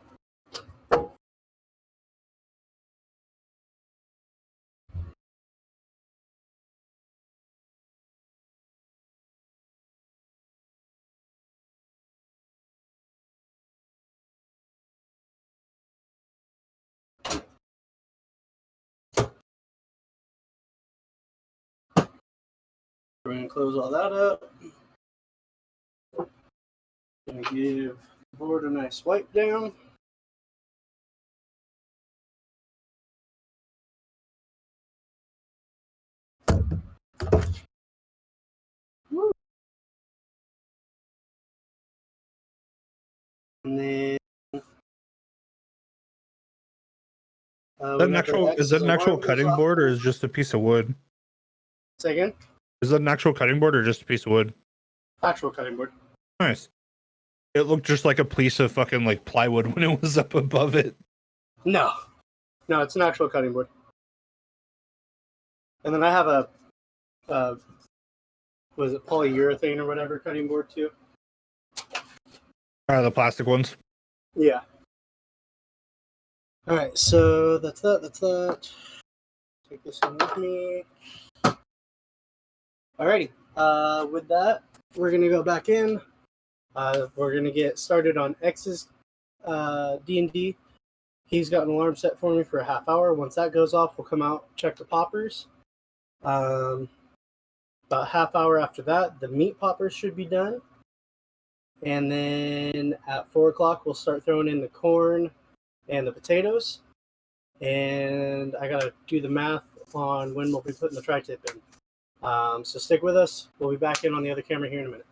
We're going to close all that up. Going to give the board a nice wipe down. And then Is that an actual cutting board or is it just a piece of wood? Say again? Is that an actual cutting board or just a piece of wood? Actual cutting board. Nice. It looked just like a piece of fucking like plywood when it was up above it. No, it's an actual cutting board. And then I have a, was it polyurethane or whatever cutting board too? The plastic ones. Yeah. All right, so that's that. Take this in with me. Alrighty. With that, we're gonna go back in. We're gonna get started on X's D&D. He's got an alarm set for me for a half hour. Once that goes off, we'll come out, check the poppers, About half hour after that, the meat poppers should be done. And then at 4 o'clock, we'll start throwing in the corn and the potatoes. And I got to do the math on when we'll be putting the tri-tip in. So stick with us. We'll be back in on the other camera here in a minute.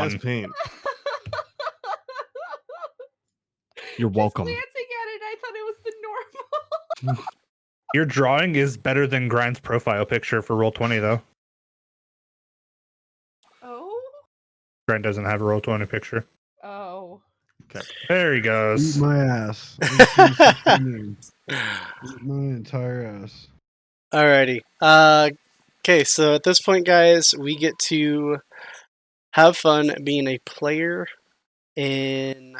as paint. You're Just welcome. glancing at it, I thought it was the normal. Your drawing is better than Grind's profile picture for Roll20, though. Oh? Grind doesn't have a Roll20 picture. Oh. Okay. There he Eat goes. my ass. Eat my entire ass. Alrighty. Okay, so at this point, guys, we get to have fun being a player in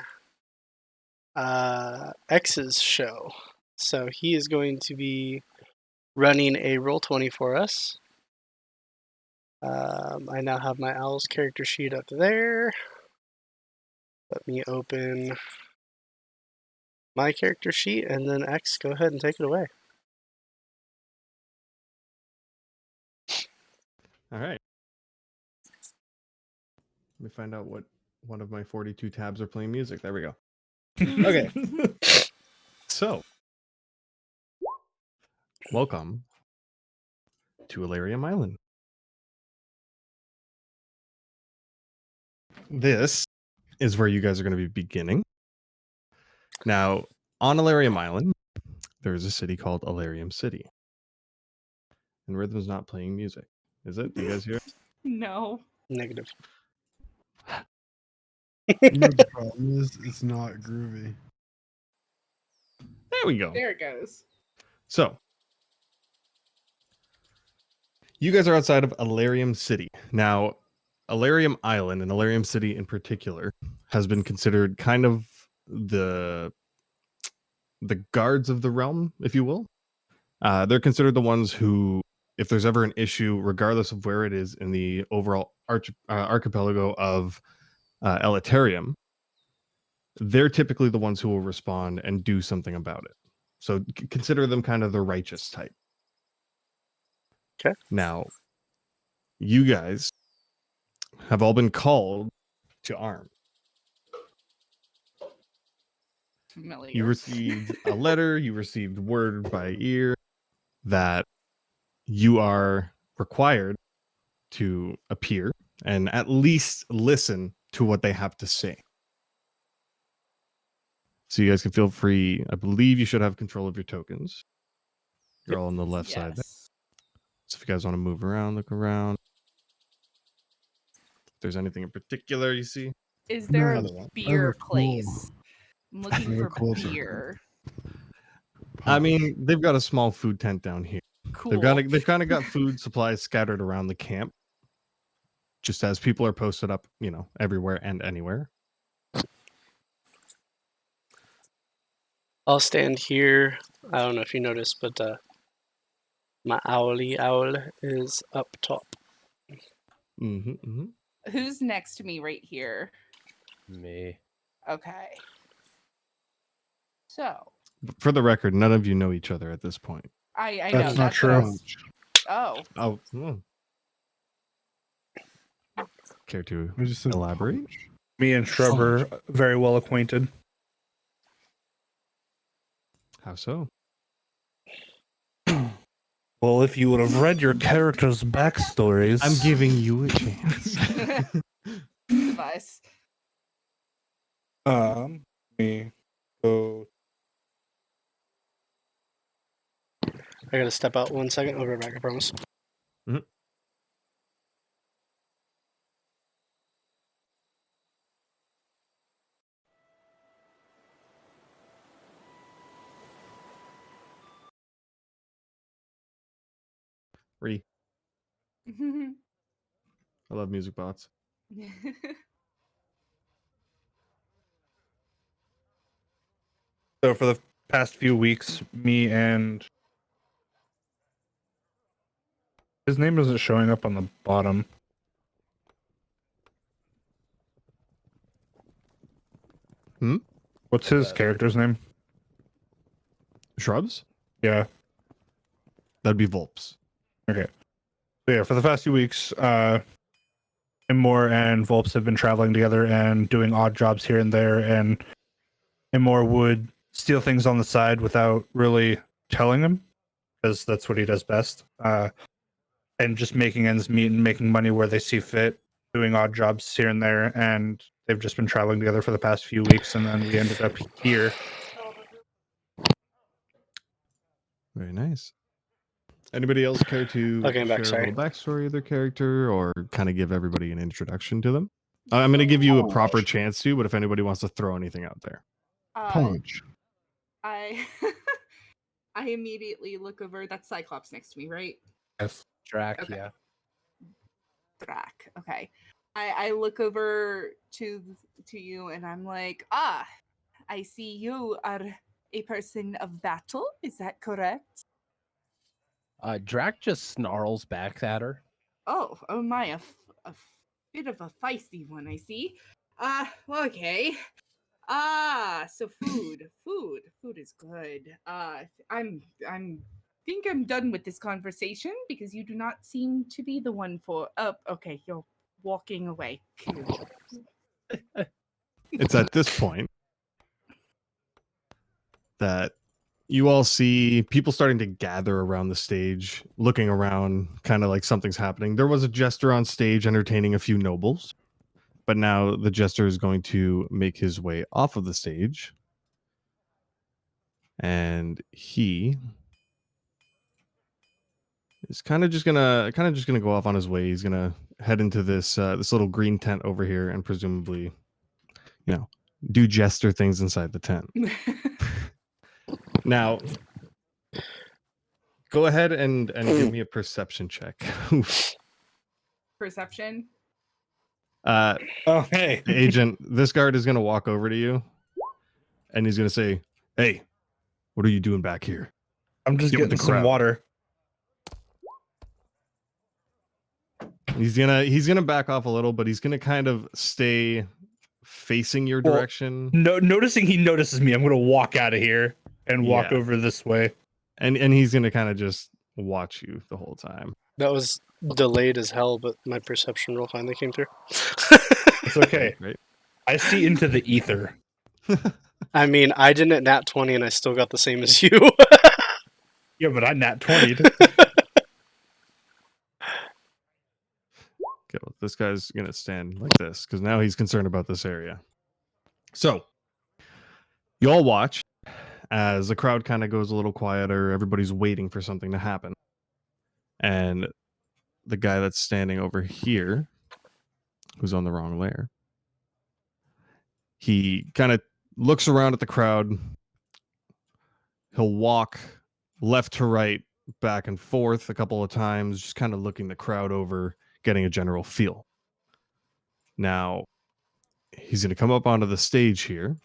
X's show. So he is going to be running a Roll20 for us. I now have my Owl's character sheet up there. Let me open my character sheet, and then X, go ahead and take it away. All right. Let me find out what one of my 42 tabs are playing music. There we go. Okay. So, welcome to Alarium Island. This is where you guys are going to be beginning. Now, on Alarium Island, there's a city called Alarium City. And Rhythm's not playing music, is it? Do you guys hear it? No. Negative. You know what the problem is? It's not groovy. There we go. There it goes. So, you guys are outside of Alarium City. Now, Alarium Island and Alarium City in particular has been considered kind of the guards of the realm, if you will. They're considered the ones who, if there's ever an issue, regardless of where it is in the overall archipelago of Elitarium, they're typically the ones who will respond and do something about it. So consider them kind of the righteous type. Okay. Now, you guys have all been called to arm. Familiar. You received a letter, you received word by ear that you are required to appear and at least listen to what they have to say. So you guys can feel free. I believe you should have control of your tokens. You're all on the left side there. So if you guys want to move around, look around. If there's anything in particular you see. Is there a Otherwise- beer cool- place? I'm looking I have a for cool beer. I mean, they've got a small food tent down here. Cool. They've kind of got food supplies scattered around the camp, just as people are posted up, everywhere and anywhere. I'll stand here. I don't know if you noticed, but my owly owl is up top. Who's next to me right here? Me. Okay. So For the record, none of you know each other at this point. I know That's not what I true. was- Oh. Oh. Care to I just said elaborate? Me and Shrub are very well acquainted. How so? Well, if you would have read your characters' backstories, I'm giving you a chance. Device. Me go. I gotta step out 1 second. I'll be right back, I promise. Ree. I love music bots. So for the past few weeks, me and his name isn't showing up on the bottom. What's his character's name? Shrubs? Yeah. That'd be Volps. Okay. So yeah, for the past few weeks, Immore and Volps have been traveling together and doing odd jobs here and there, and Immore would steal things on the side without really telling him, because that's what he does best. And just making ends meet and making money where they see fit. doing odd jobs here and there, and they've just been traveling together for the past few weeks, and then we ended up here. Very nice. Anybody else care to Okay, I'm back, share a sorry. little backstory of their character or kind of give everybody an introduction to them? I'm going to give you a proper chance to, but if anybody wants to throw anything out there. Punch. I I immediately look over. That's Cyclops next to me, right? Yes. Drac, Okay. yeah. Drac. Okay. I look over to you and I'm like, I see you are a person of battle. Is that correct? Drac just snarls back at her. Oh my, a bit of a feisty one, I see. Okay. So food is good. Think I'm done with this conversation because you do not seem to be the one for. Oh, okay, you're walking away. Phew. It's at this point that you all see people starting to gather around the stage, looking around, kind of like something's happening. There was a jester on stage entertaining a few nobles, but now the jester is going to make his way off of the stage, and he is kind of just gonna go off on his way. He's gonna head into this this little green tent over here, and presumably, do jester things inside the tent. Now, go ahead and give me a perception check. Perception. Okay. Agent, this guard is going to walk over to you, and he's going to say, "Hey, what are you doing back here?" I'm just Get with getting the some crowd. water. He's gonna back off a little, but he's gonna kind of stay facing your Well, direction. Noticing he notices me, I'm going to walk out of here and walk Yeah. over this way. And he's gonna kind of just watch you the whole time. That was delayed as hell, but my perception roll finally came through. It's okay. Right. I see into the ether. I mean, I didn't nat 20 and I still got the same as you. Yeah, but I nat 20'd. Okay, well, this guy's gonna stand like this because now he's concerned about this area. So you all watch as the crowd kind of goes a little quieter. Everybody's waiting for something to happen, and the guy that's standing over here, who's on the wrong layer, he kind of looks around at the crowd. He'll walk left to right, back and forth a couple of times, just kind of looking the crowd over, getting a general feel. Now, he's going to come up onto the stage here, and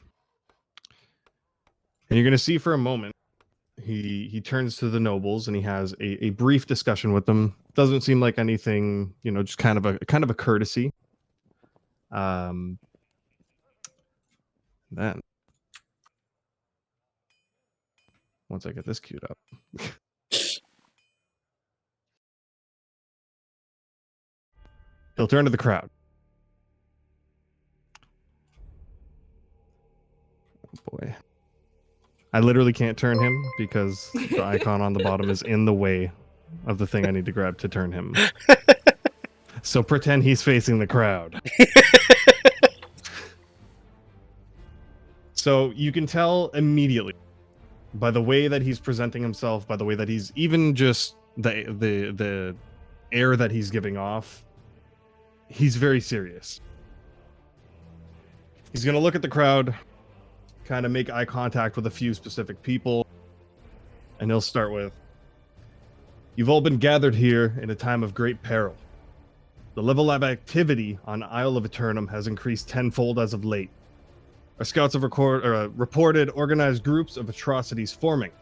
you're going to see for a moment, he turns to the nobles and he has a brief discussion with them. Doesn't seem like anything, just kind of a courtesy. Then once I get this queued up, he'll turn to the crowd. Oh boy. I literally can't turn him because the icon on the bottom is in the way of the thing I need to grab to turn him. So pretend he's facing the crowd. So you can tell immediately by the way that he's presenting himself, by the way that he's even just the air that he's giving off, he's very serious. He's going to look at the crowd, kind of make eye contact with a few specific people, and he'll start with, "You've all been gathered here in a time of great peril. The level of activity on Isle of Eternum has increased tenfold as of late. Our scouts have reported organized groups of atrocities forming.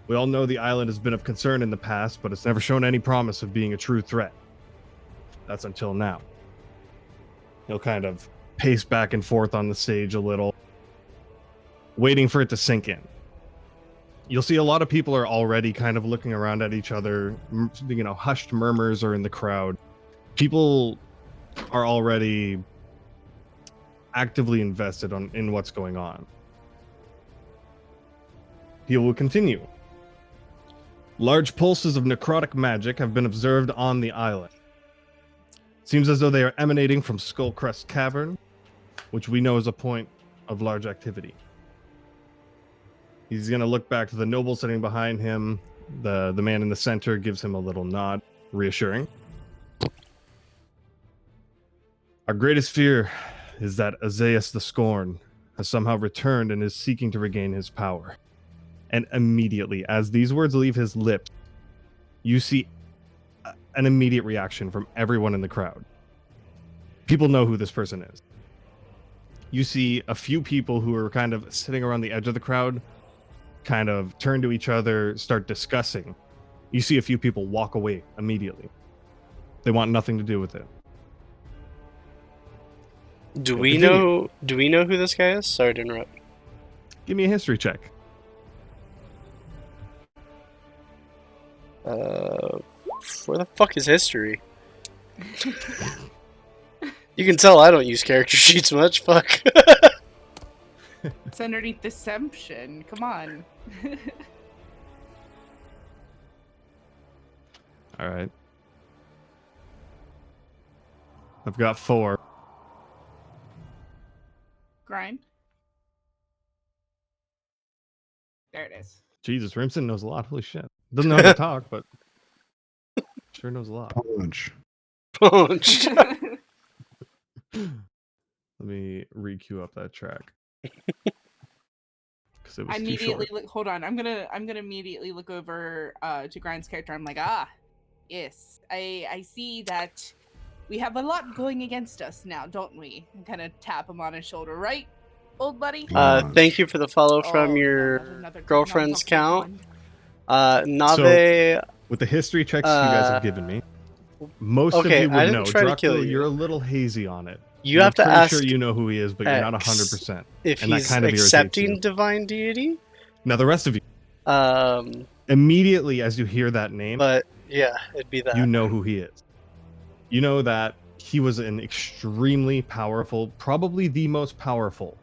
We all know the island has been of concern in the past, but it's never shown any promise of being a true threat. That's until now." He'll kind of pace back and forth on the stage a little, waiting for it to sink in. You'll see a lot of people are already kind of looking around at each other. Hushed murmurs are in the crowd. People are already actively invested in what's going on. He will continue. "Large pulses of necrotic magic have been observed on the island. Seems as though they are emanating from Skullcrest Cavern, which we know is a point of large activity. He's going to look back to the noble sitting behind him. The man in the center gives him a little nod, reassuring. Our greatest fear is that Azaeus the Scorn has somehow returned and is seeking to regain his power. And immediately, as these words leave his lips, you see an immediate reaction from everyone in the crowd. People know who this person is. You see a few people who are kind of sitting around the edge of the crowd kind of turn to each other, start discussing. You see a few people walk away immediately. They want nothing to do with it. Do we know who this guy is? Sorry to interrupt. Give me a history check. Where the fuck is history? You can tell I don't use character sheets much. Fuck. It's underneath deception. Come on. All right. I've got 4. Grind. There it is. Jesus, Rimson knows a lot. Holy shit. Doesn't know how to talk, but sure knows a lot. Punch. Let me re-queue up that track. It was I too immediately short. look. Hold on. I'm gonna immediately look over to Grind's character. I'm like, yes. I see that we have a lot going against us now, don't we? And kind of tap him on his shoulder, right, old buddy? Thank you for the follow from your girlfriend's count. Nave. So, with the history checks you guys have given me, most of you would know. Dracula, you're a little hazy on it. You have to ask. Sure, you know who he is, but you're not 100%. If and he's that kind of accepting divine deity. Now the rest of you, immediately as you hear that name, but yeah, it'd be that. You know who he is. You know that he was an extremely powerful, probably the most powerful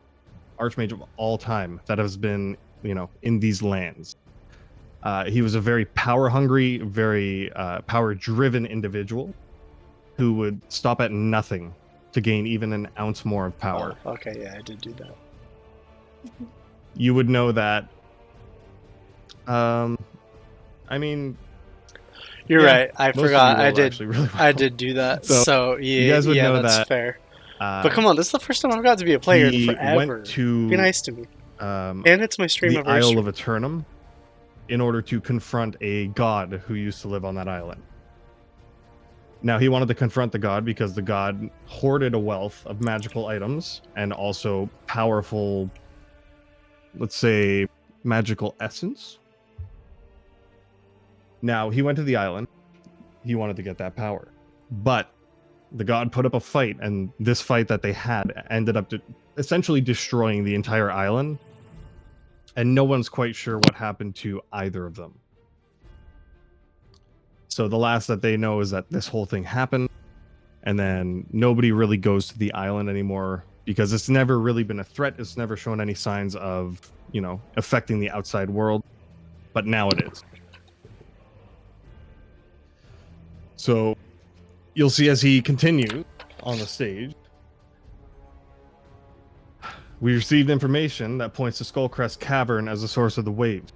archmage of all time that has been, in these lands. He was a very power-hungry, very power-driven individual who would stop at nothing to gain even an ounce more of power. Oh, okay, yeah, I did do that. You would know that. I mean, you're right. I forgot. I did. Really well. I did do that. So yeah, you guys would know that's that. Fair. But come on, this is the first time I've got to be a player in forever. Went to, be nice to me. And it's my stream. The Isle of Eternum, in order to confront a god who used to live on that island. Now, he wanted to confront the god because the god hoarded a wealth of magical items and also powerful, let's say, magical essence. Now, he went to the island. He wanted to get that power. But the god put up a fight, and this fight that they had ended up essentially destroying the entire island. And no one's quite sure what happened to either of them. So the last that they know is that this whole thing happened, and then nobody really goes to the island anymore because it's never really been a threat. It's never shown any signs of, affecting the outside world, but now it is. So you'll see as he continues on the stage, we received information that points to Skullcrest Cavern as the source of the waves.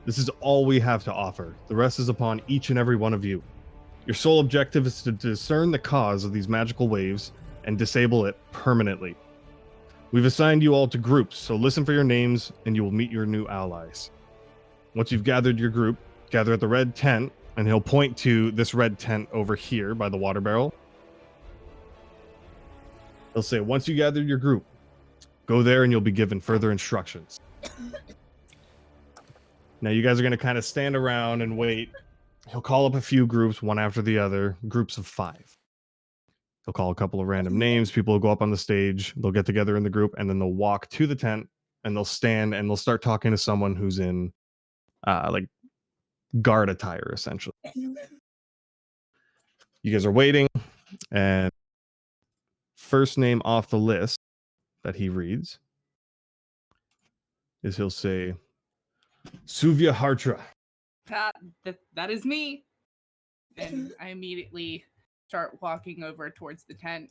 This is all we have to offer. The rest is upon each and every one of you. Your sole objective is to discern the cause of these magical waves and disable it permanently. We've assigned you all to groups, so listen for your names and you will meet your new allies. Once you've gathered your group, gather at the red tent, and he'll point to this red tent over here by the water barrel. He'll say, once you gathered your group, go there and you'll be given further instructions. Now you guys are going to kind of stand around and wait. He'll call up a few groups, one after the other, groups of 5. He'll call a couple of random names. People will go up on the stage. They'll get together in the group, and then they'll walk to the tent, and they'll stand, and they'll start talking to someone who's in, like, guard attire, essentially. You guys are waiting, and first name off the list that he reads is he'll say, Suvia Hartra. That is me. And I immediately start walking over towards the tent.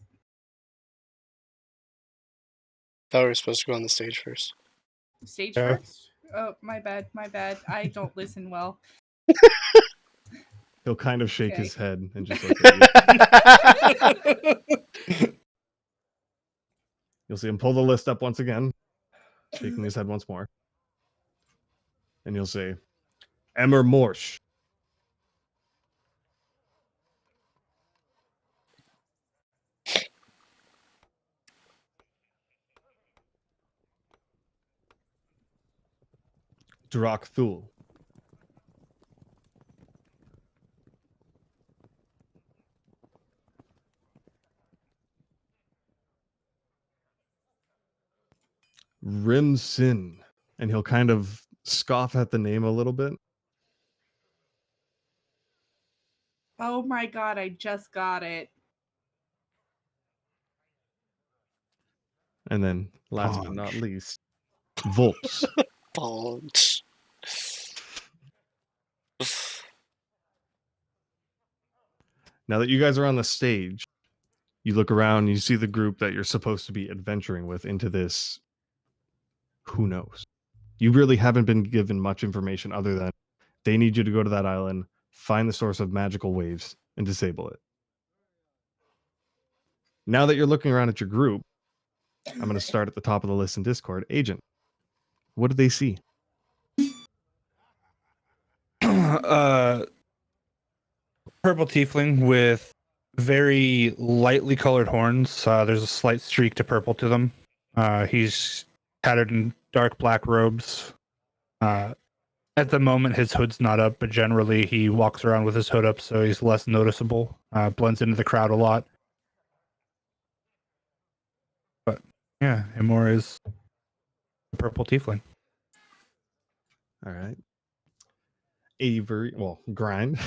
Thought we were supposed to go on the stage first. Stage Yeah. first? Oh, my bad. I don't listen well. He'll kind of shake Okay. his head and just look at you. You'll see him pull the list up once again, shaking his head once more. And you'll say, Emmer Morsch. Drak Thul. Rim Sin. And he'll kind of scoff at the name a little bit. Oh my god, I just got it. And then, last but not least, Volts. Punch. Now that you guys are on the stage, you look around and you see the group that you're supposed to be adventuring with into this. Who knows? You really haven't been given much information other than they need you to go to that island, find the source of magical waves, and disable it. Now that you're looking around at your group, I'm going to start at the top of the list in Discord. Agent, what did they see? Purple tiefling with very lightly colored horns. There's a slight streak to purple to them. He's tattered in dark black robes. At the moment, his hood's not up, but generally he walks around with his hood up, so he's less noticeable. Blends into the crowd a lot. But yeah, Emor is a purple tiefling. All right. Avery, well, Grind.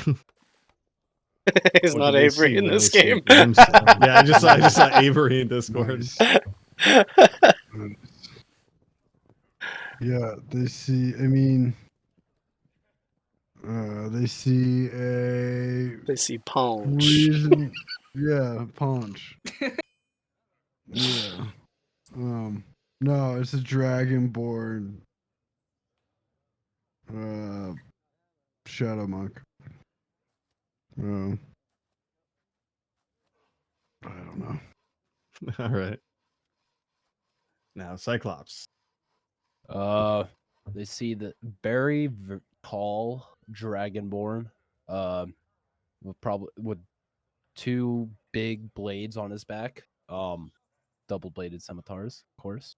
He's not Avery in this game. Yeah, I just saw Avery in Discord. Yeah, they see. I mean, they see a. They see Punch. Reason, yeah, Punch. Yeah. No, it's a dragonborn. Shadow monk. I don't know. All right. Now, Cyclops. They see the very tall dragonborn, with two big blades on his back, double-bladed scimitars, of course.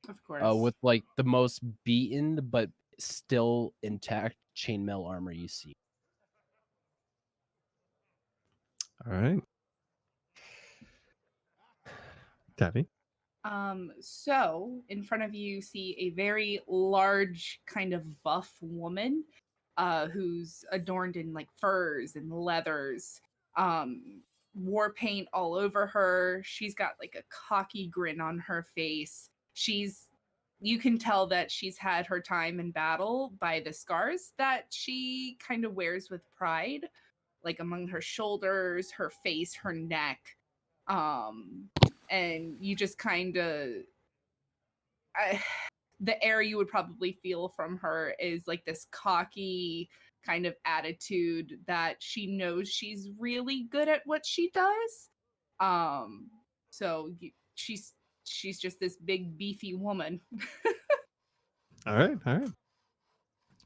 Of course. With like the most beaten but still intact chainmail armor you see. All right. Tabby. So in front of you see a very large kind of buff woman, who's adorned in like furs and leathers, war paint all over her. She's got like a cocky grin on her face. You can tell that she's had her time in battle by the scars that she kind of wears with pride, like among her shoulders, her face, her neck. And you just kind of the air you would probably feel from her is like this cocky kind of attitude that she knows she's really good at what she does. She's just this big beefy woman. All right. All right.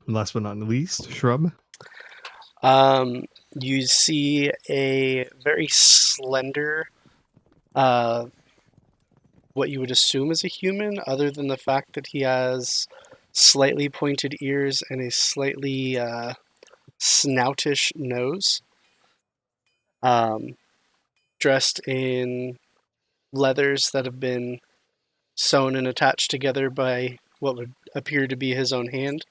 Last but not least, Shrub. You see a very slender, what you would assume is a human, other than the fact that he has slightly pointed ears and a slightly snoutish nose. Dressed in leathers that have been sewn and attached together by what would appear to be his own hand.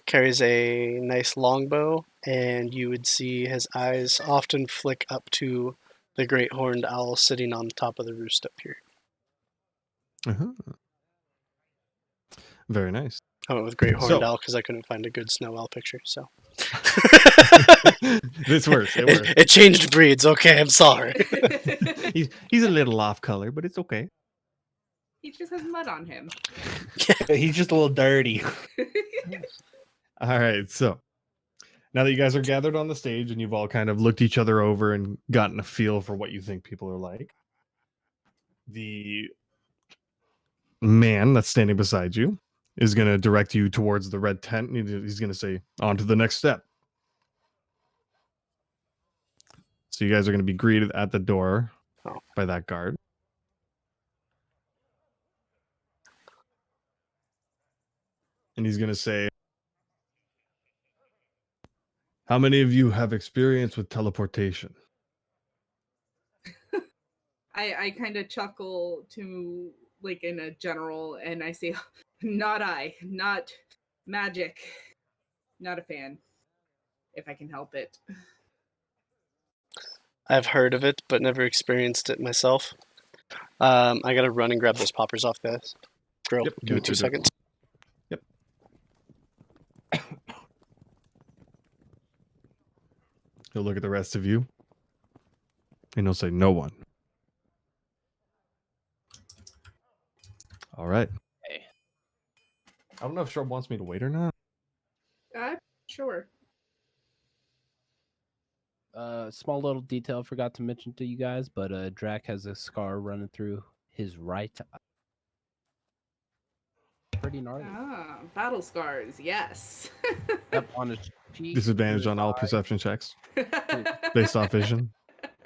Carries a nice longbow, and you would see his eyes often flick up to the great horned owl sitting on the top of the roost up here. Uh-huh. Very nice. I went with great horned owl because I couldn't find a good snow owl picture. So This works. It works. It changed breeds. Okay, I'm sorry. He's a little off color, but it's okay. He just has mud on him. He's just a little dirty. All right, so now that you guys are gathered on the stage and you've all kind of looked each other over and gotten a feel for what you think people are like, the man that's standing beside you is going to direct you towards the red tent. And he's going to say, on to the next step. So you guys are going to be greeted at the door by that guard. And he's going to say, how many of you have experience with teleportation? I kind of chuckle to like in a general, and I say, not magic, not a fan, if I can help it. I've heard of it, but never experienced it myself. I gotta run and grab those poppers off, guys. Girl, Yep, give me 2 seconds. Yep. He'll look at the rest of you, and he'll say, no one. All right. Hey. I don't know if Shrub wants me to wait or not. Sure. Small little detail I forgot to mention to you guys, but Drac has a scar running through his right eye. Pretty gnarly. Ah, battle scars, yes. Up on his cheek. Disadvantage on all perception checks based off vision.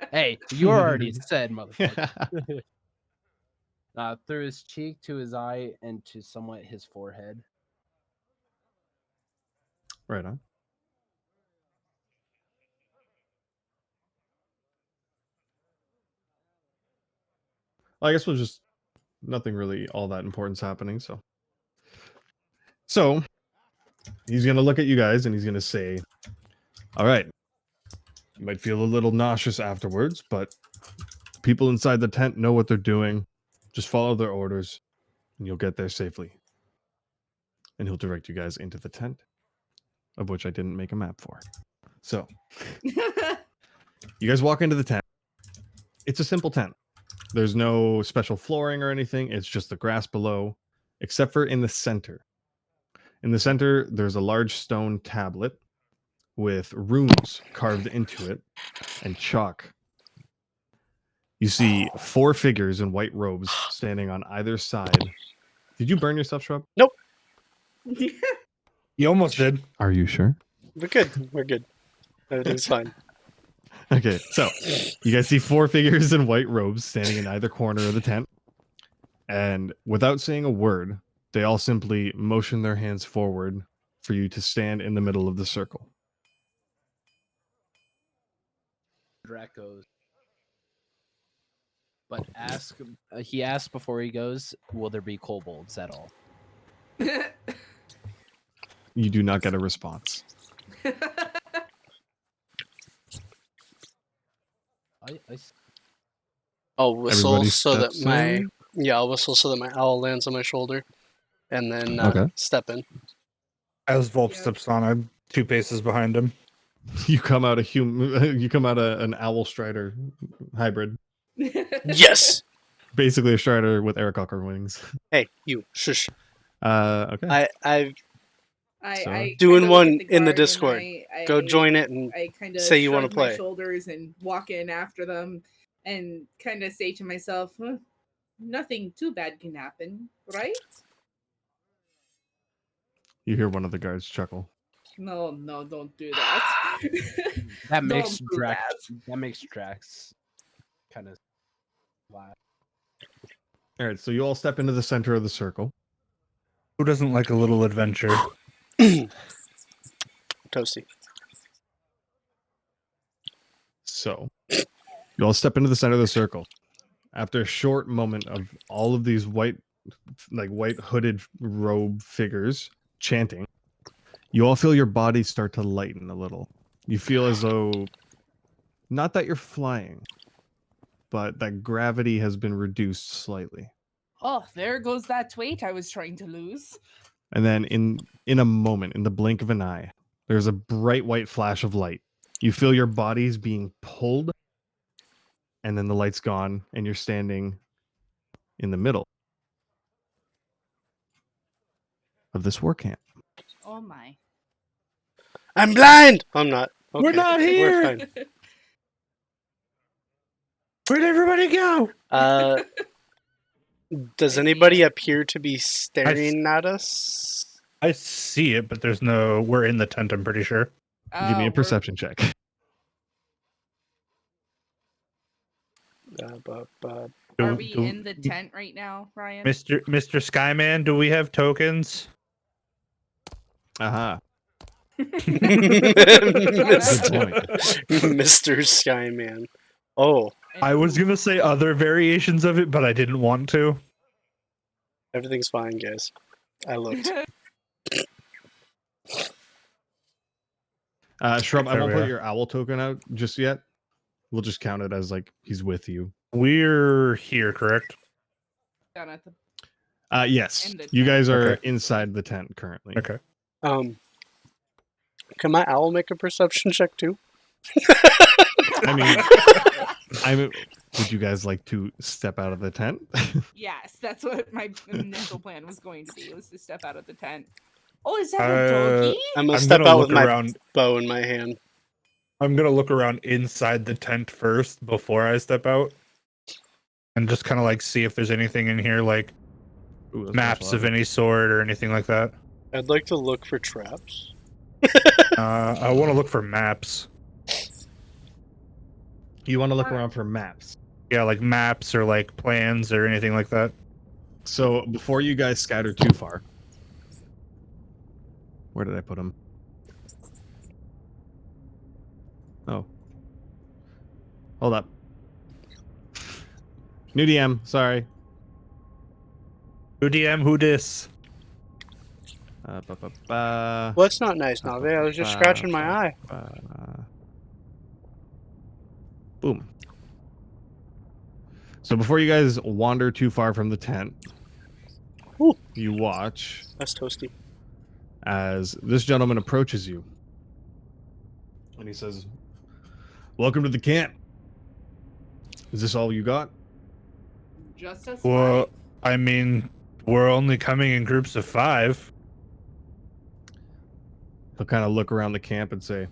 Hey, you already said, motherfucker. Through his cheek to his eye and to somewhat his forehead. Right on. I guess we'll just nothing really all that important's happening. So he's gonna look at you guys and he's gonna say, all right, you might feel a little nauseous afterwards, but people inside the tent know what they're doing. Just follow their orders and you'll get there safely. And he'll direct you guys into the tent, of which I didn't make a map for. So you guys walk into the tent. It's a simple tent. There's no special flooring or anything. It's just the grass below, except for in the center. In the center, there's a large stone tablet with runes carved into it and chalk. You see 4 figures in white robes standing on either side. Did you burn yourself, Shrub? Nope. You almost did. Are you sure? We're good. We're good. Everything's fine. Okay, so you guys see 4 figures in white robes standing in either corner of the tent. And without saying a word, they all simply motion their hands forward for you to stand in the middle of the circle. Drac goes. But he asks before he goes, will there be kobolds at all? You do not get a response. I'll whistle Everybody so that steps my in. I'll whistle so that my owl lands on my shoulder, and then Okay. step in. As Volp steps on, I'm 2 paces behind him. You come out you come out an owl strider hybrid. Yes. Basically a strider with Aarakocra wings. Hey, you shush. Okay. I doing kinda one look at in the guard and Discord. Go join it and I kind of say you want to my play. shoulders and walk in after them, and kind of say to myself, nothing too bad can happen, right? You hear one of the guards chuckle. No, don't do that. That makes Don't do Drax. that. That makes Drax kind of laugh. All right, so you all step into the center of the circle. Who doesn't like a little adventure? Toasty. So you all step into the center of the circle. After a short moment of all of these white hooded robe figures chanting, you all feel your bodies start to lighten a little. You feel as though, not that you're flying, but that gravity has been reduced slightly. Oh, there goes that weight I was trying to lose. And then in a moment, in the blink of an eye, There's a bright white flash of light. You feel your bodies being pulled, and then the light's gone, and you're standing in the middle of this war camp. Oh my. I'm blind. I'm not. Okay. We're not here. fine. Where'd everybody go? Does anybody appear to be staring at us? I see it, but there's no. We're in the tent. I'm pretty sure. Give me a perception check. Are we in the tent right now, Ryan? Mr. Skyman? Do we have tokens? Aha. Mr. Skyman. Oh. I was gonna say other variations of it, but I didn't want to. Everything's fine, guys. I looked. Shrub, I There won't we put are. your owl token out just yet. We'll just count it as like he's with you. We're here, correct? Down at the Yes. In the You guys are Okay. inside the tent currently. Okay. Can my owl make a perception check too? I mean, would you guys like to step out of the tent? Yes, that's what my initial plan was going to be, was to step out of the tent. Oh, is that a Uh, doggy? I'm gonna I'm step gonna out with look my around. bow in my hand. I'm gonna look around inside the tent first before I step out, and just kind of like see if there's anything in here, like Ooh, that's maps of loud. any sort or anything like that. I'd like to look for traps. I want to look for maps. You want to look around for maps. Yeah, like maps or like plans or anything like that. So before you guys scatter too far, where did I put them? Oh, hold up. New DM. Sorry. Who DM? Who dis? Well, it's not nice, Nave. I was just scratching my eye. Boom. So before you guys wander too far from the tent, you watch That's toasty. as this gentleman approaches you. And he says, "Welcome to the camp. Is this all you got?" Just us Well, I mean, we're only coming in groups of 5. He'll kind of look around the camp and say,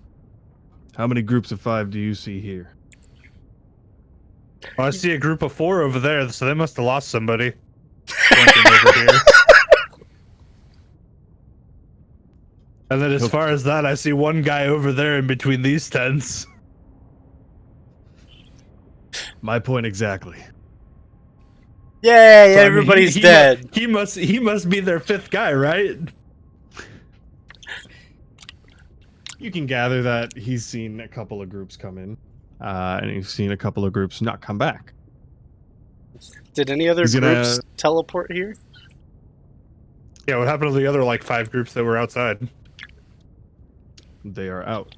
"How many groups of 5 do you see here?" Well, I see a group of 4 over there, so they must have lost somebody. Pointing over here. And then as far as that, I see one guy over there in between these tents. My point exactly. Yay! So, I mean, Everybody's he dead. He must be their 5th guy, right? You can gather that he's seen a couple of groups come in, and he's seen a couple of groups not come back. Did any other He's gonna- groups teleport here? Yeah, what happened to the other like 5 groups that were outside? They are out.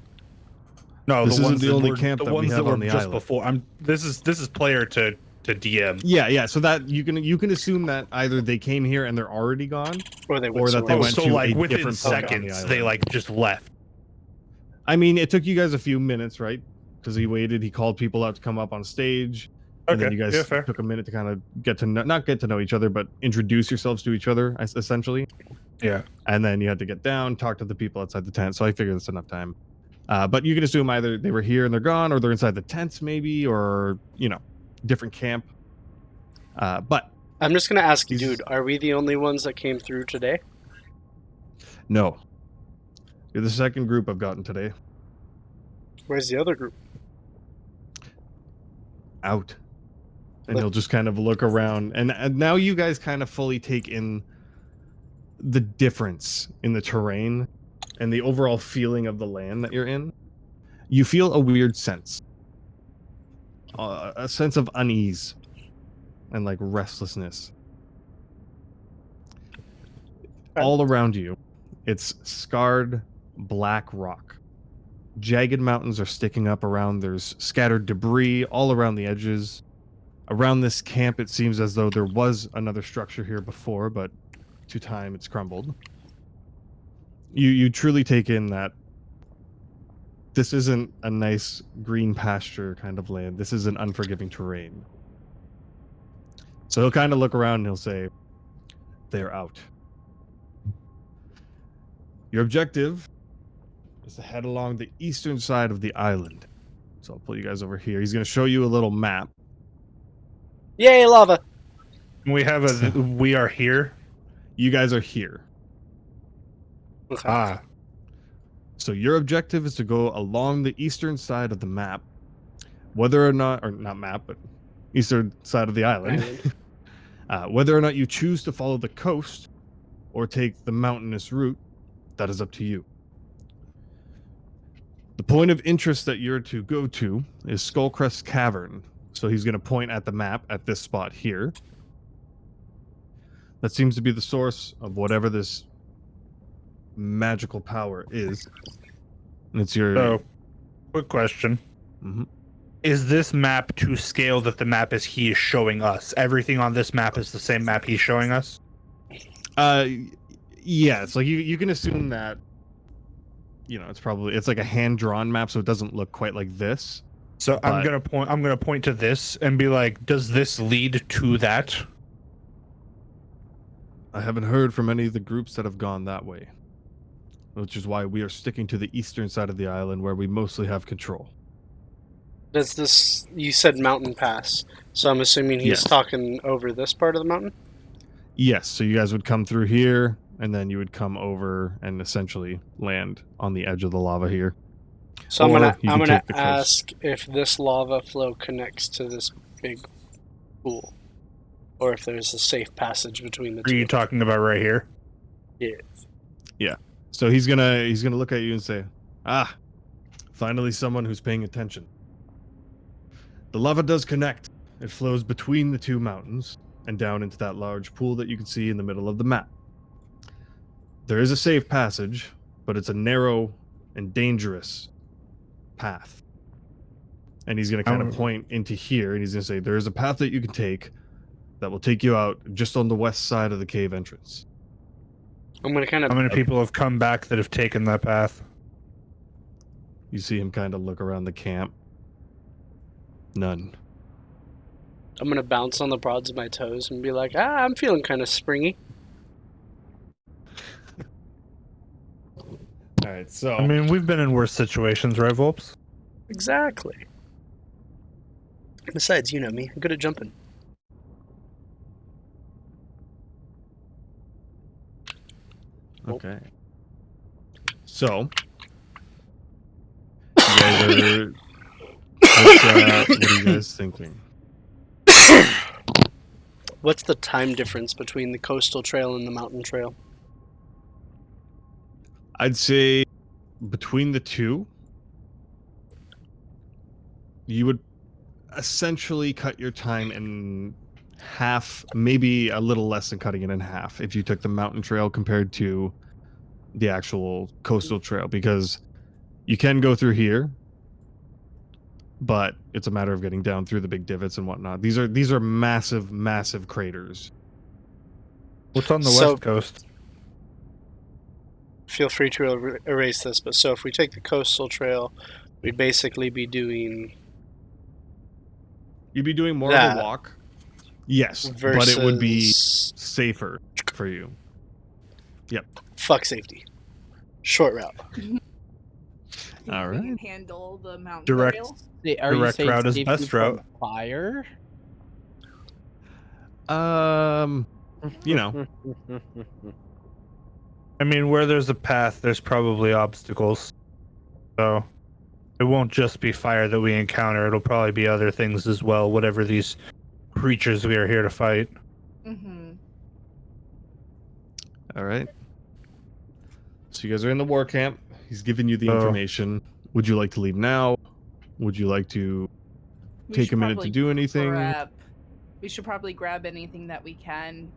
No, This the isn't ones the that only were, camp the that we ones have that were on the just island. before. This is player to DM. Yeah. So that you can assume that either they came here and they're already gone, Or they or that they Oh, went so to like a within different point on the seconds, island. they like just left. I mean, it took you guys a few minutes, right? Because he waited. He called people out to come up on stage, and then Okay, you guys yeah, fair. took a minute to kind of not get to know each other, but introduce yourselves to each other, essentially. Yeah. And then you had to get down, talk to the people outside the tent. So I figured that's enough time. But you can assume either they were here and they're gone, or they're inside the tents, maybe, or different camp. But I'm just gonna ask, dude, are we the only ones that came through today? no, you're the second group I've gotten today. Where's the other group? Out. And he'll just kind of look around, and now you guys kind of fully take in the difference in the terrain and the overall feeling of the land that you're in. You feel a weird sense, a sense of unease and like restlessness all around you. It's scarred black rock. Jagged mountains are sticking up around. There's scattered debris all around the edges. Around this camp, it seems as though there was another structure here before, but to time it's crumbled. You truly take in that this isn't a nice green pasture kind of land. This is an unforgiving terrain. So he'll kind of look around and he'll say, they're out. Your objective is to head along the eastern side of the island. So I'll pull you guys over here. He's going to show you a little map. Yay, lava! We have a. We are here. You guys are here. Okay. Ah. So your objective is to go along the eastern side of the map, whether or not, or not map, but eastern side of the island. Whether or not you choose to follow the coast or take the mountainous route, that is up to you. The point of interest that you're to go to is Skullcrest Cavern. So he's going to point at the map at this spot here. That seems to be the source of whatever this magical power is. And it's your... So, quick question. Mm-hmm. Is this map to scale that the map is he is showing us? Everything on this map is the same map he's showing us? Yeah, it's like you can assume that, you know, it's like a hand-drawn map, so it doesn't look quite like this. So I'm gonna point to this and be like, does this lead to that? I haven't heard from any of the groups that have gone that way, which is why we are sticking to the eastern side of the island where we mostly have control. Does this? You said mountain pass, so I'm assuming he's Yes. talking over this part of the mountain. Yes, so you guys would come through here, and then you would come over and essentially land on the edge of the lava here. So I'm Or gonna you can take the coast. ask if this lava flow connects to this big pool, or if there's a safe passage between the Are two. you talking about right here? Yeah. Yeah. So he's gonna look at you and say, "Ah, finally someone who's paying attention." The lava does connect. It flows between the two mountains and down into that large pool that you can see in the middle of the map. There is a safe passage, but it's a narrow and dangerous path. And he's going to kind of point into here, and he's going to say, there is a path that you can take that will take you out just on the west side of the cave entrance. I'm going to kind of... How many people have come back that have taken that path? You see him kind of look around the camp. None. I'm going to bounce on the broads of my toes and be like, I'm feeling kind of springy. All right, so... I mean, we've been in worse situations, right, Volps? Exactly. Besides, you know me, I'm good at jumping. Okay. So, you guys are... what are you guys thinking? What's the time difference between the coastal trail and the mountain trail? I'd say between the two, you would essentially cut your time in half, maybe a little less than cutting it in half if you took the mountain trail compared to the actual coastal trail, because you can go through here, but it's a matter of getting down through the big divots and whatnot. These are massive, massive craters. What's on the So- west coast? Feel free to erase this, but so if we take the coastal trail, we'd basically be doing... You'd be doing more of that a walk. Yes, but it would be versus- safer for you. Yep. Fuck safety. Short route. All We right. can handle the mountain Direct- trail. Are you Direct saying route is safety best from route. Fire? You know. I mean, where there's a path, there's probably obstacles. So, it won't just be fire that we encounter. It'll probably be other things as well, whatever these creatures we are here to fight. Mm-hmm. All right. So you guys are in the war camp. He's giving you the Oh. information. Would you like to leave now? Would you like to take a minute to do anything? We should probably grab anything that we can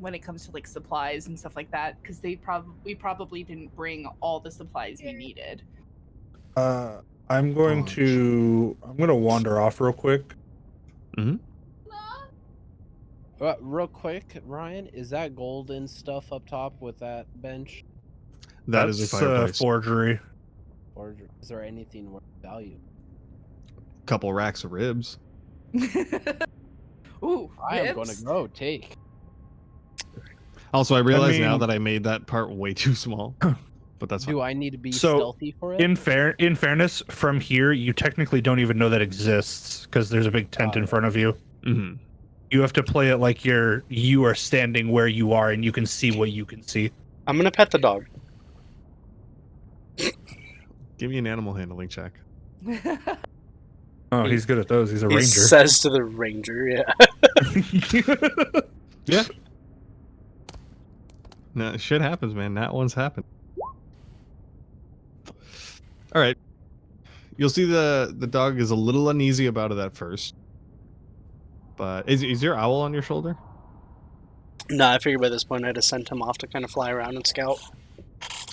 when it comes to like supplies and stuff like that, because we probably didn't bring all the supplies we needed. I'm going to wander off real quick. Mm-hmm. Real quick, Ryan, is that golden stuff up top with that bench? That is a That's fireplace. forgery. or is there anything worth value? Couple racks of ribs. Ooh, I am going ribs? to go take. Also, I realize now mean- that I made that part way too small, but that's fine. Do I need to be So, stealthy for it? In fairness, from here you technically don't even know that exists because there's a big tent in front of you. Mm-hmm. You have to play it like you are standing where you are and you can see what you can see. I'm gonna pet the dog. Give me an animal handling check. Oh, he's good at those. He's a He ranger. says to the ranger, yeah. Yeah. No, shit happens, man. That one's happened. All right. You'll see the dog is a little uneasy about it at first. But is your owl on your shoulder? No, I figured by this point I'd have sent him off to kind of fly around and scout.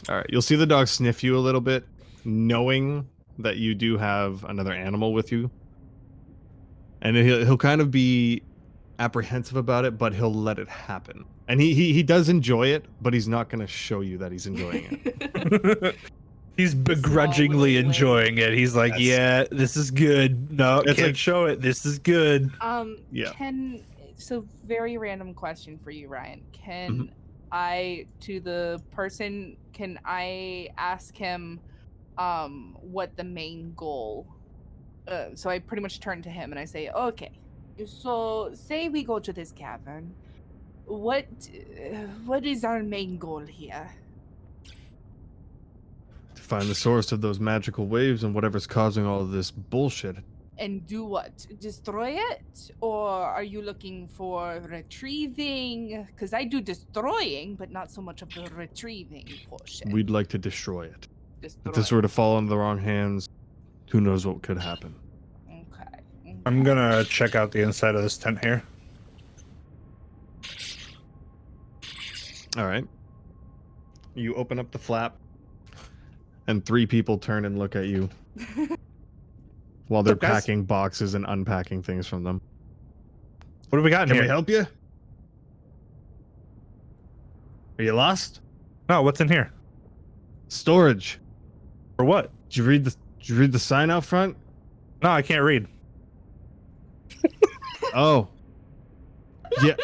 All right. You'll see the dog sniff you a little bit, knowing that you do have another animal with you. And he'll kind of be apprehensive about it, but he'll let it happen. And he does enjoy it, but he's not going to show you that he's enjoying it. He's begrudgingly enjoying it. He's like, yeah, this is good. No, It's can't like- show it. This is good. Yeah. So very random question for you, Ryan. Can Mhm. I, to the person, can I ask him what the main goal? So I pretty much turn to him and I say, okay, so say we go to this cavern. What is our main goal here? To find the source of those magical waves and whatever's causing all of this bullshit. And do what? Destroy it? Or are you looking for retrieving? Because I do destroying, but not so much of the retrieving portion. We'd like to destroy it. If Destroy. this were to fall into the wrong hands, who knows what could happen. Okay. I'm gonna check out the inside of this tent here. All right. You open up the flap, and 3 people turn and look at you while they're What's up, guys? packing boxes and unpacking things from them. What do we got in Can here? we help you? Are you lost? No, what's in here? Storage. For what? Did you read the sign out front? No, I can't read. Oh. Yeah.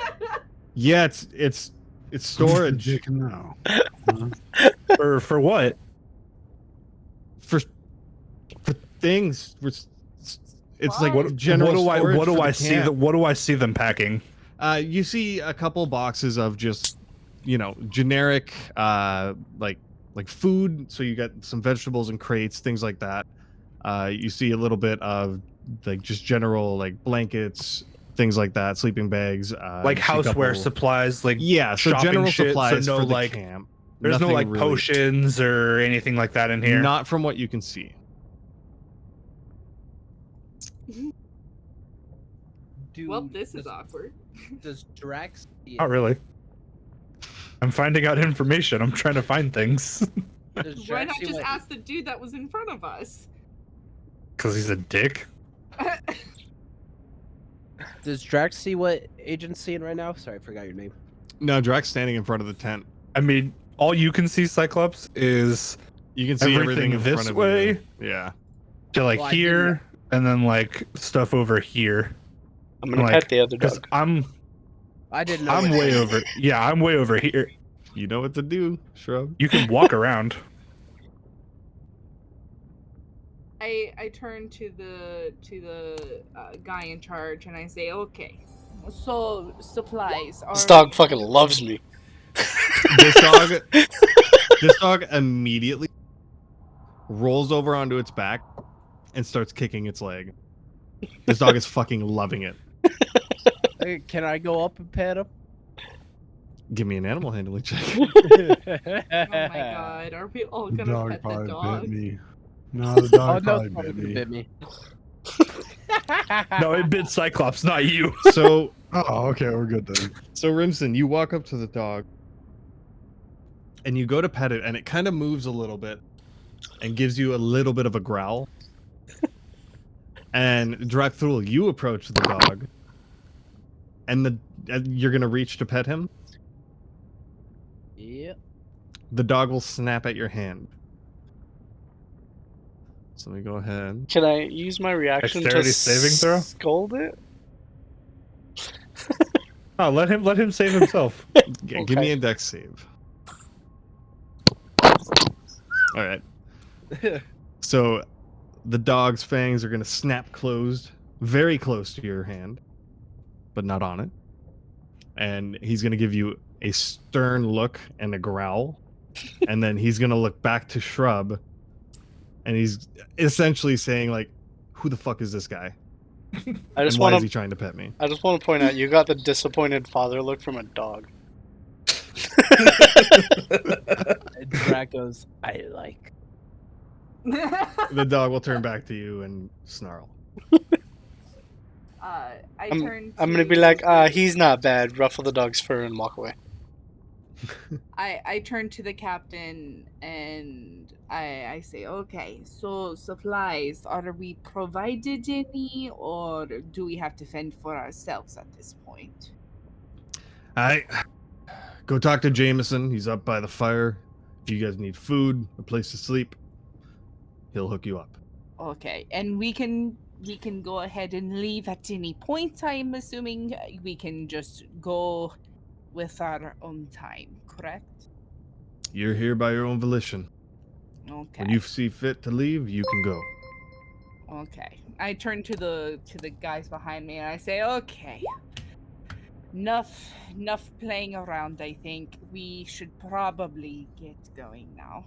Yeah, it's storage. Dick now. For what? For things. It's like What general do I storage what do for I the see camp. what do I see them packing? You see a couple boxes of just, generic, like food. So you got some vegetables and crates, things like that. You see a little bit of like just general like blankets, things like that, sleeping bags, Like you see a houseware couple- supplies, like Yeah, so shopping general shit, supplies so no for the like camp. there's no Nothing like really- potions or anything like that in here. Not from what you can see. Well, this is awkward. Does Drax see Not really. I'm finding out information. I'm trying to find things. Does Why Drax not see just what- ask the dude that was in front of us? Because he's a dick. Does Drax see what Agent's seeing right now? Sorry, I forgot your name. No, Drax standing in front of the tent. I mean, all you can see, Cyclops, is You can see everything in this front of way you. Yeah. to like Well, I here, and then like stuff over here. I'm gonna Like, pet the other 'cause dog. I didn't know. I'm what- way over. Yeah, I'm way over here. You know what to do, Shrub. You can walk around. I turn to the guy in charge and I say, okay, so supplies are. This dog fucking loves me. This dog immediately rolls over onto its back and starts kicking its leg. This dog is fucking loving it. Hey, can I go up and pet him? Give me an animal handling check. Oh my god, are we all The gonna dog pet the probably dog? bit me. No, the dog Oh no, probably it's bit me. No, it bit Cyclops, not you. So, Oh, okay, we're good then. so Rimson, you walk up to the dog and you go to pet it, and it kind of moves a little bit and gives you a little bit of a growl. And Drakthul, you approach the dog, and you're gonna reach to pet him. Yep. The dog will snap at your hand. So let me go ahead. Can I use my reaction Dexterity to saving throw? scold it? Oh, let him save himself. Yeah, give me a dex save. All right. So the dog's fangs are going to snap closed, very close to your hand, but not on it. And he's going to give you a stern look and a growl. And then he's going to look back to Shrub. And he's essentially saying, like, who the fuck is this guy? I just and why want is he trying to pet me? I just want to point out you got the disappointed father look from a dog. And Drac goes, I like. The dog will turn back to you and snarl. I'm gonna be like, he's not bad. Ruffle the dog's fur and walk away. I turn to the captain and I say, okay, so supplies, are we provided any, or do we have to fend for ourselves at this point? Alright. Go talk to Jameson. He's up by the fire. If you guys need food, a place to sleep, he'll hook you up. Okay, and we can go ahead and leave at any point. I'm assuming we can just go with our own time, correct? You're here by your own volition. Okay. When you see fit to leave, you can go. Okay. I turn to the guys behind me and I say, okay. Enough playing around, I think. We should probably get going now.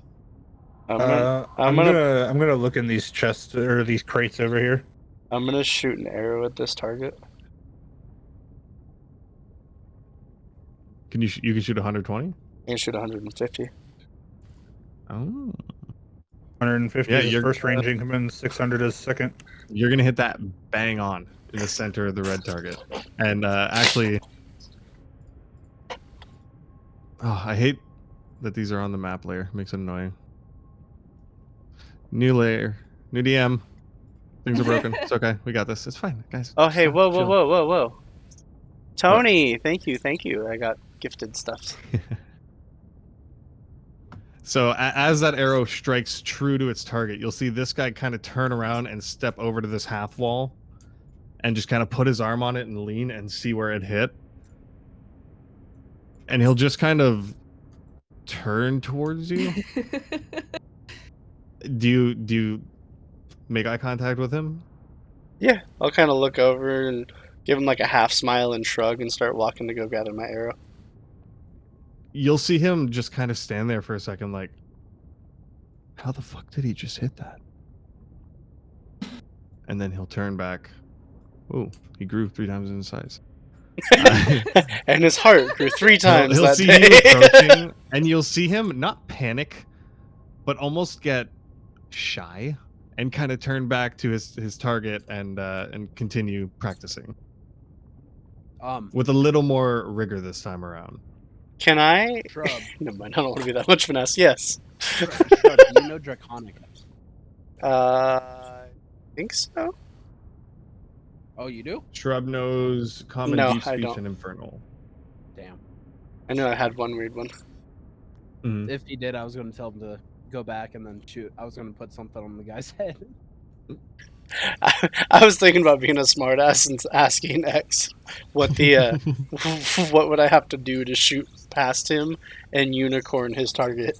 I'm gonna look in these chests or these crates over here. I'm gonna shoot an arrow at this target. Can you can shoot 120? I can shoot 150. Oh. 150 Yeah, is you're first range increment, 600 is second. You're gonna hit that bang on in the center of the red target. And actually, oh, I hate that these are on the map layer. Makes it annoying. New layer, new DM. Things are broken. It's okay. We got this. It's fine, guys. Oh, hey, Chill, whoa. chill. Tony, thank you. I got gifted stuff. So as that arrow strikes true to its target, you'll see this guy kind of turn around and step over to this half wall and just kind of put his arm on it and lean and see where it hit. And he'll just kind of turn towards you. Do you make eye contact with him? Yeah, I'll kind of look over and give him like a half smile and shrug and start walking to go gather my arrow. You'll see him just kind of stand there for a second like, how the fuck did he just hit that? And then he'll turn back. Ooh, he grew 3 times in size. And his heart grew 3 times He'll that see day. you approaching, and you'll see him not panic, but almost get shy and kind of turn back to his target and continue practicing. With a little more rigor this time around. Can I? Shrub. Never mind, I don't want to be that much finesse. Yes. Shrub, do you know Draconic? I think so. Oh, you do? Shrub knows Common, No, Deep I Speech, don't. and Infernal. Damn. I know I had one weird one. Mhm. If he did, I was going to tell him to go back and then shoot. I was going to put something on the guy's head. I was thinking about being a smartass and asking X what the what would I have to do to shoot past him and unicorn his target.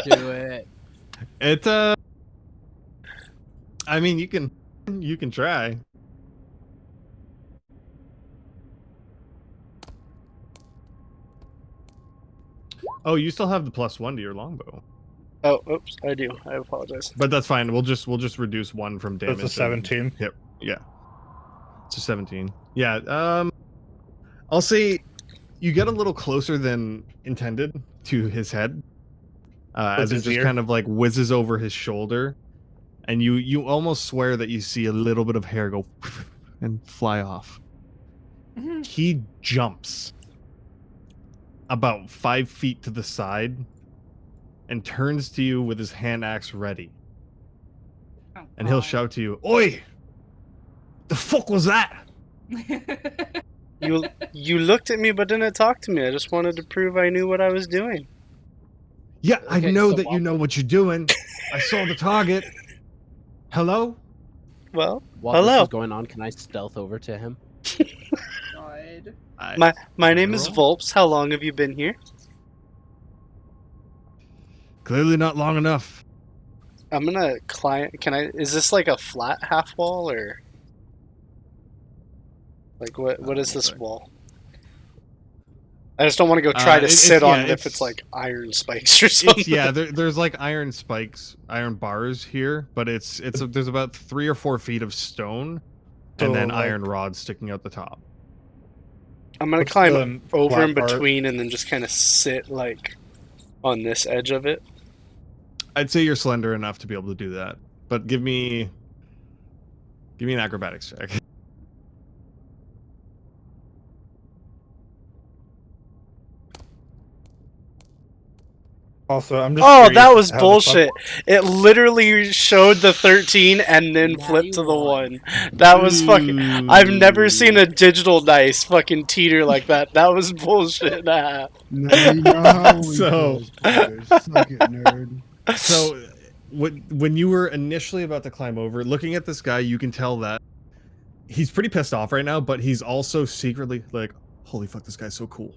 Do it. It I mean, you can try. Oh, you still have the +1 to your longbow. Oh, oops, I do. I apologize. But that's fine. We'll just reduce 1 from damage. That's a 17. Yep. Yeah. It's a 17. Yeah. I'll say you get a little closer than intended to his head, as it his just ear? kind of like whizzes over his shoulder, and you almost swear that you see a little bit of hair go and fly off. He jumps about 5 feet to the side and turns to you with his hand axe ready. And he'll shout to you, "Oi! The fuck was that?" You looked at me but didn't talk to me. I just wanted to prove I knew what I was doing. Yeah, I Okay, know so that you know what you're doing. I saw the target. Hello? Well, While hello. this is going on, can I stealth over to him? God. My name is Volps. How long have you been here? Clearly not long enough. I'm gonna climb. Can I? Is this like a flat half wall or like what is this wall? I just don't want to go try to sit on it if it's like iron spikes or something. There's like iron spikes, iron bars here, but there's about 3 or 4 feet of stone, and then iron rods sticking out the top. I'm gonna climb over in between and then just kind of sit like on this edge of it. I'd say you're slender enough to be able to do that, but give me an acrobatics check. Also, I'm just. Oh, curious that was how the bullshit. fuck- It literally showed the 13 and then flipped to the 1. That was fucking. I've never seen a digital dice fucking teeter like that. That was bullshit. Nah. Now you know how we So- goes, players. Suck it, nerd. So, when you were initially about to climb over, looking at this guy, you can tell that he's pretty pissed off right now, but he's also secretly like, "Holy fuck, this guy's so cool."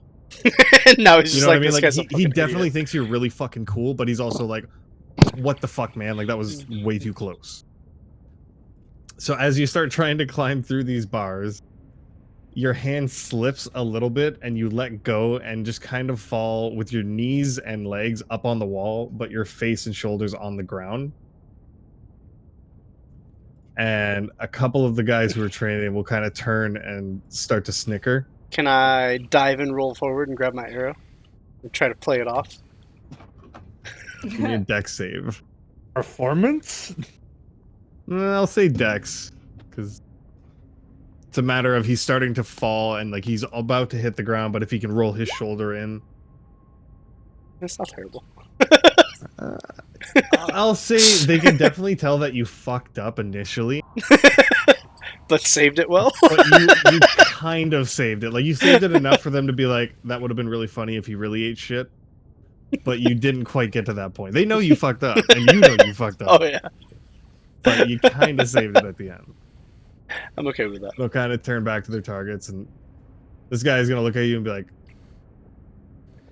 No, he's You just know what like, I mean? this Like guy's a he fucking definitely idiot. thinks you're really fucking cool, but he's also like, "What the fuck, man? Like that was way too close." So as you start trying to climb through these bars, your hand slips a little bit and you let go and just kind of fall with your knees and legs up on the wall, but your face and shoulders on the ground. And a couple of the guys who are training will kind of turn and start to snicker. Can I dive and roll forward and grab my arrow and try to play it off? Give me a dex save. Performance? I'll say dex, because it's a matter of he's starting to fall and like he's about to hit the ground, but if he can roll his shoulder in. That's not terrible. I'll say they can definitely tell that you fucked up initially. But saved it well. But you kind of saved it. Like you saved it enough for them to be like, that would have been really funny if he really ate shit. But you didn't quite get to that point. They know you fucked up, and you know you fucked up. Oh yeah. But you kind of saved it at the end. I'm okay with that. They'll kind of turn back to their targets, and this guy is gonna look at you and be like,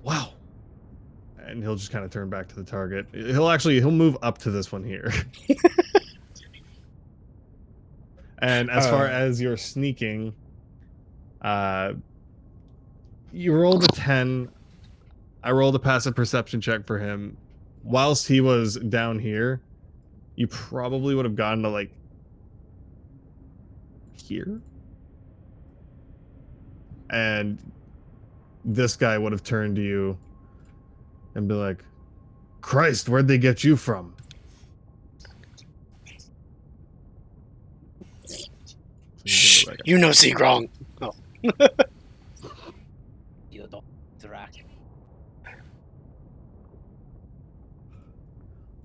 "Wow," and he'll just kind of turn back to the target. He'll move up to this one here. And as far as your sneaking, you rolled a 10. I rolled a passive perception check for him. Whilst he was down here, you probably would have gotten to like here. And this guy would have turned to you and be like, "Christ, where'd they get you from?" Shh, you know Seagrong. Oh. You don't interact.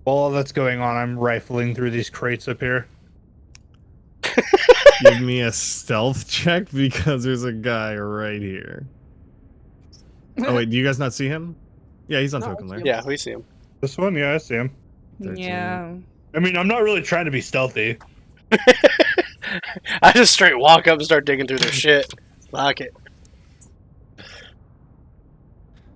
While all that's going on, I'm rifling through these crates up here. Give me a stealth check because there's a guy right here. Oh wait, do you guys not see him? Yeah, he's on token there. Yeah, we see him. This one? Yeah, I see him. 13. Yeah. I mean, I'm not really trying to be stealthy. I just straight walk up and start digging through their shit. Lock it.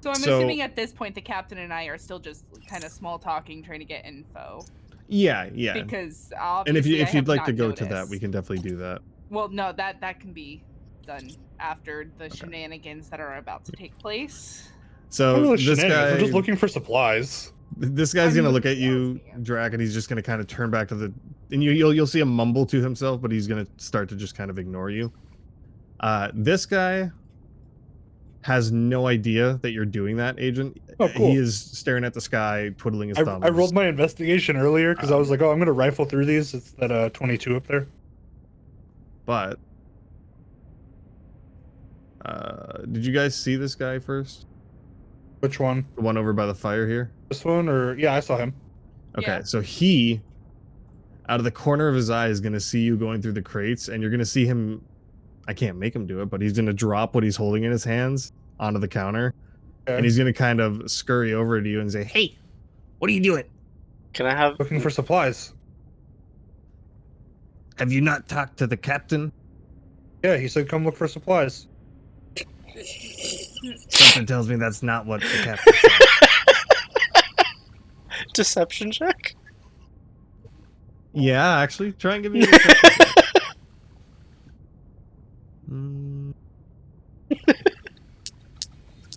So I'm So- assuming at this point the captain and I are still just kind of small talking, trying to get info. Yeah. Because And obviously if I you'd have like to not go to that, noticed. we can definitely do that. Well, no, that can be done after the shenanigans that are about to take place. So I'm really this shenanigans. guy, I'm just looking for supplies. this guy's gonna look at you, Drac, and he's just gonna kind of turn back to the, and you'll see him mumble to himself, but he's gonna start to just kind of ignore you. This guy has no idea that you're doing that, Agent. Oh, cool. He is staring at the sky, twiddling his thumbs. I rolled my investigation earlier because I was like, oh, I'm going to rifle through these. It's that 22 up there. But did you guys see this guy first? Which one? The one over by the fire here? This one? Or yeah, I saw him. Okay, Yeah. so he, out of the corner of his eye, is going to see you going through the crates, and you're going to see him. I can't make him do it, but he's going to drop what he's holding in his hands onto the counter, Okay. and he's going to kind of scurry over to you and say, "Hey, What are you doing? Can I have Looking for supplies. Have you not talked to the captain? Yeah, he said come look for supplies. Something tells me that's not what the captain said. deception check? Yeah, actually, try and give me a deception check.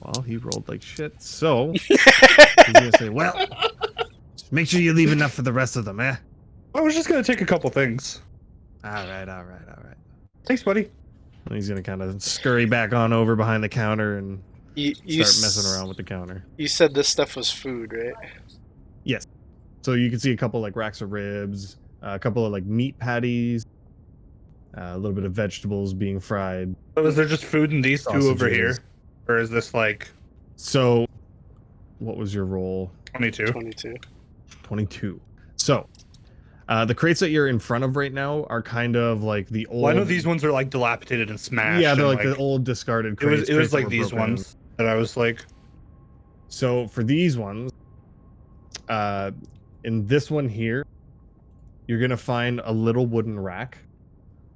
Well, he rolled like shit, so he's gonna say, Well, just make sure you leave enough for the rest of them, eh? I was just gonna take a couple things. all right. Thanks, buddy. And he's gonna kind of scurry back on over behind the counter and You start messing around with the counter. You said this stuff was food, right? Yes. So you can see a couple like racks of ribs, a couple of like meat patties, a little bit of vegetables being fried. So is there just food in these two over here? Sausages. Or is this like... So, what was your roll? 22. 22. 22. So, the crates that you're in front of right now are kind of like the old... Well, I know these ones are like dilapidated and smashed. Yeah, they're and, like the old discarded It crates. was crates that like were these broken. ones that I was like... So, for these ones, in this one here, you're going to find a little wooden rack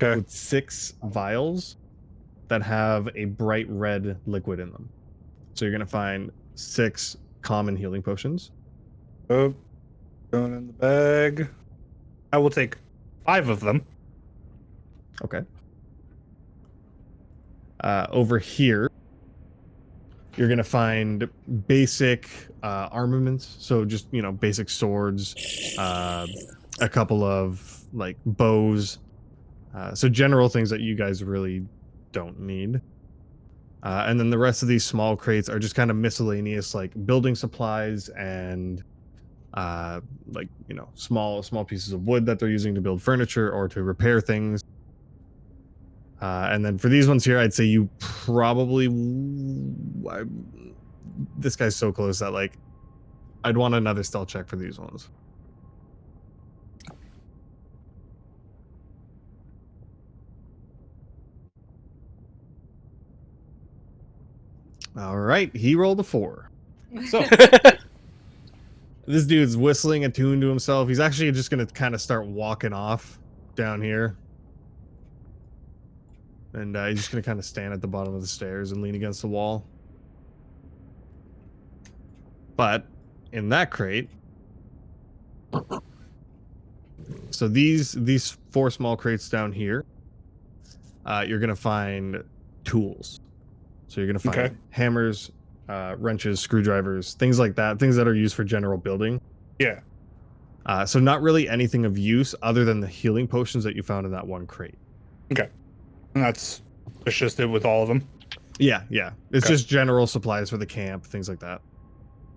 with 6 vials that have a bright red liquid in them. So you're going to find 6 common healing potions. Oh, going in the bag. I will take 5 of them. Okay. Over here, you're going to find basic armaments. So just, basic swords, a couple of like bows. So general things that you guys really don't need. And then the rest of these small crates are just kind of miscellaneous, like building supplies and small pieces of wood that they're using to build furniture or to repair things. And then for these ones here, I'd say you probably this guy's so close that like I'd want another stealth check for these ones. All right, he rolled a 4. So this dude's whistling a tune to himself. He's actually just gonna kind of start walking off down here, and he's just gonna kind of stand at the bottom of the stairs and lean against the wall. But in that crate, so these 4 small crates down here, you're gonna find tools. So you're gonna find hammers, wrenches, screwdrivers, things like that, things that are used for general building. Yeah. So not really anything of use other than the healing potions that you found in that one crate. Okay. And that's just it with all of them? Yeah. It's just general supplies for the camp, things like that.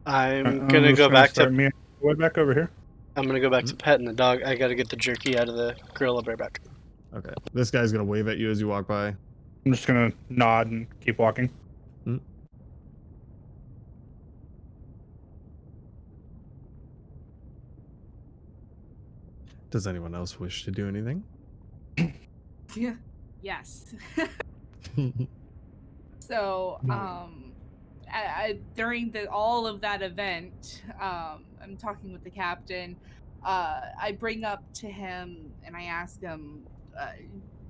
I'm gonna go back to me way back over here. I'm gonna go back to petting the dog. I gotta get the jerky out of the grill. I'll be right back. Okay. This guy's gonna wave at you as you walk by. I'm just gonna nod and keep walking. Does anyone else wish to do anything? Yeah. Yes. So, during all of that event, I'm talking with the captain. I bring up to him and I ask him,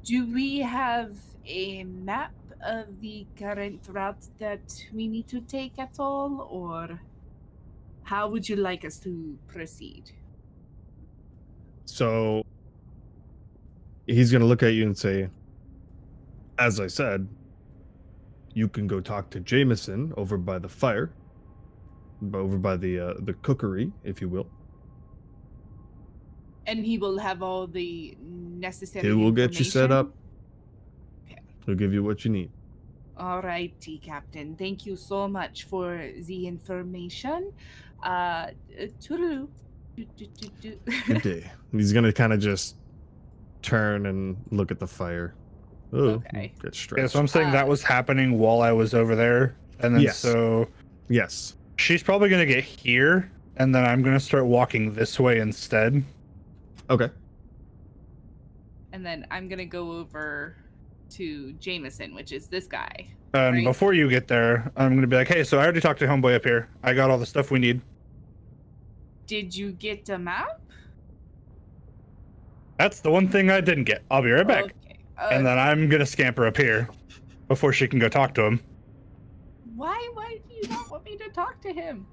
do we have a map of the current route that we need to take at all, or how would you like us to proceed? So he's gonna look at you and say, as I said, you can go talk to Jameson over by the fire, over by the cookery, if you will. And he will have all the necessary He will get you set up. Okay. He'll give you what you need. All righty, Captain. Thank you so much for the information. Toodaloo. Good day. He's gonna kind of just turn and look at the fire. Oh, Okay. get stretched. Yeah, so I'm saying that was happening while I was over there. And then Yes. She's probably gonna get here, and then I'm gonna start walking this way instead. Okay. And then I'm going to go over to Jameson, which is this guy. And right? before you get there, I'm gonna be like, hey, so I already talked to homeboy up here. I got all the stuff we need. Did you get a map? That's the one thing I didn't get. I'll be right back. Okay. And then I'm gonna scamper up here before she can go talk to him. Why do you not want me to talk to him?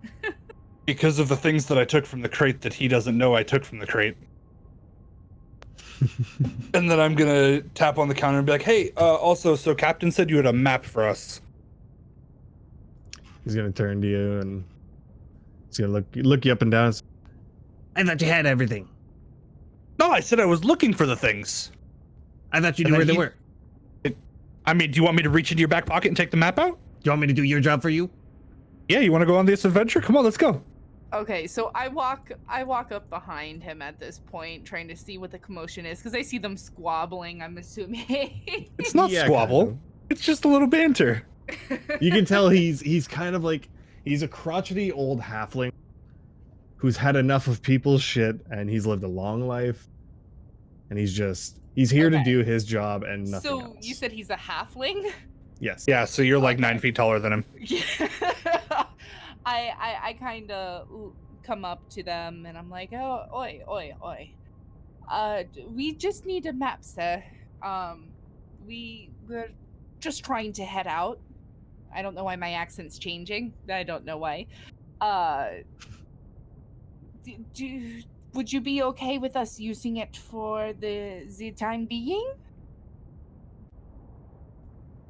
Because of the things that I took from the crate that he doesn't know I took from the crate. And then I'm gonna tap on the counter and be like, hey, also, so Captain said you had a map for us. He's gonna turn to you and he's gonna look you up and down. I thought you had everything. No, I said I was looking for the things. I thought you And knew where then they were. I mean, do you want me to reach into your back pocket and take the map out? Do you want me to do your job for you? Yeah, you want to go on this adventure? Come on, let's go. Okay, so I walk up behind him at this point, trying to see what the commotion is, because I see them squabbling, I'm assuming. It's not Yeah, squabble. kind of. It's just a little banter. You can tell he's kind of like he's a crotchety old halfling who's had enough of people's shit and he's lived a long life and he's here to do his job and nothing So else. you said he's a halfling? Yes. Yeah, so you're like 9 feet taller than him. Yeah. I kind of come up to them and I'm like, oh, oi. We just need a map, sir. We're just trying to head out. I don't know why my accent's changing. I don't know why. Would you be okay with us using it for the time being?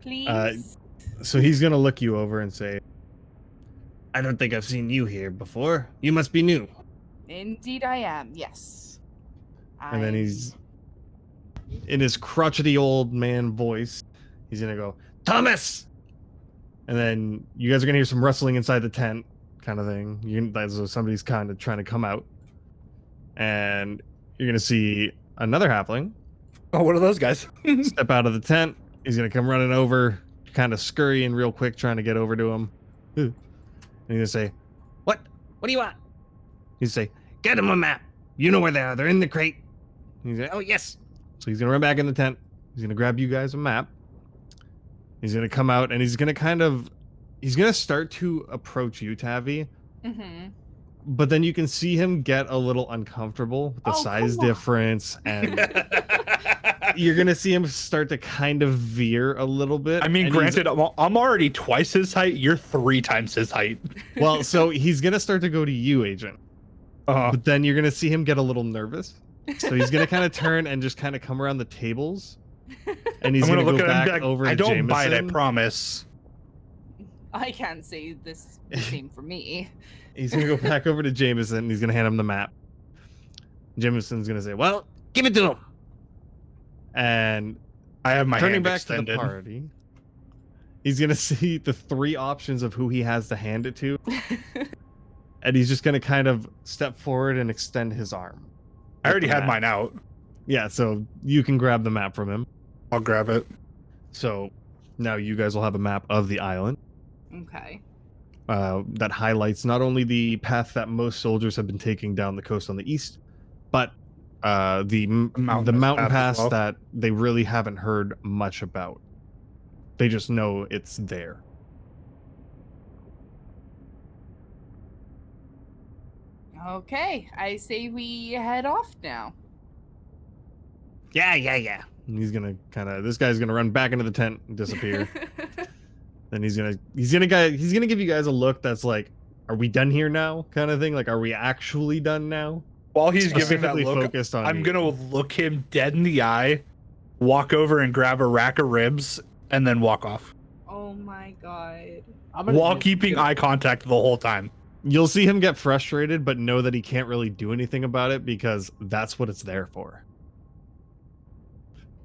Please? So he's gonna look you over and say, I don't think I've seen you here before. You must be new. Indeed I am, yes. and then he's in his crotchety old man voice, he's gonna go, Thomas! And then you guys are gonna hear some rustling inside the tent, kind of thing. As though somebody's kind of trying to come out. And you're gonna see another halfling. Oh, what are those guys? Step out of the tent. He's gonna come running over, kind of scurrying real quick, trying to get over to him. And he's gonna say, What? What do you want? he's gonna say, Get him a map. You know where they are. They're in the crate. he's gonna, Oh, yes. So he's gonna run back in the tent. He's gonna grab you guys a map. He's gonna come out and he's gonna start to approach you, Tavi. Mm-hmm. But then you can see him get a little uncomfortable with the size difference, and you're gonna see him start to kind of veer a little bit. I mean, and granted, I'm already twice his height. You're 3 times his height. Well, so he's gonna start to go to you, Agent. But then you're gonna see him get a little nervous. So he's gonna kind of turn and just kind of come around the tables, and he's gonna look go at him and back be like, over to I don't buy it, I Jameson. promise. I can't say this the same for me. He's gonna go back over to Jameson and he's gonna hand him the map. Jameson's gonna say, well, give it to him. And I have my turning hand back extended. to the party, he's gonna see the 3 options of who he has to hand it to. And he's just gonna kind of step forward and extend his arm. I already had mine out. Yeah, so you can grab the map from him. I'll grab it. So now you guys will have a map of the island. Okay. That highlights not only the path that most soldiers have been taking down the coast on the east, but the mountain path as pass well. that they really haven't heard much about. They just know it's there. Okay, I say we head off now. Yeah. And he's gonna this guy's gonna run back into the tent and disappear. Then he's gonna give you guys a look that's like, are we done here now? Kind of thing. Like, are we actually done now? While he's giving that Specifically look, focused on I'm you. gonna look him dead in the eye, walk over and grab a rack of ribs, and then walk off. Oh my god. While keeping eye contact the whole time. You'll see him get frustrated, but know that he can't really do anything about it because that's what it's there for.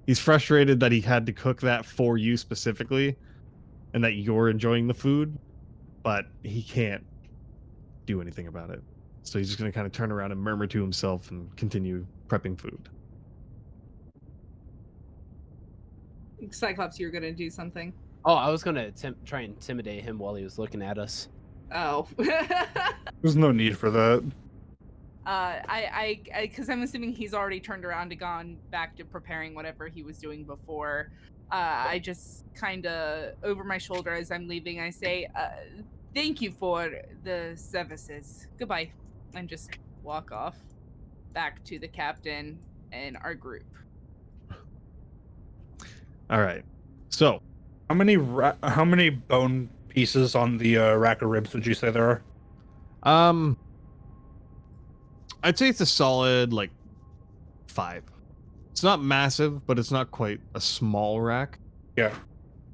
He's frustrated that he had to cook that for you specifically, and that you're enjoying the food, but he can't do anything about it. So he's just going to kind of turn around and murmur to himself and continue prepping food. Cyclops, you were gonna do something. Oh, I was gonna try and intimidate him while he was looking at us. Oh. There's no need for that. Because I'm assuming he's already turned around and gone back to preparing whatever he was doing before. I just kind of, over my shoulder as I'm leaving, I say, thank you for the services. Goodbye. And just walk off back to the captain and our group. All right. So, how many bone pieces on the rack of ribs would you say there are? I'd say it's a solid like 5. It's not massive, but it's not quite a small rack. Yeah.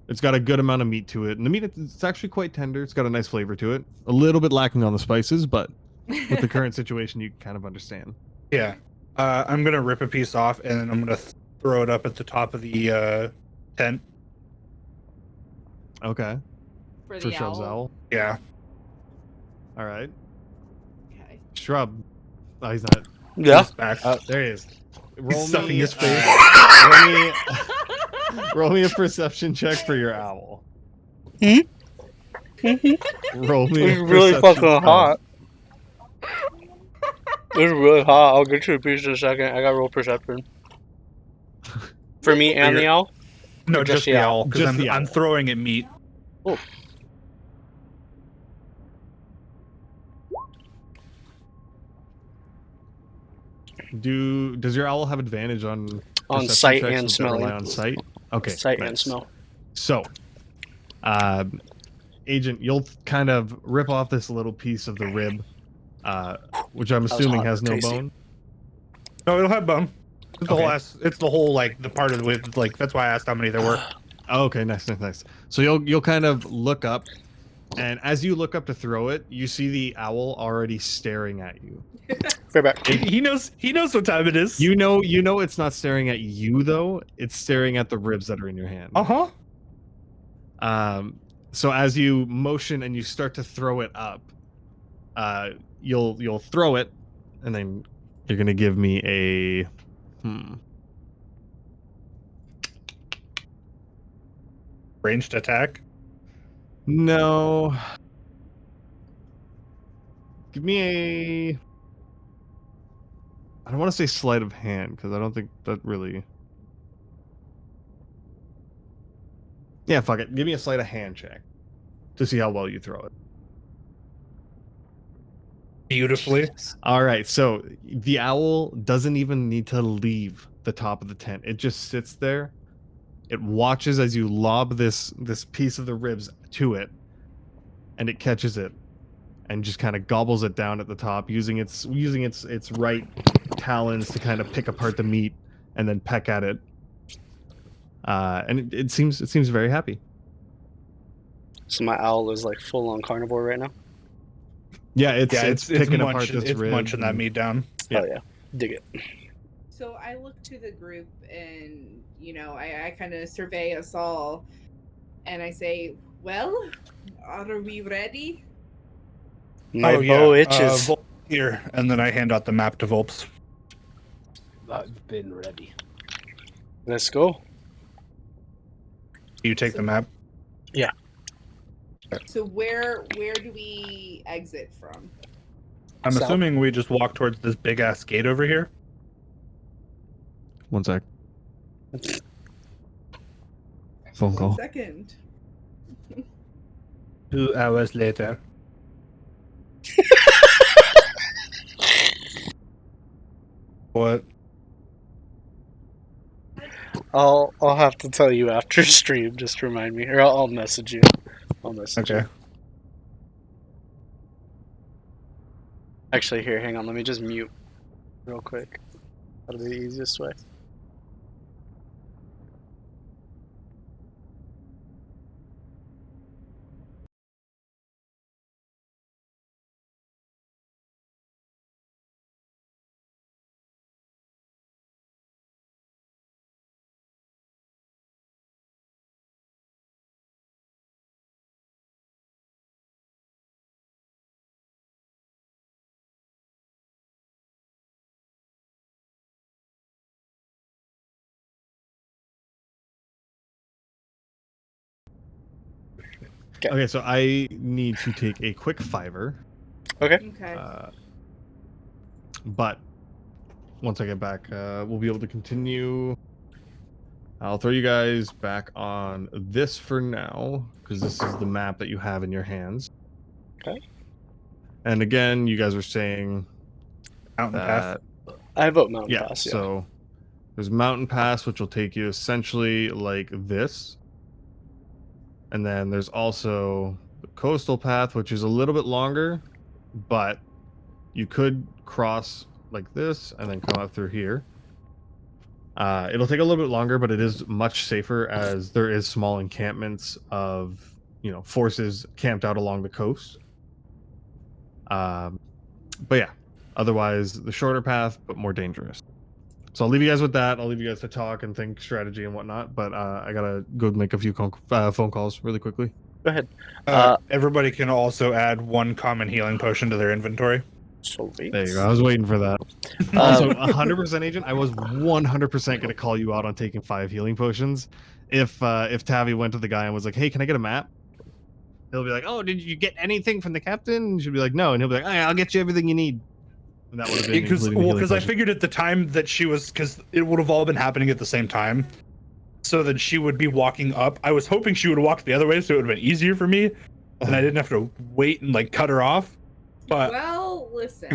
It's got a good amount of meat to it, and the meat it's actually quite tender. It's got a nice flavor to it. A little bit lacking on the spices, but with the current situation, you kind of understand. Yeah. I'm gonna rip a piece off and then I'm gonna throw it up at the top of the tent. Okay. For the Shrub's owl. Yeah. All right. Okay. Shrub. Oh, he's not. Yeah. He's back. There he is. He's stuffing his face. Roll me a perception check for your owl. Hmm? Roll me. It's a really perception- fucking hot. It's really hot. I'll get you a piece in a second. I got roll perception. For me and the owl? No, Or just the owl. Just Because the I'm owl. throwing at meat. Oh. Does your owl have advantage on On perception sight checks and that rely smelling. on sight? Okay. Sight and nice. smell. So, Agent, you'll kind of rip off this little piece of the rib, which I'm was assuming hot has but no tasty. bone. No, it'll have bone. It's the Okay. whole it's the whole like the part of the with like that's why I asked how many there were. Oh, okay, nice. So you'll kind of look up, and as you look up to throw it, you see the owl already staring at you. Fair back. He knows what time it is. You know it's not staring at you though. It's staring at the ribs that are in your hand. Uh-huh. So as you motion and you start to throw it up, you'll throw it, and then you're gonna give me a Ranged attack. No. Give me a. I don't want to say sleight of hand because I don't think that really. Yeah, fuck it. Give me a sleight of hand check to see how well you throw it. Beautifully. All right, so the owl doesn't even need to leave the top of the tent. It just sits there. It watches as you lob this piece of the ribs to it, and it catches it, and just kind of gobbles it down at the top, using its right talons to kind of pick apart the meat and then peck at it. And it seems very happy. So my owl is like full on carnivore right now. Yeah, it's picking apart munching, this it's rib. munching that meat down. Oh yeah, dig it. So I look to the group and, I kind of survey us all and I say, well, are we ready? My bow itches. Volp here, and then I hand out the map to Volps. I've been ready. Let's go. You take the map. Yeah. So where do we exit from? I'm South. assuming we just walk towards this big ass gate over here. One sec. Phone call. Second. 2 hours later. What? I'll have to tell you after stream. Just remind me, or I'll message you. I'll message you. Okay. Actually, here, hang on. Let me just mute real quick. That'll be the easiest way. Okay, so I need to take a quick fiver. Okay. Okay. But once I get back, we'll be able to continue. I'll throw you guys back on this for now, because this is the map that you have in your hands. Okay. And again, you guys are saying Mountain Path. I vote Mountain Yeah, Pass. Yeah. so there's Mountain Pass, which will take you essentially like this. And then there's also the Coastal Path, which is a little bit longer, but you could cross like this and then come up through here. It'll take a little bit longer, but it is much safer as there is small encampments of, forces camped out along the coast. But yeah, otherwise the shorter path, but more dangerous. So I'll leave you guys with that. I'll leave you guys to talk and think strategy and whatnot. But I gotta go make a few phone calls really quickly. Go ahead. Everybody can also add 1 common healing potion to their inventory. Sweet. There you go. I was waiting for that. Also, 100% agent. I was 100% going to call you out on taking 5 healing potions. If Tavi went to the guy and was like, "Hey, can I get a map?" He'll be like, "Oh, did you get anything from the captain?" And she'll be like, "No," and he'll be like, "I'll get you everything you need." And that would have been Because I figured at the time that she was, because it would have all been happening at the same time, so that she would be walking up. I was hoping she would walk the other way, so it would have been easier for me, and I didn't have to wait and like cut her off. But Well, listen.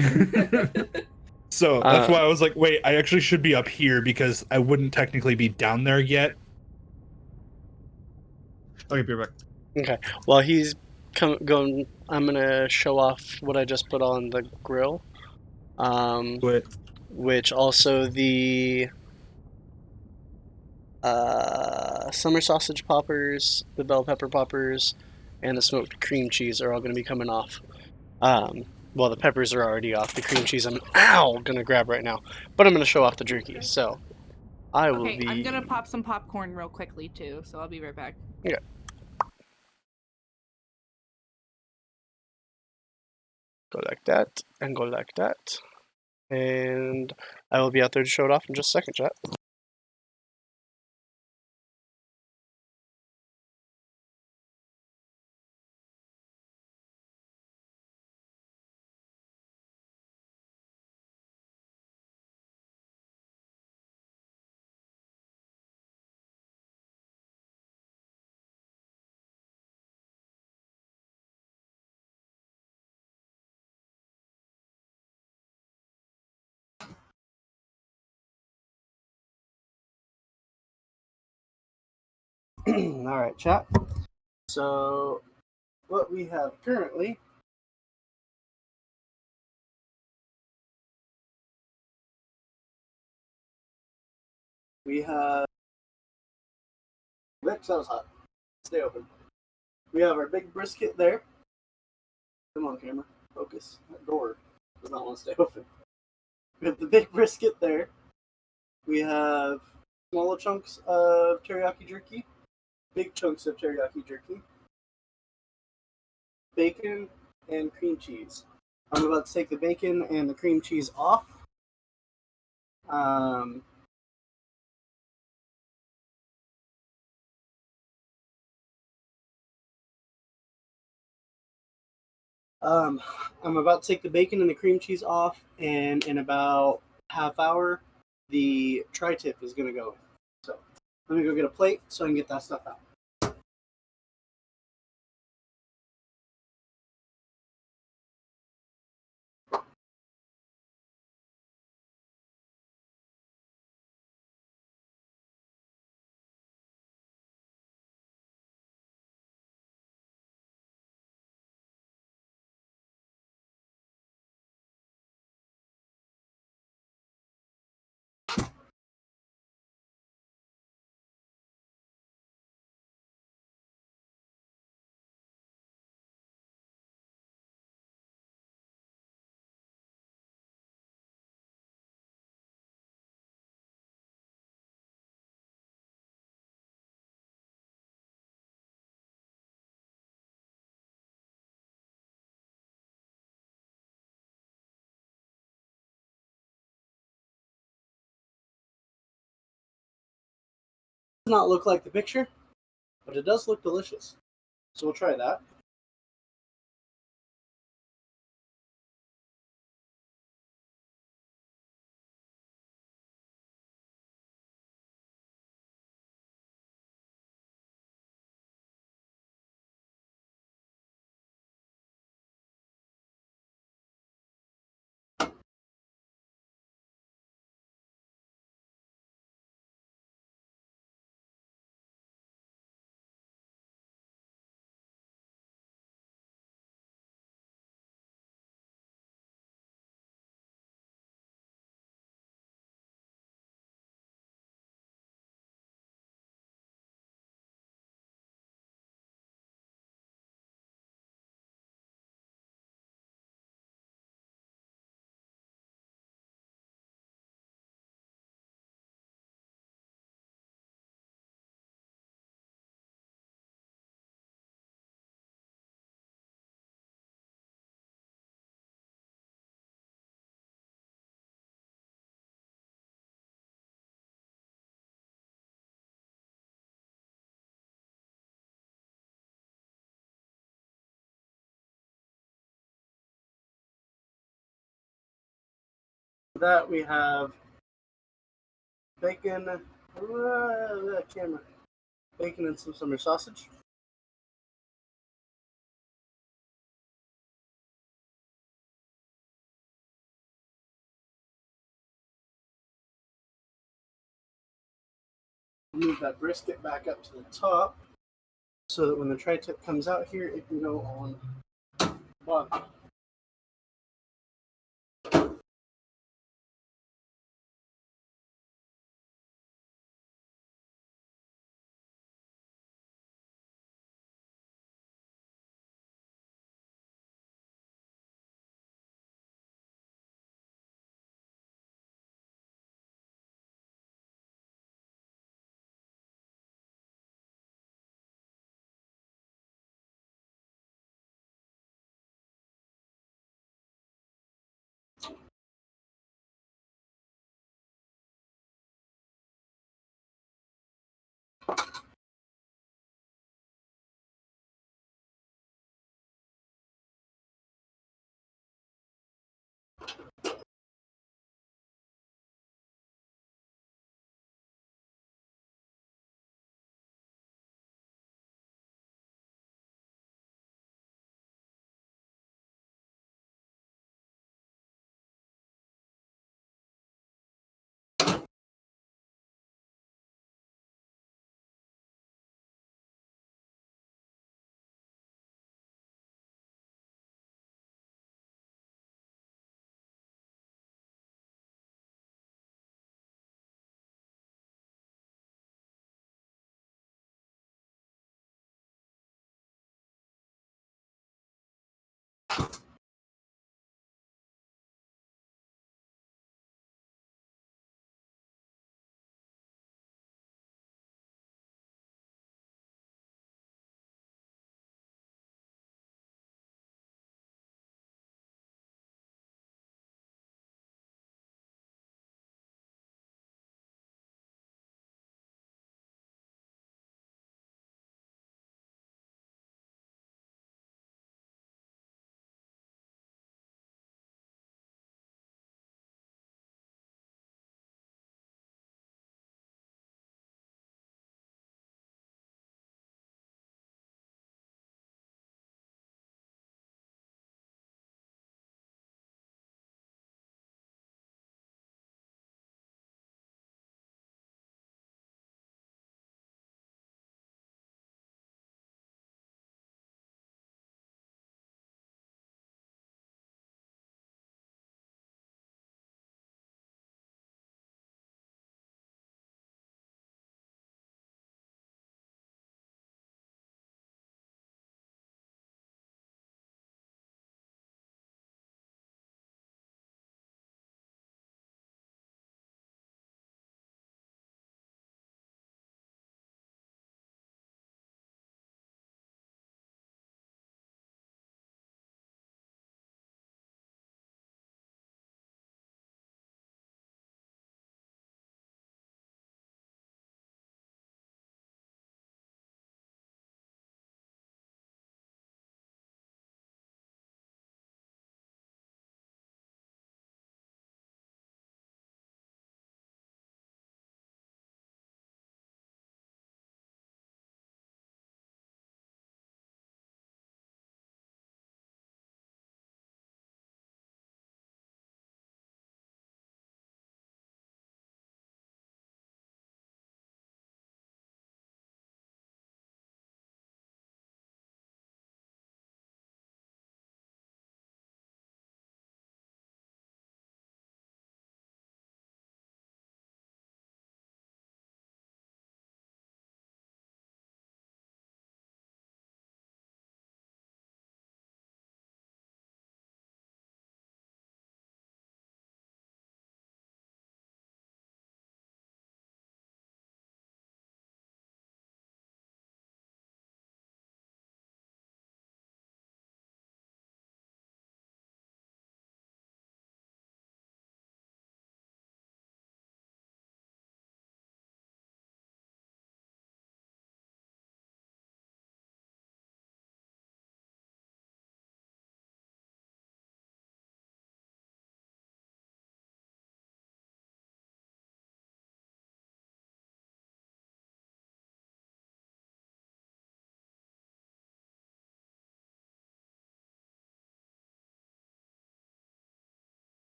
so that's why I was like, wait, I actually should be up here because I wouldn't technically be down there yet. Okay, be right back. Okay. While he's going, I'm gonna show off what I just put on the grill. Which also the summer sausage poppers, the bell pepper poppers, and the smoked cream cheese are all going to be coming off. Well, the peppers are already off. The cream cheese I'm gonna grab right now, but I'm gonna show off the jerky. So I will Okay, be. I'm gonna pop some popcorn real quickly too, so I'll be right back. Yeah. Go like that, and go like that. And I will be out there to show it off in just a second, chat. All right, chat. So what we have currently we have Rick, that was hot. Stay open. We have our big brisket there. Come on, camera. Focus. That door does not want to stay open. We have the big brisket there. We have smaller chunks of teriyaki jerky, big chunks of teriyaki jerky, bacon, and cream cheese. I'm about to take the bacon and the cream cheese off. I'm about to take the bacon and the cream cheese off, and in about half hour, the tri-tip is going to go in. So let me go get a plate so I can get that stuff out. Does not look like the picture, but it does look delicious. So we'll try that. That we have bacon, that camera, bacon and some summer sausage. Move that brisket back up to the top so that when the tri-tip comes out here, it can go on the bottom.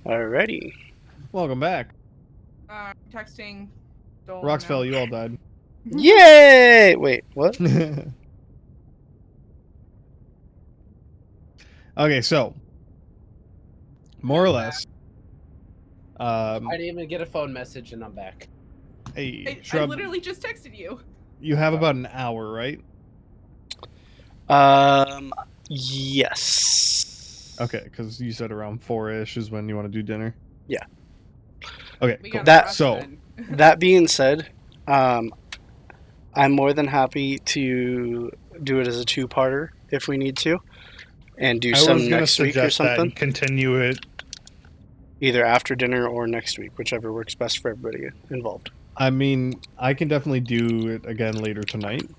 Alrighty. Welcome back. Texting. Dolan Roxfell, now. you all died. Yay! Wait, what? Okay, so more or less. I didn't even get a phone message, and I'm back. Hey, I Shrub, literally just texted you. you have about an hour, right? Yes. Okay, because you said around 4-ish is when you want to do dinner. Yeah. Okay, We cool. got That rush so then. That being said, I'm more than happy to do it as a two-parter if we need to, and do I some was gonna next week or suggest that something. and continue it. Either after dinner or next week, whichever works best for everybody involved. I mean, I can definitely do it again later tonight.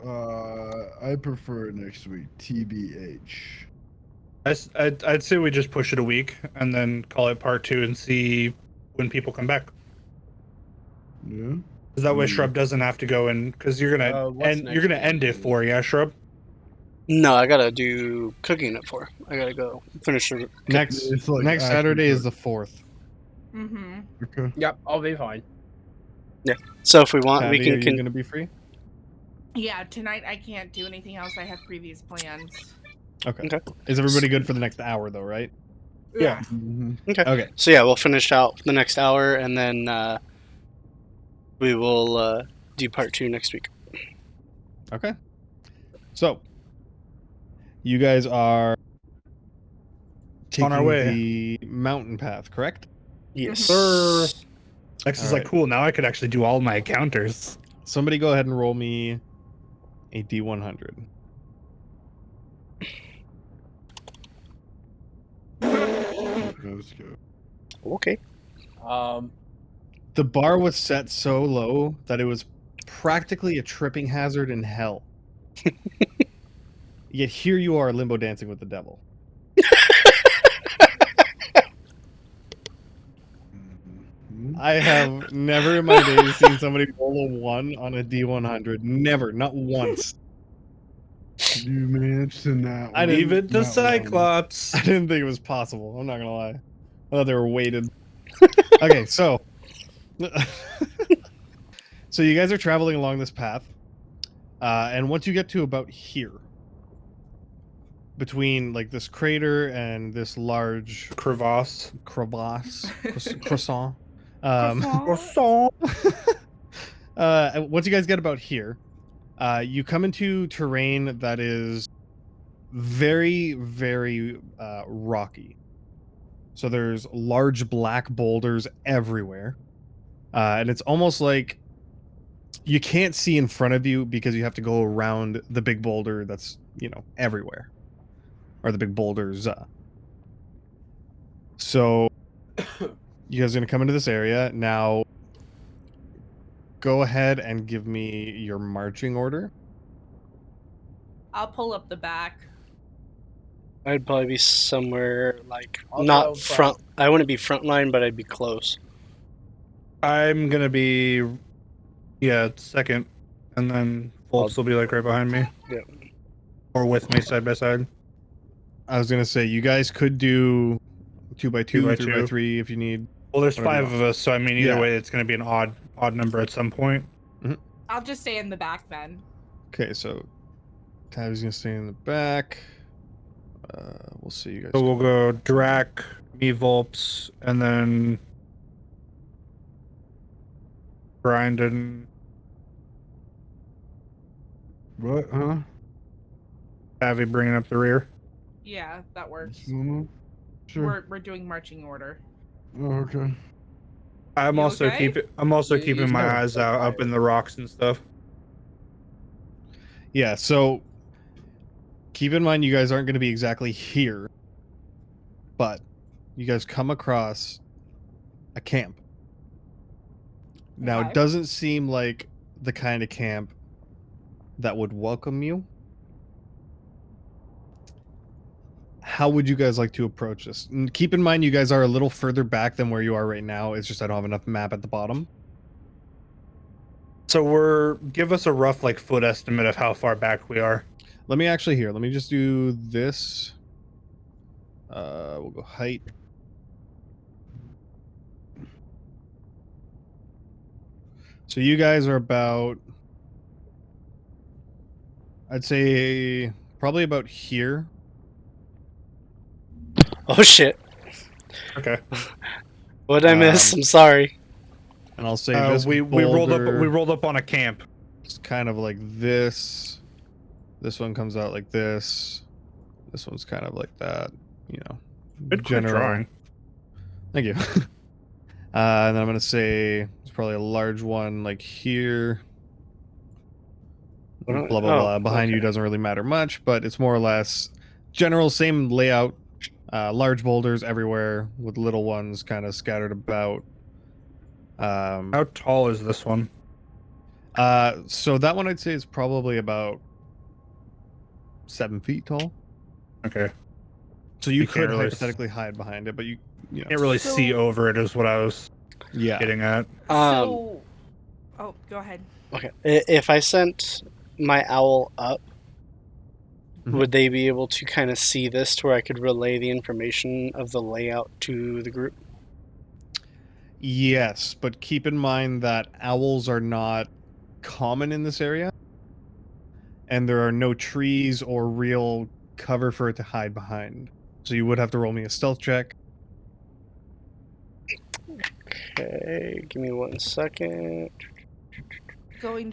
I prefer next week. TBH. I'd say we just push it a week and then call it part 2 and see when people come back. Yeah. Because that way Shrub doesn't have to go in. Because you're gonna what's you're gonna end it for, yeah, Shrub. No, I gotta do cooking at 4. I gotta go finish the Next It's like next action Saturday is cook. the 4th. Mm-hmm. Okay. Yep, I'll be fine. Yeah. So if we want, Tabby, we can. are you gonna be free? Yeah, tonight I can't do anything else. I have previous plans. Okay. Okay. Is everybody good for the next hour though, right? Yeah. Mm-hmm. Okay. Okay. So yeah, we'll finish out the next hour, and then we will do part 2 next week. Okay. So you guys are taking On our way. the mountain path, correct? Yes. Sir. Lex is All like, right. cool, now I could actually do all my encounters. Somebody go ahead and roll me a D100. Let's go. Okay. The bar was set so low that it was practically a tripping hazard in hell. Yet here you are limbo dancing with the devil. I have never in my days seen somebody roll a 1 on a D100. Never, not once. You mentioned that. I didn't- Even the Cyclops. I didn't think it was possible. I'm not gonna lie. I thought they were weighted. Okay, so so you guys are traveling along this path, and once you get to about here, between like this crater and this large crevasse, croissant. Croissant. Once you guys get about here, you come into terrain that is very, very rocky. So there's large black boulders everywhere. And it's almost like you can't see in front of you because you have to go around the big boulder that's, everywhere. Or the big boulders. So you guys are going to come into this area. Now, go ahead and give me your marching order. I'll pull up the back. I'd probably be somewhere like I'll go not front. I wouldn't be front line, but I'd be close. I'm gonna be, second, and then Volts will be like right behind me. Yeah. Or with me side by side. I was going to say, you guys could do 2x2, 2x2. 3x3 if you need. Well, there's whatever you 5 of want. us, so I mean, either Yeah. way, it's gonna be an odd number at some point. I'll just stay in the back then. Okay, so Tabby's going to stay in the back. We'll see you guys. So we'll go Drac, me, Volps, and then Grindin. What? Huh? Tabby bringing up the rear. Yeah, that works. Sure. We're doing marching order. Oh, okay. I'm You also okay? keeping my eyes out up in the rocks and stuff. Yeah, so keep in mind you guys aren't going to be exactly here, but you guys come across a camp. Now, Okay. it doesn't seem like the kind of camp that would welcome you. How would you guys like to approach this? And keep in mind you guys are a little further back than where you are right now. It's just I don't have enough map at the bottom. So give us a rough foot estimate of how far back we are. Let me just do this. We'll go height So you guys are about, I'd say, probably about here. Oh shit! Okay. What did I miss? I'm sorry. And I'll say Uh, this we rolled up. boulder We rolled up on a camp. It's kind of like this. This one comes out like this. This one's kind of like that. You know, Good quick drawing. Thank you. And then I'm gonna say there's probably a large one like here. Blah blah blah. Behind you doesn't really matter much, but it's more or less general same layout. Large boulders everywhere with little ones kind of scattered about. How tall is this one? So that one I'd say is probably about 7 feet tall. Okay. So you You can't could really hypothetically hide behind it, but you know. Can't really see over it, is what I was getting at. So, oh, go ahead. Okay. If I sent my owl up, would they be able to kind of see this to where I could relay the information of the layout to the group? Yes, but keep in mind that owls are not common in this area, and there are no trees or real cover for it to hide behind. So you would have to roll me a stealth check. Okay, give me 1 second.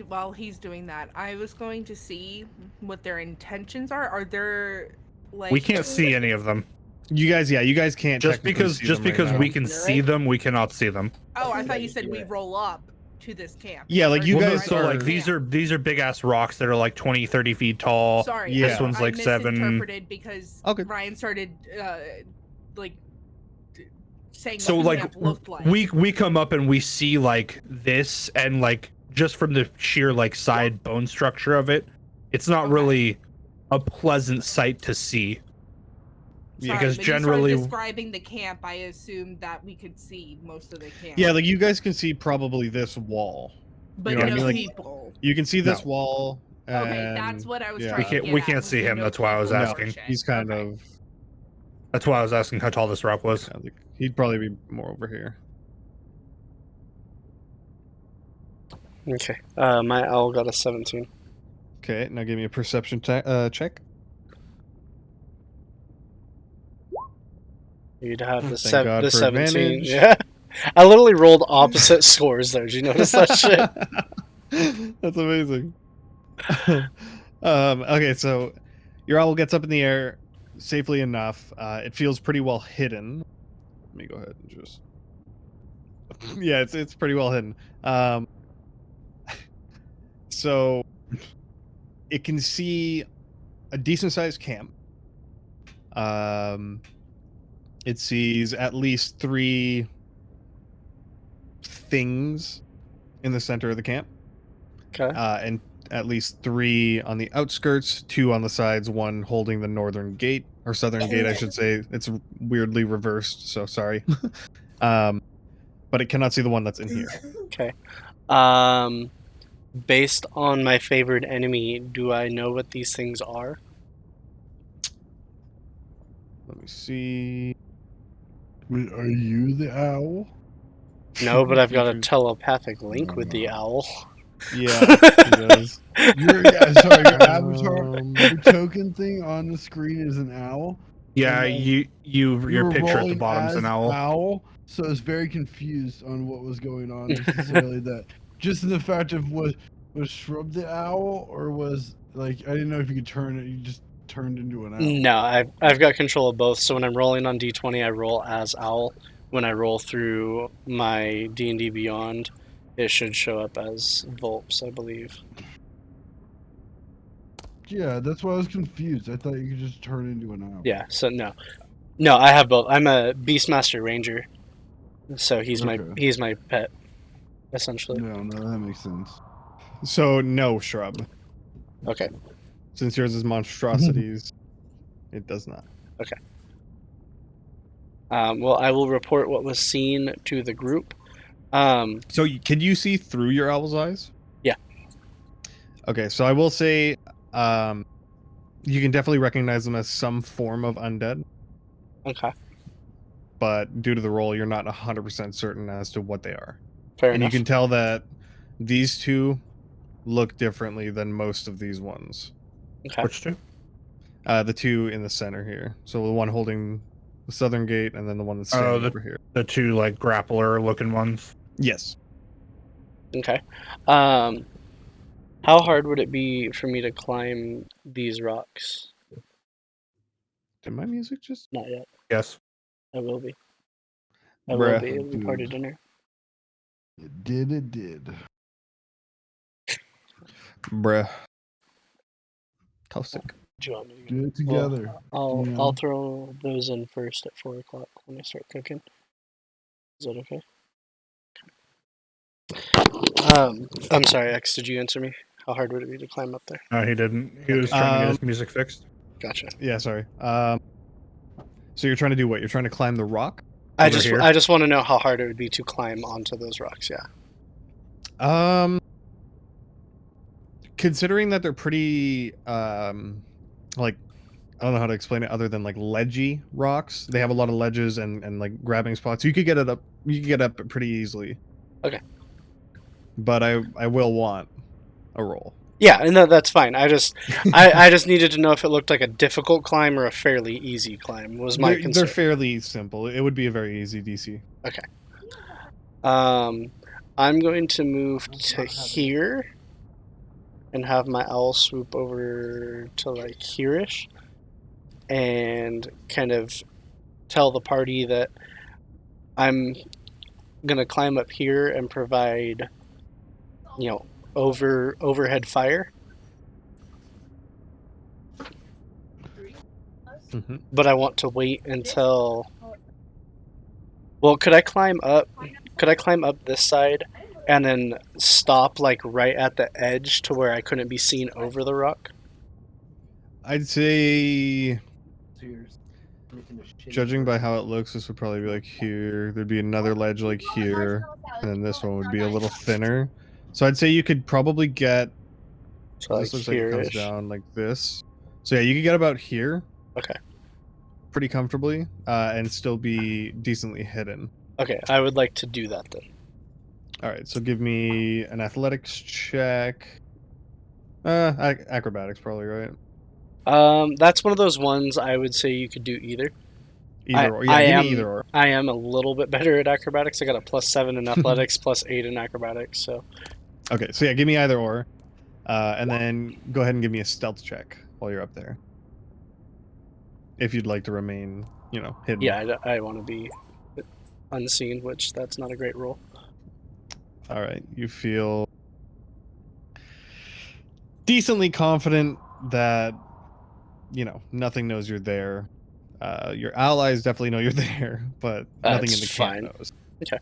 While he's doing that, I was going to see what their intentions are. Are there like We can't see any of them. You guys can't. Just technically because see them right now. we can see them, we cannot see them. Oh, I thought you said we roll up to this camp. Yeah, like you guys so like these are big ass rocks that are like 20, 30 feet tall. Sorry, This one's like I 7. misinterpreted because Ryan started like saying So what the like camp looked like. we come up and we see like this, and like just from the sheer like side bone structure of it, it's not really a pleasant sight to see. Sorry, Because but generally you started describing the camp, I assumed that we could see most of the camp. Yeah, like you guys can see probably this wall. But you know what I no mean? Like, people. you can see this No. wall. Okay, that's what I was yeah. trying to get we at, can't was see the him. no That's why I was people asking. portion. He's kind of. That's why I was asking how tall this rock was. Yeah, like, he'd probably be more over here. Okay. My owl got a 17. Okay, now give me a perception check. You'd have the, Thank God the for 17. advantage. Yeah. I literally rolled opposite scores there. Did you notice that shit? That's amazing. Okay, so your owl gets up in the air safely enough. It feels pretty well hidden. Let me go ahead and just. Yeah, it's pretty well hidden. So it can see a decent sized camp. It sees at least 3 things in the center of the camp. Okay. And at least 3 on the outskirts, 2 on the sides, 1 holding the northern gate, or southern gate, I should say. It's weirdly reversed, so sorry. But it cannot see the one that's in here. Okay. Based on my favorite enemy, do I know what these things are? Let me see. Wait, are you the owl? No, but I've got a telepathic link with the owl. Yeah, he does. Your avatar, your token thing on the screen is an owl. Yeah, and your were picture at the rolling bottom's an as owl. So I was very confused on what was going on necessarily. That just in the fact of was Shrub the owl, or was like I didn't know if you could turn it. You just turned into an owl. No, I've got control of both. So when I'm rolling on D20, I roll as owl. When I roll through my D&D Beyond, it should show up as Volps, I believe. Yeah, that's why I was confused. I thought you could just turn into an owl. Yeah, so no, I have both. I'm a Beastmaster Ranger, so he's my pet, essentially. No, that makes sense. So, no, Shrub. Okay. Since yours is monstrosities, it does not. Okay. Well, I will report what was seen to the group. So, can you see through your owl's eyes? Yeah. Okay, so I will say, you can definitely recognize them as some form of undead. Okay. But due to the roll, you're not 100% certain as to what they are. Fair and enough. you can tell that these two look differently than most of these ones. Okay. Which two? The two in the center here. So the one holding the southern gate, and then the one that's standing over here. The two like grappler looking ones. Yes. Okay. How hard would it be for me to climb these rocks? Did my music just? Not yet. Yes. I will be. I will be. Bruh. It'll be part of dinner. It did. Bruh. Toxic. Do you want me to Do it together. I'll you know? I'll throw those in first at 4 o'clock when I start cooking. Is that okay? I'm sorry, X. Did you answer me? How hard would it be to climb up there? No, he didn't. He was trying to get his music fixed. Gotcha. Yeah, sorry. So you're trying to do what? You're trying to climb the rock? I just want to know how hard it would be to climb onto those rocks. Yeah. Considering that they're pretty like, I don't know how to explain it other than like ledgy rocks. They have a lot of ledges and like grabbing spots. You could get it up. You could get up pretty easily. Okay. But I will want a roll. Yeah, no, that's fine. I just needed to know if it looked like a difficult climb or a fairly easy climb. Was my concern. They're fairly simple. It would be a very easy DC. Okay. I'm going to move to here and have my owl swoop over to like here-ish and kind of tell the party that I'm gonna climb up here and provide, you know, overhead fire. Mm-hmm. But I want to wait until. Well, could I climb up? Could I climb up this side and then stop like right at the edge to where I couldn't be seen over the rock? I'd say, judging by how it looks, this would probably be like here. There'd be another ledge like here, and then this one would be a little thinner. So I'd say you could probably get. So this like looks like it comes here-ish. down like this. So yeah, you could get about here. Okay. Pretty comfortably, and still be decently hidden. Okay, I would like to do that then. All right, so give me an athletics check. Acrobatics probably, right? That's one of those ones I would say you could do either. Either or. Yeah, give me either or. I am a little bit better at acrobatics. I got a +7 in athletics, +8 in acrobatics. So. Okay, so yeah, give me either or, and then go ahead and give me a stealth check while you're up there. If you'd like to remain, you know, hidden. Yeah, I want to be unseen, which that's not a great roll. All right, you feel decently confident that, you know, nothing knows you're there. Your allies definitely know you're there, but nothing in the camp knows. Okay.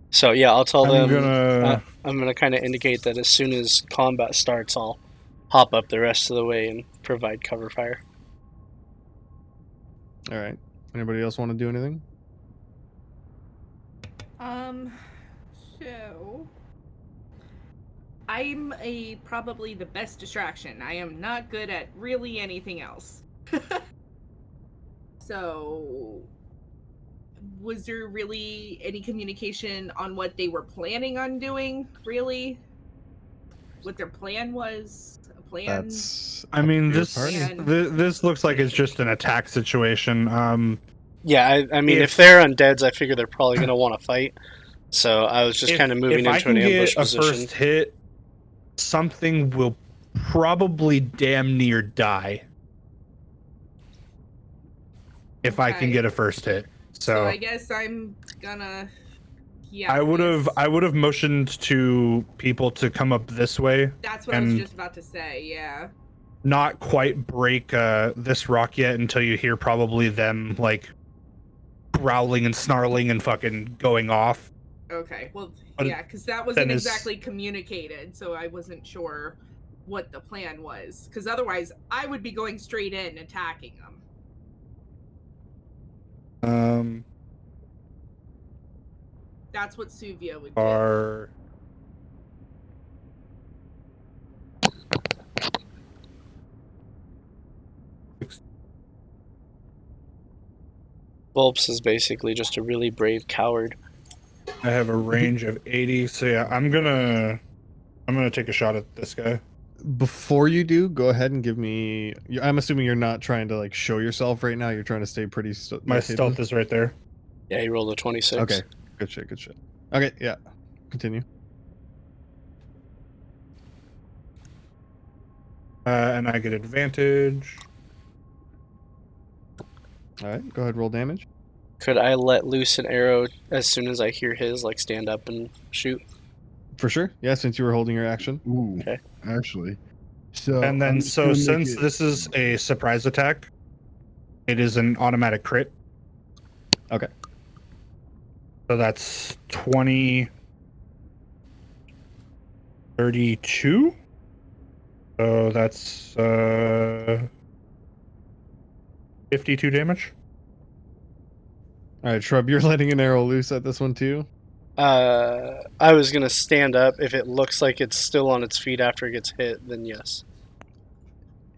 So yeah, I'll tell I'm them. I'm gonna kind of indicate that as soon as combat starts, I'll hop up the rest of the way and provide cover fire. All right. Anybody else want to do anything? So I'm probably the best distraction. I am not good at really anything else. So was there really any communication on what they were planning on doing, really? What their plan was? A plan? I mean, this looks like it's just an attack situation. Yeah, I mean, if they're undeads, I figure they're probably going to want to fight. So I was just kind of moving into an ambush position. If I can get a first hit, something will probably damn near die. If I can get a first hit. So I guess I'm gonna. Yeah. I would have motioned to people to come up this way. That's what I was just about to say. Yeah. Not quite break this rock yet until you hear probably them like growling and snarling and fucking going off. Okay. Well, But yeah, because that wasn't exactly communicated, so I wasn't sure what the plan was. Because otherwise, I would be going straight in and attacking them. That's what Suvia would do. Bulbs is basically just a really brave coward. I have a range of 80. So yeah, I'm gonna take a shot at this guy. Before you do, go ahead and give me. I'm assuming you're not trying to like show yourself right now. You're trying to stay pretty. My stealth is right there. Yeah, he rolled a 26. Okay, good shit. Good shit. Okay, yeah. Continue. And I get advantage. All right, go ahead. Roll damage. Could I let loose an arrow as soon as I hear his, like stand up and shoot? For sure. Yeah, since you were holding your action. Ooh, Okay. actually. So And then I'm just gonna make since it- this is a surprise attack, it is an automatic crit. Okay. So that's 20, 32. So that's 52 damage. All right, Shrub, you're letting an arrow loose at this one too. I was gonna stand up. If it looks like it's still on its feet after it gets hit, then yes.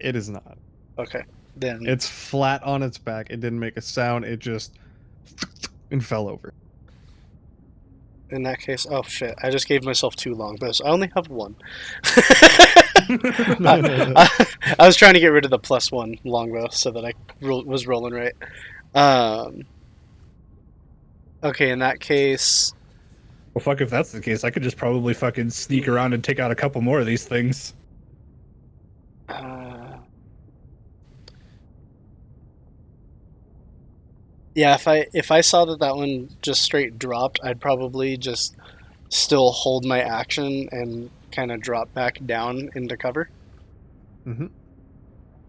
It is not. Okay. Then It's flat on its back. It didn't make a sound. It just and fell over. in that case, oh shit! I just gave myself 2 longbows. I only have 1. I was trying to get rid of the +1 longbow so that I was rolling right. Okay, in that case, Well, fuck, if that's the case, I could just probably fucking sneak around and take out a couple more of these things. yeah, if I saw that one just straight dropped, I'd probably just still hold my action and kind of drop back down into cover. Mm-hmm.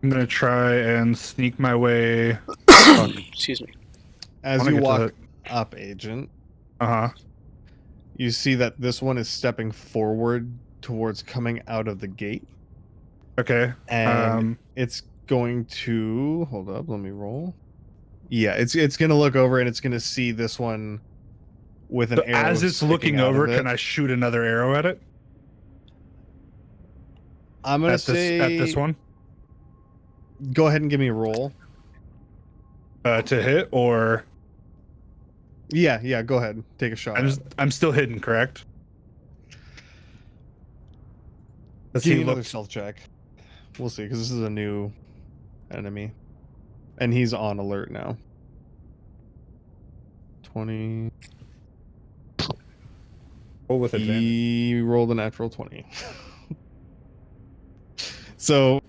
I'm gonna try and sneak my way. Excuse me. As Wanna you get to walk up, Agent, Uh-huh. you see that this one is stepping forward towards coming out of the gate. Okay. And it's going to hold up, let me roll. Yeah, it's gonna look over and it's gonna see this one with an So arrow. as it's sticking looking out of over, it. can I shoot another arrow at it? I'm gonna at say this one? Go ahead and give me a roll. To hit or Yeah, go ahead. Take a shot. I'm still hidden, correct? Does Give he me another look stealth check. We'll see, because this is a new enemy. And he's on alert now. 20. roll with advantage? He rolled a natural 20. So,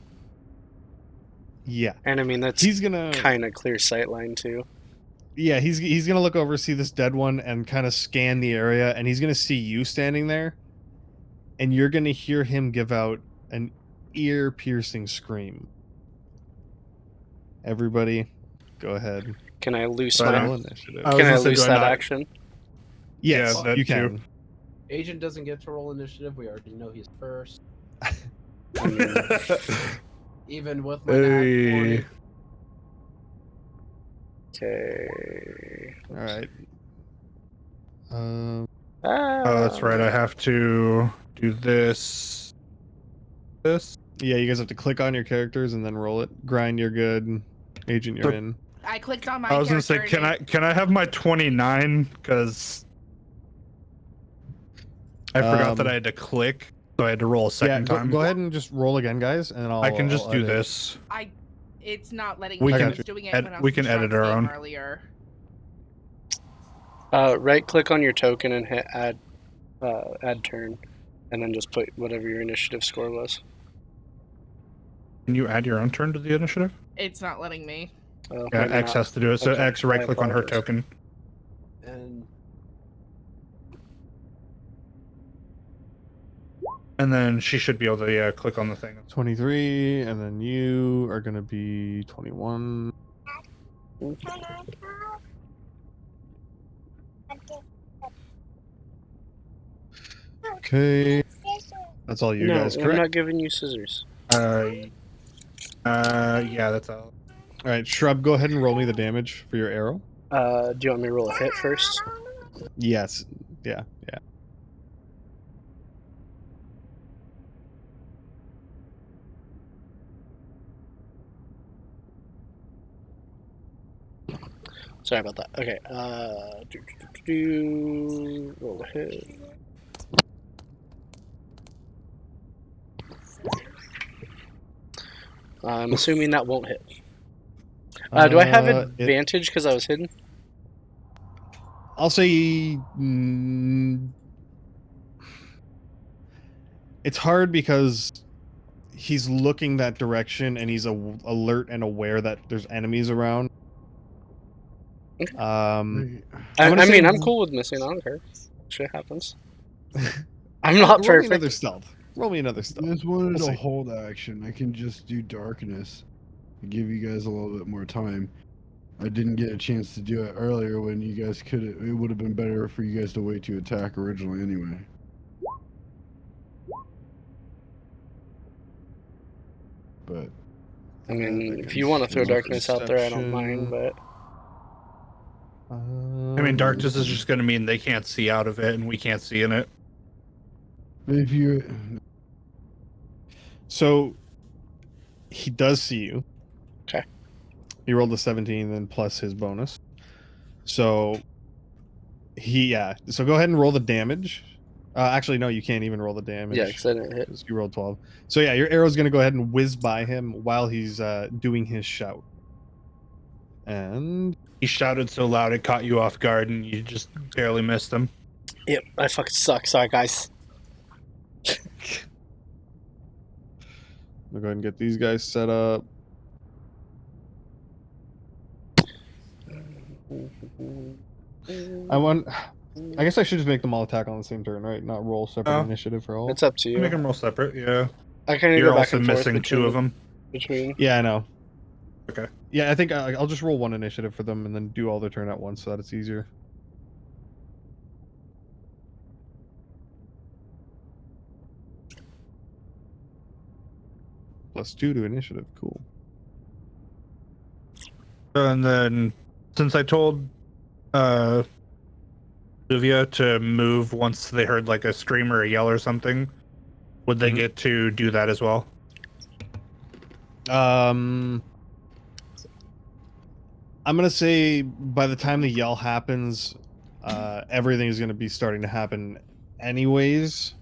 yeah. And I mean that's He's gonna kind of clear sight line too. Yeah, he's gonna look over, see this dead one, and kind of scan the area, and he's gonna see you standing there, and you're gonna hear him give out an ear-piercing scream. Everybody, go ahead. Can I loose Roll my initiative. Can I loose that action? Yes, Yeah, that you too. can. Agent doesn't get to roll initiative. We already know he's first. Even with my nat Hey. 20. Okay. All right. Oh, that's right. I have to do this. This. Yeah, you guys have to click on your characters and then roll it. Grind, you're good. Agent, you're So- in. I clicked on my I was gonna say, character can I have my 29? Because I forgot that I had to click, so I had to roll a second go, time. Go ahead and just roll again, guys, and I can just I'll do edit. this. It's not letting We me. can I was doing it ed- when I was we in can edit Shark's our game own. earlier. Right click on your token and hit add turn, and then just put whatever your initiative score was. Can you add your own turn to the initiative? It's not letting me. Oh, Yeah, maybe X not. has to do it. So Okay, X right I click on her apologize. token. And then she should be able to click on the thing. 23, and then you are gonna be 21. Okay. That's all you No, guys, I'm correct? not giving you scissors. Yeah, that's all. All right, Shrub, go ahead and roll me the damage for your arrow. Do you want me to roll a hit first? Yes. Yeah. Sorry about that. Okay. Roll a hit. I'm assuming that won't hit. Do I have advantage because I was hidden? I'll say it's hard because he's looking that direction and he's alert and aware that there's enemies around. I mean, I'm cool with missing. I don't care. Shit happens. I'm not roll perfect. Me another stealth. Roll me another stealth. I just wanted We'll to see. hold action. I can just do darkness and give you guys a little bit more time. I didn't get a chance to do it earlier when you guys could. It would have been better for you guys to wait to attack originally anyway. But I mean, if you want to throw darkness out there, I don't mind. But I mean, darkness is just going to mean they can't see out of it, and we can't see in it. if you, So he does see you. Okay. He rolled a 17, then plus his bonus. So So go ahead and roll the damage. Actually, no, you can't even roll the damage. yeah, because I didn't hit. 'Cause you rolled 12. So yeah, your arrow's gonna go ahead and whiz by him while he's doing his shout. And He shouted so loud it caught you off guard, and you just barely missed him. Yep, I fucking suck. Sorry, guys. we'll go ahead and get these guys set up. I guess I should just make them all attack on the same turn, right? Not roll separate initiative for all. It's up to you. Make them roll separate, yeah. I kind of You're go back also and forth missing between, two of them. Between. Yeah, I know. Okay. Yeah, I think I'll just roll one initiative for them and then do all their turn at once so that it's easier. +2 to initiative. Cool. And then, since I told Sylvia to move once they heard like a scream or a yell or something, would they get to do that as well? I'm gonna say by the time the yell happens, everything is gonna be starting to happen anyways.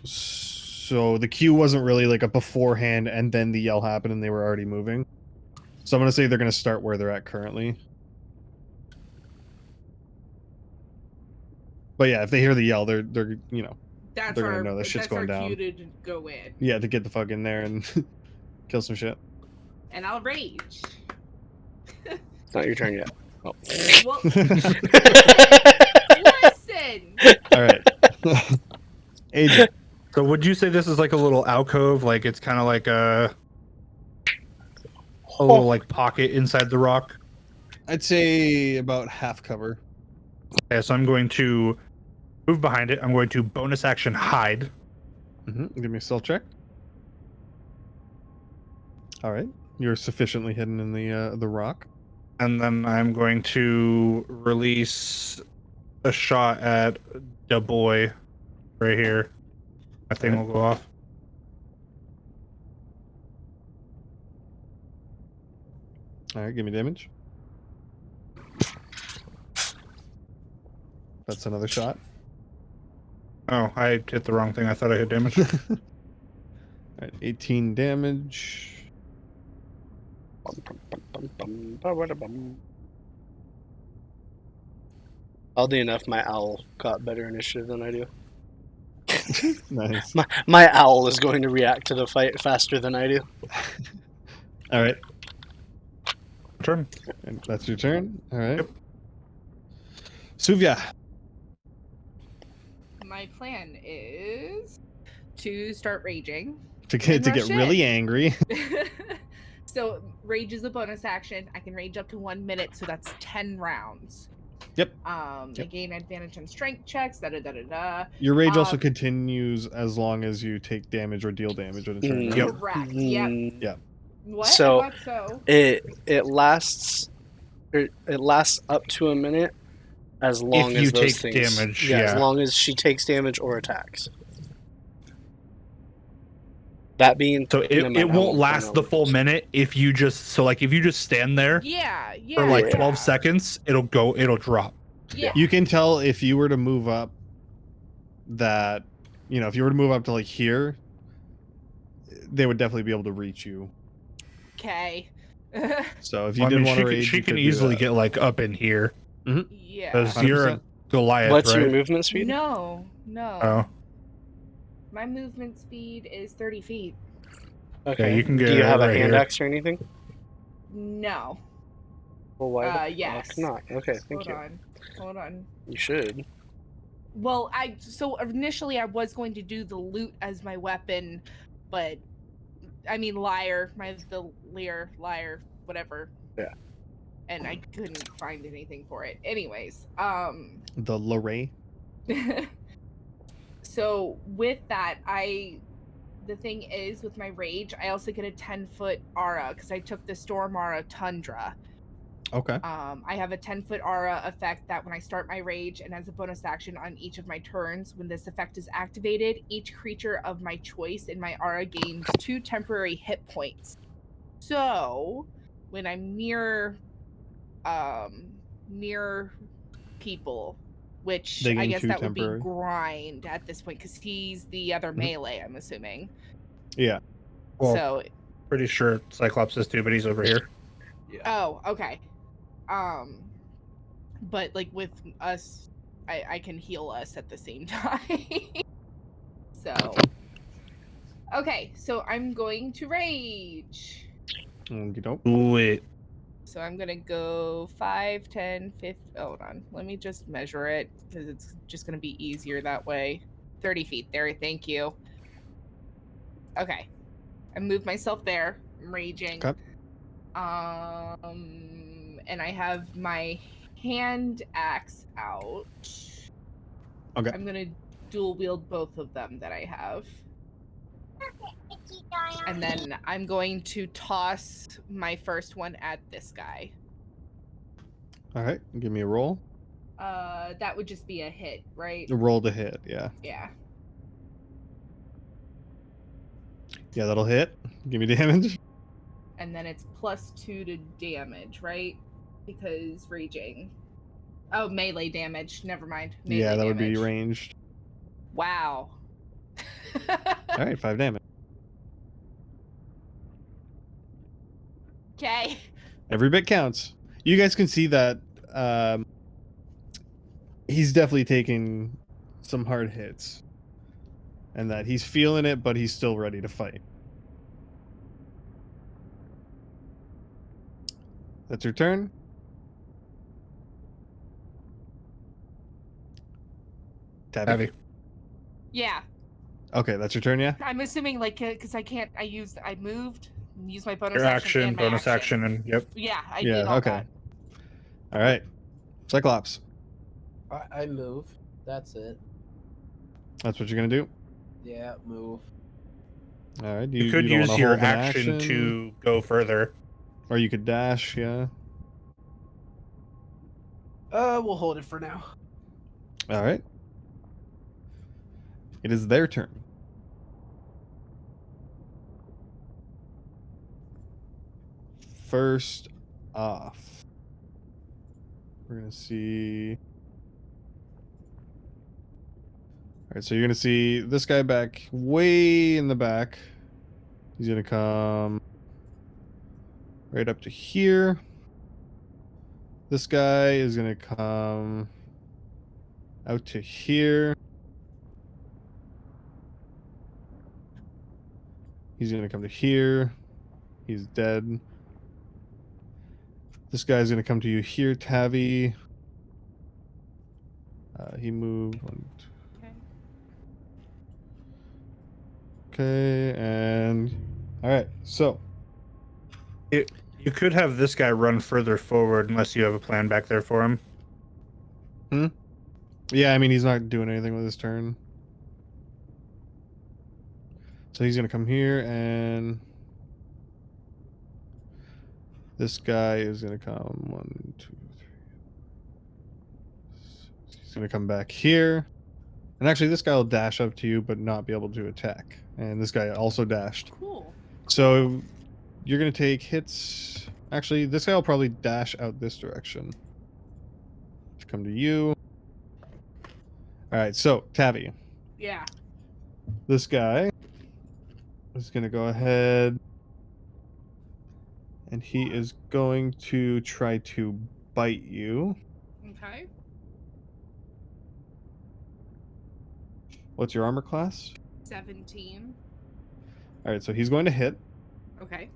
So the cue wasn't really like a beforehand and then the yell happened and they were already moving. So I'm gonna say they're gonna start where they're at currently. But yeah, if they hear the yell, they're you know That's they're our gonna know that shit's going down. cue to go in, Yeah, to get the fuck in there and kill some shit. and I'll rage. It's not your turn yet. Oh. Well, listen. All right. Agent. So would you say this is like a little alcove? Like it's kind of like a little like pocket inside the rock? I'd say about half cover. Okay, so I'm going to move behind it. I'm going to bonus action hide. Give me a stealth check. All right, you're sufficiently hidden in the rock. And then I'm going to release a shot at the boy right here. That thing will go off. All right, give me damage. That's another shot. Oh, I hit the wrong thing. I thought I hit damage. All right, 18 damage. Oddly enough, my owl got better initiative than I do. Nice. My owl is going to react to the fight faster than I do. All right. Turn. And that's your turn. All right. Yep. Suvia. My plan is to start raging. To get rush really in. angry. So rage is a bonus action. I can rage up to 1 minute, so that's 10 rounds. Yep. I gain advantage on strength checks. Your rage also continues as long as you take damage or deal damage at a turn. Correct. Yep. Yeah. What? So, I thought so. it lasts up to a minute as long If as you those take things, damage, as yeah. long as she takes damage or attacks. That being So no it matter how won't long last the timer full minute if you just if you just stand there Yeah, for yeah. like yeah. 12 seconds, it'll drop. Yeah. You can tell if you were to move up that, if you were to move up to like here, they would definitely be able to reach you. Okay. So if you Well, did I mean, want to rage, she you can could do easily that. get like up in here. Yeah. Because you're a 100%. Goliath, What's right? your movement speed? No. Oh, My movement speed is 30 feet. Okay. you can get Do you have a right hand here. axe or anything? No. Well, why the Yes. fuck not? Okay, thank you. Hold on. You should. Well, so initially I was going to do the loot as my weapon, but I mean liar, whatever. Yeah. And I couldn't find anything for it. Anyways, The Lorray. so with that, the thing is with my rage, I also get a 10-foot aura because I took the Storm Aura Tundra. Okay. I have a 10-foot aura effect that when I start my rage and as a bonus action on each of my turns, when this effect is activated, each creature of my choice in my aura gains 2 temporary hit points. So when I'm near people, which They I gain guess 2 that temporary. would be grind at this point because he's the other melee, I'm assuming. Yeah. Well, So pretty sure Cyclops is too, but he's over here. oh, okay. But like with us, I can heal us at the same time. So okay, so I'm going to rage. You don't do it. So I'm gonna go 5, 10, 15. Hold on, let me just measure it because it's just gonna be easier that way. 30 feet there, thank you. Okay, I moved myself there. I'm raging. Okay. And I have my hand axe out. Okay. I'm gonna dual wield both of them that I have. And then I'm going to toss my first one at this guy. All right. Give me a roll. That would just be a hit, right? A roll to hit. Yeah. Yeah. Yeah, that'll hit. Give me damage. And then it's +2 to damage, right? Because raging. Oh, melee damage. Never mind. Melee Yeah, that damage. would be ranged. Wow. All right, 5 damage. Okay. Every bit counts. You guys can see that he's definitely taking some hard hits. And that he's feeling it, but he's still ready to fight. That's your turn. Tabby. Yeah. Okay, that's your turn, yeah? I'm assuming like because I moved, used my bonus Your action, and my bonus action, and yep. Yeah, I did all okay. that. All right. Cyclops. I move. That's it. That's what you're going to do? Yeah, move. All right. You could don't use wanna your hold an action to go further. Or you could dash, yeah. We'll hold it for now. All right. It is their turn. First off, we're going to see... All right, so you're going to see this guy back way in the back. He's going to come right up to here. This guy is going to come out to here. He's going to come to here. He's dead. This guy's going to come to you here, Tavi. He moved. 1, 2. Okay, and all right. So you could have this guy run further forward unless you have a plan back there for him. Yeah, I mean he's not doing anything with his turn. So he's going to come here and this guy is going to come 1, 2, 3. He's going to come back here. And actually, this guy will dash up to you, but not be able to attack. And this guy also dashed. Cool. So you're gonna take hits. Actually, this guy will probably dash out this direction to come to you. All right, so Tavi, Yeah. this guy is gonna go ahead, and he is going to try to bite you. Okay. What's your armor class? 17. All right, so he's going to hit. Okay.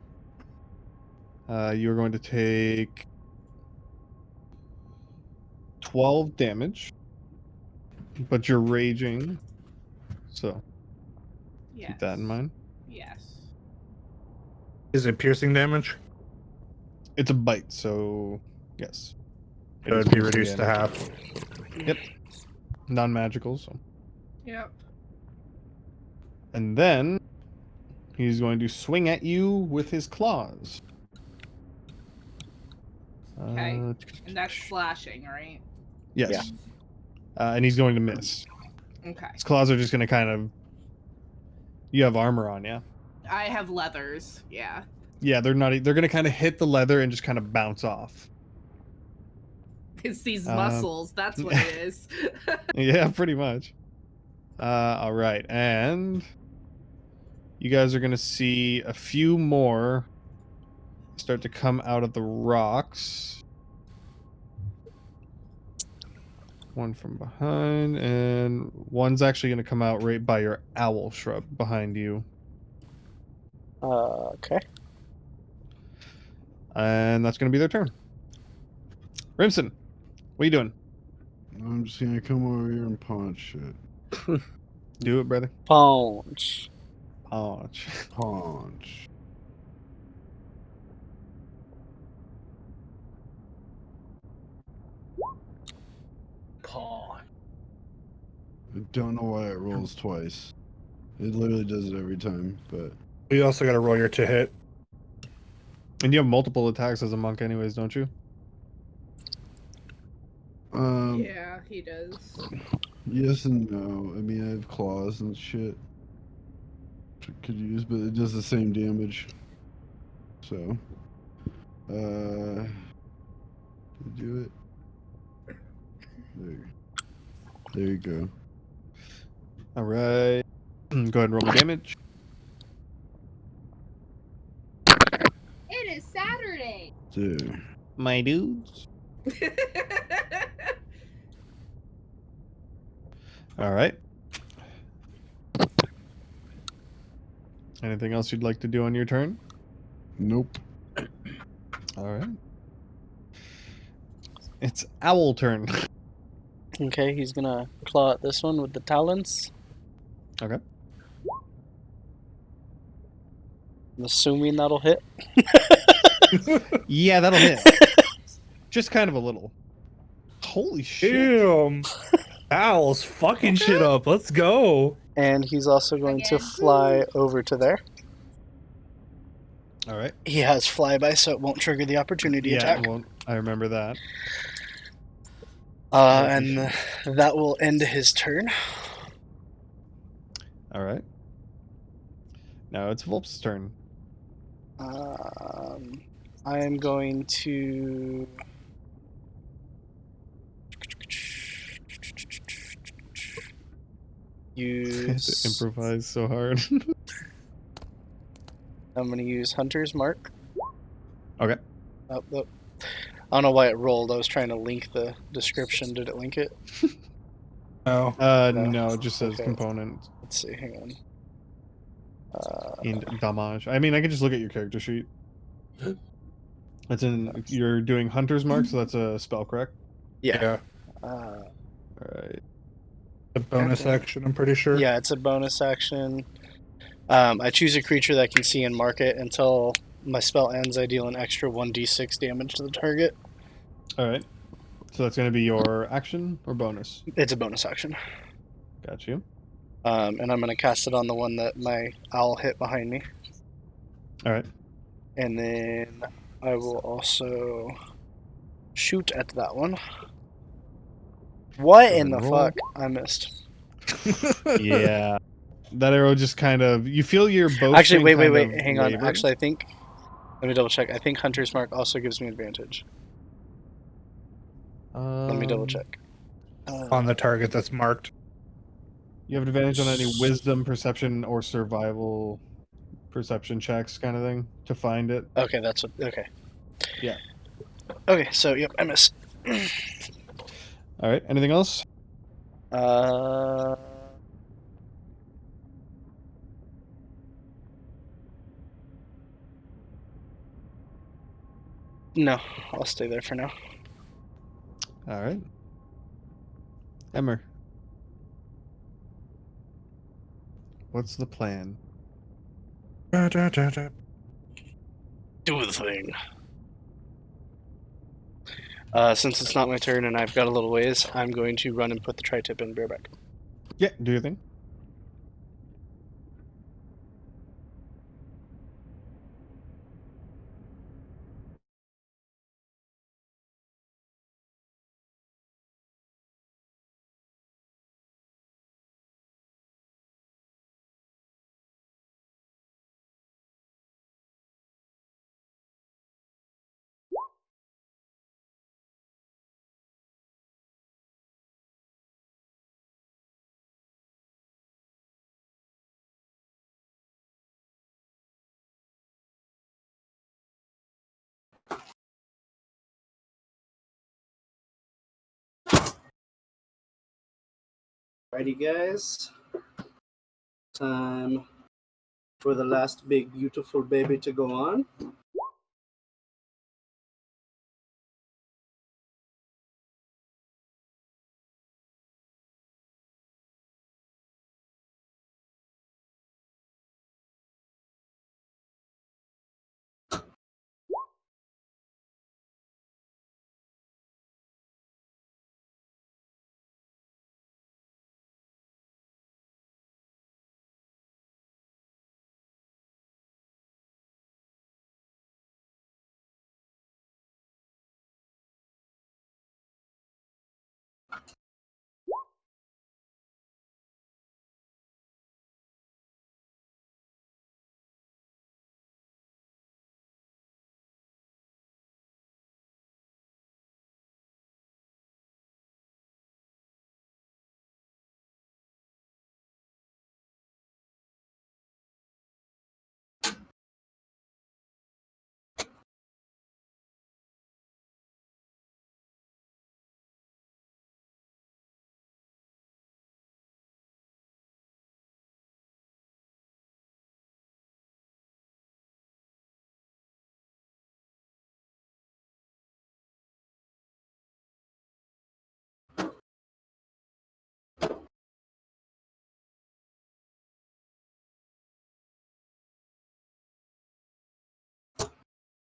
You're going to take 12 damage, but you're raging, so keep that in mind. Yes. Is it piercing damage? It's a bite, so yes. It would be reduced to half. Yep. Non-magical, so. Yep. And then he's going to swing at you with his claws. Okay. And that's slashing, right? Yes. And he's going to miss. Okay. His claws are just going to kind of... You have armor on, yeah? I have leathers. Yeah. Yeah, they're not... They're going to kind of hit the leather and just kind of bounce off. It's these muscles. That's what it is. Yeah, pretty much. All right, and you guys are going to see a few more start to come out of the rocks. One from behind, and one's actually going to come out right by your owl shrub behind you. Okay. And that's going to be their turn. Rimson, what are you doing? I'm just gonna come over here and punch shit. Do it, brother. Punch. Punch. Punch. Paw. I don't know why it rolls twice. It literally does it every time, but You also got to roll your to hit. And you have multiple attacks as a monk anyways, don't you? Yeah, he does. Yes and no. I mean, I have claws and shit I could use, but it does the same damage. So, do it. There you go. All right. Go ahead and roll the damage. It is Saturday. There. My dudes. All right. Anything else you'd like to do on your turn? Nope. All right. It's owl turn. Okay, he's gonna claw at this one with the talons. Okay. I'm assuming that'll hit. Yeah, that'll hit. Just kind of a little. Holy shit. Damn. Owl's fucking shit up. Let's go. And he's also going to fly over to there. All right. He has flyby, so it won't trigger the opportunity Yeah, attack. it won't. I remember that. And that will end his turn. All right. Now it's Volp's turn. I am going to use Improvise so hard. I'm going to use Hunter's Mark. Okay. Oh, I don't know why it rolled. I was trying to link the description. Did it link it? No. No, it just says Okay. component. Let's see. Hang on. And damage. I mean, I could just look at your character sheet. That's in. You're doing Hunter's Mark, so that's a spell, correct? Yeah. All right. A bonus action, I'm pretty sure. Yeah, it's a bonus action. I choose a creature that can see and mark it. Until my spell ends, I deal an extra 1d6 damage to the target. All right. So that's going to be your action or bonus? It's a bonus action. Got you. And I'm going to cast it on the one that my owl hit behind me. All right. And then I will also shoot at that one. What in the roll. fuck? I missed. Yeah. That arrow just kind of, you feel your bow Actually, string wait, kind of hang on. waver. Actually, I think. Let me double check. I think Hunter's Mark also gives me advantage. Let me double check. On the target that's marked. You have advantage on any wisdom, perception, or survival perception checks, kind of thing, to find it. Okay, that's what. Okay. Yeah. Okay, so yep, I missed. All right. Anything else? No, I'll stay there for now. All right. Emmer. What's the plan? Do the thing. Since it's not my turn and I've got a little ways, I'm going to run and put the tri-tip in bareback. Yeah, do your thing. Alrighty, guys. Time for the last big, beautiful baby to go on.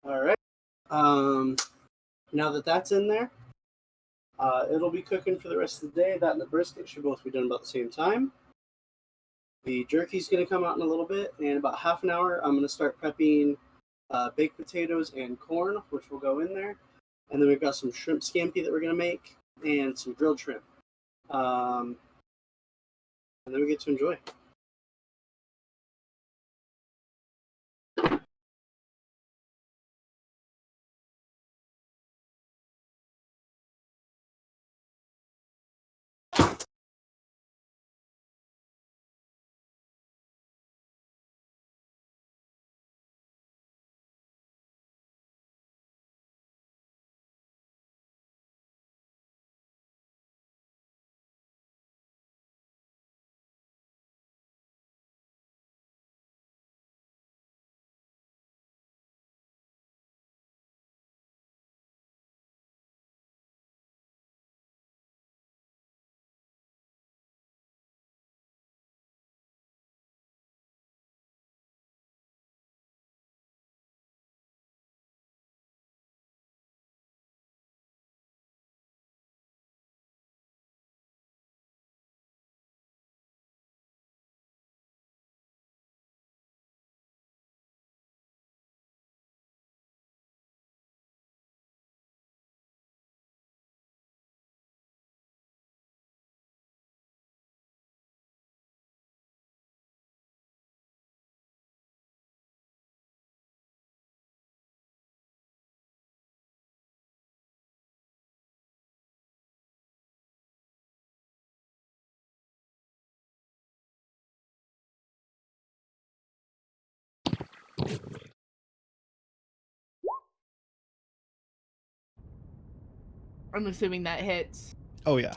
All right. Now that that's in there, it'll be cooking for the rest of the day. That and the brisket should both be done about the same time. The jerky's going to come out in a little bit. And in about half an hour, I'm going to start prepping baked potatoes and corn, which will go in there. And then we've got some shrimp scampi that we're going to make and some grilled shrimp. And then we get to enjoy. I'm assuming that hits. Oh yeah.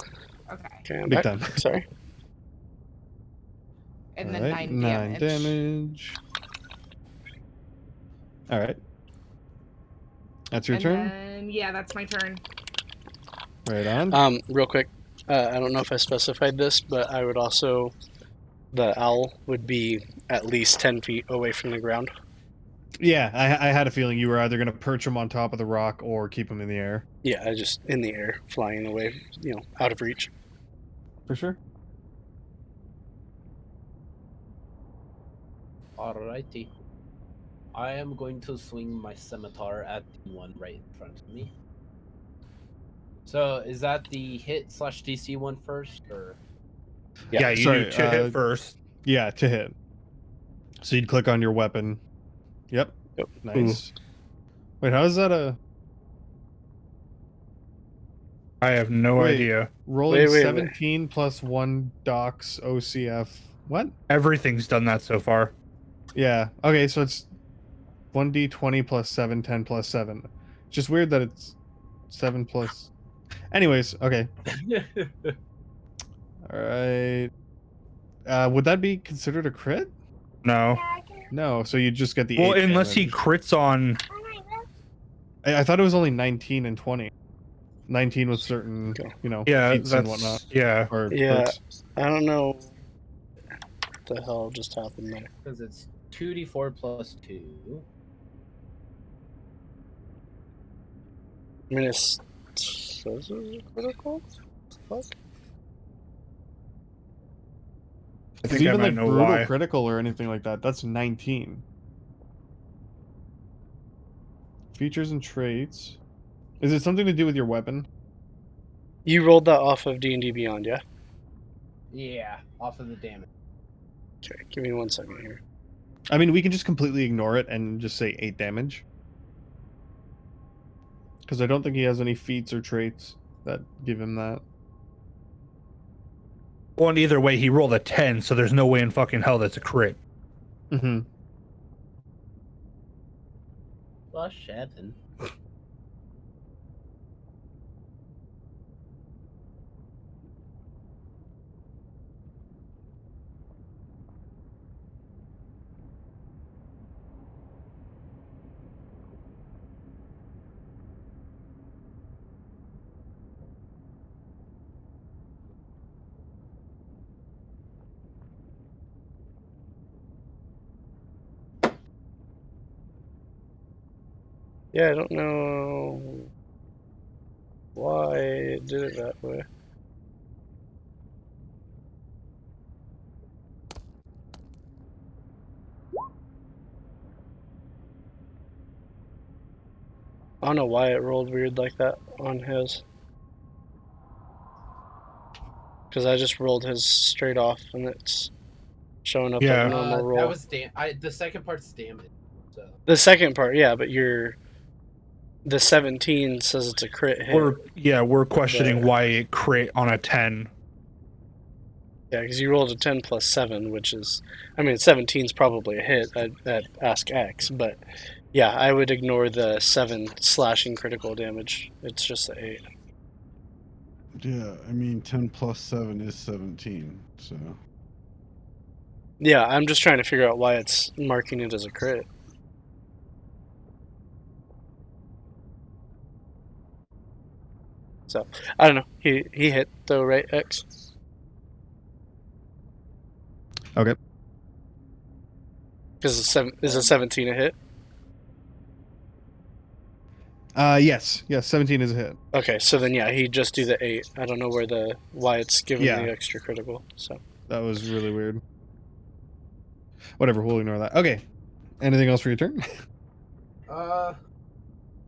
Okay. Okay, I'm Big back. time. Sorry. And then Alright, 9 damage. All right. That's your and turn. Then, yeah, that's my turn. Right on. Real quick, I don't know if I specified this, but I would also, the owl would be at least 10 feet away from the ground. Yeah, I had a feeling you were either going to perch him on top of the rock or keep him in the air. Yeah, I just in the air, flying away, out of reach. For sure. Alrighty. I am going to swing my scimitar at the one right in front of me. So is that the hit / DC one first, or? Yeah, you sorry, do to hit first. Yeah, to hit. So you'd click on your weapon. Yep. Nice. Wait, how is that a? I have no idea. Rolling 17 plus 1 docs OCF. What? Everything's done that so far. Yeah. Okay, so it's 1d20 plus 7, 10 plus 7. Just weird that it's 7 plus. Anyways, okay. All right. Would that be considered a crit? No. No, so you just get the. Well, 8 unless he damage. crits on. I thought it was only 19 and 20. 19 with certain, Yeah, feats and that's whatnot. yeah. Or Yeah, perks. I don't know what the hell just happened there. Because it's 2d4 plus 2. I mean, it's says it's critical. Fuck. I Because think I even might like know brutal why. critical or anything like that, that's 19. Features and traits. Is it something to do with your weapon? You rolled that off of D&D Beyond, yeah? Yeah, off of the damage. Okay, give me 1 second here. I mean, we can just completely ignore it and just say 8 damage. Because I don't think he has any feats or traits that give him that. Well, and either way, he rolled a 10, so there's no way in fucking hell that's a crit. Mm-hmm. Plus 7. Yeah, I don't know why it did it that way. I don't know why it rolled weird like that on his. Because I just rolled his straight off and it's showing up like a normal roll. That was the second part's damage. So. The second part, yeah, but the 17 says it's a crit hit. We're questioning why it crit on a 10. Yeah, because you rolled a 10 plus 7, which is, I mean, 17's probably a hit at Ask X, but yeah, I would ignore the 7 slashing critical damage. It's just the 8. Yeah, I mean, 10 plus 7 is 17, so. Yeah, I'm just trying to figure out why it's marking it as a crit. So, I don't know. He hit though, right, X? Okay. Is a 17 a hit? Yes. 17 is a hit. Okay, so then yeah, he'd just do the 8. I don't know why it's giving Yeah. the extra critical. So That was really weird. Whatever, we'll ignore that. Okay. Anything else for your turn?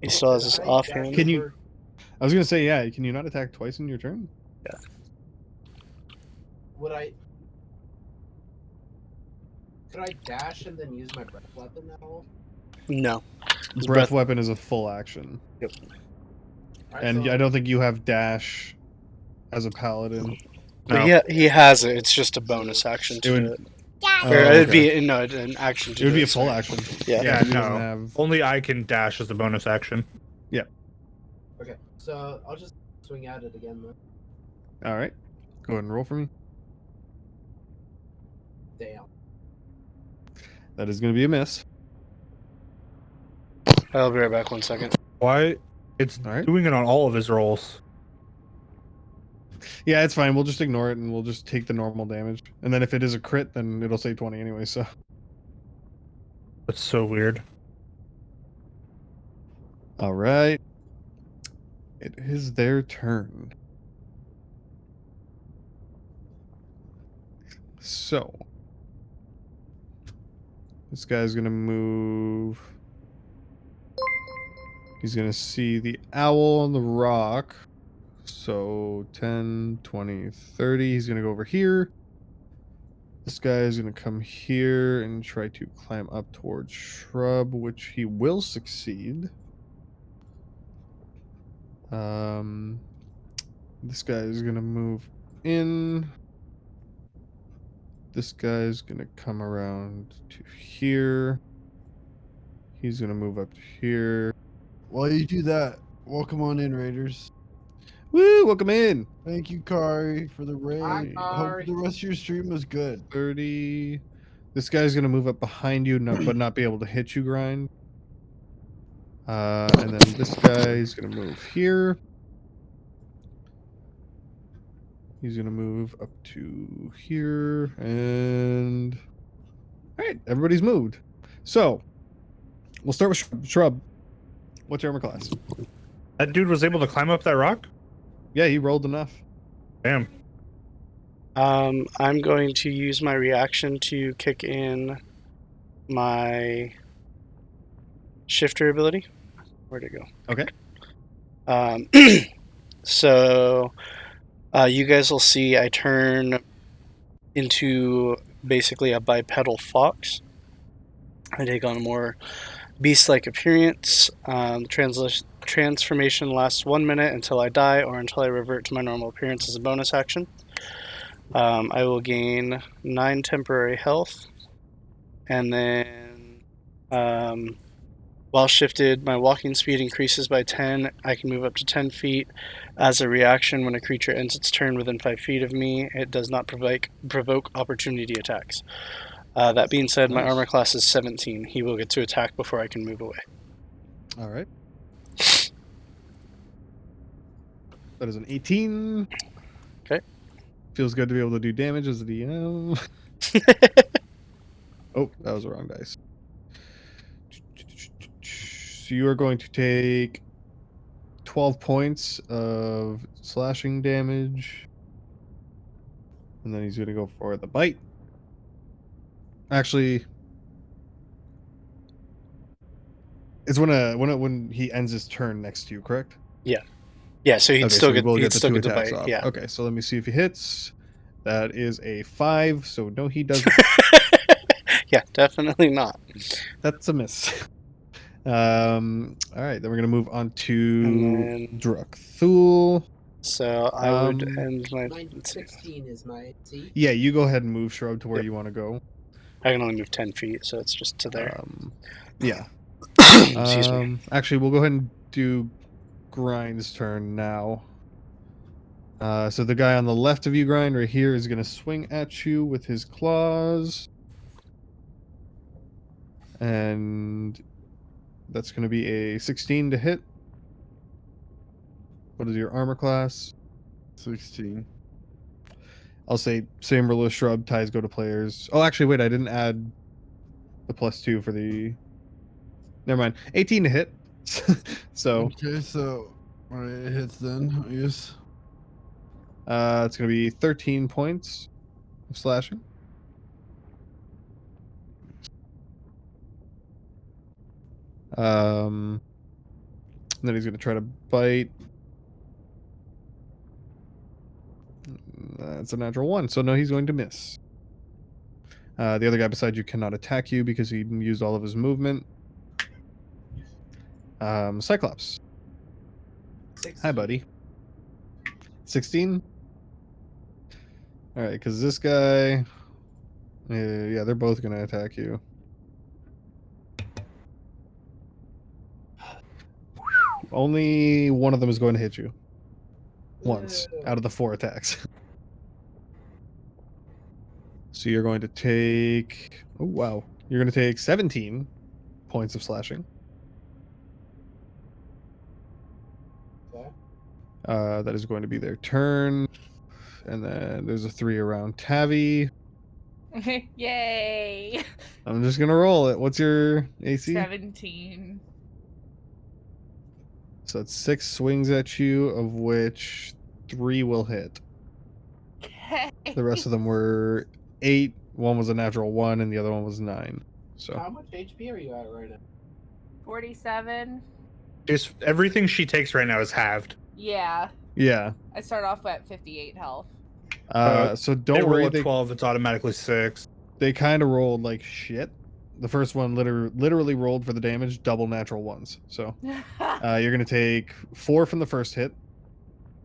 he still has his offhand. Can you? I was gonna say, yeah. Can you not attack twice in your turn? Yeah. Could I dash and then use my breath weapon now? No. Breath weapon is a full action. Yep. And I don't think you have dash as a paladin. But yeah, he has it. It's just a bonus action to do it. Or it'd be an action to It would do be it, a full sorry. action. Yeah. Yeah, he doesn't no. have- Only I can dash as a bonus action. Yeah. Okay, so I'll just swing at it again though. All right. Go ahead and roll for me. Damn. That is going to be a miss. I'll be right back 1 second. Why? It's doing it on all of his rolls. Yeah, it's fine. We'll just ignore it and we'll just take the normal damage. And then if it is a crit, then it'll say 20 anyway, so. That's so weird. All right. It is their turn. So. This guy's going to move. He's going to see the owl on the rock. So 10, 20, 30. He's going to go over here. This guy is going to come here and try to climb up towards shrub, which he will succeed. This guy is going to move in. This guy is going to come around to here. He's going to move up to here. While you do that, welcome on in, Raiders. Woo, welcome in. Thank you, Kari, for the raid. Hope Kari. the rest of your stream was good. 30. This guy's going to move up behind you, but not be able to hit you, Grind. And then this guy is going to move here. He's going to move up to here. And... all right, everybody's moved. So, we'll start with Shrub. What's your armor class? That dude was able to climb up that rock? Yeah, he rolled enough. Damn. I'm going to use my reaction to kick in my shifter ability. Where'd it go? Okay. So you guys will see I turn into basically a bipedal fox. I take on a more beast-like appearance. Transformation lasts 1 minute until I die or until I revert to my normal appearance as a bonus action. I will gain 9 temporary health. And then while shifted, my walking speed increases by 10. I can move up to 10 feet. As a reaction, when a creature ends its turn within 5 feet of me, it does not provoke opportunity attacks. That being said, my armor class is 17. He will get to attack before I can move away. All right. That is an 18. Okay. Feels good to be able to do damage as a DM. Oh, that was the wrong dice. So you are going to take 12 points of slashing damage. And then he's going to go for the bite. Actually, it's when he ends his turn next to you, correct? Yeah. Yeah, so he'd still get the attacks bite. off. Yeah. Okay, so let me see if he hits. That is a 5, so no, he doesn't. Yeah, definitely not. That's a miss. All right, then we're gonna move on to Drakthul. So I would end my. 16 is my AC. Yeah, you go ahead and move Shrub to where you want to go. I can only move 10 feet, so it's just to there. Yeah. Excuse me. Actually, we'll go ahead and do Grind's turn now. So the guy on the left of you, Grind, right here, is going to swing at you with his claws. And that's going to be a 16 to hit. What is your armor class? 16. I'll say same rule as Shrub, ties go to players. Oh, actually, wait, I didn't add the +2 for the... Never mind. 18 to hit. So... Okay, so it hits then, I guess. It's going to be 13 points of slashing. And then he's going to try to bite. That's a natural 1, so no, he's going to miss. The other guy beside you cannot attack you because he used all of his movement. Cyclops. 16. Hi, buddy. 16? Alright, because this guy... yeah, they're both going to attack you. Only one of them is going to hit you. once out of the 4 attacks. So you're going to take... Oh, wow. You're going to take 17 points of slashing. Okay. That is going to be their turn. And then there's a 3 around Tavi. Yay! I'm just going to roll it. What's your AC? 17. So it's 6 swings at you, of which 3 will hit. The rest of them were 8. One was a natural 1, and the other one was 9. So How much HP are you at right now? 47. Just everything she takes right now is halved. Yeah. yeah. I start off at 58 health. So They don't worry. roll a 12. It's automatically 6. They kind of rolled like shit. The first one literally rolled for the damage, double natural 1s. So you're gonna take 4 from the first hit.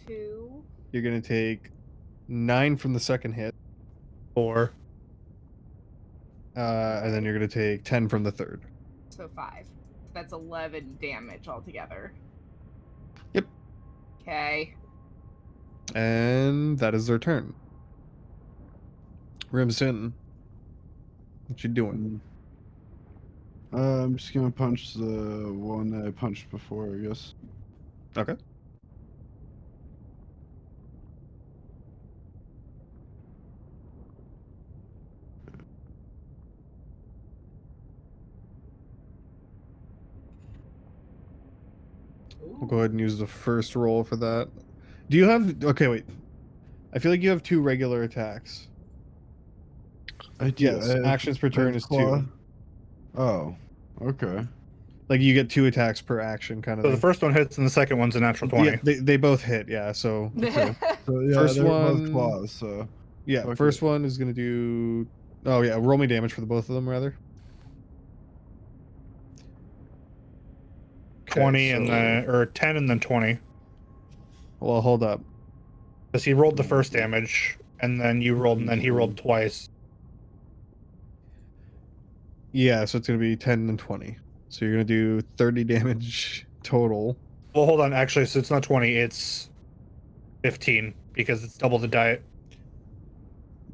2. You're gonna take 9 from the second hit. 4. And then you're gonna take 10 from the third. So 5. That's 11 damage altogether. Yep. Okay. And that is their turn. Rimson, what you doing? I'm just gonna punch the one that I punched before, I guess. Okay. We'll go ahead and use the first roll for that. Do you have... Okay, wait. I feel like you have 2 regular attacks. I do. Yes, actions per turn is 2. Oh, okay. Like you get 2 attacks per action, kind of. So thing. the first one hits and the second one's a natural 20. Yeah, they both hit. Yeah, so So yeah, first they're both one, claws. So yeah, okay. first one is gonna do. Oh yeah, roll me damage for the both of them rather. 20 Okay, and so- then, or 10 and then 20. Well, hold up. Because he rolled the first damage, and then you rolled, and then he rolled twice. Yeah, so it's gonna be 10 and 20. So you're gonna do 30 damage total. Well, hold on. Actually, so it's not 20. It's 15 because it's double the die.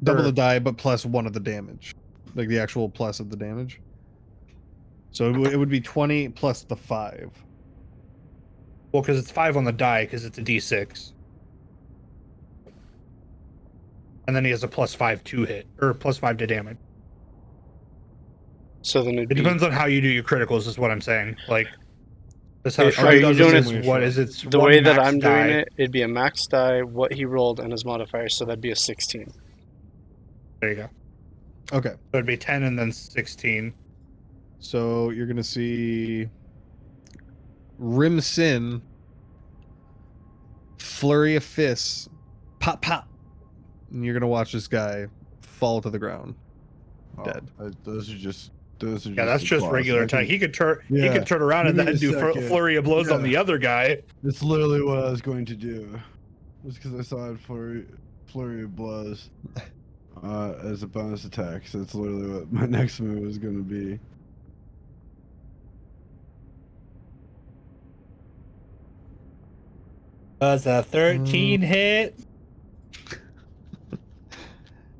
Double Or- the die, but plus 1 of the damage, like the actual plus of the damage. So it would be 20 plus the 5. Well, because it's 5 on the die, because it's a d6. And then he has a +5 to hit, or +5 to damage. So then It depends on how you do your criticals, is what I'm saying. Like, that's how Are Shrek you does doing it. it- Is what is it's the one way that max I'm die. doing it, it'd be a max die, what he rolled, and his modifier, so that'd be a 16. There you go. Okay. So it'd be 10 and then 16. So you're gonna see Rimsin flurry of fists, pop pop, and you're gonna watch this guy fall to the ground, dead. Those are just. Yeah, that's just claws. regular I can- attack. He could turn. He Yeah. could turn around and Give me then a do second. flurry of blows on Yeah. the other guy. It's literally what I was going to do. Just because I saw it flurry of blows as a bonus attack. So that's literally what my next move is going to be. That's a 13 hit.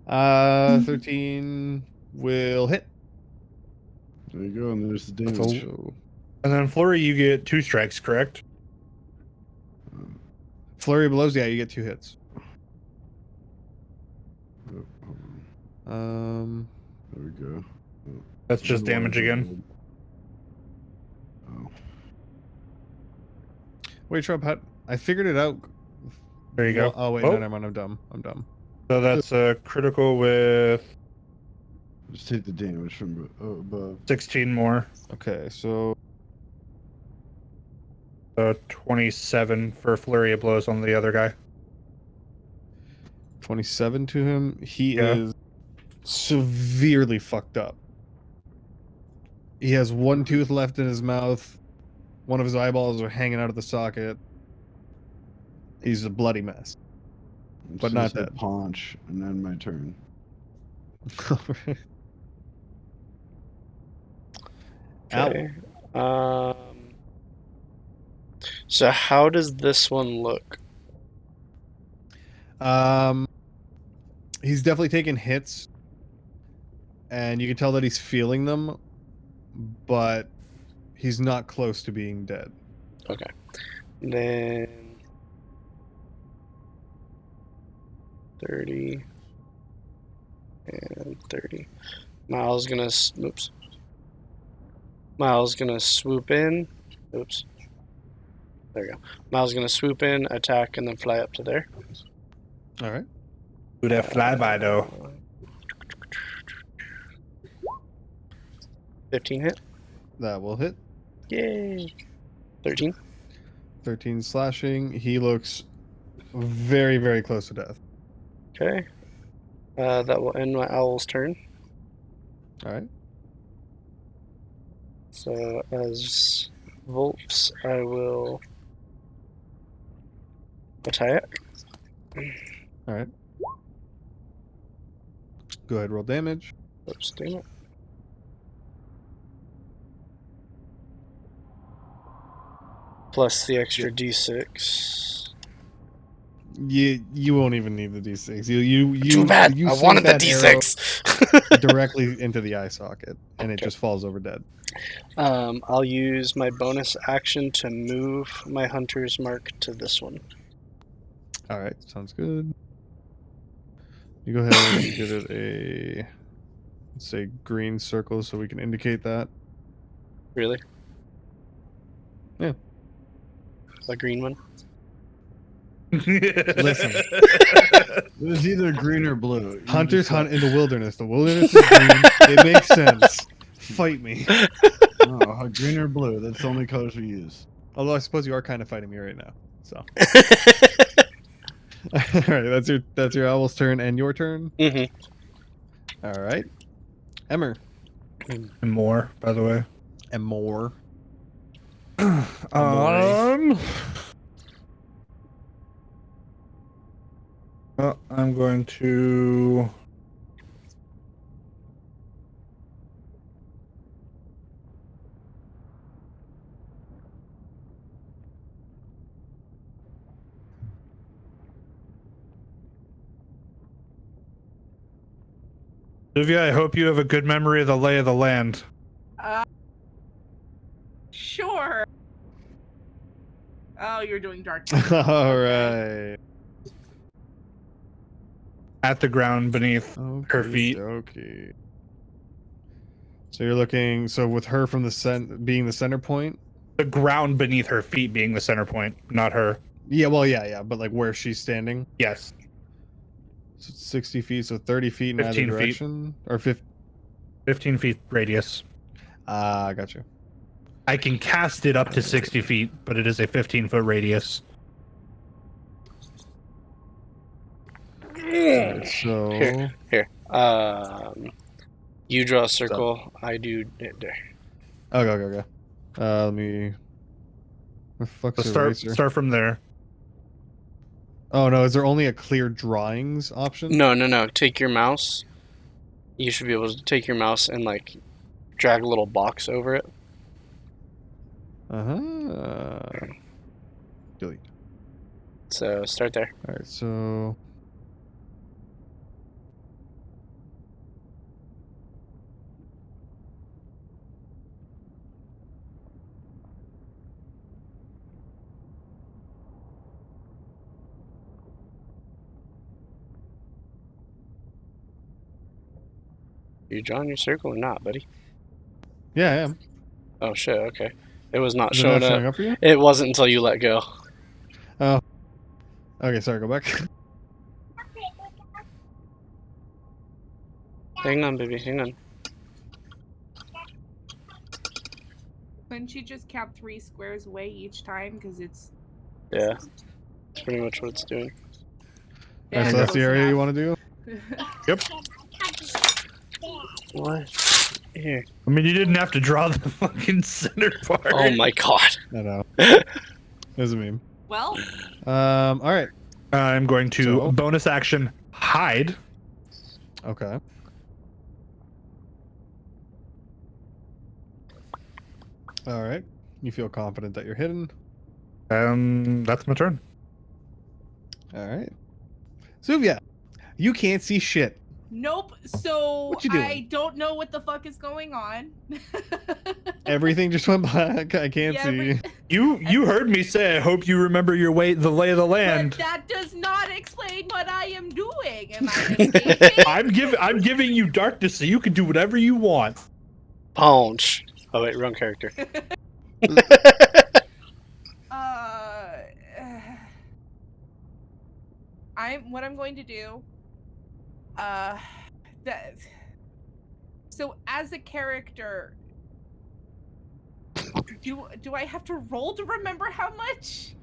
13 will hit. There you go, and there's the damage. And then flurry, you get 2 strikes, correct? Flurry of blows, yeah, you get 2 hits. There we go. That's just damage again. Wait, Trump, I figured it out. There you go. Oh wait, Oh. no, never mind. I'm dumb. I'm dumb. So that's a critical with Just take the damage from above. 16 more. Okay, so 27 for flurry of blows on the other guy. 27 to him. He Yeah. is severely fucked up. He has 1 tooth left in his mouth. One of his eyeballs are hanging out of the socket. He's a bloody mess. But not that dead. Punch, and then my turn. Okay. So how does this one look? He's definitely taking hits, and you can tell that he's feeling them, but he's not close to being dead. Okay. Then 30 and 30. Miles gonna oops. Miles gonna swoop in. Oops. There we go. Miles gonna swoop in, attack, and then fly up to there. All right. Do that flyby though. 15 hit. That will hit. Yay. 13. 13 slashing. He looks very, very close to death. Okay. That will end my owl's turn. All right. So as Volps, I will attack. All right. Go ahead, roll damage. Oops, damn it. Plus the extra d6. You won't even need the d6. You Too bad. You I sink wanted the that arrow d6. directly into the eye socket, and it just falls over dead. I'll use my bonus action to move my hunter's mark to this one. All right, sounds good. You go ahead and give it a, let's say, green circle so we can indicate that. Really? Yeah. A green one? Listen. It was either green or blue. You Hunters just hunt in the wilderness. The wilderness is green. It makes sense. Fight me. Oh, green or blue. That's the only colors we use. Although I suppose you are kind of fighting me right now. So. All right, that's your owl's turn and your turn. Mm-hmm. All right, Emmer. And more, by the way. And more. Well, I'm going to. Olivia, I hope you have a good memory of the lay of the land. Sure. Oh, you're doing dark. All right. At the ground beneath her feet. Okay. So you're looking. So with her from the being the center point. The ground beneath her feet being the center point, not her. Yeah. Well, yeah. But like where she's standing. Yes. So 60 feet. So 30 feet in either 15 feet. direction. Or 15 feet radius. I got you. I can cast it up to 60 feet, but it is a 15-foot radius. Right, so Here. You draw a circle. I do it there. Okay. Let me. Where the fuck's the eraser? Start from there. Oh no! Is there only a clear drawings option? No. Take your mouse. You should be able to take your mouse and like drag a little box over it. Delete. So start there. All right. So. You drawing your circle or not, buddy? Yeah, I am. Oh shit. Okay. It was not Is it showing not showing up for you? It wasn't until you let go. Oh. Okay. Sorry. Go back. Hang on, baby. Hang on. Couldn't you just count 3 squares away each time? Because it's. Yeah. That's pretty much what it's doing. All right, so that's the area you want to do. Yep. What? Here. I mean, you didn't have to draw the fucking center part. Oh my god. I know. It was a meme. Well. All right. I'm going to bonus action hide. Okay. All right. You feel confident that you're hidden. That's my turn. All right. Sylvia, you can't see shit. Nope. So What you doing? I don't know what the fuck is going on. Everything just went black. I can't Yeah, see. You heard me say. I hope you remember the lay of the land. But that does not explain what I am doing. Am I escaping? I'm giving you darkness so you can do whatever you want. Punch. Oh wait, wrong character. What I'm going to do. So as a character, do I have to roll to remember how much?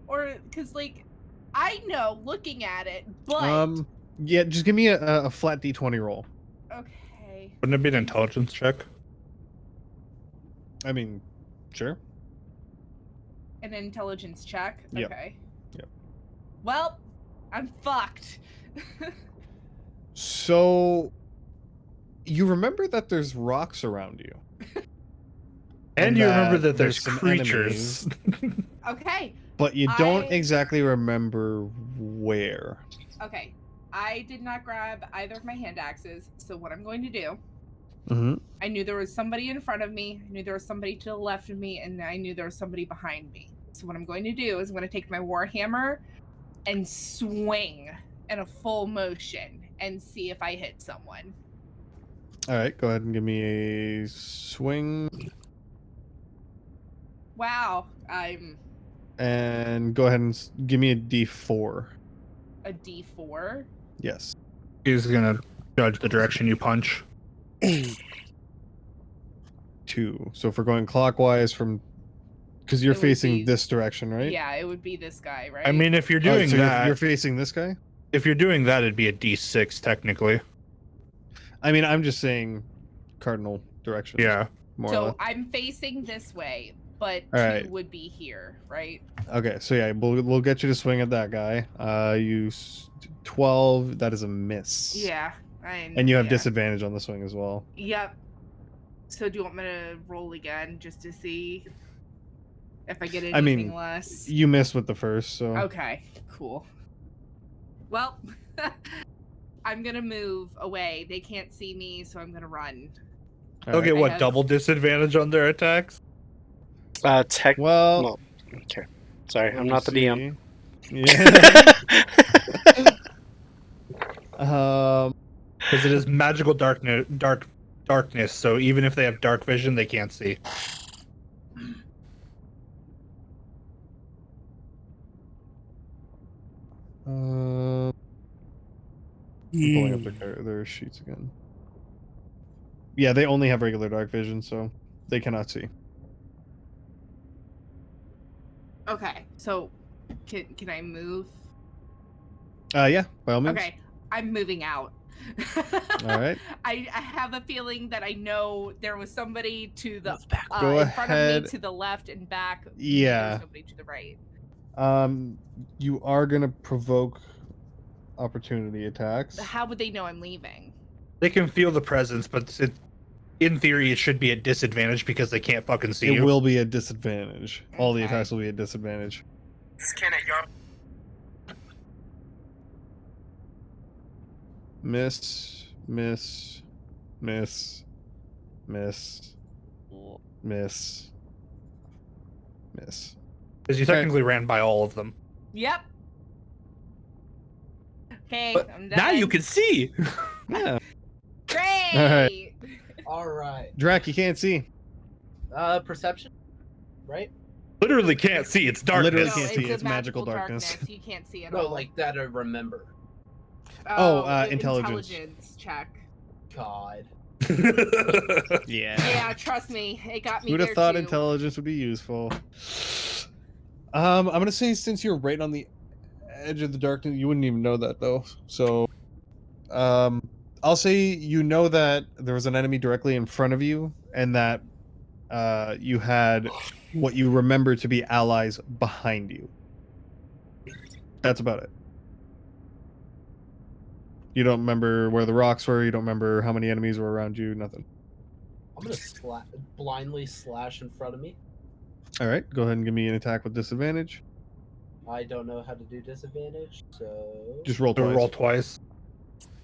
Or because like I know looking at it, but Yeah, just give me a flat d20 roll. okay. Wouldn't it be an intelligence check? I mean, sure. An intelligence check. Yep. Okay. Yep. Well, I'm fucked. So you remember that there's rocks around you. And you remember that there's some creatures. enemies, Okay. but you don't I- exactly remember where. Okay. I did not grab either of my hand axes, so what I'm going to do, Mm-hmm. I knew there was somebody in front of me, I knew there was somebody to the left of me, and I knew there was somebody behind me. So what I'm going to do is I'm going to take my warhammer and swing in a full motion and see if I hit someone. All right, go ahead and give me a swing. Wow, I'm And go ahead and give me a d4. a D4. Yes. He's gonna judge the direction you punch. 2. So if we're going clockwise from, because you're It would facing be- this direction, right? Yeah, it would be this guy, right? I mean, if you're Oh, doing so that, you're facing this guy. if you're doing that, it'd be a D6 technically. I mean, I'm just saying cardinal direction. Yeah. More or so less. I'm facing this way, but All 2 right. would be here, right? Okay, so yeah, we'll get you to swing at that guy. 12. That is a miss. Yeah. And you have yeah. disadvantage on the swing as well. Yep. So do you want me to roll again just to see if I get anything I mean, less? you missed with the first, so. Okay, cool. Well, I'm gonna move away. They can't see me, so I'm gonna run. All Okay, right. what have- double disadvantage on their attacks? Well, okay. Sorry, let I'm me not the DM. Yeah. Because it is magical darkness. So even if they have dark vision, they can't see. I'm pulling up their sheets again. Yeah, they only have regular dark vision, so they cannot see. Okay, so can I move? Yeah, by all means. Okay, I'm moving out. All right. I have a feeling that I know there was somebody to the Go in front of ahead. me to the left and back. Yeah. There's somebody to the right. You are gonna provoke opportunity attacks. How would they know I'm leaving? They can feel the presence, but in theory, it should be a disadvantage because they can't fucking see It you. will be a disadvantage. All the attacks will be a disadvantage. Miss, miss, miss, miss, miss, miss. Because you technically ran by all of them. Yep. Okay, But I'm done. now you can see. Yeah. Great. All right. All right. Drac, you can't see. Perception, right? Literally can't see. It's darkness. Literally No, can't see. a It's magical darkness. You can't see at No, all. like that I remember. Intelligence. Intelligence check. God. Yeah. Yeah, trust me, it got me Who'd have there thought too. intelligence would be useful? I'm gonna say since you're right on the edge of the darkness, you wouldn't even know that though. So, I'll say you know that there was an enemy directly in front of you, and that you had what you remember to be allies behind you. That's about it. You don't remember where the rocks were. You don't remember how many enemies were around you. Nothing. I'm gonna blindly slash in front of me. All right, go ahead and give me an attack with disadvantage. I don't know how to do disadvantage, so Just roll So twice. roll twice,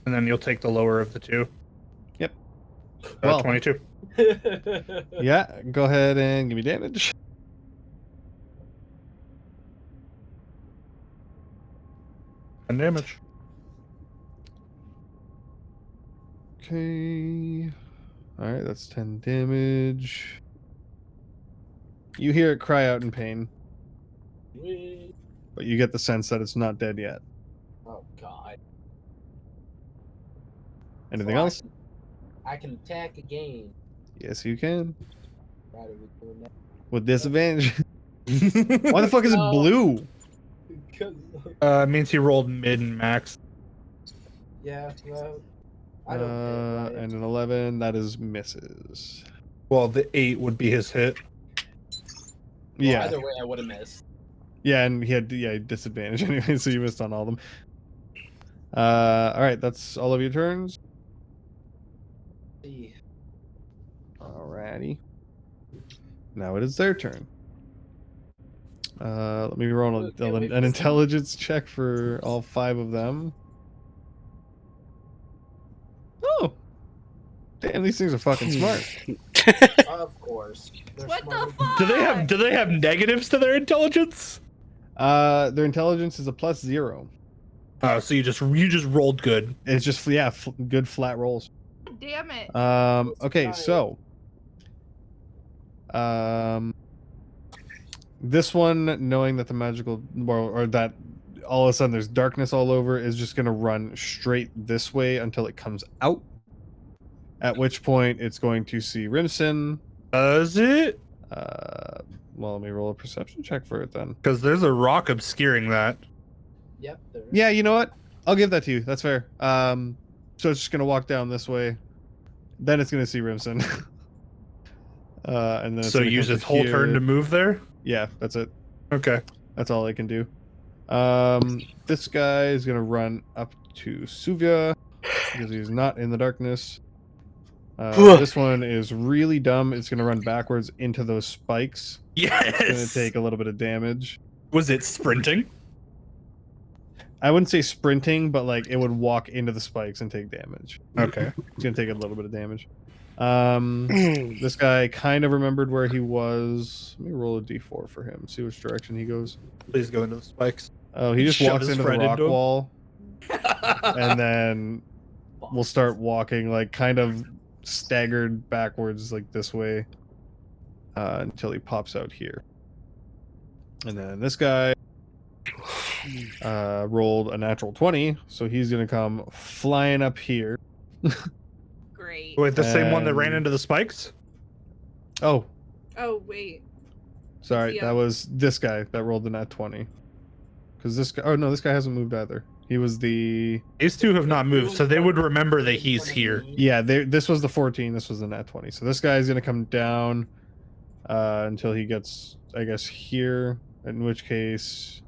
and then you'll take the lower of the two. Yep. Well, 22. Yeah, go ahead and give me damage. And damage. Okay. All right, that's 10 damage. You hear it cry out in pain, but you get the sense that it's not dead yet. Oh god. Anything So else? I can attack again. Yes, you can. Right, are we doing that? With disadvantage. Why the fuck is it No. blue? It means he rolled mid and max. Yeah, well, I don't care. And an 11, that is misses. Well, the 8 would be his hit. Well, Yeah. either way, I would have missed. Yeah, and he had disadvantage anyway, so you missed on all of them. All right, that's all of your turns. Alrighty. Now it is their turn. Let me roll an intelligence check for all 5 of them. Oh, damn! These things are fucking smart. Of course. What the fuck? Do they have negatives to their intelligence? Their intelligence is a +0. Oh, so you just rolled good. It's just good flat rolls. Damn it. Okay, so this one, knowing that the magical or that all of a sudden there's darkness all over, is just gonna run straight this way until it comes out. At which point it's going to see Rimson. Does it? Well, let me roll a perception check for it then. Because there's a rock obscuring that. Yep. Yeah, you know what? I'll give that to you. That's fair. So it's just gonna walk down this way. Then it's gonna see Rimson. And then it's So gonna use come its whole turn to move there? Yeah, that's it. Okay. That's all I can do. This guy is gonna run up to Suvia because he's not in the darkness. This one is really dumb. It's gonna run backwards into those spikes. Yes. It's gonna take a little bit of damage. Was it sprinting? I wouldn't say sprinting, but like it would walk into the spikes and take damage. Okay. It's gonna take a little bit of damage. This guy kind of remembered where he was. Let me roll a d4 for him. See which direction he goes. Please go into the spikes. Oh, he just Shove walks his into the friend rock into him. wall, and then we'll start walking like kind of staggered backwards like this way until he pops out here. And then this guy rolled a natural 20, so he's gonna come flying up here. Great. Wait, the same one that ran And- into the spikes? Oh, Oh, wait. sorry, the that was this guy that rolled the nat 20. Because this guy, oh no, this guy hasn't moved either. He was the. These two have not moved, so they would remember that he's here. Yeah, this was the 14. This was the nat 20. So this guy is gonna come down until he gets, I guess, here. In which case,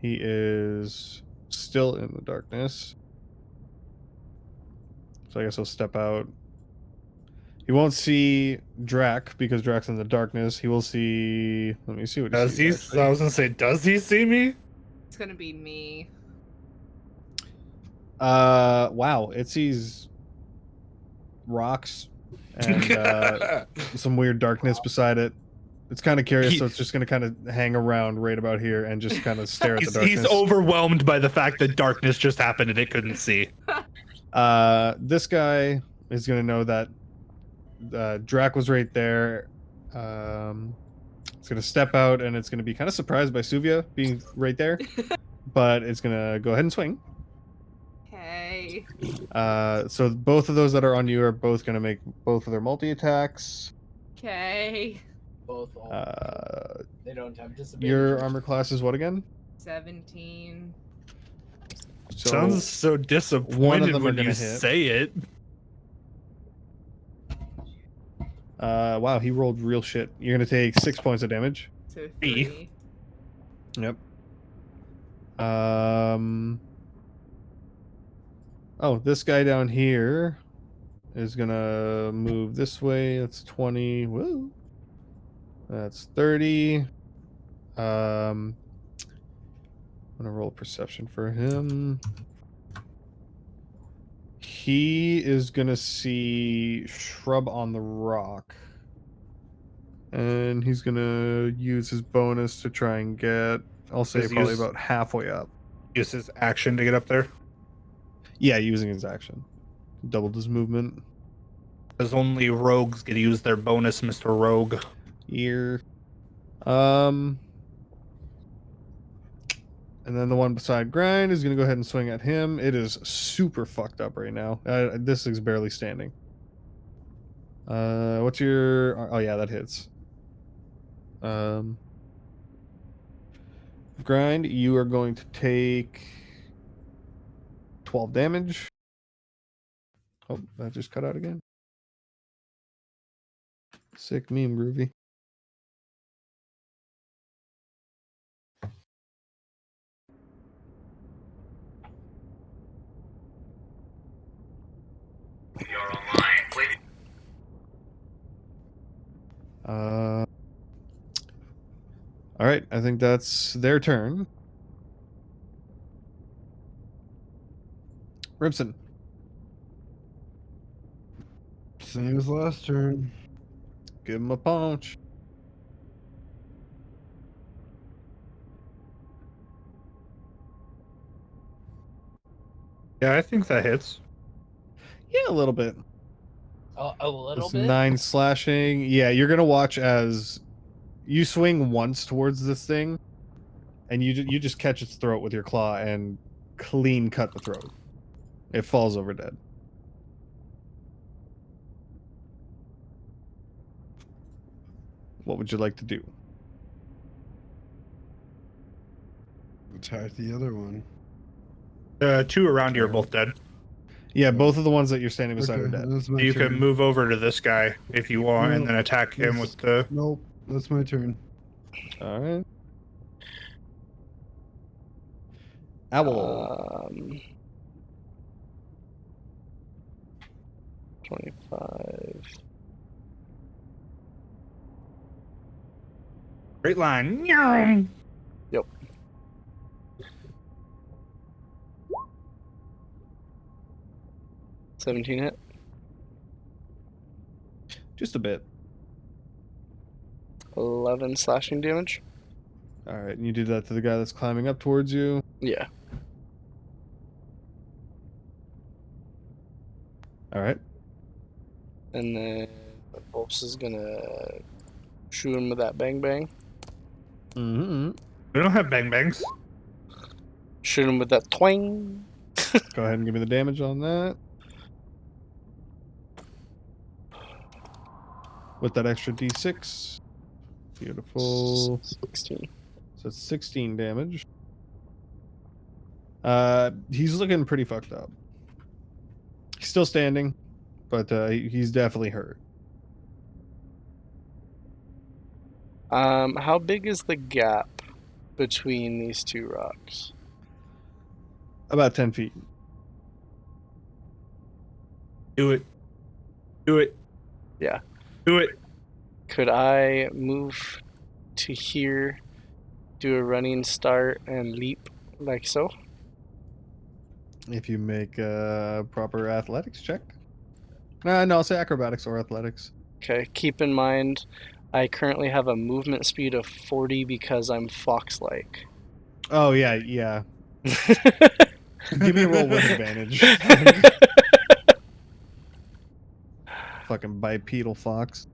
he is still in the darkness. So I guess he'll step out. He won't see Drac because Drac's in the darkness. He will see. Let me see what he Does he? sees. I was gonna say, does he see me? It's gonna be me. Wow, it sees rocks and some weird darkness beside it. It's kind of curious, so it's just going to kind of hang around right about here and just kind of stare at the darkness. He's overwhelmed by the fact that darkness just happened and it couldn't see. This guy is going to know that Drac was right there. It's going to step out and it's going to be kind of surprised by Suvia being right there, but it's going to go ahead and swing. Okay. So both of those that are on you are both going to make both of their multi-attacks. Okay. Both. They don't have disadvantage. Your armor class is what again? 17. So Sounds so one of disappointed them are when gonna you hit. say it. Wow, he rolled real shit. You're gonna take 6 points of damage. So 3. Yep. Oh, this guy down here is gonna move this way. That's 20. Woo. That's 30. gonna roll perception for him. He is gonna see shrub on the rock. And he's gonna use his bonus to try and get, I'll say, Does he probably use- about halfway up. Use his action to get up there. Yeah, using his action. Doubled his movement. Because only rogues get to use their bonus, Mr. Rogue. Here. And then the one beside Grind is going to go ahead and swing at him. It is super fucked up right now. This thing's barely standing. What's your... Oh, yeah, that hits. Grind, you are going to take 12 damage. Oh, that just cut out again. Sick meme, Groovy. All right, I think that's their turn. Ribson. Same as last turn. Give him a punch. Yeah, I think that hits. Yeah, a little bit. A little It's bit. 9 slashing. Yeah, you're gonna watch as you swing once towards this thing, and you just catch its throat with your claw and clean cut the throat. It falls over dead. What would you like to do? Attack the other one. Two around you are both dead. Yeah, both of the ones that you're standing beside are Okay, dead. that's my You turn. can move over to this guy if you want, and No, then attack him that's- with the. Nope, that's my turn. All right. Owl. 25. Straight line. Yep. $17 hit. Just a bit. 11 slashing damage. All right, and you do that to the guy that's climbing up towards you. Yeah. All right. And then Volps is gonna shoot him with that bang bang. Mm-hmm. We don't have bang bangs. Shoot him with that twang. Go ahead and give me the damage on that. With that extra d6. Beautiful. 16. So it's 16 damage. He's looking pretty fucked up. He's still standing, but he's definitely hurt. How big is the gap between these two rocks? About 10 feet. Do it. Do it. Yeah. Do it. Could I move to here, do a running start, and leap like so? If you make a proper athletics check. No, I'll say acrobatics or athletics. Okay, keep in mind, I currently have a movement speed of 40 because I'm fox-like. Oh, yeah, yeah. Give me a roll with advantage. Fucking bipedal fox.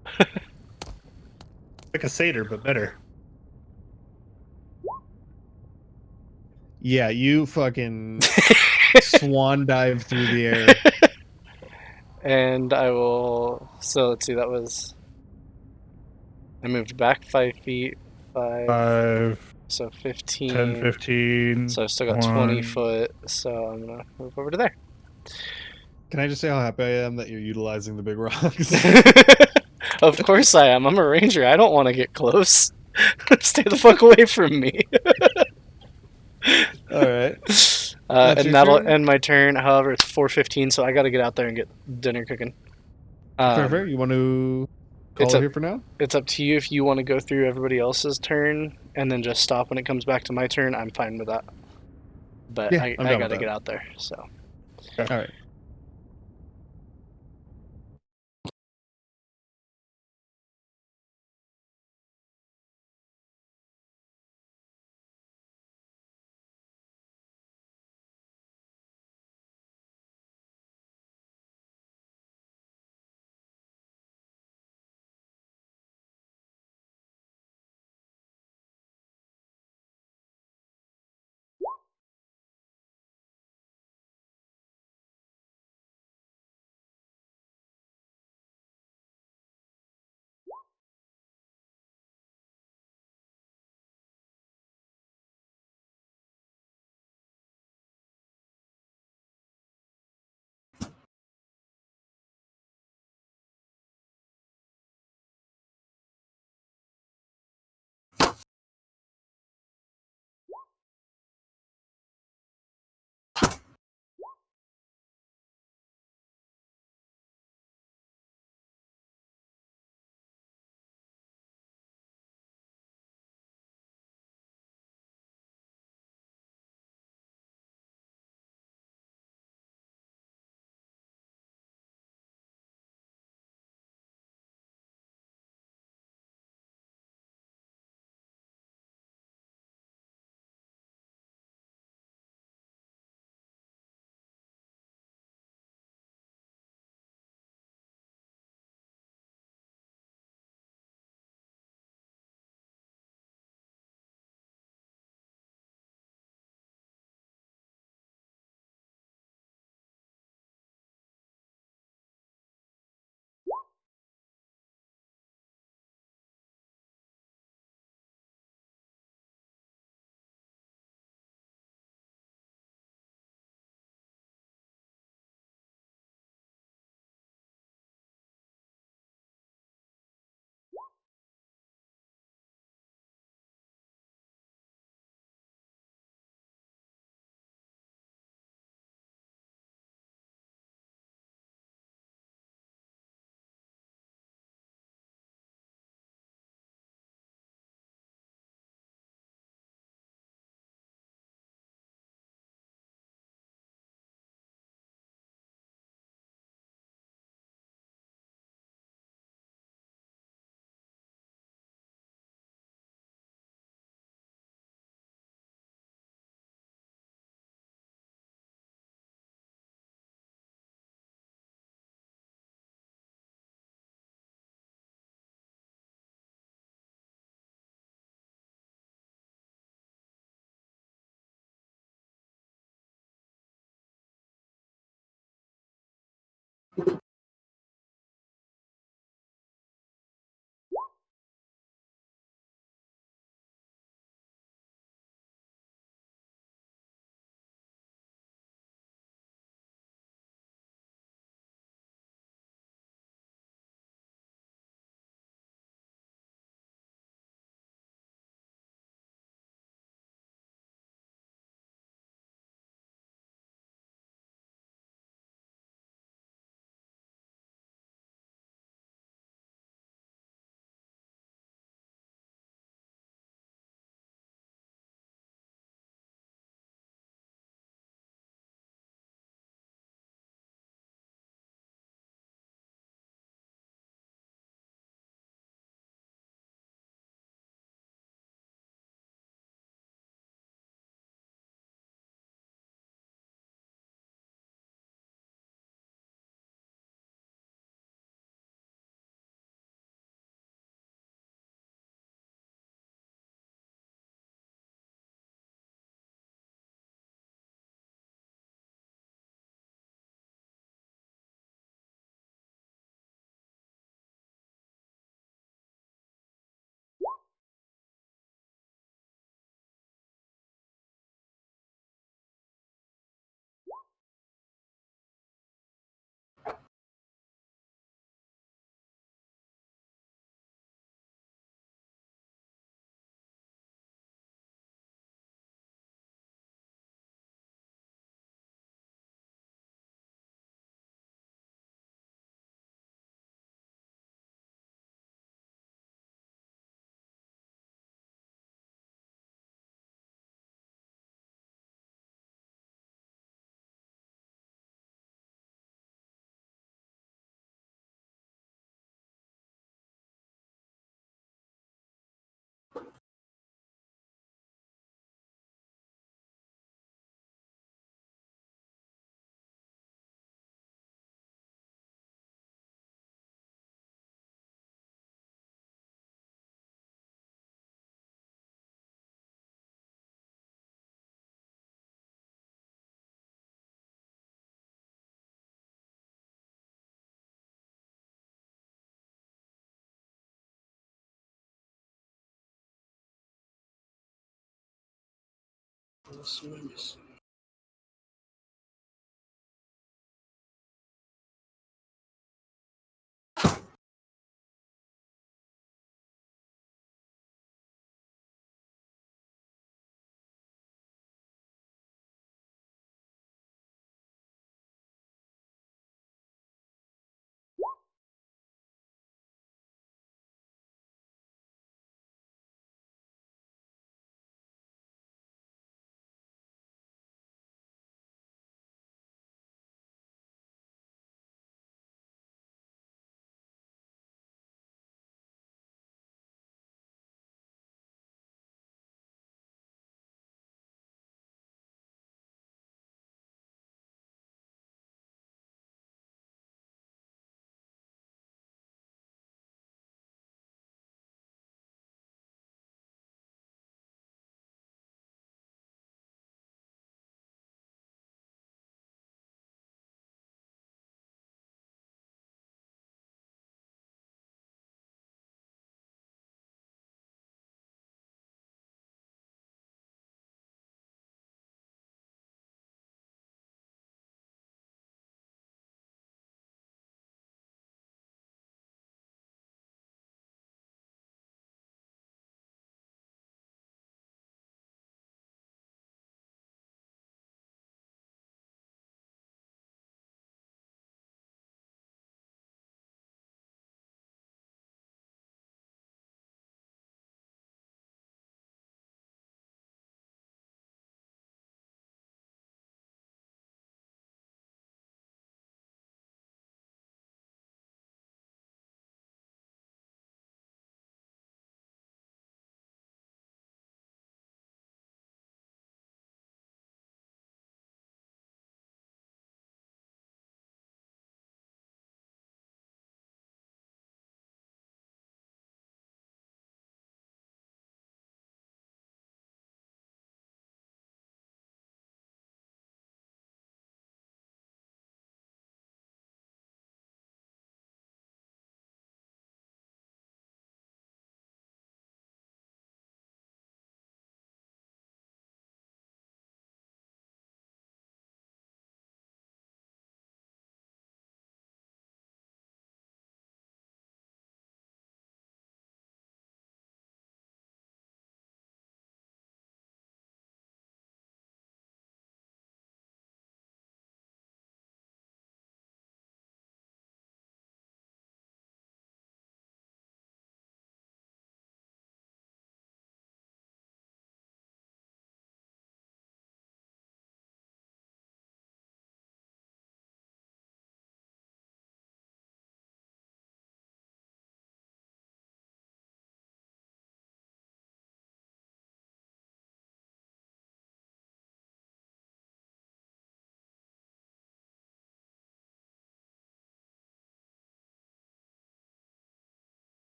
Like a satyr, but better. Yeah, you fucking swan dive through the air. And I will. So let's see, that was. I moved back 5 feet. 5. So 15. 10, 15. So I still got 20 1. foot. So I'm going to move over to there. Can I just say how happy I am that you're utilizing the big rocks? Of course I am. I'm a ranger. I don't want to get close. Stay the fuck away from me. All right. And that'll end my turn. However, it's 4:15, so I got to get out there and get dinner cooking. Fair. You want to call it here for now? It's up to you if you want to go through everybody else's turn and then just stop when it comes back to my turn. I'm fine with that. but Yeah, I I'm down with gotta that. get out there. So. All right. else am I missing?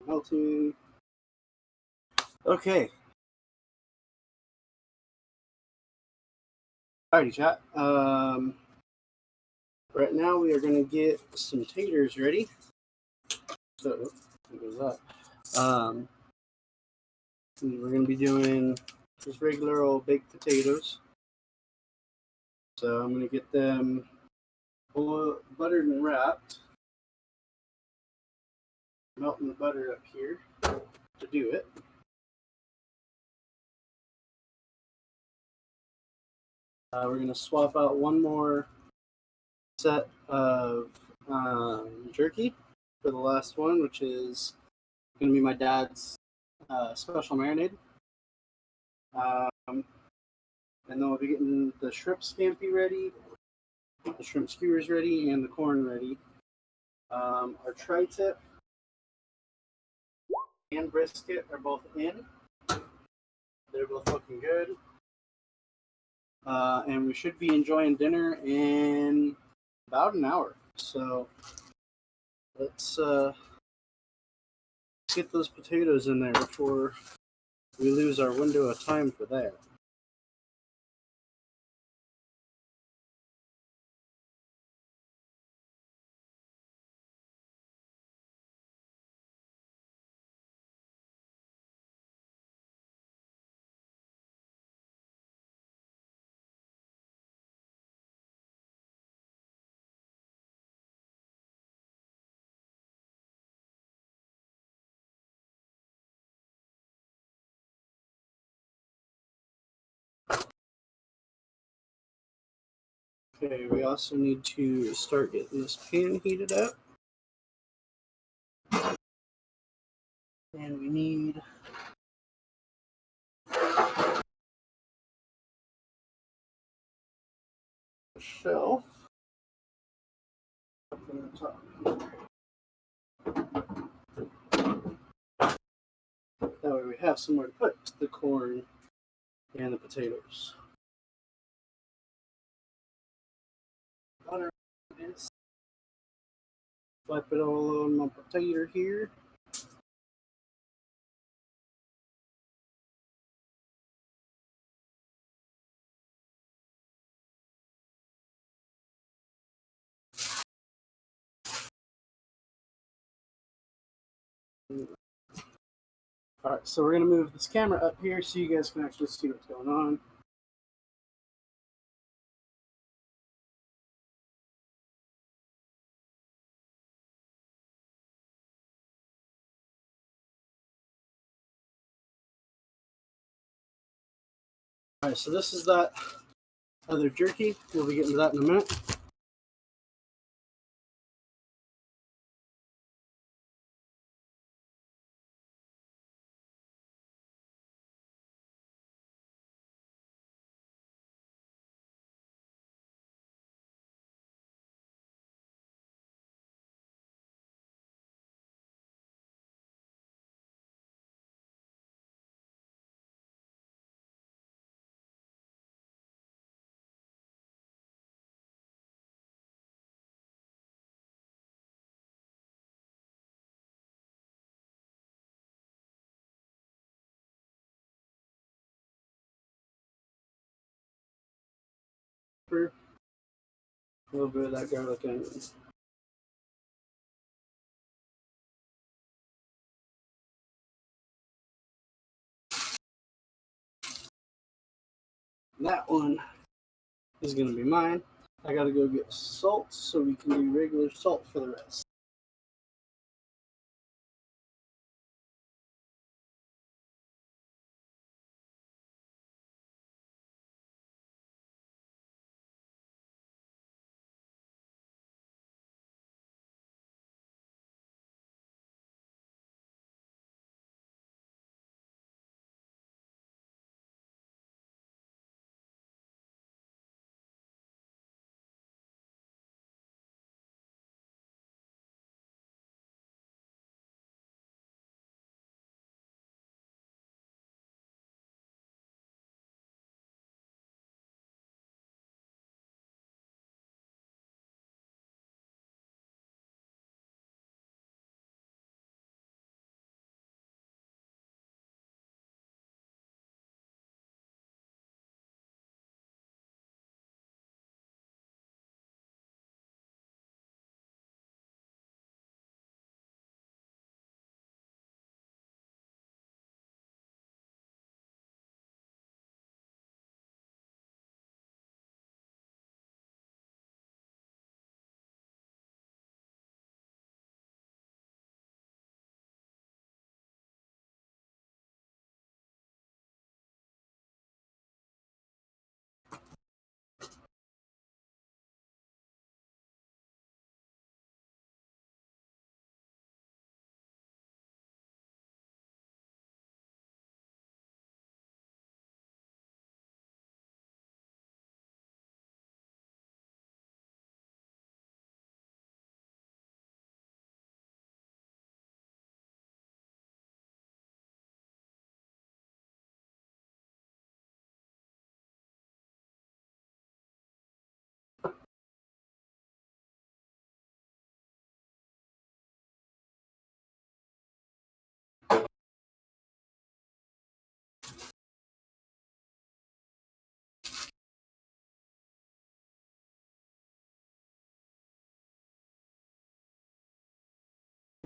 Melting. Okay. Alrighty, chat. Right now we are gonna get some taters ready. So, what goes that? We're gonna be doing just regular old baked potatoes. So I'm gonna get them buttered and wrapped. Melting the butter up here to do it. We're gonna swap out one more set of jerky for the last one, which is gonna be my dad's special marinade. And then we'll be getting the shrimp scampi ready, the shrimp skewers ready, and the corn ready. Our tri-tip and brisket are both in. They're both looking good. And we should be enjoying dinner in about an hour. So let's get those potatoes in there before we lose our window of time for that. Okay, we also need to start getting this pan heated up. And we need a shelf up in the top. That way we have somewhere to put the corn and the potatoes. Butter this. Slap it all on my potato here. Alright, so we're going to move this camera up here so you guys can actually see what's going on. Alright, so this is that other jerky. We'll be getting to that in a minute. A little bit of that garlic onion. That one is going to be mine. I got to go get salt so we can do regular salt for the rest.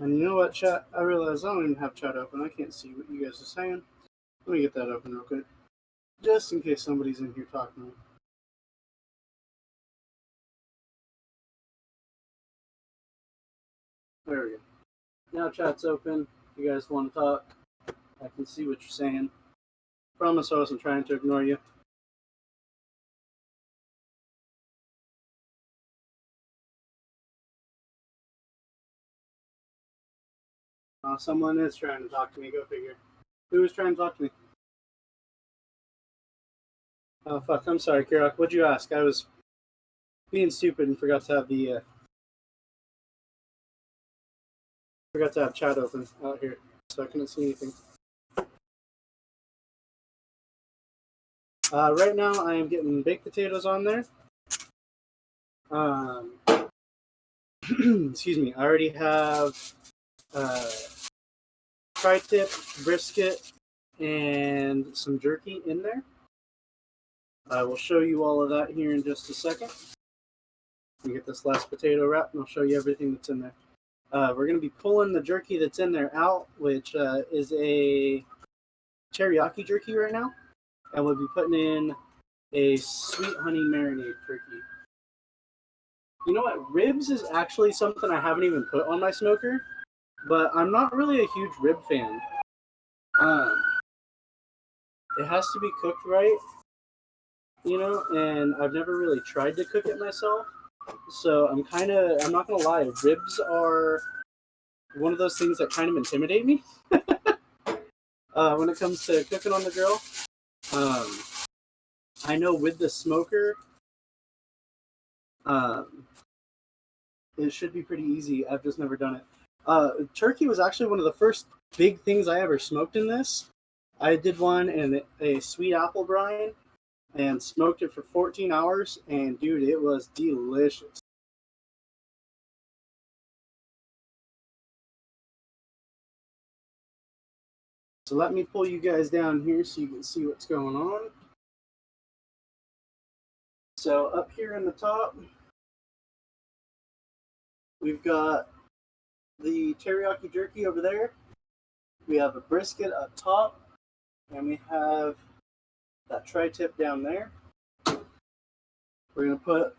And you know what, chat? I realize I don't even have chat open. I can't see what you guys are saying. Let me get that open real quick. Just in case somebody's in here talking. There we go. Now chat's open. If you guys want to talk, I can see what you're saying. Promise I wasn't trying to ignore you. Someone is trying to talk to me. Go figure. Who is trying to talk to me? Oh fuck! I'm sorry, Kirok. What'd you ask? I was being stupid and forgot to have the chat open out here, so I couldn't see anything. Right now, I am getting baked potatoes on there. Excuse me. I already have tri-tip, brisket, and some jerky in there. I will show you all of that here in just a second. Let me get this last potato wrap, and I'll show you everything that's in there. We're going to be pulling the jerky that's in there out, which is a teriyaki jerky right now. And we'll be putting in a sweet honey marinade turkey. You know what? Ribs is actually something I haven't even put on my smoker, but I'm not really a huge rib fan. It has to be cooked right, you know, and I've never really tried to cook it myself. So I'm not gonna lie, ribs are one of those things that kind of intimidate me when it comes to cooking on the grill. I know with the smoker, it should be pretty easy. I've just never done it. Turkey was actually one of the first big things I ever smoked in this. I did one in a sweet apple brine and smoked it for 14 hours, and dude, it was delicious. So let me pull you guys down here so you can see what's going on. So up here in the top, we've got the teriyaki jerky over there. We have a brisket up top, and we have that tri-tip down there. We're gonna put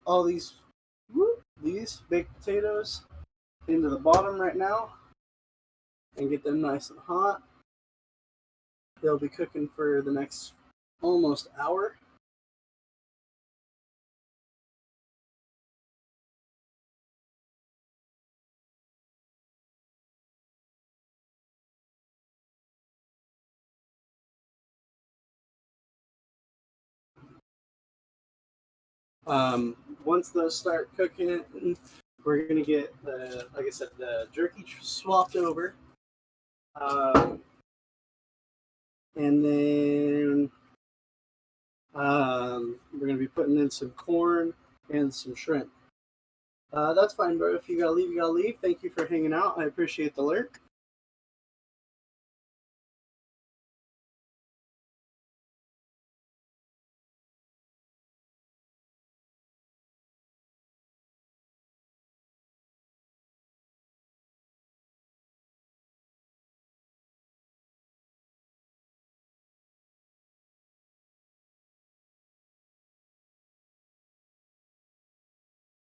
all these baked potatoes into the bottom right now and get them nice and hot. They'll be cooking for the next almost hour. Once those start cooking, we're gonna get like I said, the jerky swapped over, and then we're gonna be putting in some corn and some shrimp. That's fine, bro. If you gotta leave, you gotta leave. Thank you for hanging out. I appreciate the lurk.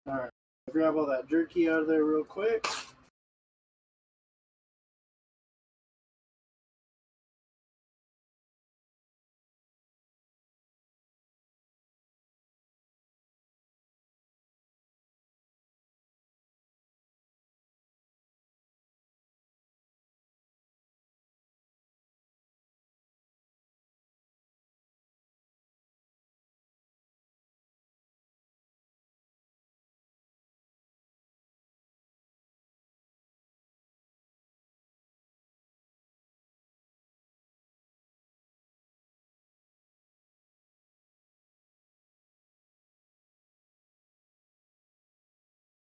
All right, grab all that jerky out of there real quick.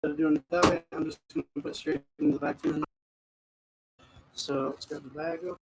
Instead of doing it that way, I'm just going to put it straight into the vacuum. So let's grab the bag over.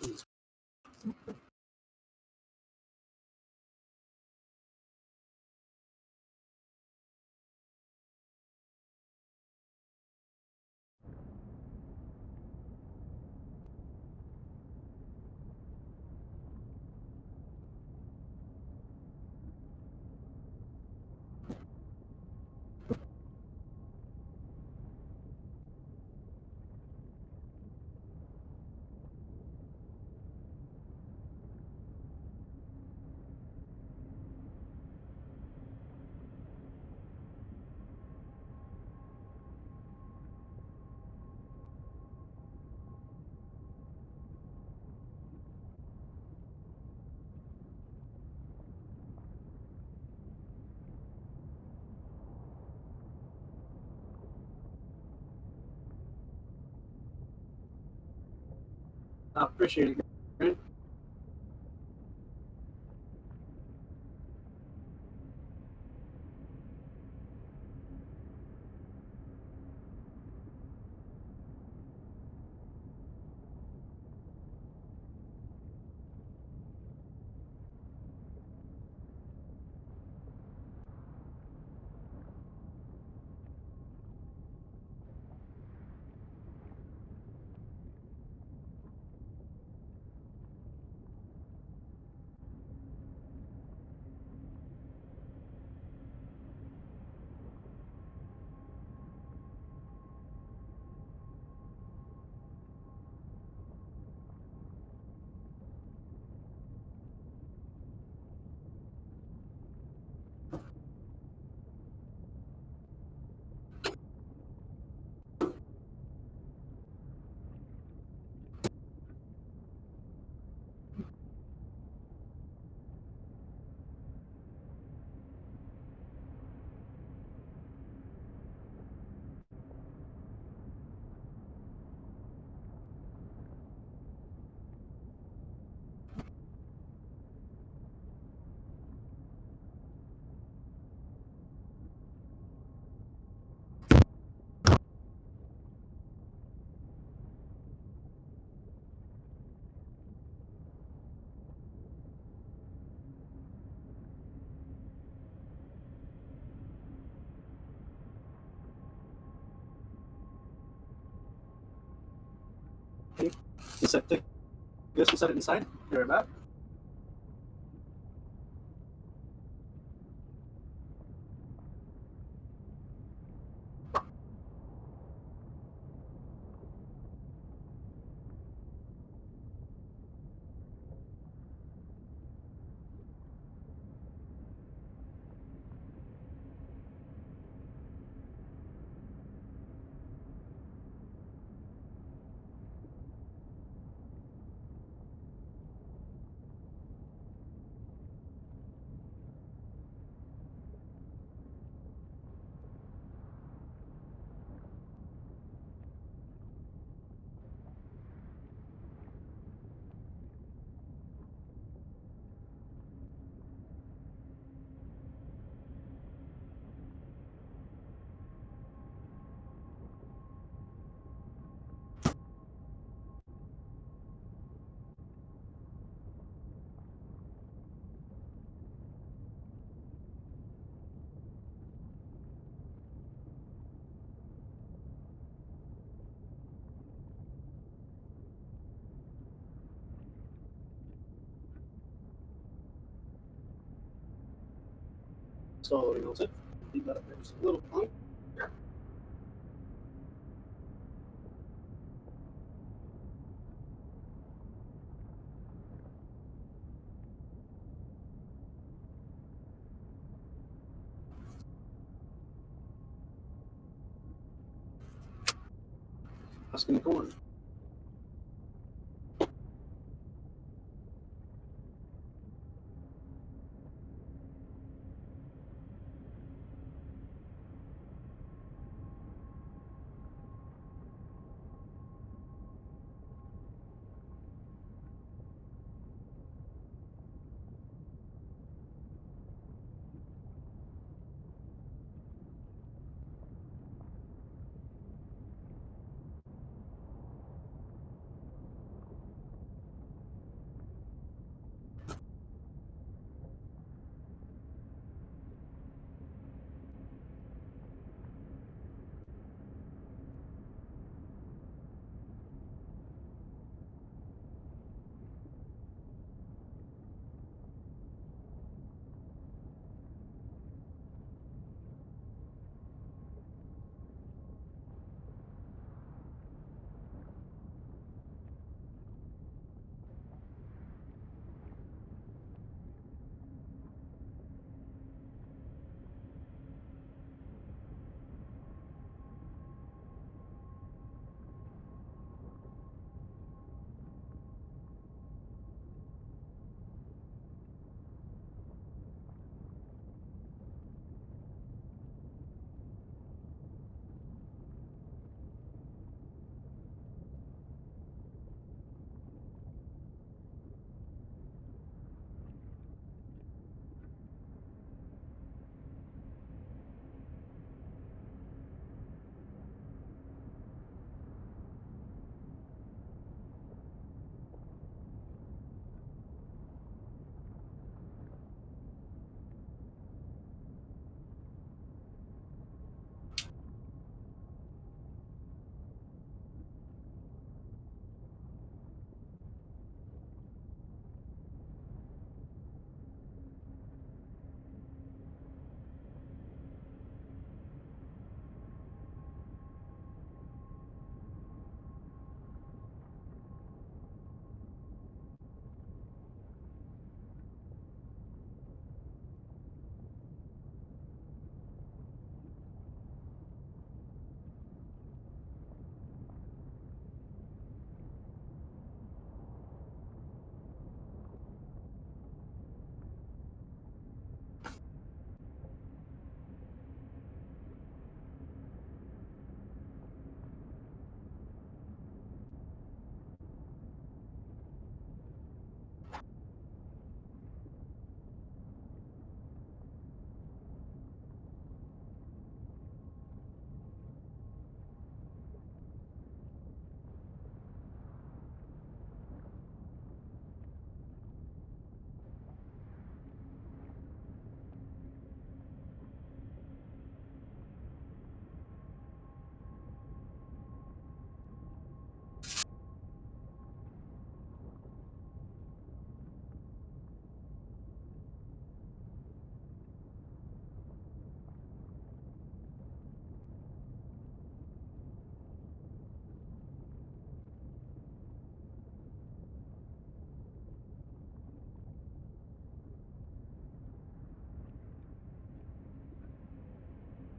I appreciate it. Grant. Okay. You set this, you set it inside. You're back. So you know, that's it. Leave that up there just a little longer. That's gonna go on.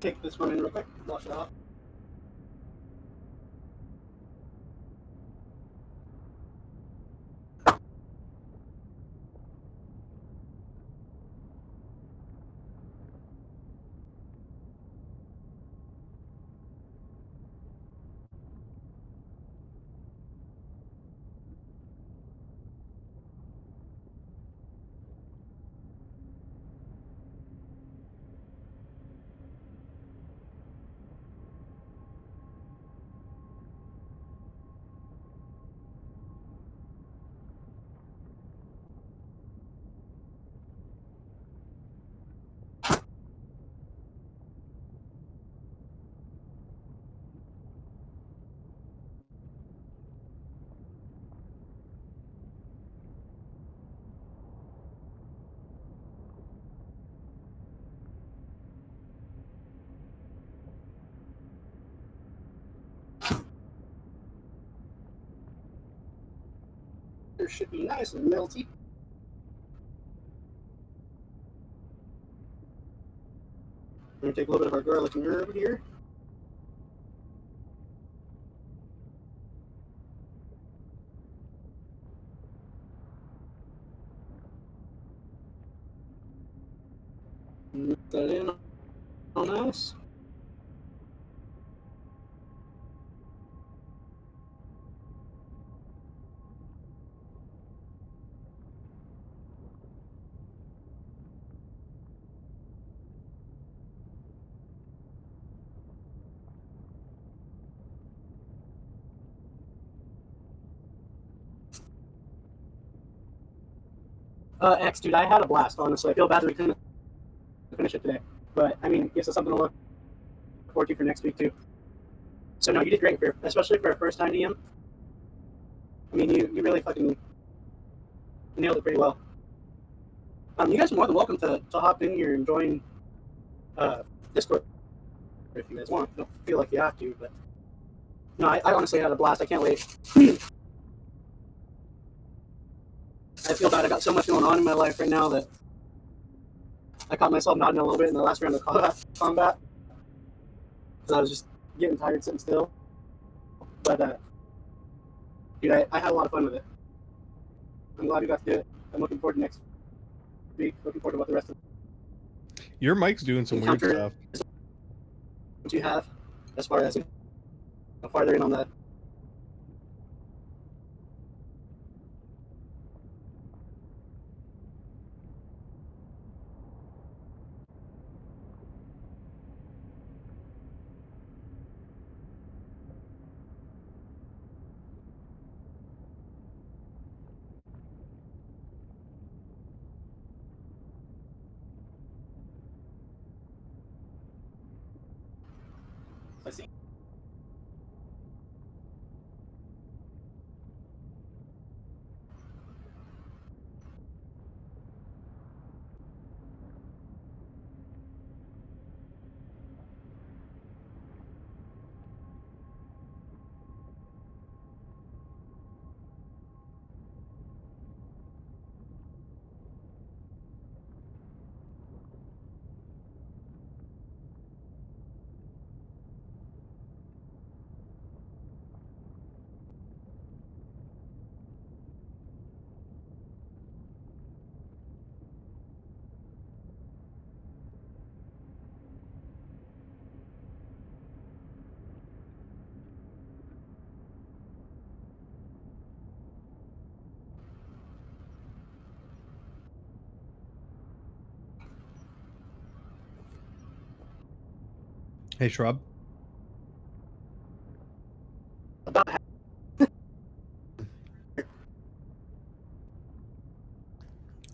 take this one in real quick. Wash it off. It should be nice and melty. I'm gonna take a little bit of our garlic and herb here. Mix that in all nice. X, dude, I had a blast, honestly. I feel bad that we couldn't finish it today. But, I mean, it gives us something to look forward to for next week, too. So, no, you did great, especially for a first-time DM. I mean, you really fucking nailed it pretty well. You guys are more than welcome to hop in here and join Discord if you guys want. Don't feel like you have to, but... No, I honestly had a blast. I can't wait. I feel bad. I got so much going on in my life right now that I caught myself nodding a little bit in the last round of combat. Because I was just getting tired sitting still. But, dude, I had a lot of fun with it. I'm glad we got to do it. I'm looking forward to next week. Looking forward to what the rest of Your mic's doing some weird Encounter- stuff. what you have as far as farther in on that. I see. Hey, Shrub.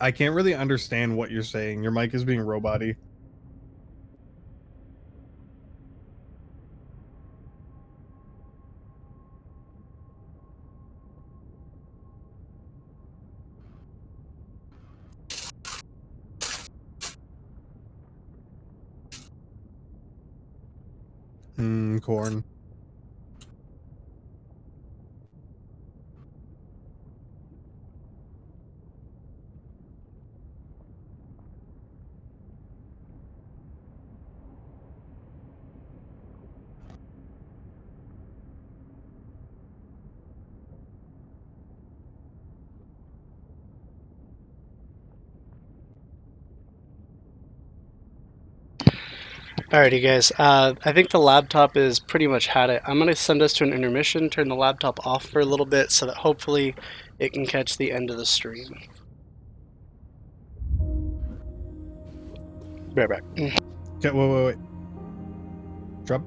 I can't really understand what you're saying. Your mic is being robot-y. Corn. Alrighty, guys. I think the laptop is pretty much had it. I'm gonna send us to an intermission, turn the laptop off for a little bit, so that hopefully it can catch the end of the stream. Be right back. Okay, wait. Drop.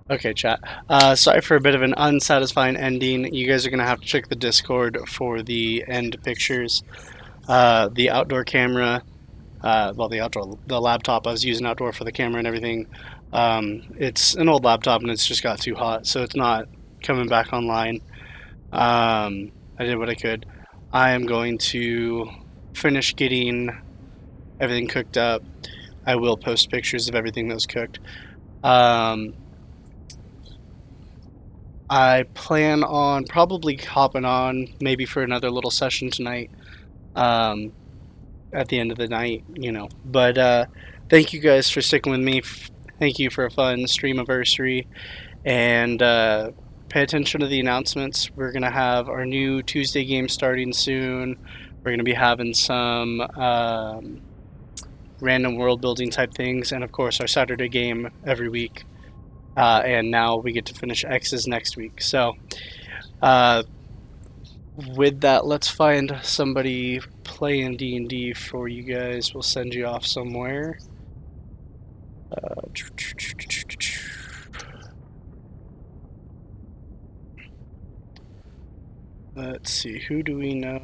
Okay, chat. Sorry for a bit of an unsatisfying ending. You guys are gonna have to check the Discord for the end pictures. The outdoor camera, the laptop I was using outdoor for the camera and everything. It's an old laptop and it's just got too hot, so it's not coming back online. I did what I could. I am going to finish getting everything cooked up. I will post pictures of everything that was cooked. I plan on probably hopping on maybe for another little session tonight. At the end of the night, you know. But thank you guys for sticking with me. Thank you for a fun Stream-aversary. And pay attention to the announcements. We're going to have our new Tuesday game starting soon. We're going to be having some random world building type things. And of course, our Saturday game every week. And now we get to finish X's next week. So with that, let's find somebody playing D&D for you guys. We'll send you off somewhere. Let's see, who do we know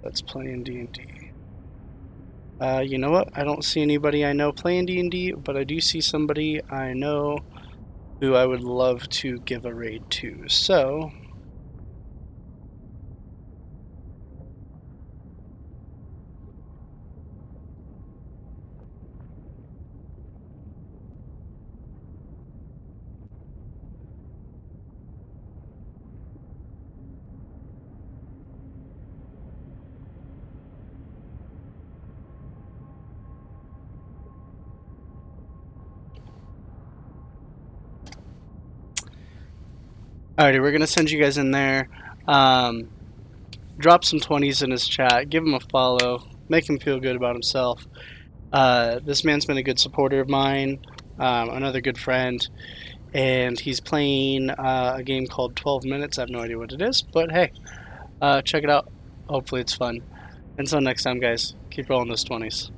that's playing D&D? You know what? I don't see anybody I know playing D&D, but I do see somebody I know who I would love to give a raid to. So alrighty, we're gonna send you guys in there. Drop some 20s in his chat. Give him a follow. Make him feel good about himself. This man's been a good supporter of mine. Another good friend. And he's playing a game called 12 Minutes. I have no idea what it is. But hey, check it out. Hopefully it's fun. Until next time, guys. Keep rolling those 20s.